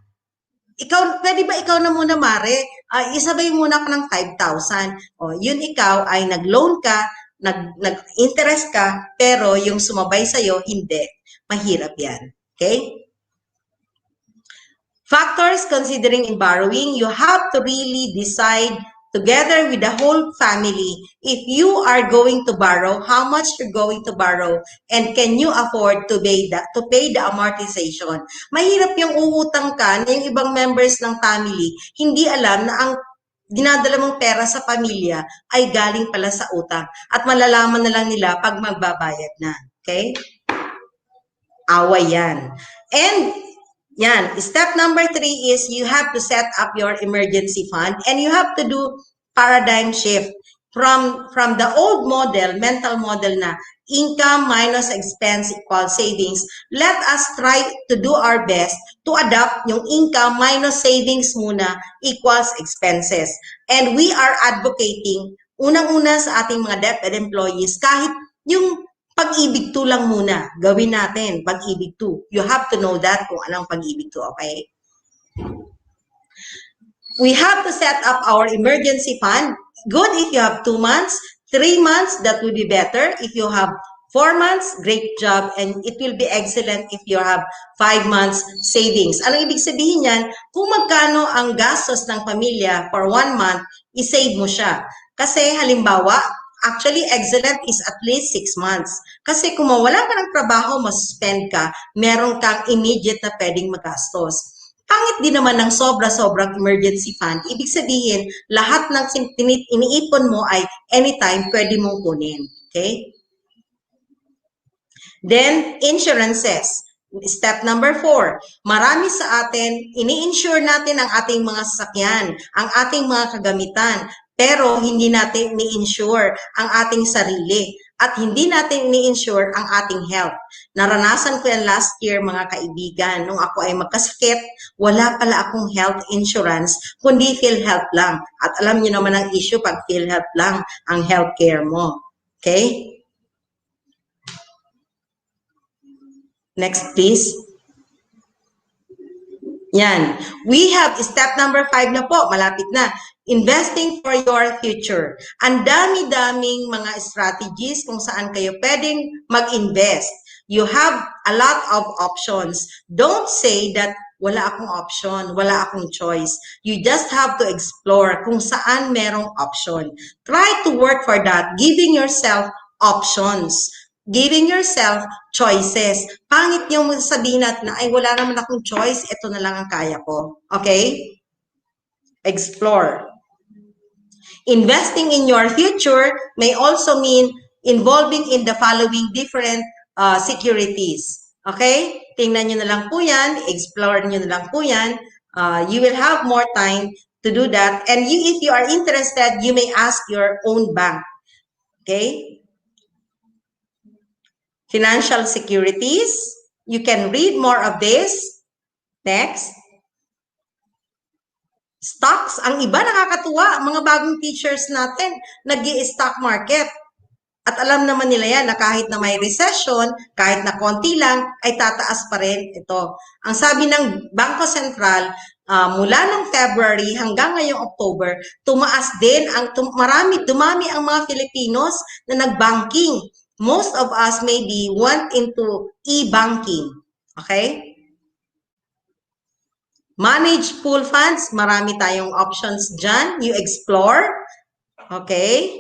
G: pwede ba ikaw na muna, Mare? Isabay muna ka ng 5,000. O, yun ikaw ay nag-loan ka, nag-interest ka, pero yung sumabay sa'yo, hindi. Mahirap yan. Okay? Factors considering in borrowing, you have to really decide together with the whole family if you are going to borrow, how much you're going to borrow, and can you afford to pay the amortization. Mahirap yung uutang ka na yung ibang members ng family hindi alam na ang dinadala mong pera sa pamilya ay galing pala sa utang at malalaman na lang nila pag magbabayad na. Okay? Away yan. And yan, step number 3 is you have to set up your emergency fund and you have to do paradigm shift from the old model, mental model na income minus expense equals savings. Let us try to do our best to adopt yung income minus savings muna equals expenses. And we are advocating, unang-una sa ating mga DepEd employees, kahit yung pag-ibig 2 lang muna. Gawin natin, pag-ibig 2. You have to know that kung anong pag-ibig 2, okay? We have to set up our emergency fund. Good if you have 2 months. 3 months, that will be better. If you have 4 months, great job. And it will be excellent if you have 5 months savings. Anong ibig sabihin yan? Kung magkano ang gastos ng pamilya for 1 month, isave mo siya. Kasi halimbawa, actually, excellent is at least 6 months. Kasi kung mawala ka ng trabaho, mas-spend ka, meron kang immediate na pwedeng magastos. Pangit din naman ng sobra-sobrang emergency fund. Ibig sabihin, lahat ng iniipon mo ay anytime pwede mong kunin. Okay? Then, insurances. Step number 4, marami sa atin, ini-insure natin ang ating mga sasakyan, ang ating mga kagamitan, pero hindi natin ni-insure ang ating sarili at hindi natin ni-insure ang ating health. Naranasan ko yan last year, mga kaibigan. Nung ako ay magkasakit, wala pala akong health insurance, kundi PhilHealth lang. At alam niyo naman ang issue pag PhilHealth lang ang healthcare mo. Okay? Next, please. Yan. We have step number 5 na po. Malapit na. Investing for your future. Ang dami-daming mga strategies kung saan kayo pwedeng mag-invest. You have a lot of options. Don't say that wala akong option, wala akong choice. You just have to explore kung saan merong option. Try to work for that, giving yourself options. Giving yourself choices. Pangit yung sabihin natin na, ay wala naman akong choice, ito na lang ang kaya ko. Okay? Explore. Investing in your future may also mean involving in the following different securities. Okay? Tingnan nyo na lang po yan. Explore nyo na lang po yan. You will have more time to do that. And if you are interested, you may ask your own bank. Okay? Financial securities. You can read more of this. Next. Stocks. Ang iba nakakatuwa. Mga bagong teachers natin, nag-i-stock market. At alam naman nila yan na kahit na may recession, kahit na konti lang, ay tataas pa rin ito. Ang sabi ng Bangko Sentral, mula ng February hanggang ngayong October, tumaas din, dumami ang mga Filipinos na nag-banking. Most of us maybe went into e-banking. Okay? Manage pool funds. Marami tayong options dyan. You explore. Okay?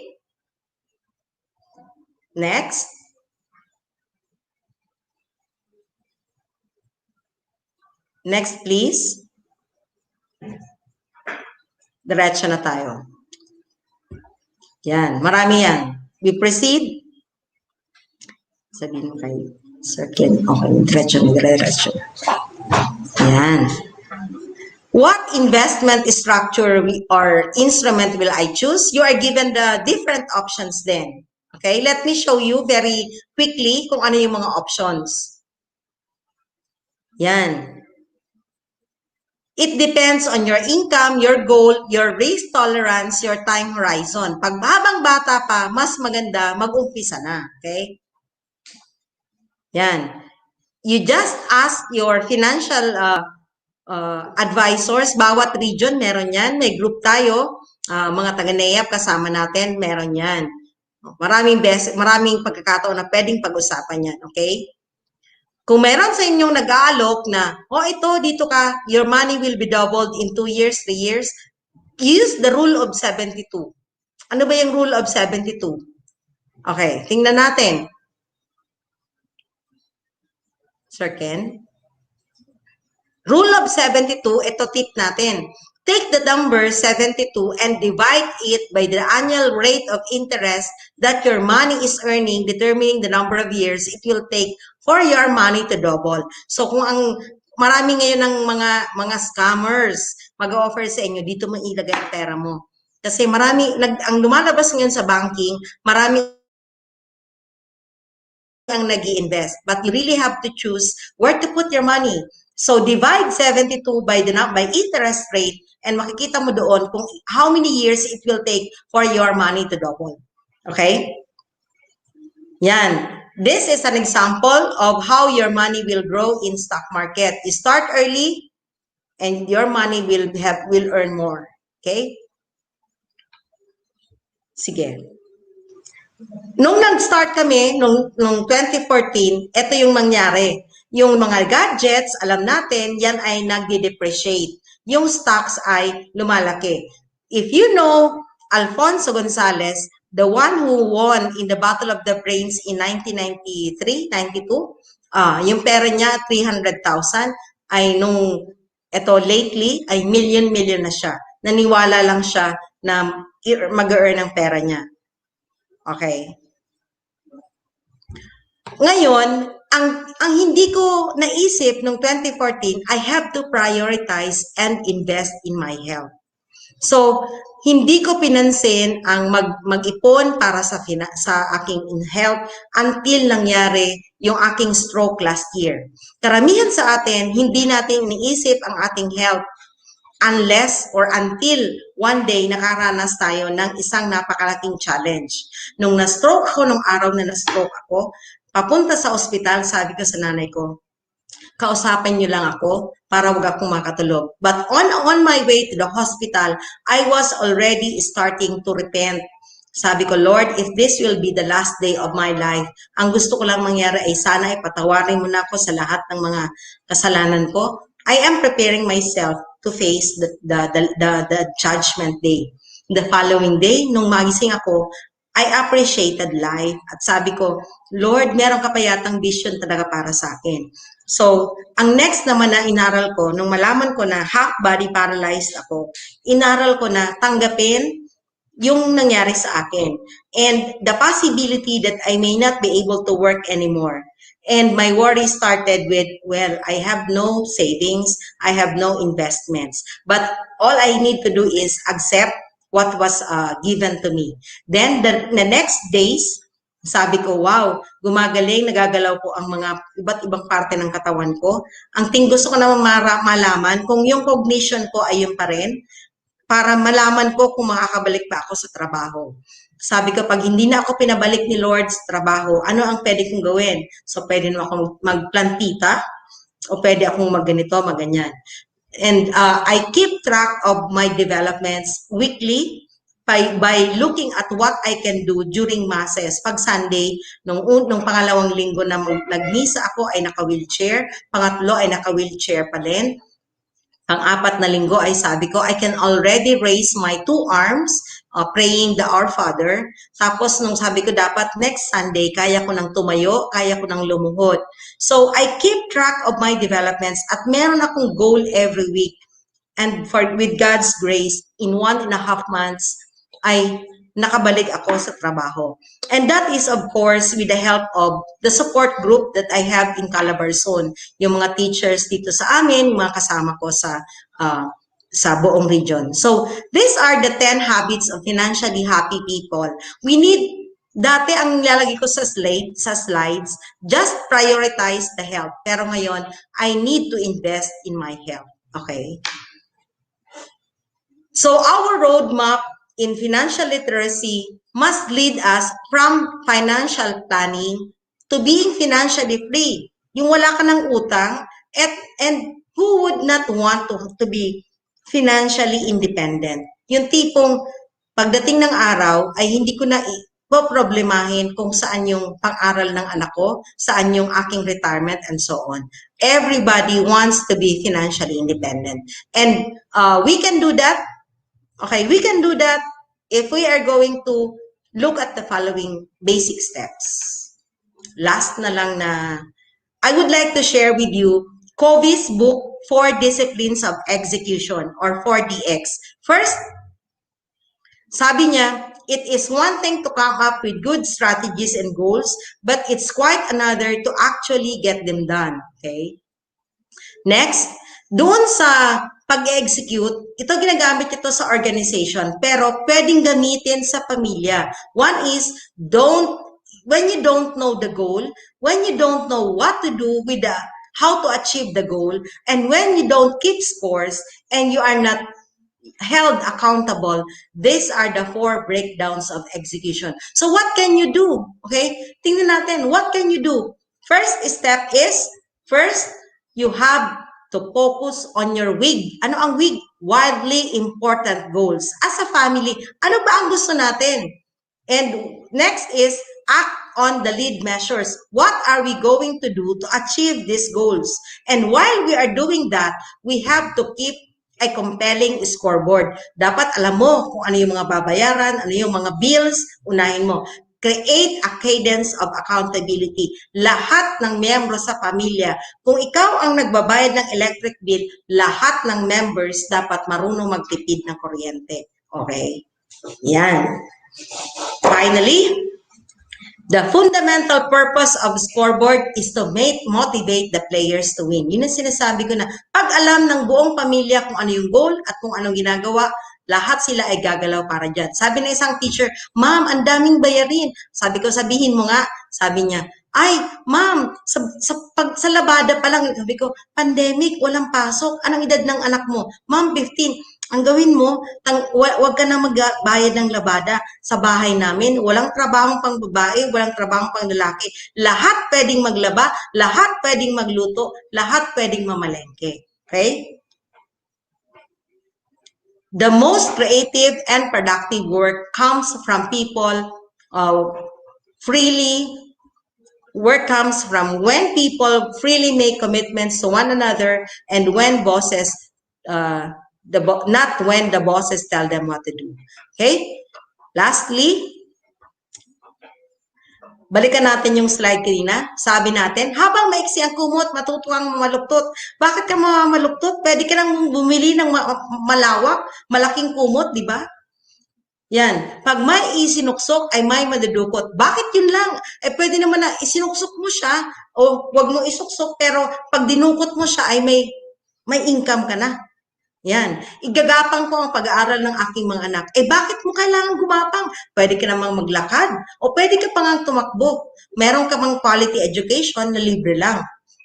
G: Next. Next, please. Diretso na tayo. Yan. Marami yan. We proceed. Sabihin mo kay Sir Ken. Okay, diretso. Yan. What investment structure or instrument will I choose? You are given the different options then. Okay, let me show you very quickly kung ano yung mga options. Yan. It depends on your income, your goal, your risk tolerance, your time horizon. Pag habang bata pa, mas maganda mag-umpisa na. Okay? Yan. You just ask your financial advisors. Bawat region meron yan. May group tayo. Mga taga-NEAP kasama natin, meron yan. Maraming pagkakataon na pwedeng pag-usapan yan. Okay? Kung meron sa inyong nag-aalok na, dito ka, your money will be doubled in 2 years, 3 years, use the rule of 72. Ano ba yung rule of 72? Okay, tingnan natin. Sir Ken? Rule of 72, ito tip natin. Take the number 72 and divide it by the annual rate of interest that your money is earning, determining the number of years it will take for your money to double. So kung marami ngayon ng mga scammers mag-offer sa inyo, dito mo ilagay ang pera mo. Kasi ang lumalabas ngayon sa banking, marami ang nag-i-invest. But you really have to choose where to put your money. So divide 72 by interest rate and makikita mo doon kung how many years it will take for your money to double. Okay? Yan. This is an example of how your money will grow in stock market. You start early and your money will earn more. Okay? Sige. Nung nag-start kami, nung 2014, ito yung nangyari. Yung mga gadgets, alam natin, yan ay nagde-depreciate. Yung stocks ay lumalaki. If you know Alfonso Gonzalez, the one who won in the Battle of the Brains in 1993, 92, yung pera niya, 300,000, ay lately, ay million na siya. Naniwala lang siya na mag-earn ang pera niya. Okay. Ngayon, ang hindi ko naisip noong 2014, I have to prioritize and invest in my health. So, hindi ko pinansin ang mag-ipon para sa aking health until nangyari yung aking stroke last year. Karamihan sa atin, hindi natin iniisip ang ating health unless or until one day nakaranas tayo ng isang napakalaking challenge. Nung na-stroke ako, nung araw na na-stroke ako, papunta sa ospital, sabi ko sa nanay ko, kausapin niyo lang ako para wag akong makatulog. But on my way to the hospital, I was already starting to repent. Sabi ko, Lord, if this will be the last day of my life, ang gusto ko lang mangyari ay sana ipatawarin mo na ako sa lahat ng mga kasalanan ko. I am preparing myself to face the judgment day. The following day, nung magising ako, I appreciated life. At sabi ko, Lord, meron ka pa yatang vision talaga para sa akin. So, ang next naman na inaral ko, nung malaman ko na half-body paralyzed ako, inaral ko na tanggapin yung nangyari sa akin. And the possibility that I may not be able to work anymore. And my worry started with, well, I have no savings, I have no investments. But all I need to do is accept what was given to me. Then the next days, sabi ko, wow, gumagaling, nagagalaw po ang mga iba't ibang parte ng katawan ko. Ang gusto ko naman malaman kung yung cognition ko ay yun pa rin, para malaman ko kung makakabalik pa ako sa trabaho. Sabi ko, pag hindi na ako pinabalik ni Lord sa trabaho, ano ang pwede kong gawin? So, pwede na akong magplantita o pwede akong magganito, magganyan. And I keep track of my developments weekly by looking at what I can do during masses. Pag Sunday, nung pangalawang linggo na nagmisa ako ay naka-wheelchair, pangatlo ay naka-wheelchair pa din. Pang-apat na linggo ay sabi ko, I can already raise my 2 arms, praying the Our Father. Tapos nung sabi ko, dapat next Sunday, kaya ko nang tumayo, kaya ko nang lumuhod. So, I keep track of my developments at meron akong goal every week. And with God's grace, in 1.5 months, ay nakabalik ako sa trabaho. And that is, of course, with the help of the support group that I have in Calabarzon. Yung mga teachers dito sa amin, mga kasama ko sa buong region. So, these are the 10 habits of financially happy people. We need, dati ang nilalagay ko sa slides, just prioritize the health. Pero ngayon, I need to invest in my health. Okay? So, our roadmap in financial literacy must lead us from financial planning to being financially free. Yung wala ka ng utang, And who would not want to be financially independent? Yung tipong pagdating ng araw ay hindi ko na problemahin kung saan yung pang-aral ng anak ko, saan yung aking retirement, and so on. Everybody wants to be financially independent. And we can do that. Okay, we can do that if we are going to look at the following basic steps. Last na lang na I would like to share with you Covey's book, 4 Disciplines of Execution, or 4DX. First, sabi niya, it is one thing to come up with good strategies and goals, but it's quite another to actually get them done. Okay? Next, doon sa pag-execute, ito ginagamit ito sa organization, pero pwedeng gamitin sa pamilya. One is, when you don't know the goal, when you don't know what to do with how to achieve the goal, and when you don't keep scores, and you are not held accountable, these are the 4 breakdowns of execution. So what can you do? Okay? Tingnan natin, what can you do? First step is, you have to focus on your WIG. Ano ang WIG? Wildly important goals. As a family, ano ba ang gusto natin? And next is, act on the lead measures. What are we going to do to achieve these goals? And while we are doing that, we have to keep a compelling scoreboard. Dapat alam mo kung ano yung mga babayaran, ano yung mga bills, unahin mo. Create a cadence of accountability. Lahat ng miyembro sa pamilya, kung ikaw ang nagbabayad ng electric bill, lahat ng members dapat marunong magtipid ng kuryente. Okay? Yan. Finally, the fundamental purpose of scoreboard is to motivate the players to win. Yun ang sinasabi ko na pag alam ng buong pamilya kung ano yung goal at kung anong ginagawa, lahat sila ay gagalaw para dyan. Sabi ng isang teacher, ma'am, ang daming bayarin. Sabi ko, sabihin mo nga. Sabi niya, ay, ma'am, sa labada pa lang. Sabi ko, pandemic, walang pasok. Anong edad ng anak mo? Ma'am, 15. Ang gawin mo, wag ka na magbayad ng labada sa bahay namin. Walang trabahong pang babae, walang trabahong pang lalaki. Lahat pwedeng maglaba, lahat pwedeng magluto, lahat pwedeng mamalengke. Okay? The most creative and productive work comes from people Work comes from when people freely make commitments to one another and when bosses not when the bosses tell them what to do. Okay? Lastly, balikan natin yung slide kanina. Sabi natin, habang maiksi ang kumot, matuto ang mamaluktot. Bakit ka mamaluktot? Pwede ka nang bumili ng malawak, malaking kumot, di ba? Yan. Pag may isinuksok, ay may madudukot. Bakit yun lang? Pwede naman na isinuksok mo siya o wag mo isuksok, pero pag dinukot mo siya, ay may income ka na. Yan. Igagapang ko ang pag-aaral ng aking mga anak. Bakit mo kailangan gumapang? Pwede ka namang maglakad o pwede ka pa ngang tumakbo. Meron ka mang quality education na libre lang.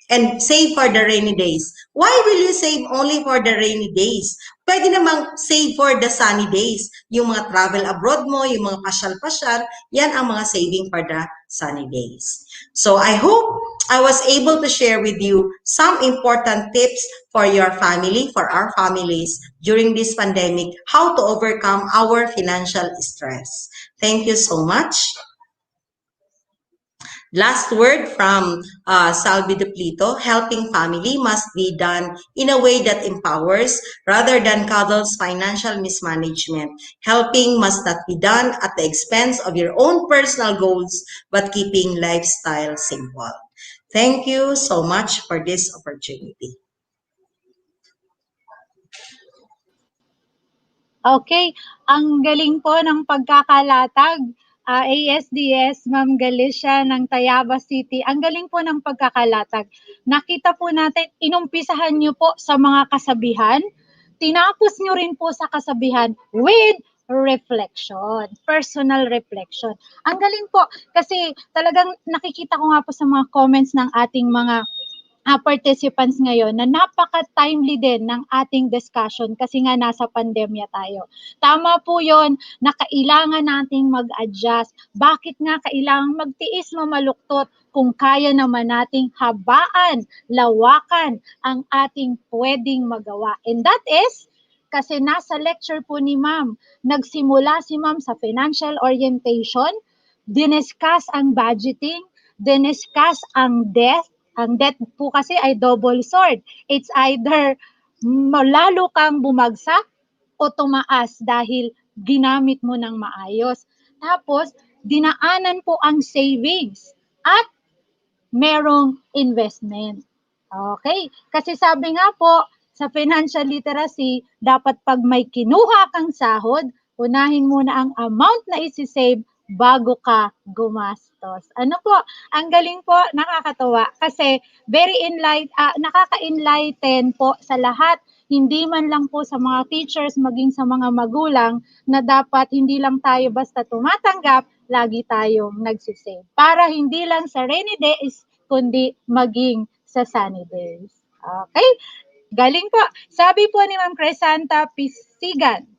G: And save for the rainy days. Why will you save only for the rainy days? Pwede namang save for the sunny days. Yung mga travel abroad mo, yung mga pasyal-pasyal, yan ang mga saving for the sunny days. So I hope I was able to share with you some important tips for your family, for our families during this pandemic, how to overcome our financial stress. Thank you so much. Last word from Salvi Duplito, helping family must be done in a way that empowers rather than coddles financial mismanagement. Helping must not be done at the expense of your own personal goals, but keeping lifestyle simple. Thank you so much for this opportunity.
B: Okay, ang galing po ng pagkakalatag. ASDS, Ma'am Galicia ng Tayaba City. Ang galing po ng pagkakalatag. Nakita po natin, inumpisahan niyo po sa mga kasabihan, tinapos niyo rin po sa kasabihan with reflection, personal reflection. Ang galing po kasi talagang nakikita ko nga po sa mga comments ng ating mga participants ngayon na napaka-timely din ng ating discussion kasi nga nasa pandemya tayo. Tama po yon na kailangan nating mag-adjust. Bakit nga kailangan magtiis mamaluktot kung kaya naman nating habaan, lawakan ang ating pwedeng magawa. And that is kasi nasa lecture po ni ma'am, nagsimula si ma'am sa financial orientation, diniscuss ang budgeting, diniscuss ang debt. Ang debt po kasi ay double sword. It's either lalo kang bumagsak o tumaas dahil ginamit mo ng maayos. Tapos, dinaanan po ang savings at merong investment. Okay? Kasi sabi nga po, sa financial literacy, dapat pag may kinuha kang sahod, unahin muna ang amount na isi-save bago ka gumastos. Ano po? Ang galing po, nakakatuwa. Kasi nakaka-enlighten po sa lahat. Hindi man lang po sa mga teachers, maging sa mga magulang, na dapat hindi lang tayo basta tumatanggap, lagi tayong nagsisave. Para hindi lang sa rainy days, kundi maging sa sunny days. Okay? Galing po. Sabi po ni Ma'am Crescenta Pisigan,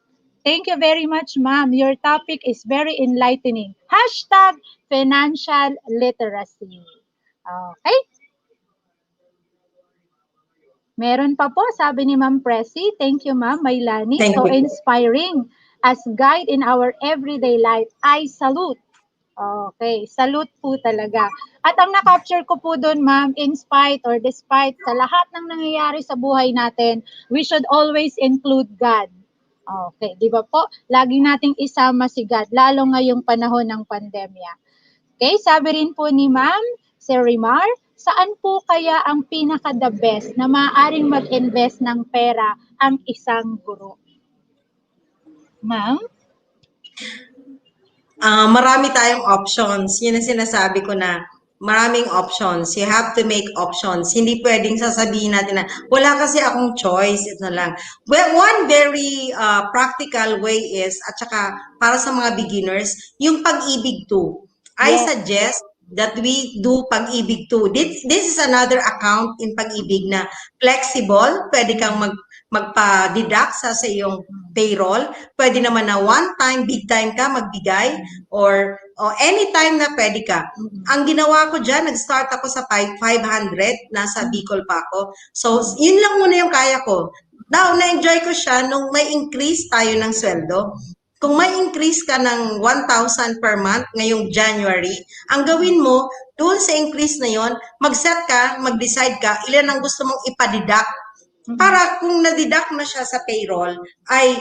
B: thank you very much, ma'am. Your topic is very enlightening. Hashtag financial literacy. Okay? Meron pa po, sabi ni Ma'am Presi, thank you ma'am, Maylani,
G: Thank
B: so
G: you.
B: inspiring as guide in our everyday life. I salute. Okay, salute po talaga. At ang na-capture ko po doon ma'am, in spite or despite sa lahat ng nangyayari sa buhay natin, we should always include God. Okay, di ba po? Lagi nating isama si God, lalo ngayong panahon ng pandemya. Okay, sabi rin po ni ma'am, si Rimar, saan po kaya ang pinaka-the best na maaaring mag-invest ng pera ang isang guro? Ma'am?
G: Marami tayong options. Yun ang sinasabi ko na maraming options. You have to make options. Hindi pwedeng sasabihin natin na wala kasi akong choice. Ito lang. Well, one very practical way is, at saka para sa mga beginners, yung pag-ibig to. I suggest that we do pag-ibig too. This is another account in pag-ibig na flexible. Pwede kang magpa-deduct sa iyong payroll. Pwede naman na one time, big time ka magbigay or anytime na pwede ka. Ang ginawa ko dyan, nag-start ako sa 500, nasa Bicol pa ako. So, yun lang muna yung kaya ko. Now, na-enjoy ko siya nung may increase tayo ng sweldo. Kung may increase ka ng 1,000 per month ngayong January, ang gawin mo, doon sa increase na yon, mag-set ka, mag-decide ka, ilan ang gusto mong ipa-deduct. Para kung na-deduct na siya sa payroll, ay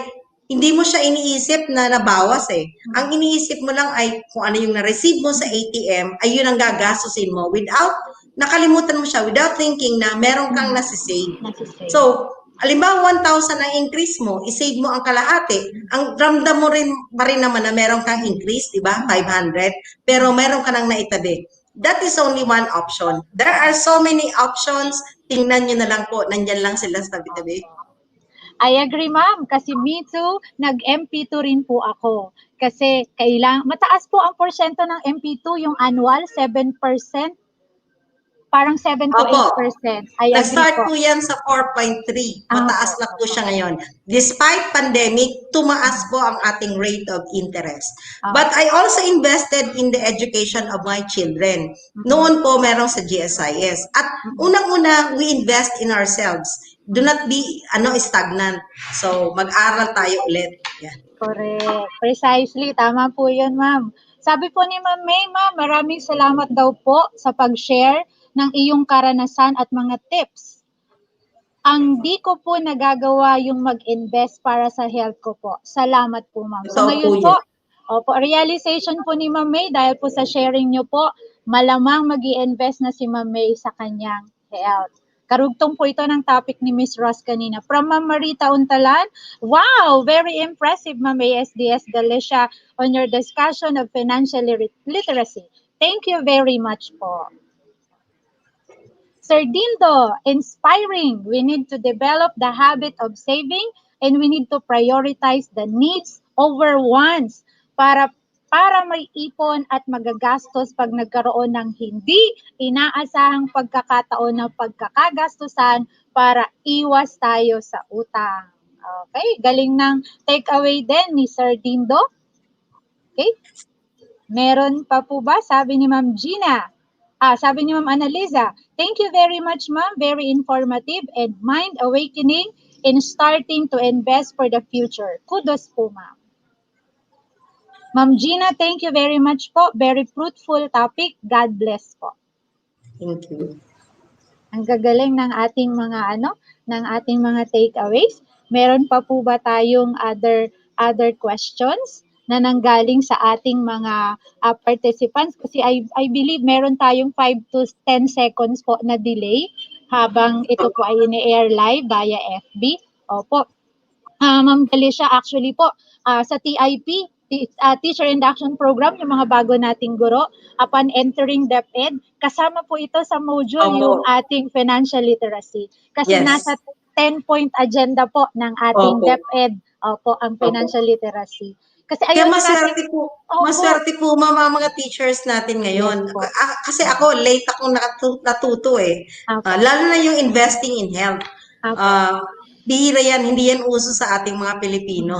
G: hindi mo siya iniisip na nabawas eh. Ang iniisip mo lang ay kung ano yung na-receive mo sa ATM, ay yun ang gagastusin mo without, nakalimutan mo siya, without thinking na meron kang nasisave. So, halimbawa 1,000 ang increase mo, isave mo ang kalahati. Ang ramdam mo rin pa rin naman na meron kang increase, di ba? 500, pero meron ka nang naitabi. That is only one option. There are so many options. Tingnan nyo na lang po, nandyan lang sila sa tabi-tabi.
B: I agree ma'am, kasi me too, nag-MP2 rin po ako. Kasi mataas po ang porsyento ng MP2, yung annual, 7%. Parang 7 to 8%. I agree
G: Nag-start
B: po.
G: po yan sa 4.3. Mataas na po siya ngayon. Despite pandemic, tumaas po ang ating rate of interest. But I also invested in the education of my children. Noon po meron sa GSIS. At unang-una, we invest in ourselves. Do not be stagnant. So, mag-aral tayo ulit. Yeah.
B: Correct. Precisely. Tama po yun, ma'am. Sabi po ni Ma'am May, ma'am, maraming salamat daw po sa pag-share ng iyong karanasan at mga tips. Ang di ko po nagagawa yung mag-invest para sa health ko po. Salamat po, ma'am. So ngayon po, realization po ni Ma'am May, dahil po sa sharing nyo po, malamang mag-i-invest na si Ma'am May sa kanyang health. Karugtong po ito ng topic ni Miss Ross kanina. From Ma'am Marita Untalan, wow, very impressive, Ma'am SDS Galicia, on your discussion of financial literacy. Thank you very much po. Sir Dindo, inspiring. We need to develop the habit of saving and we need to prioritize the needs over wants para para may ipon at magagastos pag nagkaroon ng hindi inaasahang pagkakataon ng pagkakagastusan para iwas tayo sa utang. Okay, galing ng takeaway din ni Sir Dindo. Okay, meron pa po ba? Sabi ni Ma'am Gina. Sabi ni Ma'am Annalisa, thank you very much, Ma'am. Very informative and mind awakening in starting to invest for the future. Kudos po, Ma'am. Ma'am Gina, thank you very much po. Very fruitful topic. God bless po.
G: Thank you.
B: Ang gagaling ng ating mga ng ating mga takeaways. Meron pa po ba tayong other questions na nanggaling sa ating mga participants? Kasi I believe meron tayong 5 to 10 seconds po na delay habang ito po ay ini-air live via FB. Opo. Ma'am Felicia, actually po, sa TIP, Teacher Induction Program, yung mga bago nating guro, upon entering DepEd, kasama po ito sa module
G: Opo.
B: yung ating financial literacy. Kasi
G: Yes.
B: nasa 10-point agenda po ng ating
G: Opo.
B: DepEd, ang financial literacy. Kasi
G: Kaya
B: ayun
G: maswerte po, maswerte po mga teachers natin ngayon.
B: Yes po.
G: Kasi ako, late akong natuto eh.
B: Opo.
G: Lalo na yung investing in health.
B: Opo.
G: Bihira yan, hindi yan uso sa ating mga Pilipino.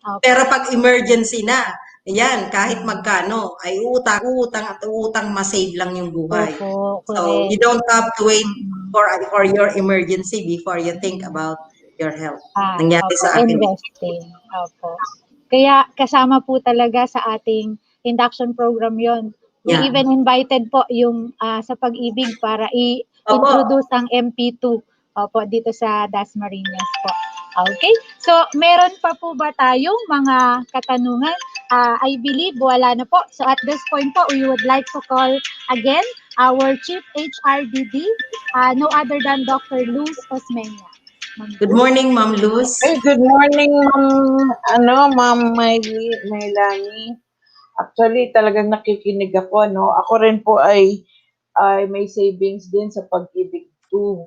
B: Opo.
G: Pero pag emergency na, yan, kahit magkano, ay utang, masave lang yung buhay.
B: Opo,
G: So,
B: correct.
G: you don't have to wait for your emergency before you think about your health. Nangyari
B: Opo,
G: sa akin.
B: investing. Opo. Kaya kasama po talaga sa ating induction program yon. We
G: Yeah.
B: even invited po yung sa pag-ibig para i-introduce ang MP2 dito sa Dasmariñas po. Okay? So, meron pa po ba tayong mga katanungan? I believe wala na po. So, at this point po, we would like to call again our Chief HRDD, no other than Dr. Luz Osmeña.
G: Good morning, Ma'am Luz.
D: Hey, good morning, Ma'am Maylani. Actually, talagang nakikinig ako, no? Ako rin po ay may savings din sa Pag-ibig 2.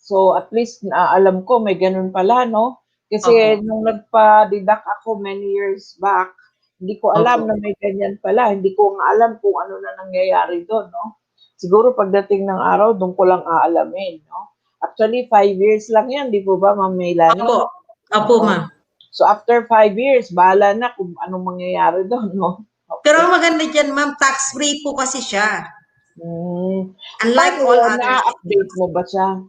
D: So, at least alam ko may ganun pala, no? Kasi nung nagpa-deduct ako many years back, hindi ko alam na may ganyan pala. Hindi ko nga alam kung ano na nangyayari doon, no? Siguro pagdating ng araw, doon ko lang aalamin, no? Actually, 5 years lang yan, di po ba, Ma'am Maylani?
G: Opo, Ma'am.
D: So, after 5 years, bahala na kung anong mangyayari doon, no? Okay.
G: Pero maganda dyan, Ma'am, tax-free po kasi siya.
D: Unlike all others. Na-update mo ba siya?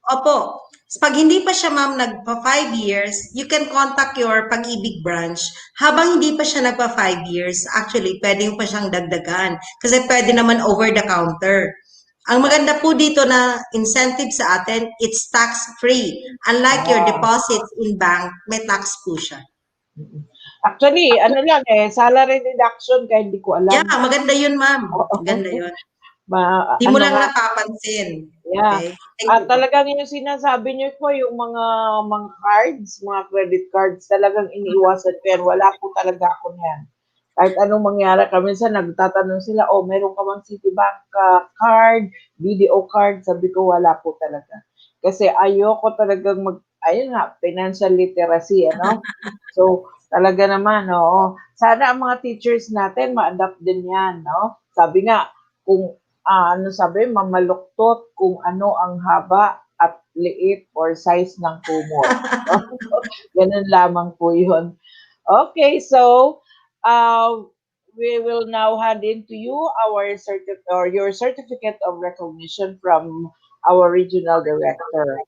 G: Opo. Pag hindi pa siya, Ma'am, nagpa 5 years, you can contact your Pag-ibig branch. Habang hindi pa siya nagpa 5 years, actually, pwede pa siyang dagdagan. Kasi pwede naman over the counter. Ang maganda po dito na incentive sa atin, it's tax-free. Unlike your deposits in bank, may tax po siya.
D: Actually, salary deduction kaya hindi ko alam.
G: Yeah, maganda yun, Ma'am. Maganda yun. Hindi mo lang napapansin.
D: Yeah.
G: Okay?
D: Talagang yung sinasabi niyo po, yung mga cards, mga credit cards, talagang iniiwasan ko yan. Wala po talaga ako niyan. Kahit anong mangyari kami, minsan nagtatanong sila, meron ka bang Citibank card, BDO card? Sabi ko, wala po talaga. Kasi ayoko talagang financial literacy, ano? So, talaga naman, sana ang mga teachers natin ma-adapt din yan, no? Sabi nga, kung mamaluktot kung ano ang haba at liit or size ng kumot. Ganun lamang po yun. Okay, so, we will now hand in to you your certificate of recognition from our regional director.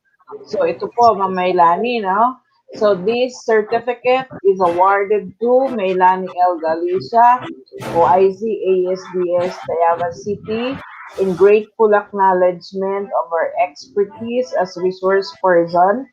D: So ito po, Ma'am Maylani, no? So this certificate is awarded to Maylani L. Galicia, OIC ASDS Tayaba City, in grateful acknowledgement of her expertise as resource person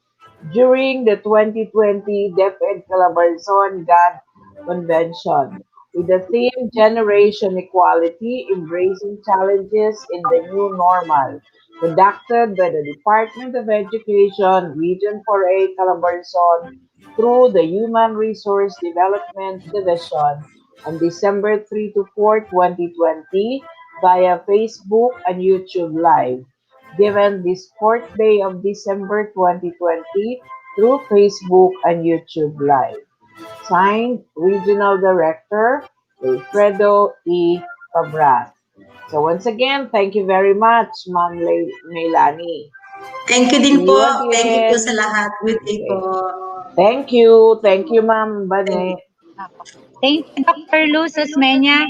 D: during the 2020 DEPED Calabarzon GAD Convention with the theme Generation Equality, Embracing Challenges in the New Normal, conducted by the Department of Education, Region 4A Calabarzon, through the Human Resource Development Division on December 3 to 4, 2020, via Facebook and YouTube Live, given this 4th day of December 2020 through Facebook and YouTube Live. Signed, Regional Director, Wilfredo E. Cabral. So once again, thank you very much, Ma'am Melanie.
G: Thank you din
D: See
G: po.
D: you
G: Thank you po
D: again.
G: sa lahat. Good day po.
D: Okay. Thank you. Thank you, Ma'am
G: Thank you.
D: Bane.
B: Apo. Thank you, Dr. Luz Osmeña.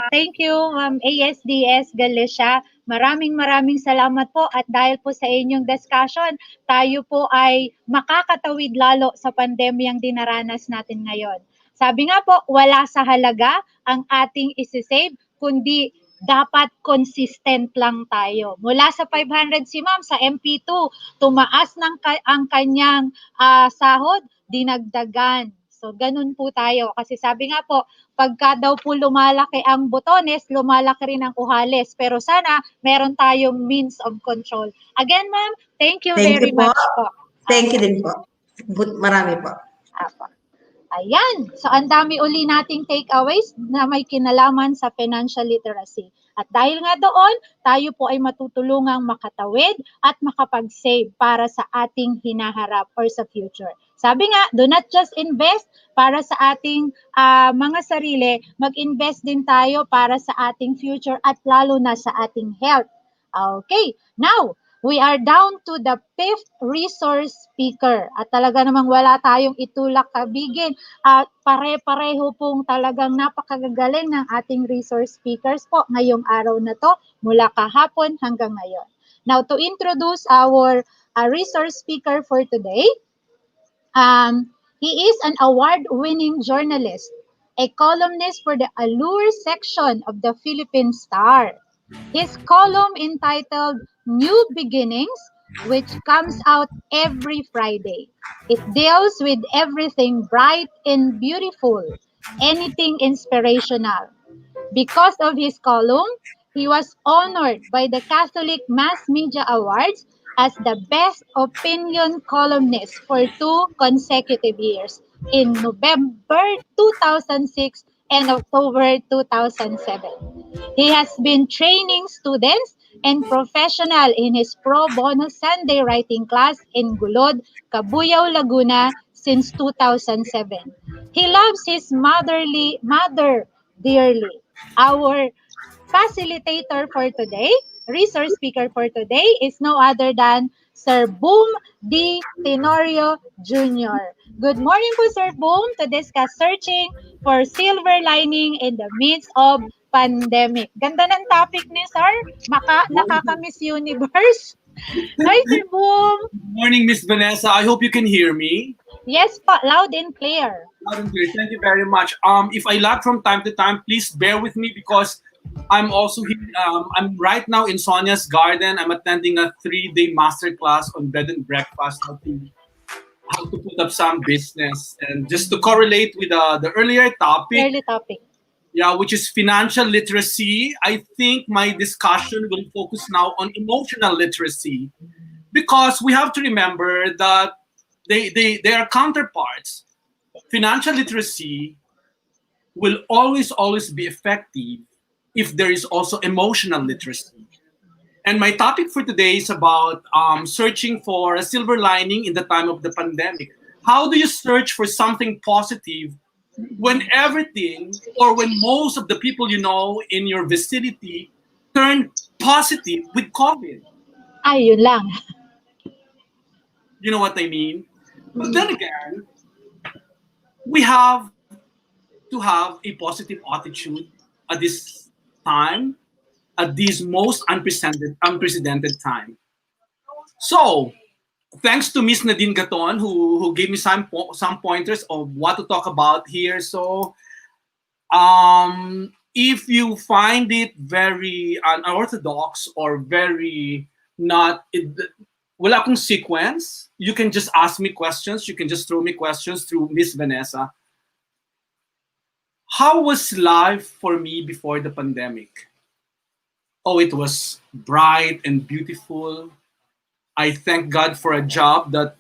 B: Thank you, ASDS Galicia. Maraming salamat po at dahil po sa inyong discussion, tayo po ay makakatawid lalo sa pandemyang dinaranas natin ngayon. Sabi nga po, wala sa halaga ang ating isisave, kundi dapat consistent lang tayo. Mula sa 500 si ma'am sa MP2, tumaas ang kanyang sahod, dinagdagan. So, ganun po tayo. Kasi sabi nga po, pagka daw po lumalaki ang botones, lumalaki rin ang uhales. Pero sana, meron tayong means of control. Again, ma'am, thank you
G: Thank you
B: very
G: po.
B: much po.
G: Thank you din po. Marami po.
B: Apo. Ayan. So, ang dami uli nating takeaways na may kinalaman sa financial literacy. At dahil nga doon, tayo po ay matutulungang makatawid at makapag-save para sa ating hinaharap or sa future. Sabi nga, do not just invest para sa ating mga sarili, mag-invest din tayo para sa ating future at lalo na sa ating health. Okay, now, we are down to the 5th resource speaker. At talaga namang wala tayong itulak kabigin. At pare-pareho pong talagang napakagagaling ng ating resource speakers po ngayong araw na to mula kahapon hanggang ngayon. Now, to introduce our resource speaker for today, he is an award-winning journalist, a columnist for the Allure section of the Philippine Star. His column entitled New Beginnings, which comes out every Friday. It deals with everything bright and beautiful, anything inspirational. Because of his column, he was honored by the Catholic Mass Media Awards as the Best Opinion Columnist for 2 consecutive years in November 2006 and October 2007. He has been training students and professional in his pro bono Sunday writing class in Gulod, Cabuyao, Laguna since 2007. He loves his mother dearly. Our facilitator for today, resource speaker for today is no other than Sir Boom D. Tenorio Jr. Good morning po, Sir Boom, to discuss searching for silver lining in the midst of pandemic. Ganda ng topic ni Sir. Nakaka-Miss Universe. Hi, Sir Boom.
H: Good morning, Miss Vanessa. I hope you can hear me.
B: Yes po, loud and clear.
H: Loud and clear. Thank you very much. If I lag from time to time, please bear with me because I'm also here. I'm right now in Sonia's garden. I'm attending a 3-day masterclass on bed and breakfast, how to put up some business. And just to correlate with the earlier topic, yeah, which is financial literacy, I think my discussion will focus now on emotional literacy because we have to remember that they are counterparts. Financial literacy will always be effective if there is also emotional literacy. And my topic for today is about searching for a silver lining in the time of the pandemic. How do you search for something positive when everything or when most of the people you know in your vicinity turn positive with COVID?
B: Ayun lang.
H: You know what I mean? But then again, we have to have a positive attitude at this time, at this most unprecedented time. So, thanks to Miss Nadine Gaton who gave me some pointers of what to talk about here. So, if you find it very unorthodox or very not wala akong sequence, you can just ask me questions. You can just throw me questions through Miss Vanessa. How was life for me before the pandemic? Oh, it was bright and beautiful. I thank God for a job that,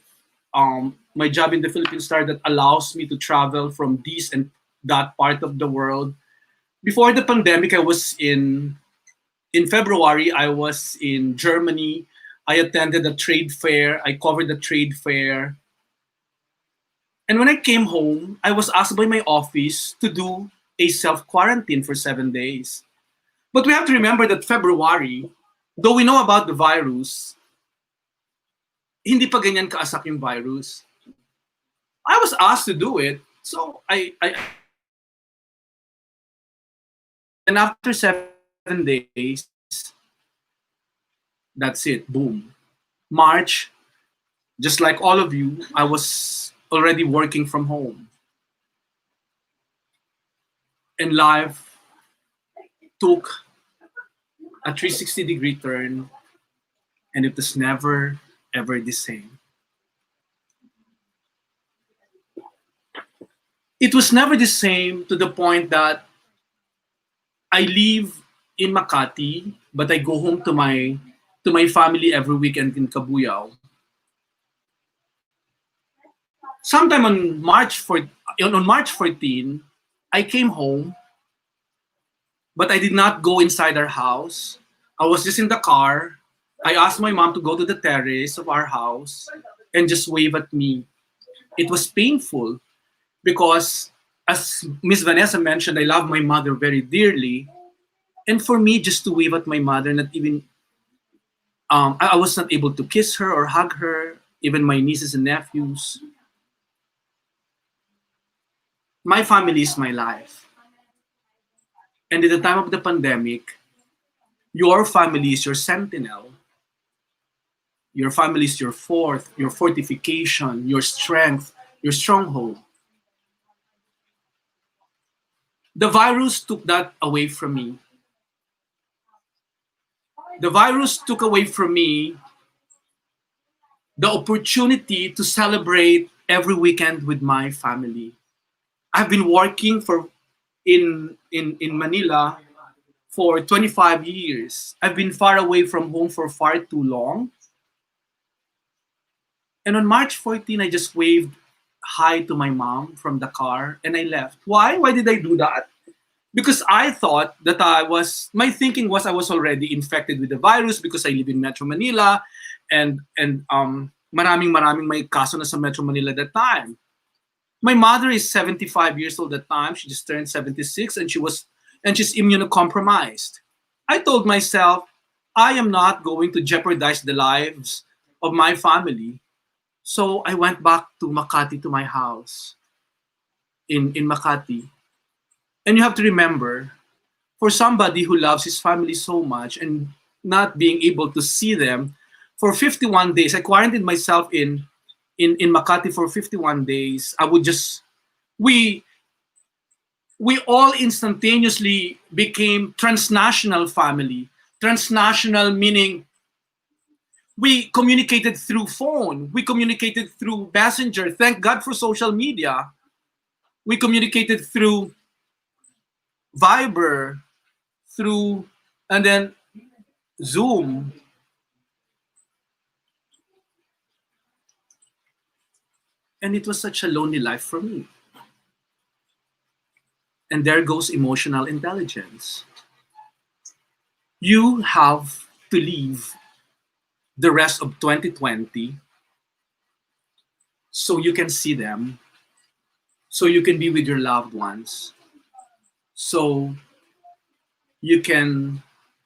H: my job in the Philippine Star that allows me to travel from this and that part of the world. Before the pandemic, I was in February, I was in Germany. I attended a trade fair. I covered the trade fair. And when I came home, I was asked by my office to do a self-quarantine for 7 days. But we have to remember that February, though we know about the virus, hindi pa ganyan kaasak yung virus. I was asked to do it, so I and after 7 days, that's it, boom. March, just like all of you, I was already working from home. And life took a 360-degree turn, and it was never, ever the same. It was never the same to the point that I live in Makati, but I go home to my family every weekend in Cabuyao. Sometime on March 14, I came home, but I did not go inside our house. I was just in the car. I asked my mom to go to the terrace of our house and just wave at me. It was painful because, as Miss Vanessa mentioned, I love my mother very dearly. And for me, just to wave at my mother, not even, I was not able to kiss her or hug her, even my nieces and nephews. My family is my life. And at the time of the pandemic, your family is your sentinel. Your family is your fort, your fortification, your strength, your stronghold. The virus took that away from me. The virus took away from me the opportunity to celebrate every weekend with my family. I've been working in Manila for 25 years. I've been far away from home for far too long. And on March 14, I just waved hi to my mom from the car and I left. Why? Why did I do that? Because I thought that my thinking was I was already infected with the virus because I live in Metro Manila and maraming may kaso na sa Metro Manila at that time. My mother is 75 years old at the time. She just turned 76 and she's immunocompromised. I told myself, I am not going to jeopardize the lives of my family. So I went back to Makati, to my house in Makati. And you have to remember, for somebody who loves his family so much and not being able to see them for 51 days, I quarantined myself in Makati for 51 days. We all instantaneously became transnational family. Transnational meaning we communicated through phone. We communicated through messenger. Thank God for social media. We communicated through Viber, and then Zoom. And it was such a lonely life for me. And there goes emotional intelligence. You have to leave the rest of 2020 so you can see them, so you can be with your loved ones, so you can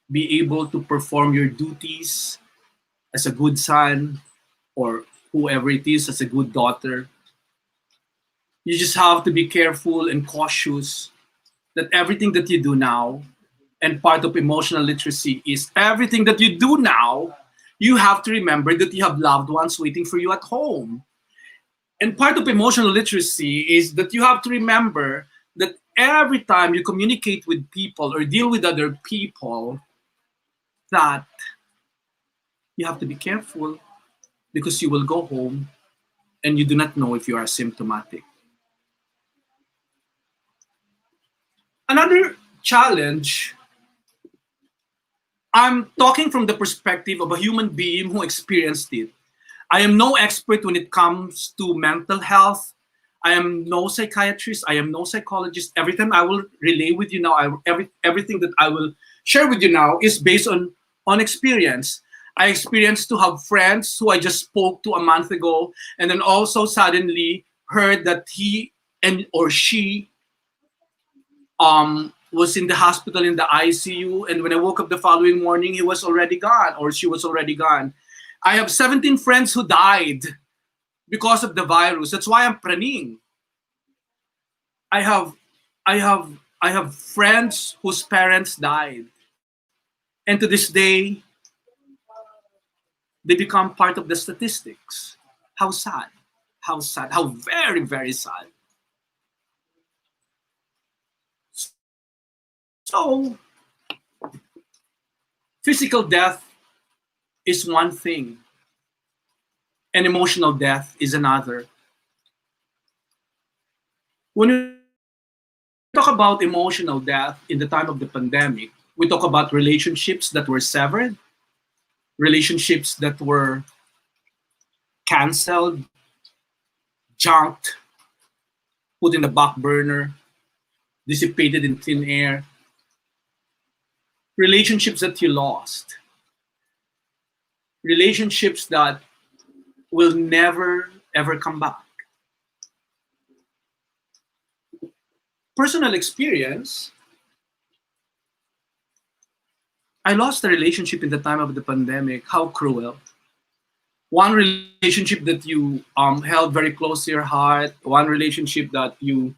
H: be able to perform your duties as a good son or whoever it is, as a good daughter. You just have to be careful and cautious that everything that you do now, and part of emotional literacy is everything that you do now, you have to remember that you have loved ones waiting for you at home. And part of emotional literacy is that you have to remember that every time you communicate with people or deal with other people, that you have to be careful because you will go home and you do not know if you are symptomatic. Another challenge, I'm talking from the perspective of a human being who experienced it. I am no expert when it comes to mental health. I am no psychiatrist. I am no psychologist. Every time I will relay with you now, everything that I will share with you now is based on experience. I experienced to have friends who I just spoke to a month ago, and then also suddenly heard that he and or she was in the hospital in the ICU, and when I woke up the following morning, he was already gone, or she was already gone. I have 17 friends who died because of the virus. That's why I'm praning. I have I have I have friends whose parents died. And to this day, they become part of the statistics. How sad. How sad. How very, very sad. So, physical death is one thing, and emotional death is another. When we talk about emotional death in the time of the pandemic, we talk about relationships that were severed, relationships that were canceled, junked, put in the back burner, dissipated in thin air, relationships that you lost, relationships that will never ever come back. Personal experience, I lost a relationship in the time of the pandemic. How cruel. One relationship that you held very close to your heart, one relationship that you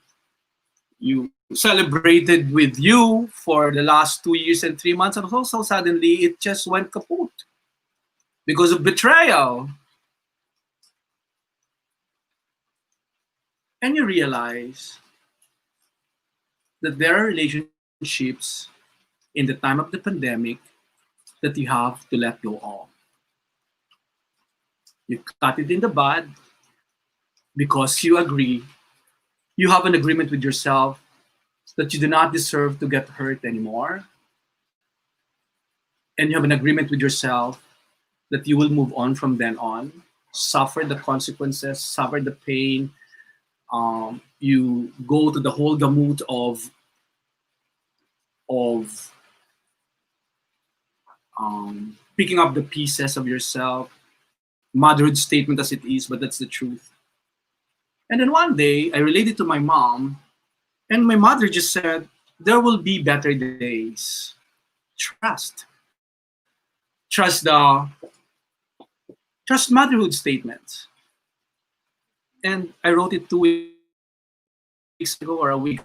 H: celebrated with you for the last 2 years and 3 months, and also suddenly it just went kaput because of betrayal. And you realize that there are relationships in the time of the pandemic that you have to let go of. You cut it in the bud because you agree, you have an agreement with yourself that you do not deserve to get hurt anymore. And you have an agreement with yourself that you will move on from then on, suffer the consequences, suffer the pain. You go to the whole gamut of picking up the pieces of yourself, motherhood statement as it is, but that's the truth. And then one day, I related to my mom, and my mother just said, there will be better days. Trust. Trust trust motherhood statements. And I wrote it 2 weeks ago or a week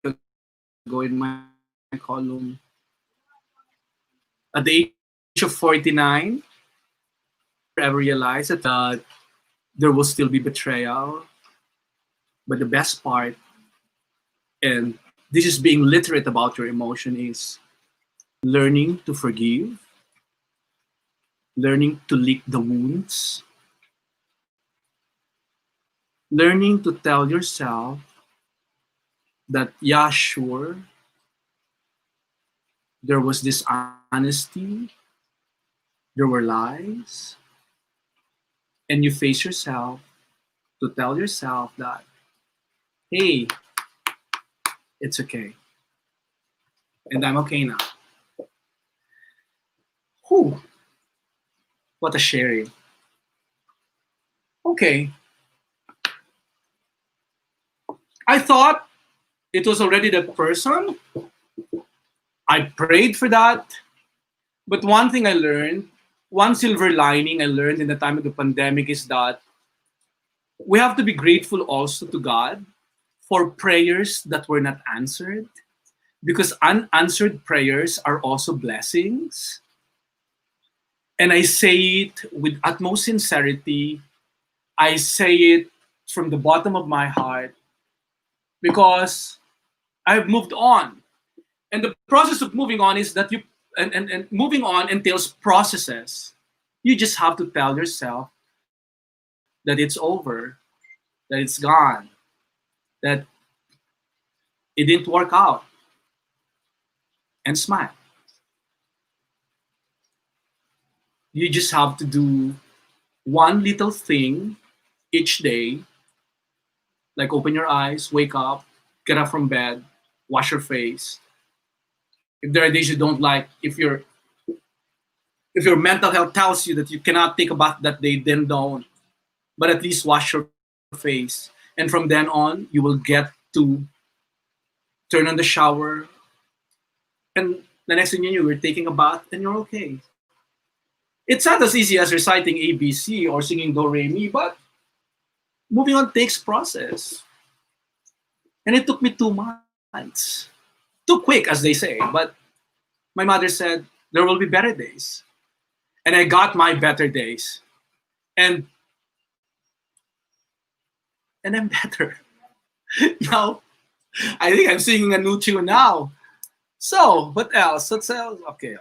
H: ago in my column. At the age of 49, ever realized that there will still be betrayal. But the best part, and this is being literate about your emotion, is learning to forgive, learning to lick the wounds, learning to tell yourself that, yeah, sure, there was dishonesty, there were lies, and you face yourself to tell yourself that, hey, it's okay. And I'm okay now. Whew, what a sharing. Okay. I thought it was already that person. I prayed for that. But one thing I learned, one silver lining I learned in the time of the pandemic is that we have to be grateful also to God for prayers that were not answered, because unanswered prayers are also blessings. And I say it with utmost sincerity. I say it from the bottom of my heart because I've moved on. And the process of moving on is that and moving on entails processes. You just have to tell yourself that it's over, that it's gone, that it didn't work out, and smile. You just have to do one little thing each day, like open your eyes, wake up, get up from bed, wash your face. If there are days you don't like, if your mental health tells you that you cannot take a bath that day, then don't. But at least wash your face. And from then on, you will get to turn on the shower, and the next thing you knew, you're taking a bath and you're okay. It's not as easy as reciting ABC or singing Do Re Mi, but moving on takes process. And it took me 2 months. Too quick, as they say, but my mother said, there will be better days. And I got my better days. And I'm better. Now, I think I'm singing a new tune now. So, what else? What else? Okay.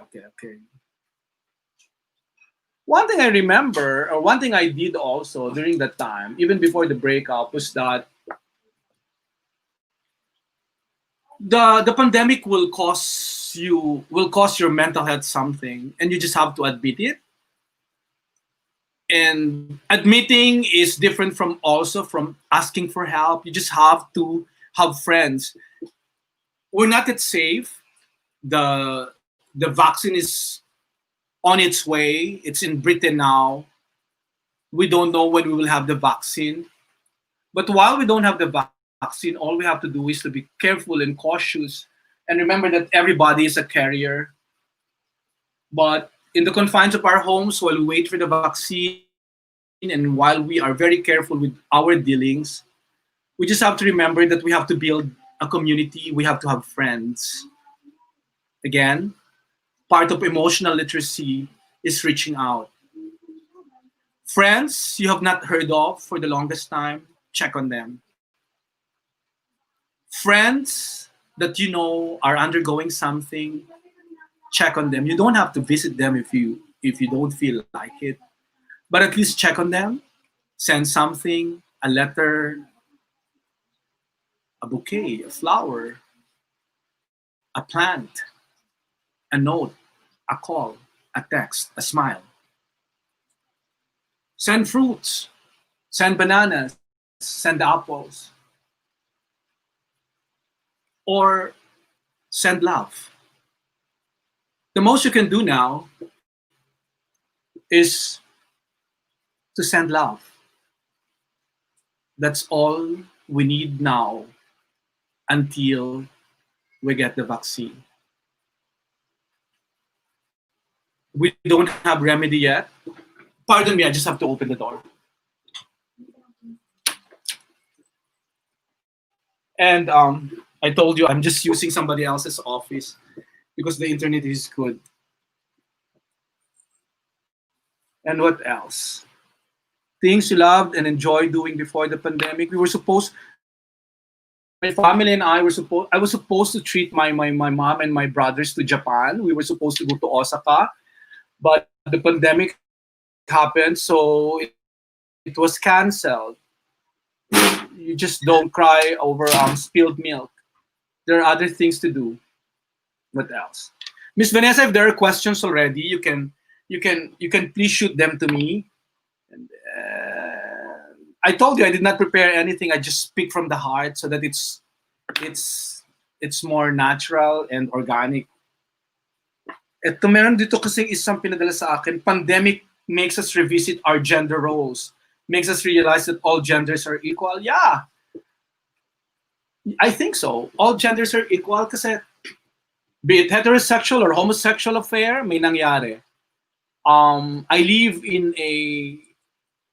H: One thing I remember, or one thing I did also during that time, even before the breakup, was that the pandemic will cause your mental health something, and you just have to admit it. And admitting is different from also from asking for help. You just have to have friends. We're not yet safe. The vaccine is on its way. It's in Britain now. We don't know when we will have the vaccine. But while we don't have the vaccine, all we have to do is to be careful and cautious and remember that everybody is a carrier. But in the confines of our homes, while we wait for the vaccine and while we are very careful with our dealings, we just have to remember that we have to build a community, we have to have friends. Again, part of emotional literacy is reaching out. Friends you have not heard of for the longest time, check on them. Friends that you know are undergoing something, check on them. You don't have to visit them if you don't feel like it, but at least check on them. Send something, a letter, a bouquet, a flower, a plant, a note, a call, a text, a smile. Send fruits, send bananas, send apples, or send love. The most you can do now is to send love. That's all we need now until we get the vaccine. We don't have remedy yet. Pardon me, I just have to open the door. And I told you I'm just using somebody else's office because the internet is good. And what else? Things you loved and enjoyed doing before the pandemic. My family and I was supposed to treat my mom and my brothers to Japan. We were supposed to go to Osaka, but the pandemic happened, so it was cancelled. You just don't cry over spilled milk. There are other things to do. What else? Miss Vanessa, if there are questions already, you can please shoot them to me. And, I told you I did not prepare anything. I just speak from the heart so that it's more natural and organic. Ito meron dito kasi isang pinadala sa akin. Pandemic makes us revisit our gender roles. Makes us realize that all genders are equal. Yeah, I think so. All genders are equal kasi be it heterosexual or homosexual affair, may nangyari. I live in a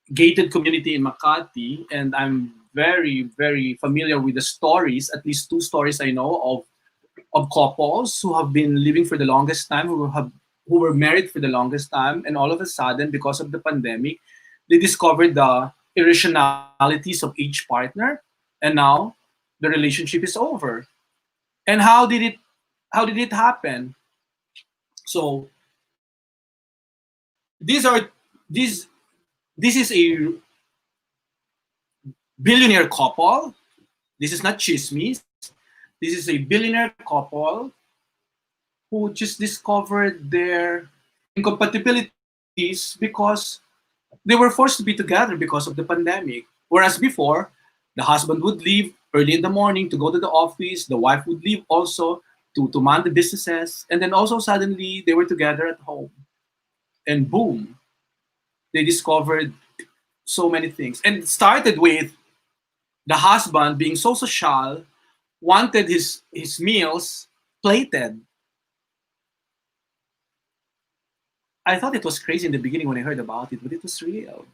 H: gated community in Makati, and I'm very, very familiar with the stories, at least 2 stories I know of couples who have been living for the longest time, who were married for the longest time, and all of a sudden, because of the pandemic, they discovered the irrationalities of each partner, and now the relationship is over. And how did it happen? So this is a billionaire couple. This is not chismes. This is a billionaire couple who just discovered their incompatibilities because they were forced to be together because of the pandemic. Whereas before, the husband would leave early in the morning to go to the office, the wife would leave also to man the businesses, and then also suddenly they were together at home. And boom, they discovered so many things. And it started with the husband being so social wanted his meals plated. I thought it was crazy in the beginning when I heard about it, but it was real.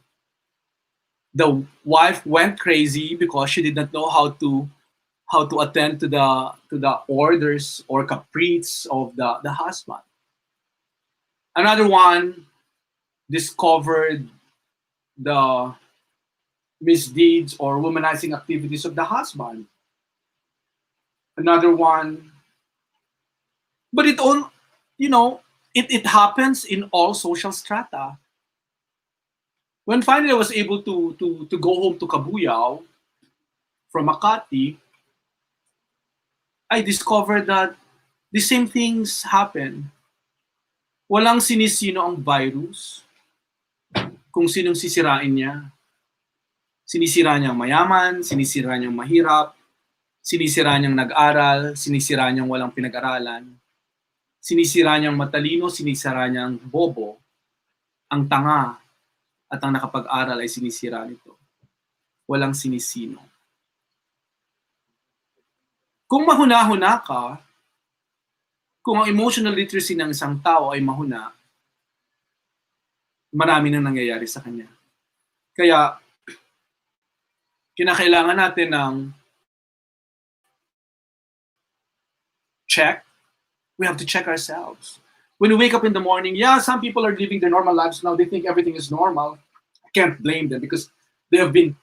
H: The wife went crazy because she did not know how to attend to the orders or caprices of the husband. Another one discovered the misdeeds or womanizing activities of the husband. Another one, but it all, you know, it happens in all social strata. When finally I was able to go home to Kabuyao from Makati, I discovered that the same things happen. Walang sinisino ang virus kung sinong sisirain niya. Sinisira niyang mayaman, sinisira niyang mahirap, sinisira niyang nag-aral, sinisira niyang walang pinag-aralan, sinisira niyang matalino, sinisira niyang bobo, ang tanga at ang nakapag-aral ay sinisira nito. Walang sinisino. Kung mahuna-huna ka, kung ang emotional literacy ng isang tao ay mahuna, marami nang nangyayari sa kanya. Kaya, kinakailangan natin ng check. We have to check ourselves. When we wake up in the morning, yeah, some people are living their normal lives now. They think everything is normal. I can't blame them because they have been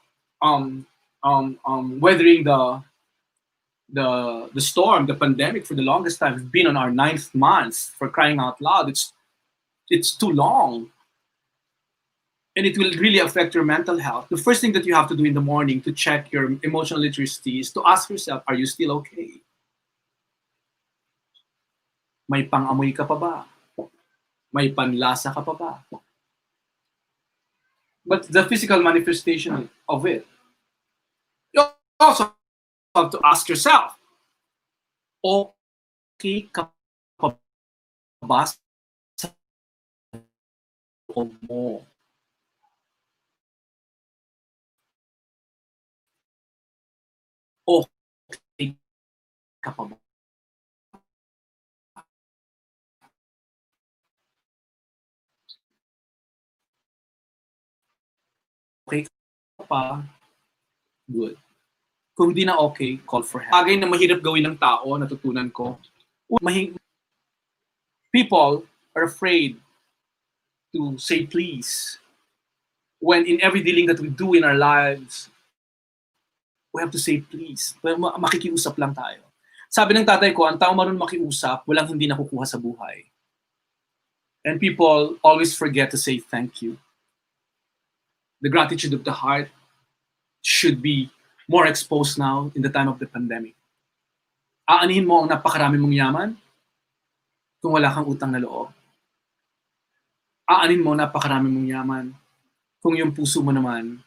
H: weathering the storm, the pandemic for the longest time. We've been on our 9th month, for crying out loud. It's too long. And it will really affect your mental health. The first thing that you have to do in the morning to check your emotional literacy is to ask yourself, are you still okay? May pang-amoy ka pa ba? May panlasa ka pa ba? But the physical manifestation of it, you also have to ask yourself, okay ka pa ba sa loob mo? Okay ka pa ba? Okay ka pa? Good. Kung di na okay, call for help. Bagay na mahirap gawin ng tao, natutunan ko. People are afraid to say please. When in every dealing that we do in our lives, we have to say please. Makikiusap lang tayo. Sabi ng tatay ko, ang tao marunong makiusap, walang hindi nakukuha sa buhay. And people always forget to say thank you. The gratitude of the heart should be more exposed now in the time of the pandemic. Aanihin mo ang napakarami mong yaman kung wala kang utang na loob. Aanin mo napakarami mong yaman kung yung puso mo naman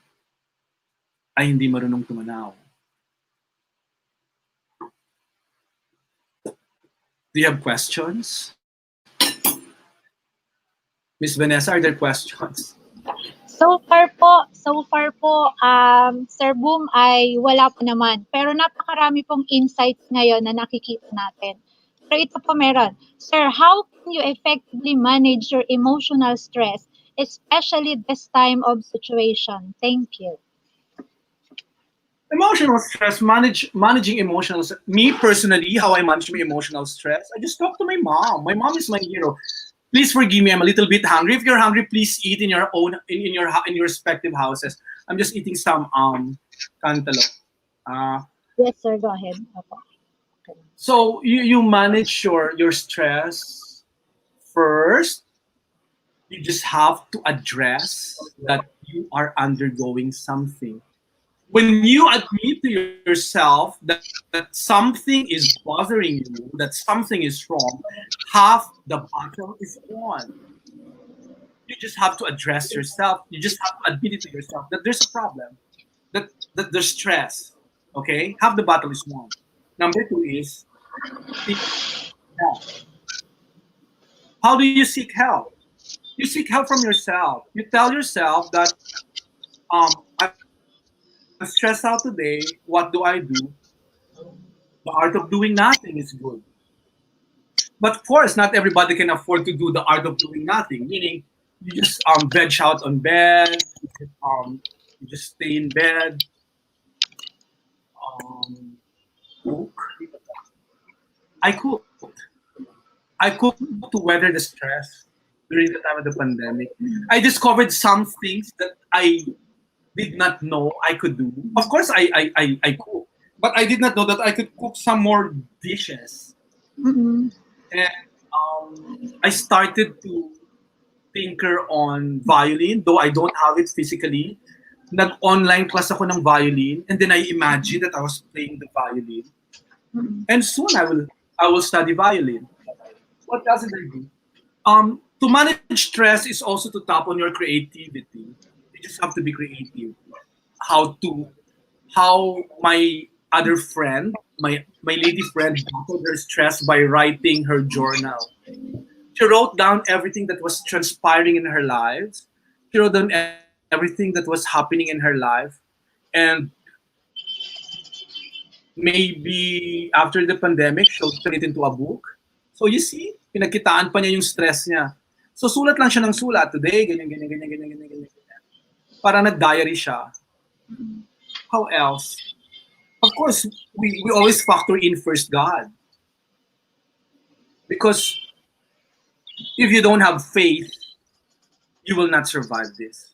H: ay hindi marunong tumanaw. Do you have questions? Miss Vanessa, are there questions?
B: So far po, Sir Boom ay wala po naman. Pero napakarami pong insights ngayon na nakikita natin. Pero ito po meron. Sir, how can you effectively manage your emotional stress, especially this time of situation? Thank you.
H: Emotional stress, managing emotional stress. Me personally, how I manage my emotional stress, I just talk to my mom. My mom is my hero. Please forgive me, I'm a little bit hungry. If you're hungry, please eat in your own in your respective houses. I'm just eating some cantaloupe.
B: Yes, sir, go ahead. Okay.
H: So you manage your stress first. You just have to address that you are undergoing something. When you admit to yourself that something is bothering you, that something is wrong, half the battle is won. You just have to address yourself. You just have to admit it to yourself that there's a problem, that there's stress. Okay, half the battle is won. Number two is seek help. How do you seek help? You seek help from yourself. You tell yourself that I'm stressed out today. What do I do? The art of doing nothing is good. But of course, not everybody can afford to do the art of doing nothing. Meaning, you just veg out on bed, you just stay in bed, cook. I cooked. I cooked to weather the stress during the time of the pandemic. I discovered some things that I did not know I could do. Of course, I cook, but I did not know that I could cook some more dishes.
B: Mm-mm.
H: And I started to tinker on violin, though I don't have it physically. Nag-online class ako ng violin, and then I imagined that I was playing the violin. And soon I will study violin. What else did I do? To manage stress is also to tap on your creativity. You just have to be creative. How my other friend, my lady friend, battled her stress by writing her journal. She wrote down everything that was transpiring in her lives. She wrote down everything that was happening in her life, and maybe after the pandemic, she'll turn it into a book. So you see, pinagkitaan pa niya yung stress niya. So sulat lang siya ng sulat. Today, ganyan, ganyan, ganyan, ganyan, ganyan, ganyan. Para nag-diary siya. How else? Of course, we always factor in first God. Because if you don't have faith, you will not survive this.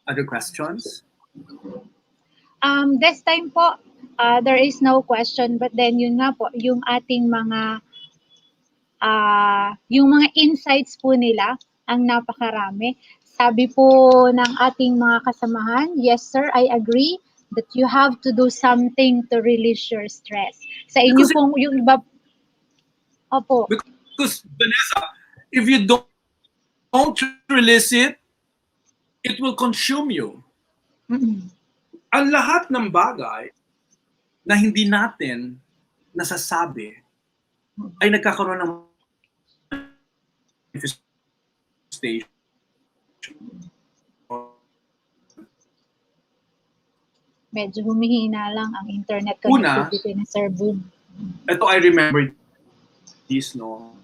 H: Other questions?
B: This time po, there is no question, but then yun nga po, yung ating yung mga insights po nila, ang napakarami. Sabi po ng ating mga kasamahan, yes sir, I agree that you have to do something to release your stress. Sa inyo pong, yung iba, opo.
H: Because, Vanessa, if you don't release it, it will consume you. Ang lahat ng bagay na hindi natin nasasabi ay nagkakaroon ng manifestation.
B: Medyo humihina lang ang internet connectivity ni Sir Boom.
H: Ito, I remember this, no?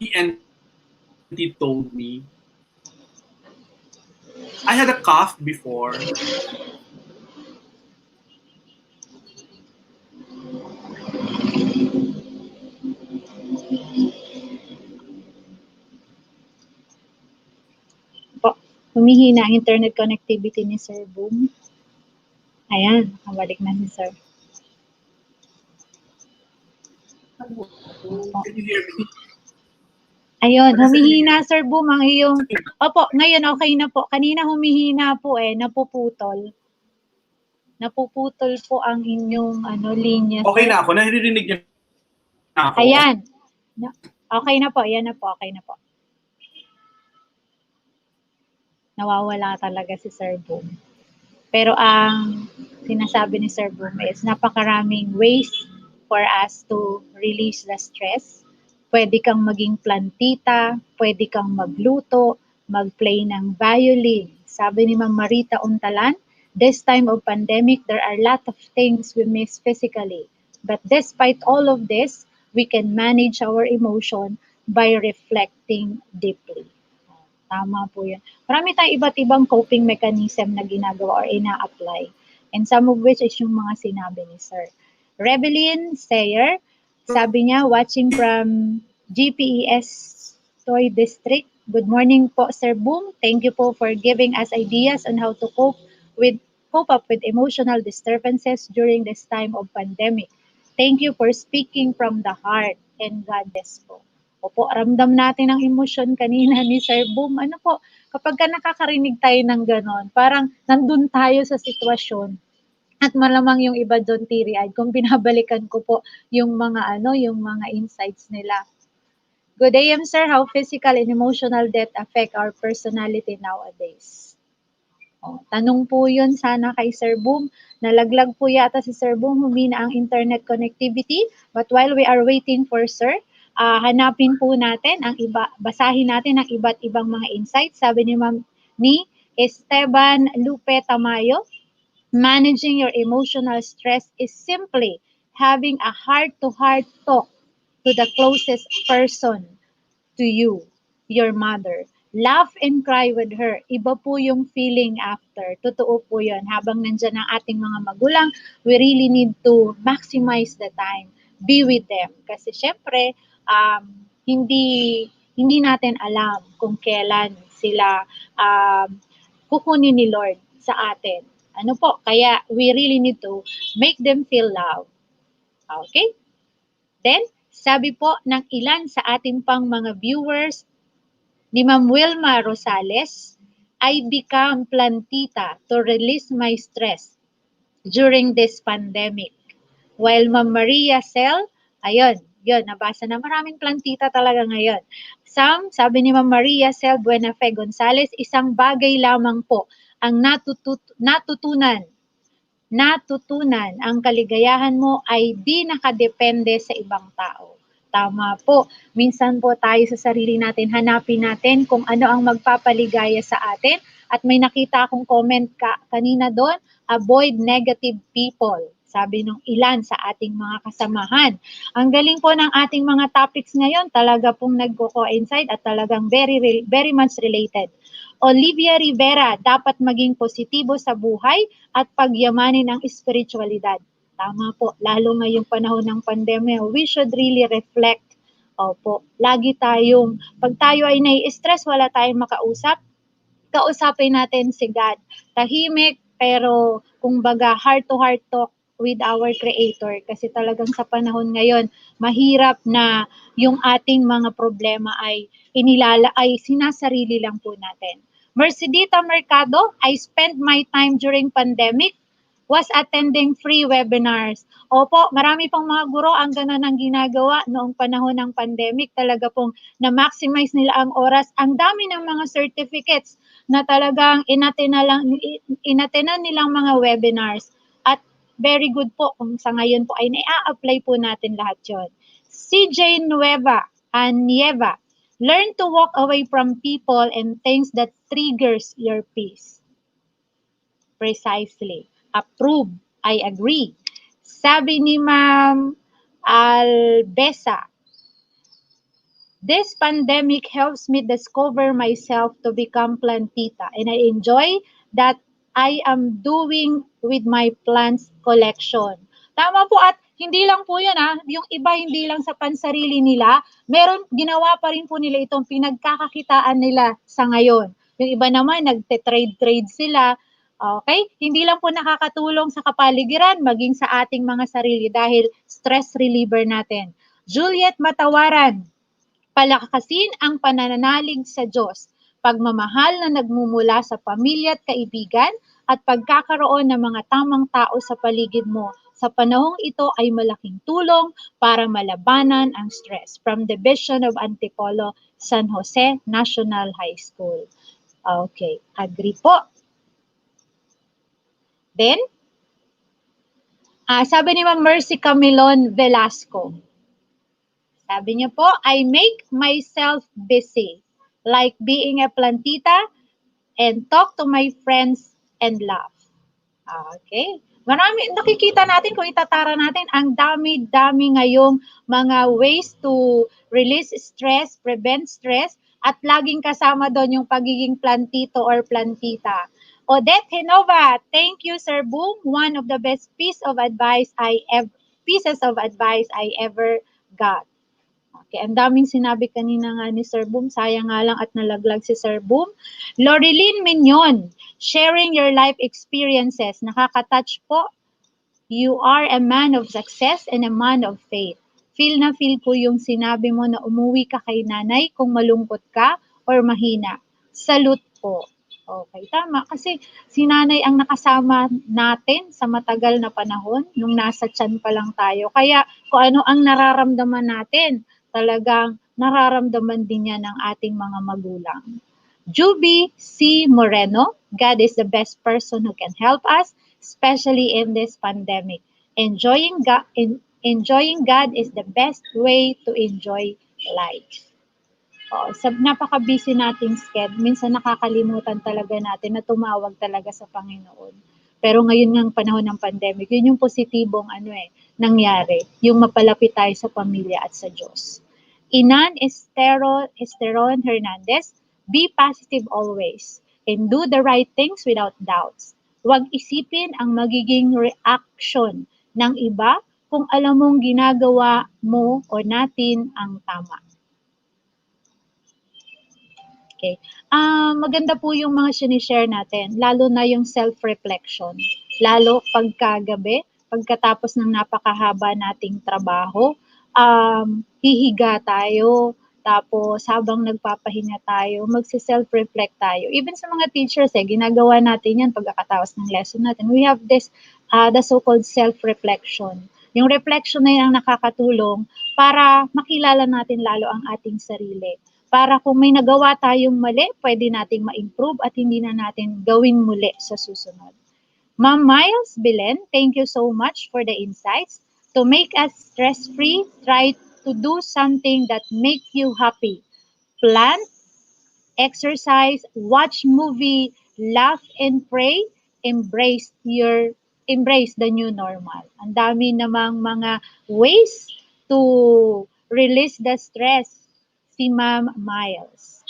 H: He told me, I had a cough before.
B: Humihina ang internet connectivity ni Sir Boom. Ayan, nabalik na si Sir.
H: Can you hear me?
B: Ayun, humihina Sir Boom ang iyong... Opo, ngayon okay na po. Kanina humihina po napuputol. Napuputol po ang inyong linya.
H: Okay na ako, naririnig niyo na ako.
B: Ayan. Okay na po, ayan na po, okay na po. Nawawala talaga si Sir Boom. Pero ang sinasabi ni Sir Boom is napakaraming ways for us to release the stress. Pwede kang maging plantita, pwede kang magluto, mag-play ng violin. Sabi ni Ma'am Marita Untalan, this time of pandemic, there are a lot of things we miss physically. But despite all of this, we can manage our emotion by reflecting deeply. Tama po yan. Marami tayong iba't ibang coping mechanism na ginagawa or ina-apply. And some of which is yung mga sinabi ni Sir. Rebellion Sayer, sabi niya, watching from GPES Toy District. Good morning po, Sir Boom. Thank you po for giving us ideas on how to cope up with emotional disturbances during this time of pandemic. Thank you for speaking from the heart, and God bless po. Opo, ramdam natin ang emosyon kanina ni Sir Boom. Ano po, kapag ka nakakarinig tayo ng ganon, parang nandun tayo sa sitwasyon. At malamang yung iba doon teary-eyed kung binabalikan ko po yung mga yung mga insights nila. Good AM, sir. How physical and emotional death affect our personality nowadays? Tanong po yun sana kay Sir Boom. Nalaglag po yata si Sir Boom, humina ang internet connectivity. But while we are waiting for Sir, hanapin po natin basahin natin ang iba't ibang mga insights. Sabi ni Esteban Lupe Tamayo, managing your emotional stress is simply having a heart-to-heart talk to the closest person to you, your mother. Laugh and cry with her. Iba po yung feeling after. Totoo po yun. Habang nandyan ang ating mga magulang, we really need to maximize the time. Be with them. Kasi syempre, hindi natin alam kung kailan sila kukunin ni Lord sa atin. Ano po? Kaya we really need to make them feel love. Okay? Then, sabi po ng ilan sa ating pang mga viewers, ni Ma'am Wilma Rosales, I become plantita to release my stress during this pandemic. While Ma'am Maria Cel, ayun, yun, nabasa na maraming plantita talaga ngayon. Sabi ni Ma'am Maria Cel Buenafe Gonzales, isang bagay lamang po ang natutunan ang kaligayahan mo ay di nakadepende sa ibang tao. Tama po. Minsan po tayo sa sarili natin, hanapin natin kung ano ang magpapaligaya sa atin. At may nakita akong comment kanina doon, avoid negative people. Sabi nung ilan sa ating mga kasamahan. Ang galing po ng ating mga topics ngayon, talaga pong nagko-coincide at talagang very much related. Olivia Rivera, dapat maging positibo sa buhay at pagyamanin ang espiritualidad. Tama po, lalo ngayong panahon ng pandemya, we should really reflect. Opo, lagi pag tayo ay nai-stress, wala tayong makausap, kausapin natin si God. Tahimik, pero kumbaga heart-to-heart talk with our Creator. Kasi talagang sa panahon ngayon, mahirap na yung ating mga problema ay sinasarili lang po natin. Mercedita Mercado, I spent my time during pandemic was attending free webinars. Opo, marami pong mga guro ang gano'n ang ginagawa noong panahon ng pandemic. Talaga pong na-maximize nila ang oras. Ang dami ng mga certificates na talagang inatenan nilang mga webinars. At very good po kung sa ngayon po ay na-apply po natin lahat yon. CJ Nieva, learn to walk away from people and things that triggers your peace. Precisely. Approve. I agree. Sabi ni Ma'am Albesa, this pandemic helps me discover myself to become plantita and I enjoy that I am doing with my plants collection. Tama po at hindi lang po yun yung iba hindi lang sa pansarili nila, ginawa pa rin po nila itong pinagkakakitaan nila sa ngayon. Yung iba naman nagte-trade sila. Okay? Hindi lang po nakakatulong sa kapaligiran, maging sa ating mga sarili dahil stress reliever natin. Juliet Matawaran, palakasin ang pananalig sa Diyos, pagmamahal na nagmumula sa pamilya at kaibigan, at pagkakaroon ng mga tamang tao sa paligid mo. Sa panahong ito ay malaking tulong para malabanan ang stress. From the Division of Antipolo, San Jose National High School. Okay, agree po. Then, sabi ni Ma'am Mercy Camilon Velasco, sabi niya po, I make myself busy, like being a plantita and talk to my friends and laugh. Okay. Marami, nakikita natin kung itatara natin, ang dami-dami ngayong mga ways to release stress, prevent stress, at laging kasama doon yung pagiging plantito or plantita. Odette Henova, thank you, Sir Boom. One of the best pieces of advice I ever got. Okay, ang daming sinabi kanina nga ni Sir Boom. Sayang nga lang at nalaglag si Sir Boom. Loreline Mignon, sharing your life experiences. Nakaka-touch po. You are a man of success and a man of faith. Feel na feel ko yung sinabi mo na umuwi ka kay nanay kung malungkot ka or mahina. Salute po. Okay, tama. Kasi si nanay ang nakasama natin sa matagal na panahon nung nasa tiyan pa lang tayo. Kaya kung ano ang nararamdaman natin, talagang nararamdaman din niya ng ating mga magulang. Juby C. Moreno, God is the best person who can help us, especially in this pandemic. Enjoying God is the best way to enjoy life. Sa napaka-busy nating schedule, minsan nakakalimutan talaga natin na tumawag talaga sa Panginoon. Pero ngayon ng panahon ng pandemic, yun yung positibong nangyari, yung mapalapit tayo sa pamilya at sa Diyos. Inan Esteron Hernandez, be positive always and do the right things without doubts. Huwag isipin ang magiging reaction ng iba kung alam mong ginagawa mo o natin ang tama. Okay. Maganda po yung mga sinishare natin, lalo na yung self-reflection. Lalo pagkagabi, pagkatapos ng napakahaba nating trabaho, hihiga tayo, tapos habang nagpapahinga tayo, magsi-self-reflect tayo. Even sa mga teachers, ginagawa natin yan pagkatapos ng lesson natin. We have this, the so-called self-reflection. Yung reflection na yan ang nakakatulong para makilala natin lalo ang ating sarili. Para kung may nagawa tayong mali, pwede nating ma-improve at hindi na natin gawin muli sa susunod. Ma'am Miles Belen, thank you so much for the insights. To make us stress-free, try to do something that make you happy. Plan, exercise, watch movie, laugh and pray, embrace the new normal. Ang dami namang mga ways to release the stress. Si Ma'am Miles.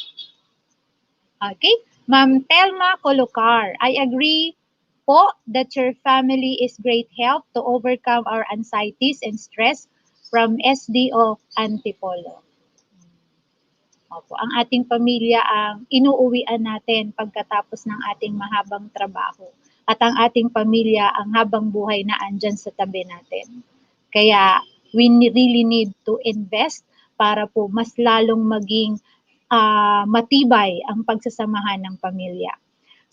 B: Okay, Ma'am Telma Colocar, I agree po that your family is great help to overcome our anxieties and stress from SDO Antipolo. Opo, ang ating pamilya ang inuuwian natin pagkatapos ng ating mahabang trabaho. At ang ating pamilya ang habang buhay na andyan sa tabi natin. Kaya we really need to invest para po mas lalong maging matibay ang pagsasamahan ng pamilya.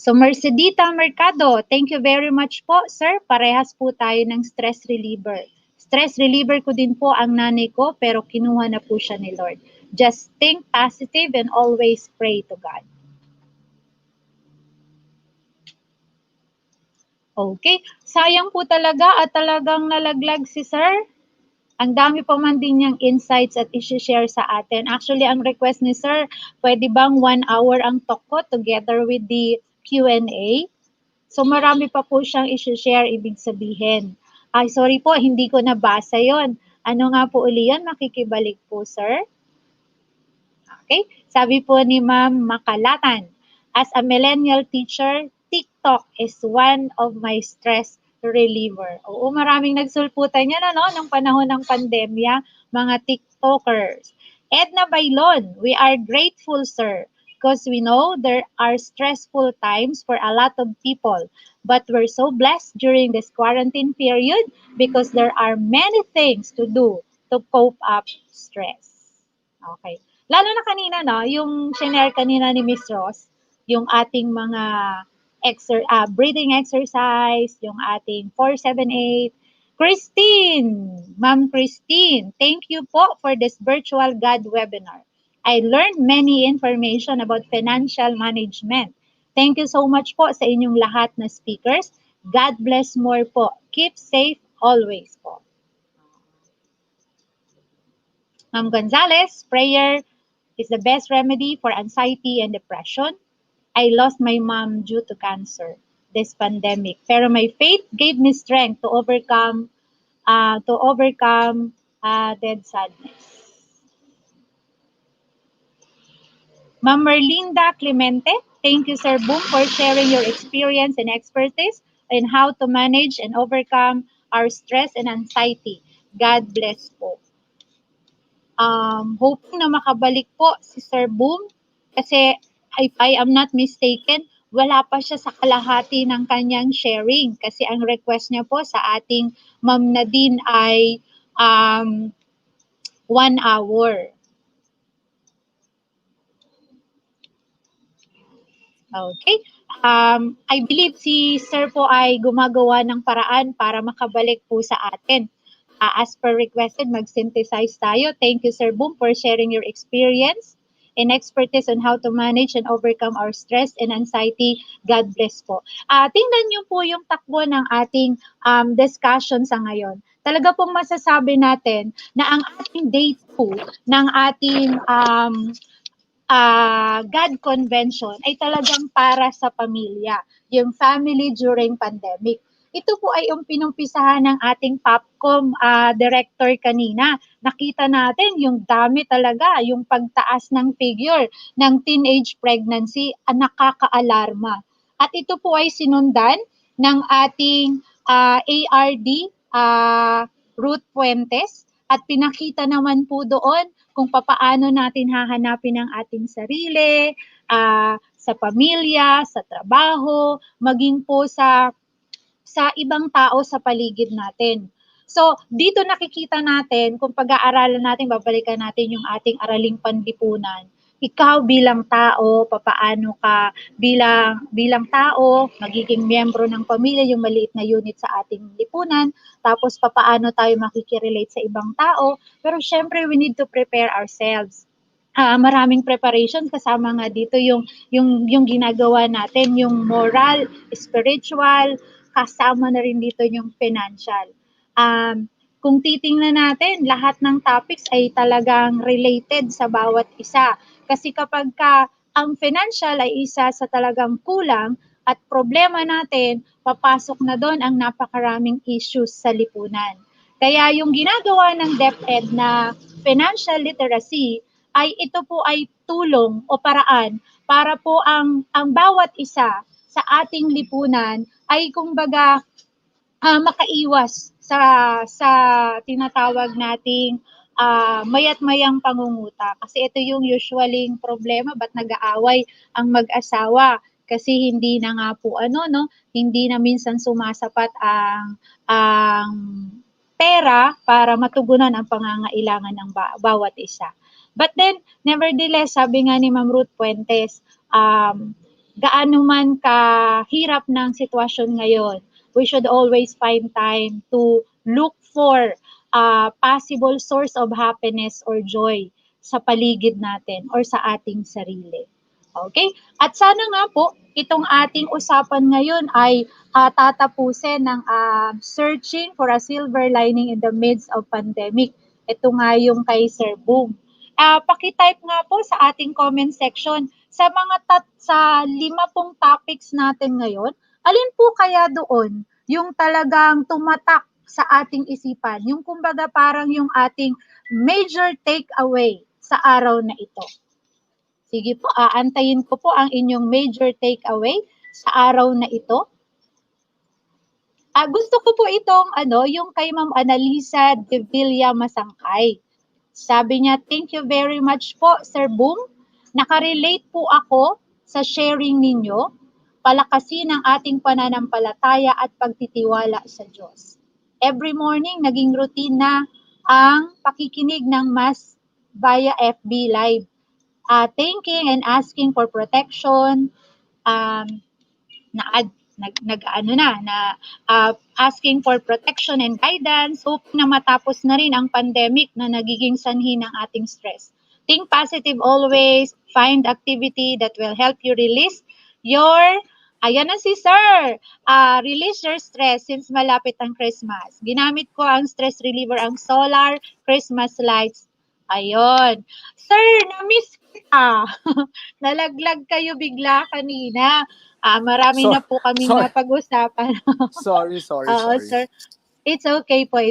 B: So Mercedita Mercado, thank you very much po, sir. Parehas po tayo ng stress reliever. Stress reliever ko din po ang nanay ko, pero kinuha na po siya ni Lord. Just think positive and always pray to God. Okay, sayang po talaga at talagang nalaglag si sir. Ang dami pa man din niyang insights at i-share sa atin. Actually, ang request ni sir, pwede bang 1 hour ang talk ko together with the Q&A? So marami pa po siyang i-share, ibig sabihin. Ay, sorry po, hindi ko nabasa yon. Ano nga po uli yun? Makikibalik po, sir. Okay, sabi po ni Ma'am Makalatan, as a millennial teacher, TikTok is one of my stress reliever. Oo, maraming nagsulputan yan nung panahon ng pandemya, mga TikTokers. Edna Bailon, we are grateful, sir, because we know there are stressful times for a lot of people. But we're so blessed during this quarantine period because there are many things to do to cope up stress. Okay. Lalo na kanina, yung shinare kanina ni Miss Ross, yung ating mga breathing exercise, yung ating 478. Christine, Ma'am Christine, thank you po for this virtual God webinar. I learned many information about financial management. Thank you so much po sa inyong lahat na speakers. God bless more po. Keep safe always po. Ma'am Gonzalez, prayer is the best remedy for anxiety and depression. I lost my mom due to cancer this pandemic. Pero my faith gave me strength to overcome dead sadness. Ma'am Merlinda Clemente, thank you, Sir Boom, for sharing your experience and expertise in how to manage and overcome our stress and anxiety. God bless po. Hoping na makabalik po si Sir Boom kasi if I am not mistaken, wala pa siya sa kalahati ng kanyang sharing kasi ang request niya po sa ating Ma'am Nadine ay 1 hour. Okay. I believe si Sir po ay gumagawa ng paraan para makabalik po sa atin. As per requested, mag-synthesize tayo. Thank you, Sir Boom, for sharing your experience and expertise on how to manage and overcome our stress and anxiety. God bless po. Tingnan niyo po yung takbo ng ating discussion sa ngayon. Talaga pong masasabi natin na ang ating day 2 ng ating GAD convention ay talagang para sa pamilya, yung family during pandemic. Ito po ay pinumpisahan ng ating Popcom director kanina. Nakita natin yung dami talaga, yung pagtaas ng figure ng teenage pregnancy, nakakaalarma. At ito po ay sinundan ng ating ARD, Ruth Fuentes, at pinakita naman po doon kung papaano natin hahanapin ang ating sarili, sa pamilya, sa trabaho, maging po sa ibang tao sa paligid natin. So, dito nakikita natin, kung pag-aaralan natin, babalikan natin yung ating araling panlipunan. Ikaw bilang tao, papaano ka bilang tao, magiging miyembro ng pamilya, yung maliit na unit sa ating lipunan, tapos papaano tayo makikirelate sa ibang tao. Pero syempre, we need to prepare ourselves. Maraming preparation, kasama nga dito yung ginagawa natin, yung moral, spiritual, kasama na rin dito yung financial. Kung titingnan natin, lahat ng topics ay talagang related sa bawat isa. Kasi kapag ang financial ay isa sa talagang kulang at problema natin, papasok na doon ang napakaraming issues sa lipunan. Kaya yung ginagawa ng DepEd na financial literacy ay ito po ay tulong o paraan para po ang bawat isa sa ating lipunan ay kumbaga makaiwas sa tinatawag nating mayat-mayang pangungutang. Kasi ito yung usualing problema, ba't nag-aaway ang mag-asawa? Kasi hindi na nga po hindi na minsan sumasapat ang pera para matugunan ang pangangailangan ng bawat isa. But then, nevertheless, sabi nga ni Ma'am Ruth Fuentes, gaano man kahirap ng sitwasyon ngayon, we should always find time to look for a possible source of happiness or joy sa paligid natin or sa ating sarili. Okay? At sana nga po, itong ating usapan ngayon ay tatapusin ng searching for a silver lining in the midst of pandemic. Ito nga yung kay Sir Boom. Paki-type nga po sa ating comment section sa sa 5 topics natin ngayon, alin po kaya doon yung talagang tumatak sa ating isipan, yung kumbaga parang yung ating major takeaway sa araw na ito. Sige po, aantayin ko po ang inyong major takeaway sa araw na ito. Gusto ko po itong yung kay Ma'am Analisa de Villa Masangkay. Sabi niya, thank you very much po, Sir Boom. Nakarelate po ako sa sharing ninyo. Palakasin ang ating pananampalataya at pagtitiwala sa Diyos. Every morning, naging routine na ang pakikinig ng Mass via FB Live. Thanking and asking for protection, asking for protection and guidance, hoping na matapos na rin ang pandemic na nagiging sanhi ng ating stress. Think positive always, find activity that will help you release your, ayan na si Sir, release your stress since malapit ang Christmas. Ginamit ko ang stress reliever, ang solar Christmas lights. Ayun. Sir, na-miss kita. Nalaglag kayo bigla kanina. Marami na po kaming napag-usapan.
I: Sorry.
B: Sir. It's okay po.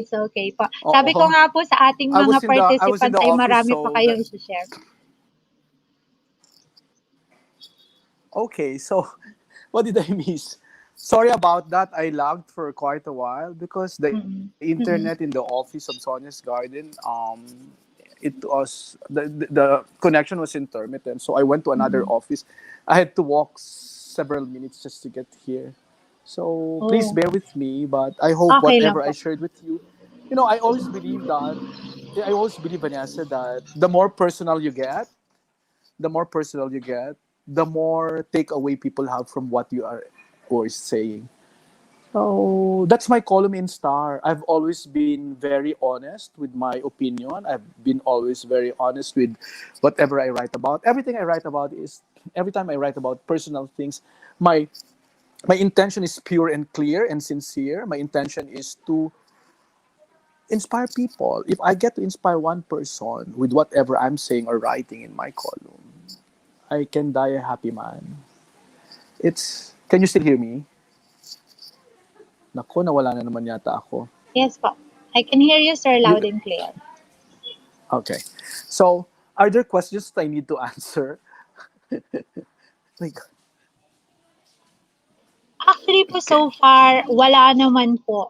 B: Sabi ko nga po sa ating mga participants ay marami pa kayong i-share.
I: Okay, so what did I miss? Sorry about that. I lagged for quite a while because the internet in the office of Sonia's Garden, it was the connection was intermittent. So I went to another office. I had to walk several minutes just to get here. So please bear with me, but I hope whatever I shared with you, I always believe, Vanessa, that the more personal you get, the more takeaway people have from what you are always saying. So that's my column in Star. I've always been very honest with my opinion. I've been always very honest with whatever I write about. Everything I write about is, every time I write about personal things, my intention is pure and clear and sincere. My intention is to inspire people. If I get to inspire one person with whatever I'm saying or writing in my column, I can die a happy man. Can you still hear me? Nako, nawala na naman yata ako.
B: Yes po. I can hear you, sir, loud
I: You,
B: and clear.
I: okay. So, are there questions that I need to answer? Like,
B: Actually po, so far, wala naman po.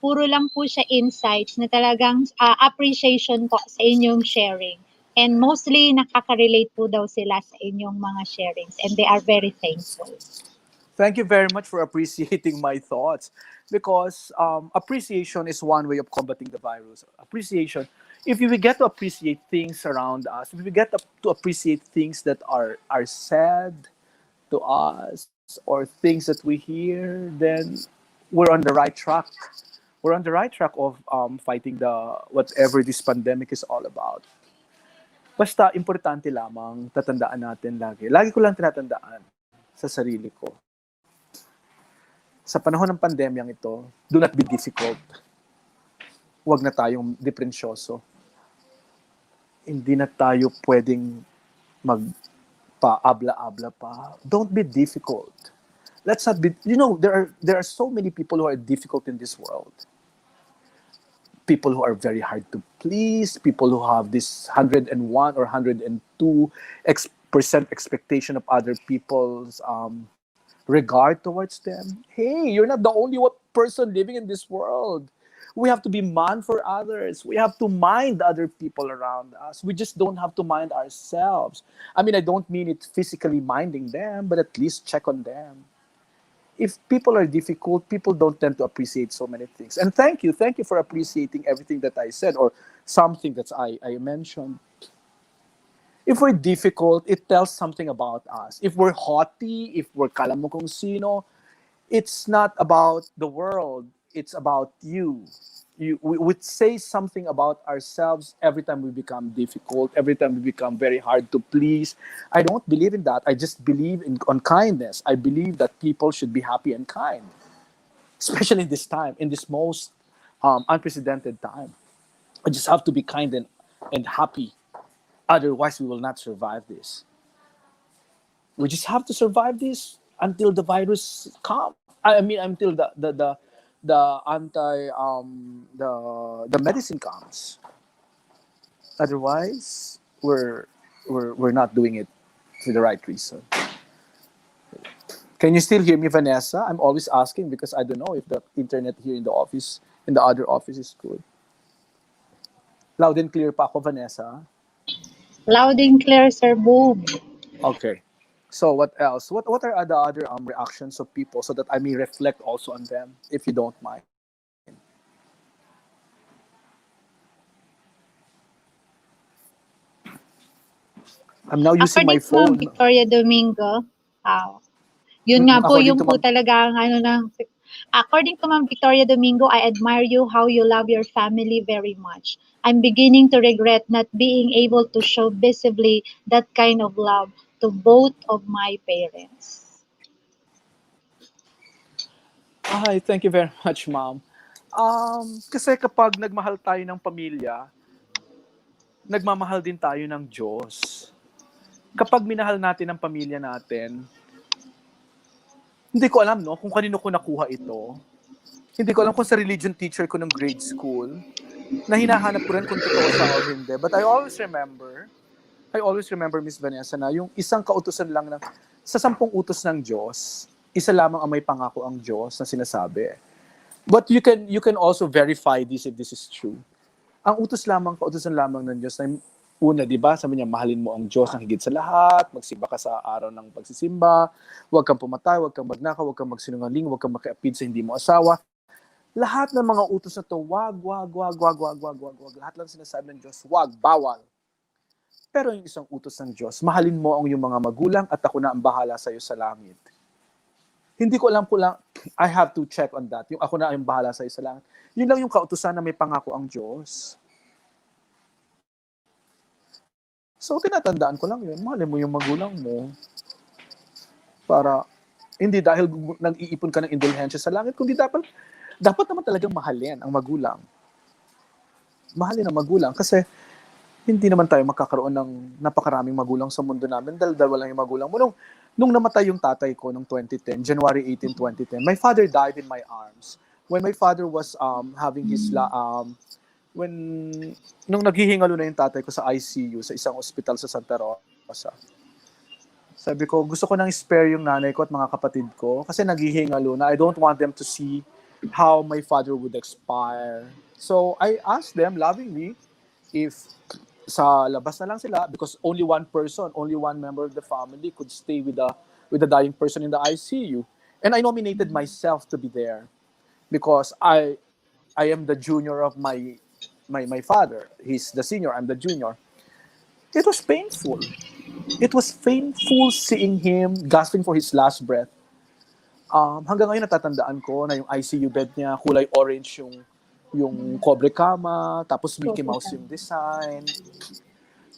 B: Puro lang po siya insights na talagang appreciation po sa inyong sharing. And mostly, nakaka-relate po daw sila sa inyong mga sharings. And they are very thankful.
I: thank you very much for appreciating my thoughts, because appreciation is one way of combating the virus. Appreciation, if we get to appreciate things around us, if we get to appreciate things that are said to us or things that we hear, then we're on the right track. We're on the right track of fighting the whatever this pandemic is all about. Basta importante lamang tatandaan natin lagi. Lagi ko lang tinatandaan sa sarili ko. Sa panahon ng pandemyang ito, do not be difficult. Huwag na tayong deprensyoso. Hindi na tayo pwedeng magpa-abla-abla pa. Don't be difficult. Let's not be, there are so many people who are difficult in this world. People who are very hard to please, people who have this 101 or 102% expectation of other people's regard towards them. Hey, you're not the only person living in this world. We have to be man for others. We have to mind other people around us. We just don't have to mind ourselves. I mean, I don't mean it physically minding them, but at least check on them. If people are difficult, people don't tend to appreciate so many things. And thank you for appreciating everything that I said or something that I mentioned. If we're difficult, it tells something about us. If we're haughty, if we're kala mo kung sino, it's not about the world. It's about you. We would say something about ourselves every time we become difficult, every time we become very hard to please. I don't believe in that. I just believe on kindness. I believe that people should be happy and kind, especially in this time, in this most unprecedented time. I just have to be kind and happy. Otherwise, we will not survive this. We just have to survive this until the virus comes. I mean, until the anti the medicine comes. Otherwise, we're not doing it for the right reason. Can you still hear me, Vanessa? I'm always asking because I don't know if the internet here in the office, in the other office, is good. Loud and clear pa ako, Vanessa.
B: Loud and clear, sir. Boom.
I: Okay. So what else? What are the other reactions of people so that I may reflect also on them, if you don't mind? I'm now using my
B: According to Ma'am
I: phone.
B: Victoria Domingo, yun nga po,
I: According
B: yung
I: to
B: po
I: Ma'am,
B: talaga ang according to Ma'am Victoria Domingo, I admire you how you love your family very much. I'm beginning to regret not being able to show visibly that kind of love to both of my parents.
I: Hi, thank you very much, Ma'am. Kasi kapag nagmahal tayo ng pamilya, nagmamahal din tayo ng Diyos. Kapag minahal natin ang pamilya natin, hindi ko alam, no, kung kanino ko nakuha ito. Hindi ko alam kung sa religion teacher ko ng grade school, na hinahanap ko rin kung totoo siya o hindi. But I always remember, Miss Vanessa, na yung isang kautusan lang sa 10 utos ng Diyos, isa lamang ang may pangako ang Diyos na sinasabi. But you can also verify this if this is true. Ang kautusan lamang ng Diyos na una, di ba? Sabi niya, mahalin mo ang Diyos ng higit sa lahat, magsimba ka sa araw ng pagsisimba, huwag kang pumatay, huwag kang magnakaw, huwag kang magsinungaling, huwag kang makiapid sa hindi mo asawa. Lahat ng mga utos na to, wag. Lahat lang sinasabi ng Diyos, wag, bawal. Pero yung isang utos ng Diyos, mahalin mo ang iyong mga magulang at ako na ang bahala sa iyo sa langit. Hindi ko alam I have to check on that. Yung ako na ang bahala sa iyo sa langit. Yun lang yung kautusan na may pangako ang Diyos. So, tinatandaan ko lang yun. Mahalin mo yung magulang mo. Para, hindi dahil nag-iipon ka ng indulhensya sa langit, kundi dapat naman talagang mahalin ang magulang. Mahalin ang magulang. Kasi, hindi naman tayo magkakaroon ng napakaraming magulang sa mundo namin dahil dalawa lang yung magulang mo. Nung namatay yung tatay ko noong 2010, January 18, 2010, my father died in my arms. When my father was having his when nung naghihingalo na yung tatay ko sa ICU sa isang ospital sa Santa Rosa. Sabi ko, gusto ko nang spare yung nanay ko at mga kapatid ko kasi naghihingalo na. I don't want them to see how my father would expire. So I asked them lovingly if sa labas na lang sila because only one person, only one member of the family could stay with the dying person in the ICU. And I nominated myself to be there because I am the junior of my father. He's the senior, I'm the junior. It was painful. It was painful seeing him gasping for his last breath. Hanggang ngayon natatandaan ko na yung ICU bed niya, kulay orange yung cobre kama, tapos Mickey Mouse yung design.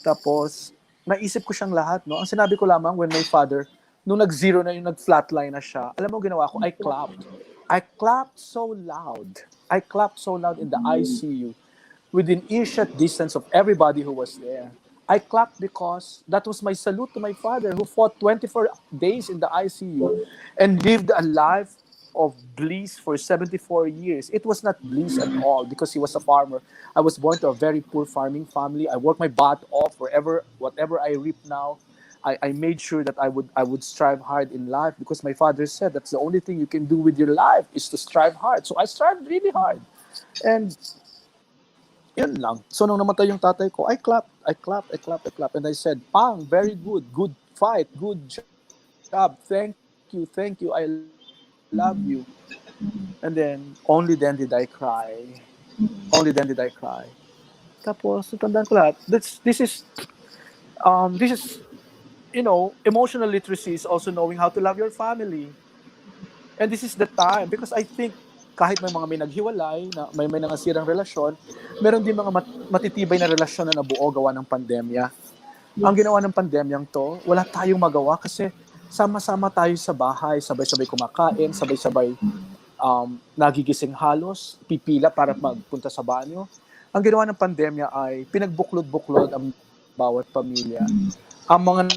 I: Tapos, naisip ko siyang lahat, no? Ang sinabi ko lamang when my father, nung nag-zero na yung nag-flatline na siya, alam mo ginawa ko, I clapped. I clapped so loud. I clapped so loud in the ICU within earshot distance of everybody who was there. I clapped because that was my salute to my father who fought 24 days in the ICU and lived a life of bliss for 74 years. It was not bliss at all because he was a farmer. I was born to a very poor farming family. I worked my butt off whatever I reap now. I made sure that I would strive hard in life because my father said that's the only thing you can do with your life is to strive hard. So I strived really hard. And yun lang. So nung namatay yung tatay ko, I clapped. And I said, Pang, very good. Good fight. Good job. Thank you. I love you. And then, only then did I cry. Tapos, natandaan ko lahat. This is, emotional literacy is also knowing how to love your family. And this is the time because I think kahit may naghiwalay, na may nangasirang relasyon, meron din mga matitibay na relasyon na nabuo gawa ng pandemya. Ang ginawa ng pandemyang to, wala tayong magawa kasi sama-sama tayo sa bahay, sabay-sabay kumakain, sabay-sabay nagigising halos, pipila para magpunta sa banyo. Ang ginawa ng pandemya ay pinagbuklod-buklod ang bawat pamilya. Ang mga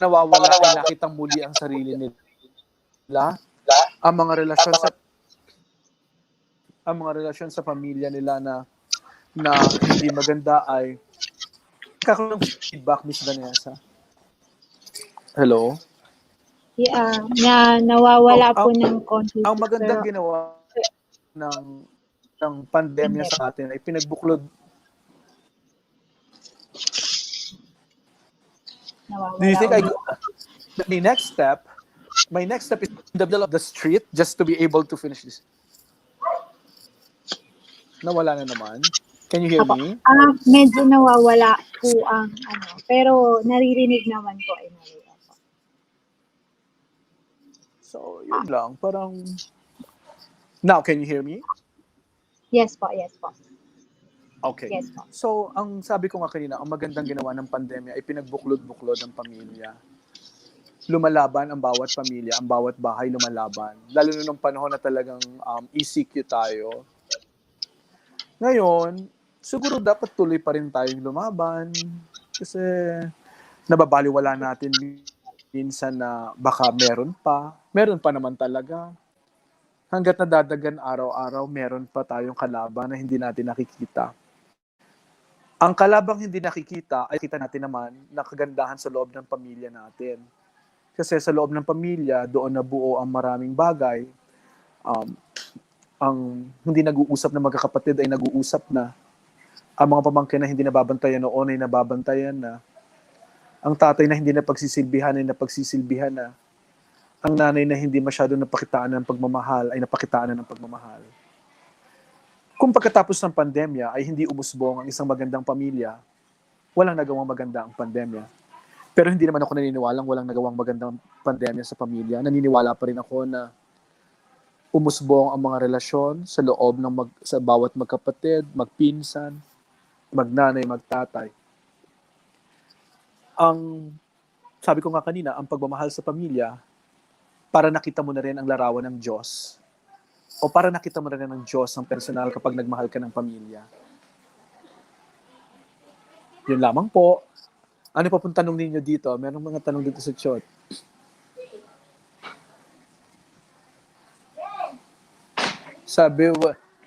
I: nawawala ay nakitang muli ang sarili nila. Ang mga relasyon sa pamilya nila na hindi maganda ay kakaroon ng feedback, Miss Vanessa. Hello?
B: Yeah, nawawala po ng konti.
I: Ang magandang ginawa ng pandemya sa atin ay pinagbuklod. Do you think my next step is in the middle of the street just to be able to finish this? Nawala na naman. Can you hear me?
B: Medyo nawawala po ang pero naririnig naman po ay Maria.
I: So, yun lang. Parang, now, can you hear me?
B: Yes po.
I: Okay.
B: Yes po.
I: So, ang sabi ko nga kanina, ang magandang ginawa ng pandemya ay pinagbuklod-buklod ang pamilya. Lumalaban ang bawat pamilya, ang bawat bahay lumalaban. Lalo na nung panahon na talagang ECQ tayo. Ngayon, siguro dapat tuloy pa rin tayong lumaban kasi nababaliwala natin minsan na baka meron pa naman talaga. Hanggat nadadagan araw-araw, meron pa tayong kalaban na hindi natin nakikita. Ang kalabang hindi nakikita ay kita natin naman na kagandahan sa loob ng pamilya natin. Kasi sa loob ng pamilya, doon nabuo ang maraming bagay. Ang hindi nag-uusap na magkakapatid ay nag-uusap na. Ang mga pamangkin na hindi nababantayan noon ay nababantayan na. Ang tatay na hindi napagsisilbihan ay napagsisilbihan na. Ang nanay na hindi masyado napakitaan ng pagmamahal ay napakitaan na ng pagmamahal. Kung pagkatapos ng pandemya ay hindi umusbong ang isang magandang pamilya, walang nagawang maganda ang pandemya. Pero hindi naman ako naniniwalang walang nagawang magandang pandemya sa pamilya. Naniniwala pa rin ako na umusbong ang mga relasyon sa loob ng sa bawat magkapatid, magpinsan, magnanay, magtatay. Ang sabi ko nga kanina, ang pagmamahal sa pamilya, para nakita mo na rin ang larawan ng Diyos. O para nakita mo na rin ng Diyos ang personal kapag nagmahal ka ng pamilya. Yun lamang po. Ano pa pong tanong ninyo dito? Merong mga tanong dito sa chat.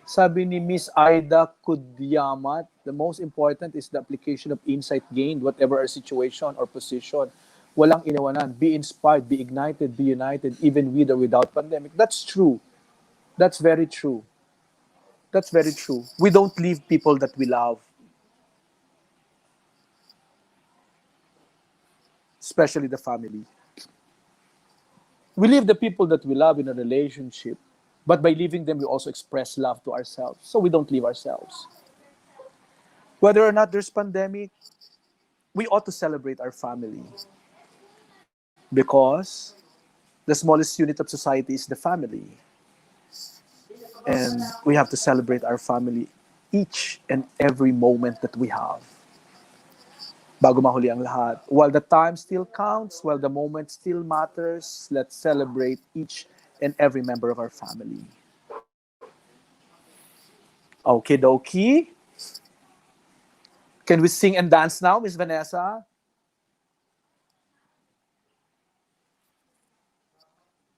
I: Sabi ni Miss Aida Kudyamat, the most important is the application of insight gained, whatever our situation or position. Walang iniwanan. Be inspired, be ignited, be united, even with or without pandemic. That's true. That's very true. That's very true. We don't leave people that we love. Especially the family. We leave the people that we love in a relationship, but by leaving them, we also express love to ourselves. So we don't leave ourselves. Whether or not there's pandemic, we ought to celebrate our family because the smallest unit of society is the family. And we have to celebrate our family each and every moment that we have. Bago mahuli ang lahat. While the time still counts, while the moment still matters, let's celebrate each and every member of our family. Okay, dokie. Can we sing and dance now, Miss Vanessa?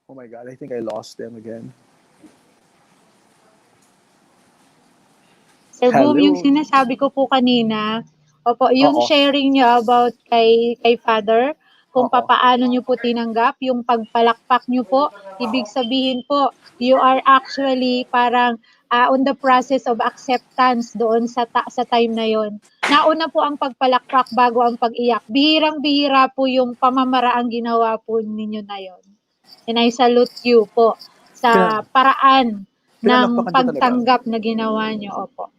I: Oh my God, I think I lost them again.
B: Sir Boom,
I: Hello.
B: yung sinasabi ko po kanina, opo, yung
I: Oo.
B: sharing niyo about kay Father, kung
I: Oo.
B: papaano niyo po tinanggap, yung pagpalakpak niyo po, ibig sabihin po, you are actually parang on the process of acceptance doon sa time na yon. Nauna po ang pagpalakpak bago ang pag-iyak. Bihirang-bihira po yung pamamaraang ginawa po ninyo na yon. And I salute you po sa paraan ng
I: Pinalakpakan ko talaga.
B: pagtanggap na ginawa niyo. Opo.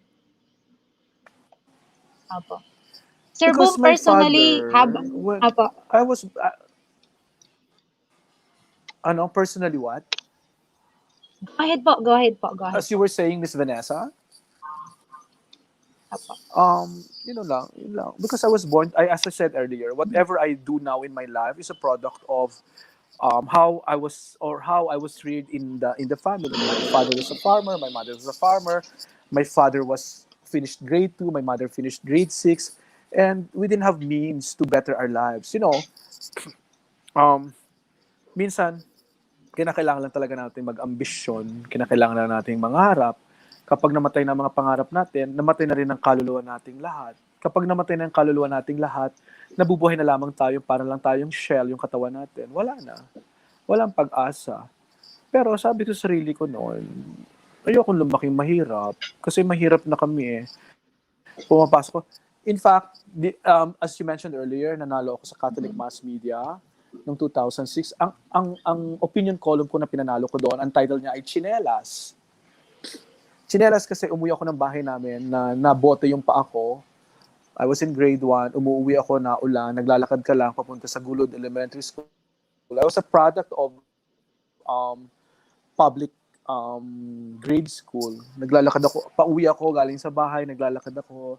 B: Opo. Sir
I: Because
B: Boom,
I: my
B: personally,
I: father, when
B: Opo.
I: I was, personally what?
B: Go ahead po, go ahead po, go ahead
I: As you
B: po.
I: were saying, Miss Vanessa,
B: Opo.
I: yun lang. Because I was born, as I said earlier, whatever I do now in my life is a product of how I was reared in the family. My father was a farmer, my mother was a farmer. My father was finished grade 2, my mother finished grade 6, and we didn't have means to better our lives. Minsan kinakailangan lang talaga natin mag-ambisyon, kinakailangan lang nating mangarap. Kapag namatay na mga pangarap natin, namatay na rin ang kaluluwa nating lahat. Kapag namatay na ang kaluluwa nating lahat, nabubuhay na lamang tayo, para lang tayong shell, yung katawan natin. Wala na. Walang pag-asa. Pero sabi ko sa sarili ko noon, ayokong lumaking mahirap. Kasi mahirap na kami eh. Pumapasok ko. In fact, as you mentioned earlier, nanalo ako sa Catholic Mass Media noong 2006. Ang opinion column ko na pinanalo ko doon, ang title niya ay Chinelas. Chinelas kasi umuwi ako ng bahay namin na nabote yung paa ko. I was in grade 1, umuwi ako na ulan, naglalakad ka lang papunta sa Gulod Elementary School. I was a product of public grade school. Naglalakad ako, pauwi ako galing sa bahay, naglalakad ako.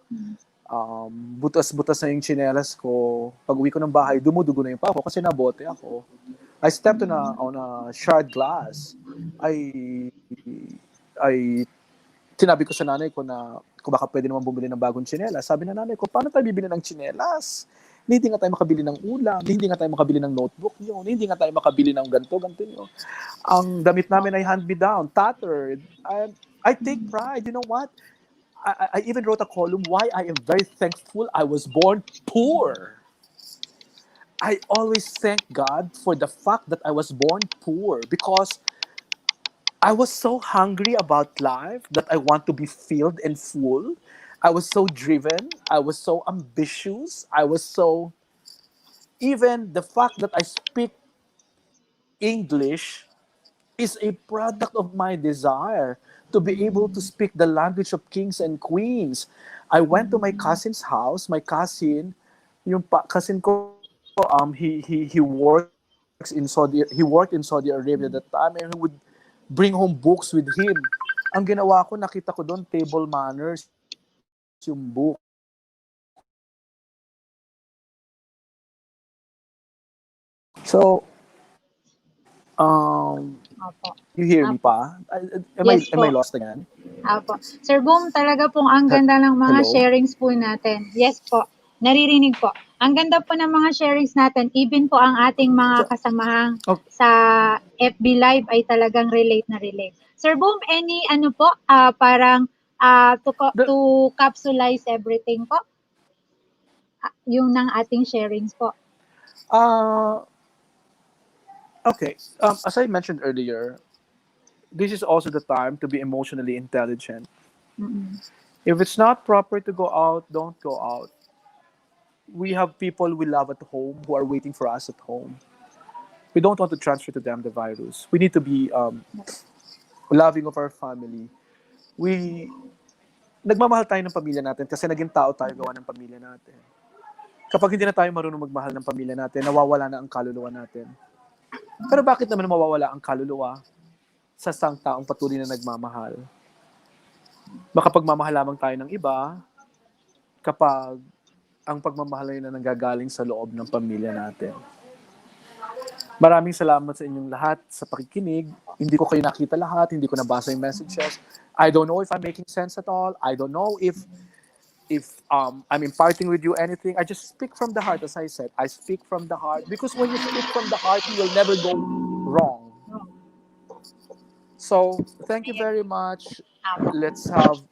I: Butas-butas na yung chinelas ko. Pag uwi ko ng bahay, dumudugo na yung paa ko kasi nabote ako. I stepped on a shard glass. I sinabi ko sa nanay ko na kung baka pwede naman bumili ng bagong tsinelas. Sabi na nanay ko, paano tayo bibili ng tsinelas? Hindi nga tayo makabili ng ulam, hindi nga tayo makabili ng notebook yun, hindi nga tayo makabili ng ganito yun. Ang damit namin ay hand-me-down, tattered. I take pride. You know what? I even wrote a column why I am very thankful I was born poor. I always thank God for the fact that I was born poor because I was so hungry about life that I want to be filled and full. I was so driven. I was so ambitious. Even the fact that I speak English is a product of my desire to be able to speak the language of kings and queens. I went to my cousin's house. My cousin, cousin ko, he worked in Saudi Arabia at that time, and he would bring home books with him. Ang ginawa ko, nakita ko doon table manners, yung book. So,
B: Opo.
I: you hear me pa?
B: Yes
I: Am I
B: po.
I: lost again?
B: Opo. Sir Boom, talaga pong ang ganda ng mga
I: Hello?
B: sharings po natin. Yes po. Naririnig po. Ang ganda po ng mga sharings natin. Even po ang ating mga kasamahang
I: Okay.
B: sa FB Live ay talagang relate na relate. Sir Boom, any ano po, parang to capsulize everything po? Yung ng ating sharings po.
I: Okay. As I mentioned earlier, this is also the time to be emotionally intelligent.
B: Mm-mm.
I: If it's not proper to go out, don't go out. We have people we love at home who are waiting for us at home. We don't want to transfer to them the virus. We need to be loving of our family. Nagmamahal tayo ng pamilya natin kasi naging tao tayo gawa ng pamilya natin. Kapag hindi na tayo marunong magmahal ng pamilya natin, nawawala na ang kaluluwa natin. Pero bakit naman mawawala ang kaluluwa sa isang taong patuloy na nagmamahal? Makapagmamahal lamang tayo ng iba kapag ang pagmamahal ay na nanggagaling sa loob ng pamilya natin. Maraming salamat sa inyong lahat sa pakikinig. Hindi ko kayo nakita lahat, hindi ko nabasa yung messages. I don't know if I'm making sense at all. I don't know if I'm imparting with you anything. I just speak from the heart, as I said. I speak from the heart because when you speak from the heart, you will never go wrong. So, thank you very much. Let's have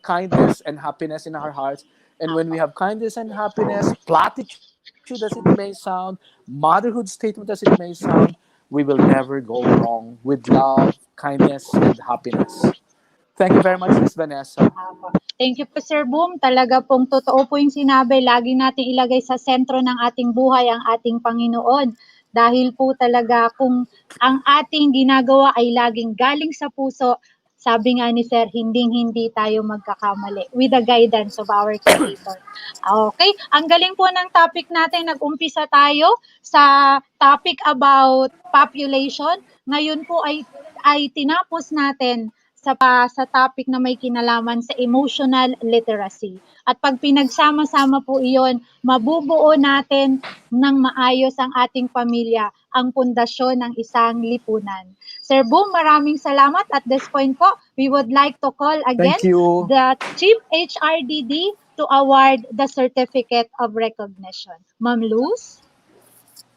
I: kindness and happiness in our hearts. And when we have kindness and happiness, platitude as it may sound, motherhood statement as it may sound, we will never go wrong with love, kindness, and happiness. Thank you very much, Ms. Vanessa.
B: Thank you po, Sir Boom. Talaga pong totoo po yung sinabi. Lagi natin ilagay sa sentro ng ating buhay ang ating Panginoon. Dahil po talaga kung ang ating ginagawa ay laging galing sa puso, sabi nga ni Sir, hindi tayo magkakamali with the guidance of our Creator. Okay, ang galing po ng topic natin. Nag-umpisa tayo sa topic about population. Ngayon po ay tinapos natin sa topic na may kinalaman sa emotional literacy. At pag pinagsama-sama po iyon, mabubuo natin ng maayos ang ating pamilya, ang pundasyon ng isang lipunan. Sir Boom, maraming salamat. At this point po, we would like to call again the Chief HRDD to award the Certificate of Recognition. Ma'am Luz?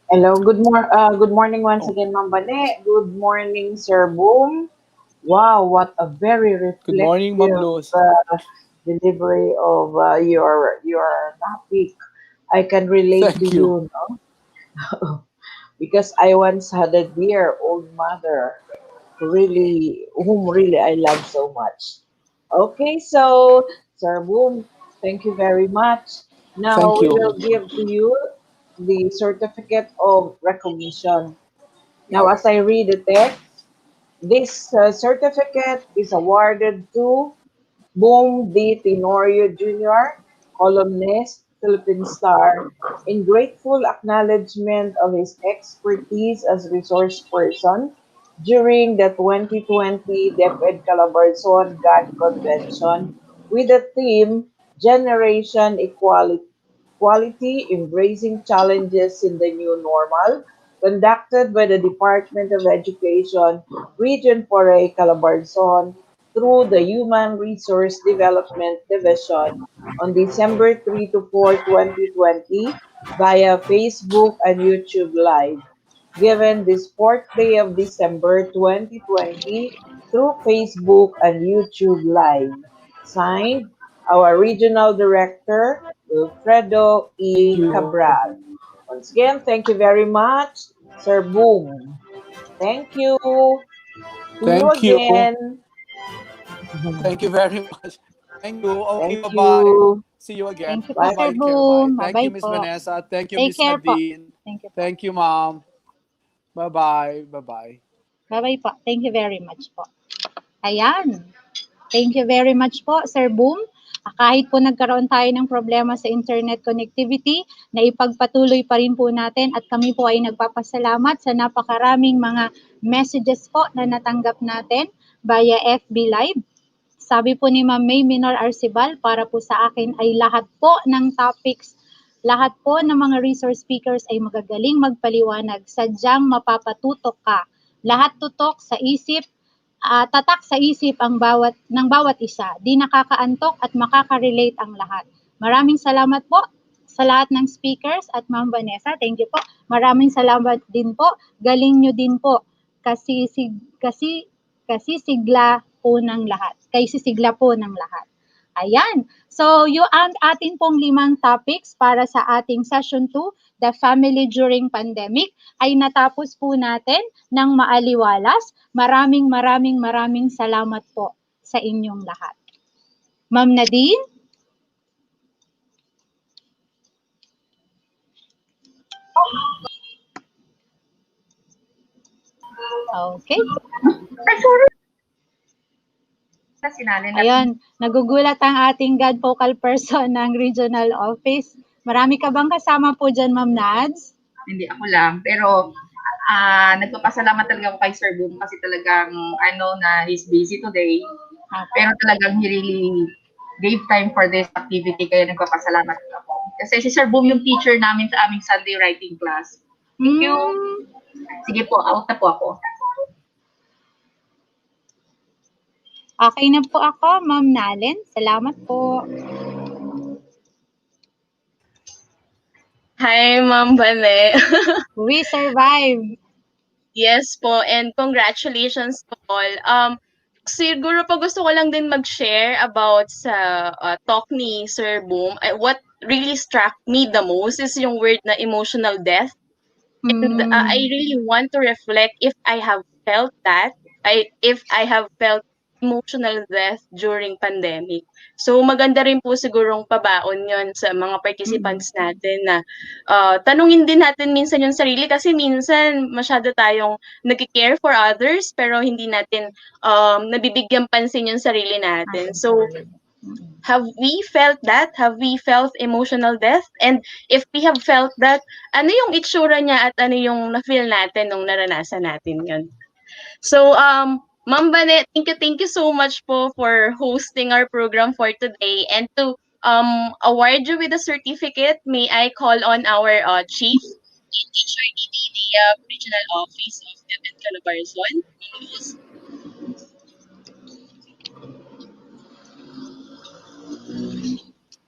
D: Hello, good morning once again, Ma'am Bane. Good morning, Sir Boom. Wow, what a very
I: Good morning, Ma'am Luz.
D: delivery of your topic. I can relate
I: Thank
D: to you, no? Because I once had a dear old mother whom really I love so much. Okay, so Sir Boom, thank you very much. Now
I: Thank
D: we
I: you.
D: will give to you the certificate of recognition. Now, as I read the text, this certificate is awarded to Boom D. Tenorio Jr., columnist, Philippine Star, in grateful acknowledgement of his expertise as resource person during the 2020 DEPED Calabarzon GAD Convention with the theme Generation Equality Embracing Challenges in the New Normal, conducted by the Department of Education, Region 4A Calabarzon, through the Human Resource Development Division on December 3 to 4, 2020 via Facebook and YouTube Live, given this 4th day of December 2020 through Facebook and YouTube Live. Signed, our Regional Director, Wilfredo
I: Thank
D: E.
I: you.
D: Cabral. Once again, thank you very much, Sir Boom. Thank you. See you
I: Thank you.
D: again.
I: Thank you very much. Thank you. Okay,
D: Thank
I: bye-bye.
D: you.
I: See you again.
B: Thank you po,
D: Bye.
B: Sir
I: Bye-bye,
B: Boom.
I: Bye. Thank
B: Bye-bye
I: you, Miss
B: po.
I: Vanessa. Thank you,
B: Take
I: Miss
B: care po.
I: Nadine.
B: Thank you po.
I: Thank you, Ma'am. Bye-bye. Bye-bye.
B: Bye-bye po. Thank you very much po. Ayan. Thank you very much po, Sir Boom. Kahit po nagkaroon tayo ng problema sa internet connectivity, na ipagpatuloy pa rin po natin at kami po ay nagpapasalamat sa napakaraming mga messages po na natanggap natin via FB Live. Sabi po ni Ma'am May Minor Arcibal, para po sa akin ay lahat po ng topics, lahat po ng mga resource speakers ay magagaling magpaliwanag, sadyang mapapatutok ka. Lahat tutok sa isip, tatak sa isip ang bawat isa. Di nakakaantok at makaka-relate ang lahat. Maraming salamat po sa lahat ng speakers at Ma'am Vanessa. Thank you po. Maraming salamat din po. Galing nyo din po. Kasi sigla po ng lahat. Kasi sigla po ng lahat. Ayan. So, ang atin pong 5 topics para sa ating session 2, the family during pandemic, ay natapos po natin ng maaliwalas. Maraming salamat po sa inyong lahat. Ma'am Nadine? Okay. Ayun, nagugulat ang ating God focal person ng regional office. Marami ka bang kasama po dyan, Ma'am Nads?
J: Hindi, ako lang. Pero nagpapasalamat talaga ako kay Sir Boom kasi talagang na he's busy today. Pero talagang he really gave time for this activity kaya nagpapasalamat ako. Kasi si Sir Boom yung teacher namin sa aming Sunday writing class. Thank you. Sige po, out na po ako.
B: Okay na po ako, Ma'am Nalen. Salamat po.
A: Hi, Ma'am Bane.
B: We survived.
A: Yes po, and congratulations to all. Siguro po gusto ko lang din mag-share about sa talk ni Sir Boom. What really struck me the most is yung word na emotional death. And I really want to reflect if I have felt that, if I have felt emotional death during pandemic. So maganda rin po sigurong pabaon yon sa mga participants natin na tanungin din natin minsan yung sarili kasi minsan masyado tayong nag-care for others pero hindi natin nabibigyan pansin yung sarili natin. So have we felt that? Have we felt emotional death? And if we have felt that, ano yung itsura niya at ano yung na-feel natin nung naranasan natin yun? So, Ma'am Bane, thank you so much po for hosting our program for today. And to award you with a certificate, may I call on our Chief in HRDD, the Regional Office of DEPED CALABARZON.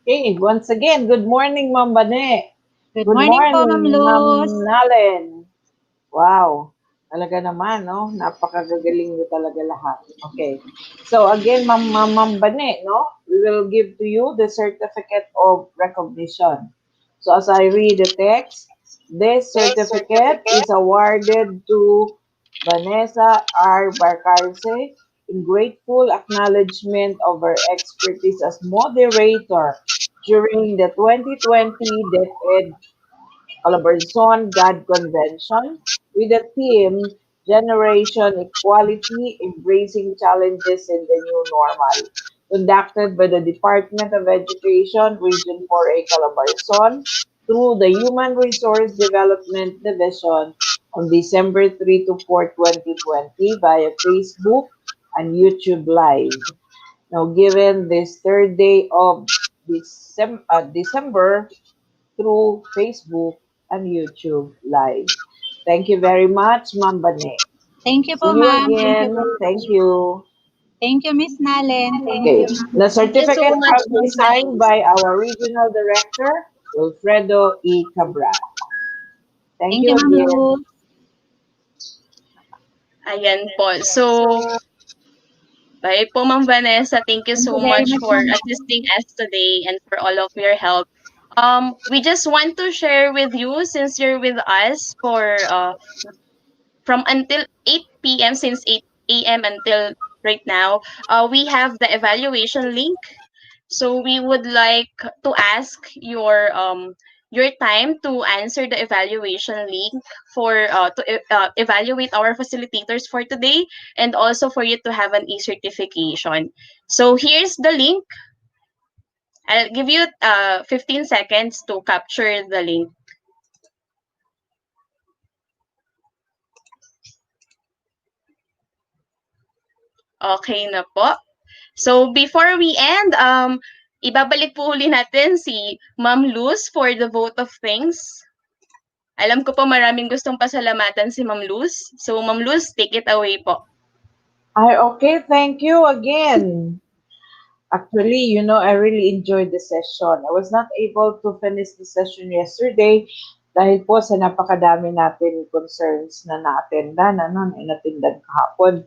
D: Okay, once again, good morning, Ma'am Bane.
B: Good morning po, Ma'am Luz.
D: Ma'am Nalen. Wow, talaga naman, no? Napakagagaling nyo talaga lahat. Okay. So again, Ma'am Bane, no? We will give to you the certificate of recognition. So as I read the text, this certificate is awarded to Vanessa R. Barcarce in grateful acknowledgement of her expertise as moderator during the 2020 DepEd Calabarzon GAD Convention with the theme Generation Equality Embracing Challenges in the New Normal, conducted by the Department of Education, Region 4A Calabarzon, through the Human Resource Development Division on December 3 to 4, 2020 via Facebook and YouTube Live. Now, given this third day of December through Facebook and YouTube Live. Thank you very much, Ma'am Bane.
B: Thank you po,
D: See you
B: ma'am.
D: again. Thank you.
B: Thank you, Miss Nalen. Thank
D: Okay,
B: you.
D: the certificate
A: much,
D: shall be signed by our Regional Director, Wilfredo E. Cabral. Thank you
B: Ma'am
D: again.
B: Luz.
A: Ayan po. So, bye po, Ma'am Vanessa. Thank you so much for assisting us today and for all of your help. We just want to share with you, since you're with us for from until 8 p.m. since 8 a.m. until right now, we have the evaluation link. So we would like to ask your time to answer the evaluation link for to evaluate our facilitators for today and also for you to have an e-certification. So here's the link. I'll give you 15 seconds to capture the link. Okay na po. So before we end, ibabalik po uli natin si Ma'am Luz for the vote of thanks. Alam ko po maraming gustong pasalamatan si Ma'am Luz. So Ma'am Luz, take it away po.
D: Okay, thank you again. Actually, I really enjoyed the session. I was not able to finish the session yesterday dahil po sa napakadami natin concerns na na-attendan, inatindan kahapon.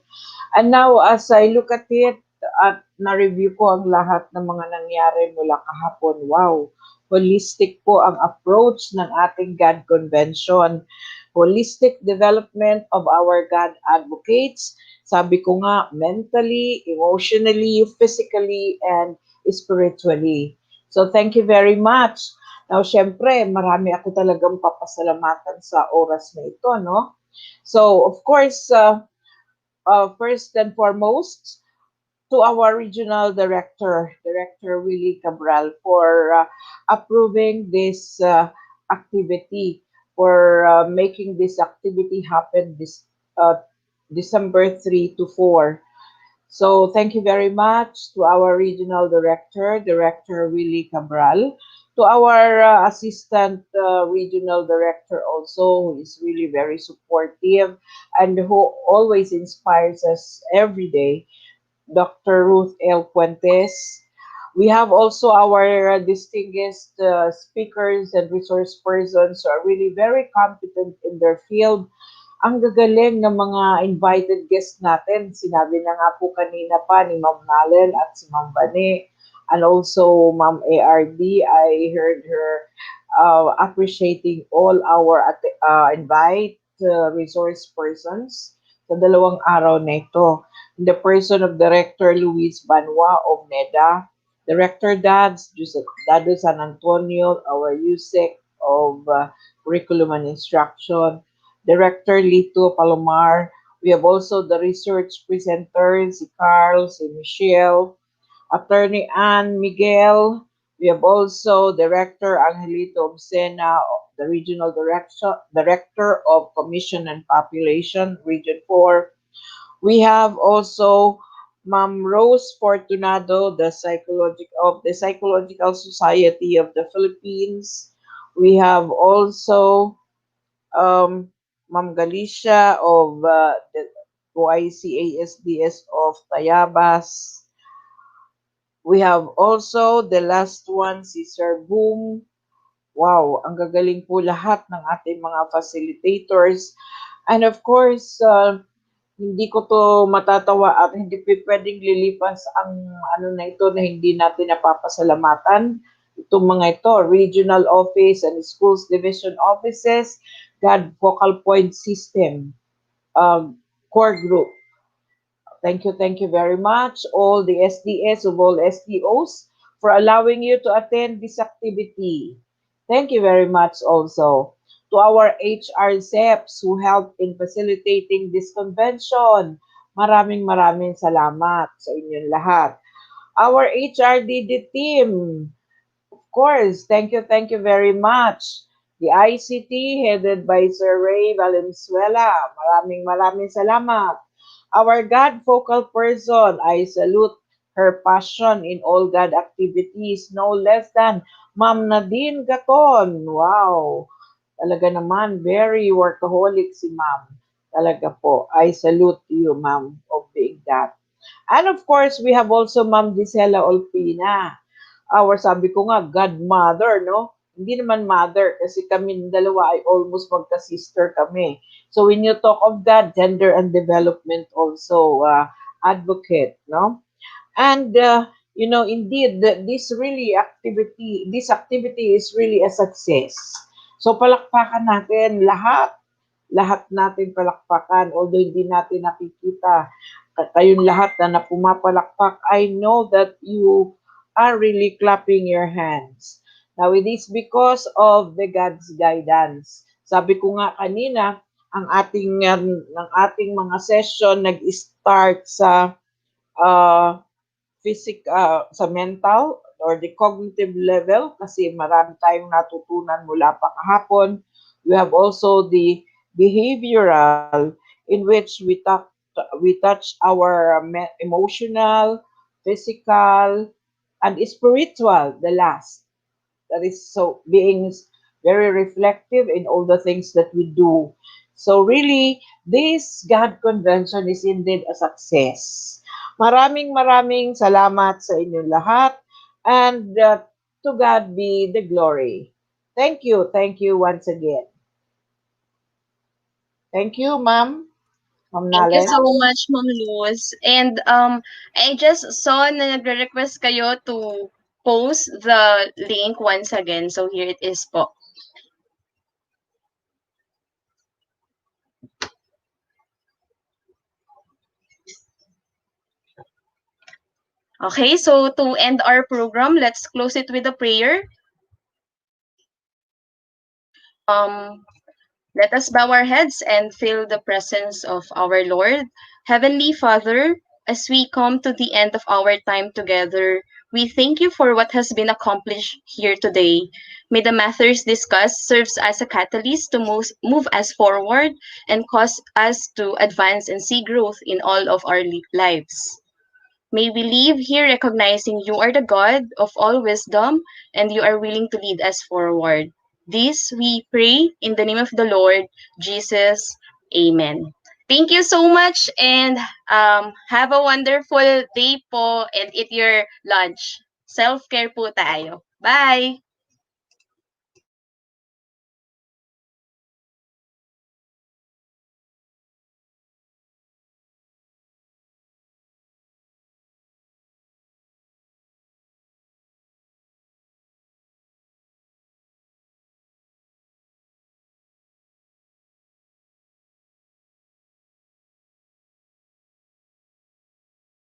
D: And now, as I look at it, at na-review ko ang lahat ng mga nangyari mula kahapon, wow, holistic po ang approach ng ating God Convention. Holistic development of our God advocates. Sabi ko nga, mentally, emotionally, physically, and spiritually. So, thank you very much. Now, syempre, marami ako talagang papasalamatan sa oras na ito, no? So, of course, first and foremost, to our regional director, Director Willie Cabral, for approving this activity, for making this activity happen this December 3 to 4. So thank you very much to our regional director, Director Willie Cabral, to our assistant regional director also, who is really very supportive and who always inspires us every day, Dr. Ruth L. Puentes. We have also our distinguished speakers and resource persons who are really very competent in their field. Ang gagaling ng mga invited guests natin. Sinabi na nga po kanina pa ni Ma'am Nalen at si Ma'am Bane and also Ma'am ARD. I heard her appreciating all our invite resource persons sa dalawang araw na ito. In the person of Director Luis Banwa of NEDA, Director Dado San Antonio, our USEC of Curriculum and Instruction, Director Lito Palomar. We have also the research presenters, si Carl, si Michelle, Attorney Ann Miguel. We have also Director Angelito Obsena, the Regional Director of Commission and Population, Region 4. We have also Ma'am Rose Fortunado, the Psychological Society of the Philippines. We have also Ma'am Galicia of the OICASDS of Tayabas. We have also the last one, si Sir Boom. Wow, ang gagaling po lahat ng ating mga facilitators. And of course, hindi ko to matatawa at hindi pwedeng lilipas ang ano na ito na hindi natin napapasalamatan. Itong mga ito, Regional Office and Schools Division Offices, God Focal Point System, Core Group. Thank you very much, all the SDS of all SDOs, for allowing you to attend this activity. Thank you very much also to our HR SEPs who helped in facilitating this convention. Maraming salamat sa inyong lahat. Our HRDD team, of course, thank you very much. The ICT headed by Sir Ray Valenzuela. Maraming salamat. Our God focal person, I salute her passion in all God activities, no less than Ma'am Nadine Gaton. Wow! Talaga naman, very workaholic si Ma'am. Talaga po. I salute you, Ma'am, of being that. And of course, we have also Ma'am Gisela Olpina. Our, sabi ko nga, godmother, no? Hindi naman mother kasi kami dalawa ay almost magka-sister kami. So when you talk of God, gender and development also advocate, no? And indeed, this activity is really a success. So palakpakan natin lahat natin palakpakan, although hindi natin nakikita. Kayong lahat na pumapalakpak, I know that you are really clapping your hands. Now, it is because of the God's guidance. Sabi ko nga kanina, ng ating mga session nag-start sa sa mental or the cognitive level kasi marami tayong natutunan mula pa kahapon. We have also the behavioral in which we touch our emotional, physical, and spiritual, the last. That is so being very reflective in all the things that we do. So really, this God Convention is indeed a success. Maraming salamat sa inyong lahat, and to God be the glory. Thank you once again. Thank you, Ma'am. Ma'am
A: Thank you
D: Nalen.
A: so much, Ma'am Luz. And I just saw na nagre-request kayo to post the link once again. So here it is po. Okay, so to end our program, let's close it with a prayer. Um, Let us bow our heads and feel the presence of our Lord. Heavenly Father, as we come to the end of our time together, we thank you for what has been accomplished here today. May the matters discussed serves as a catalyst to move us forward and cause us to advance and see growth in all of our lives. May we leave here recognizing you are the God of all wisdom and you are willing to lead us forward. This we pray in the name of the Lord Jesus. Amen. Thank you so much and have a wonderful day po and eat your lunch. Self-care po tayo. Bye!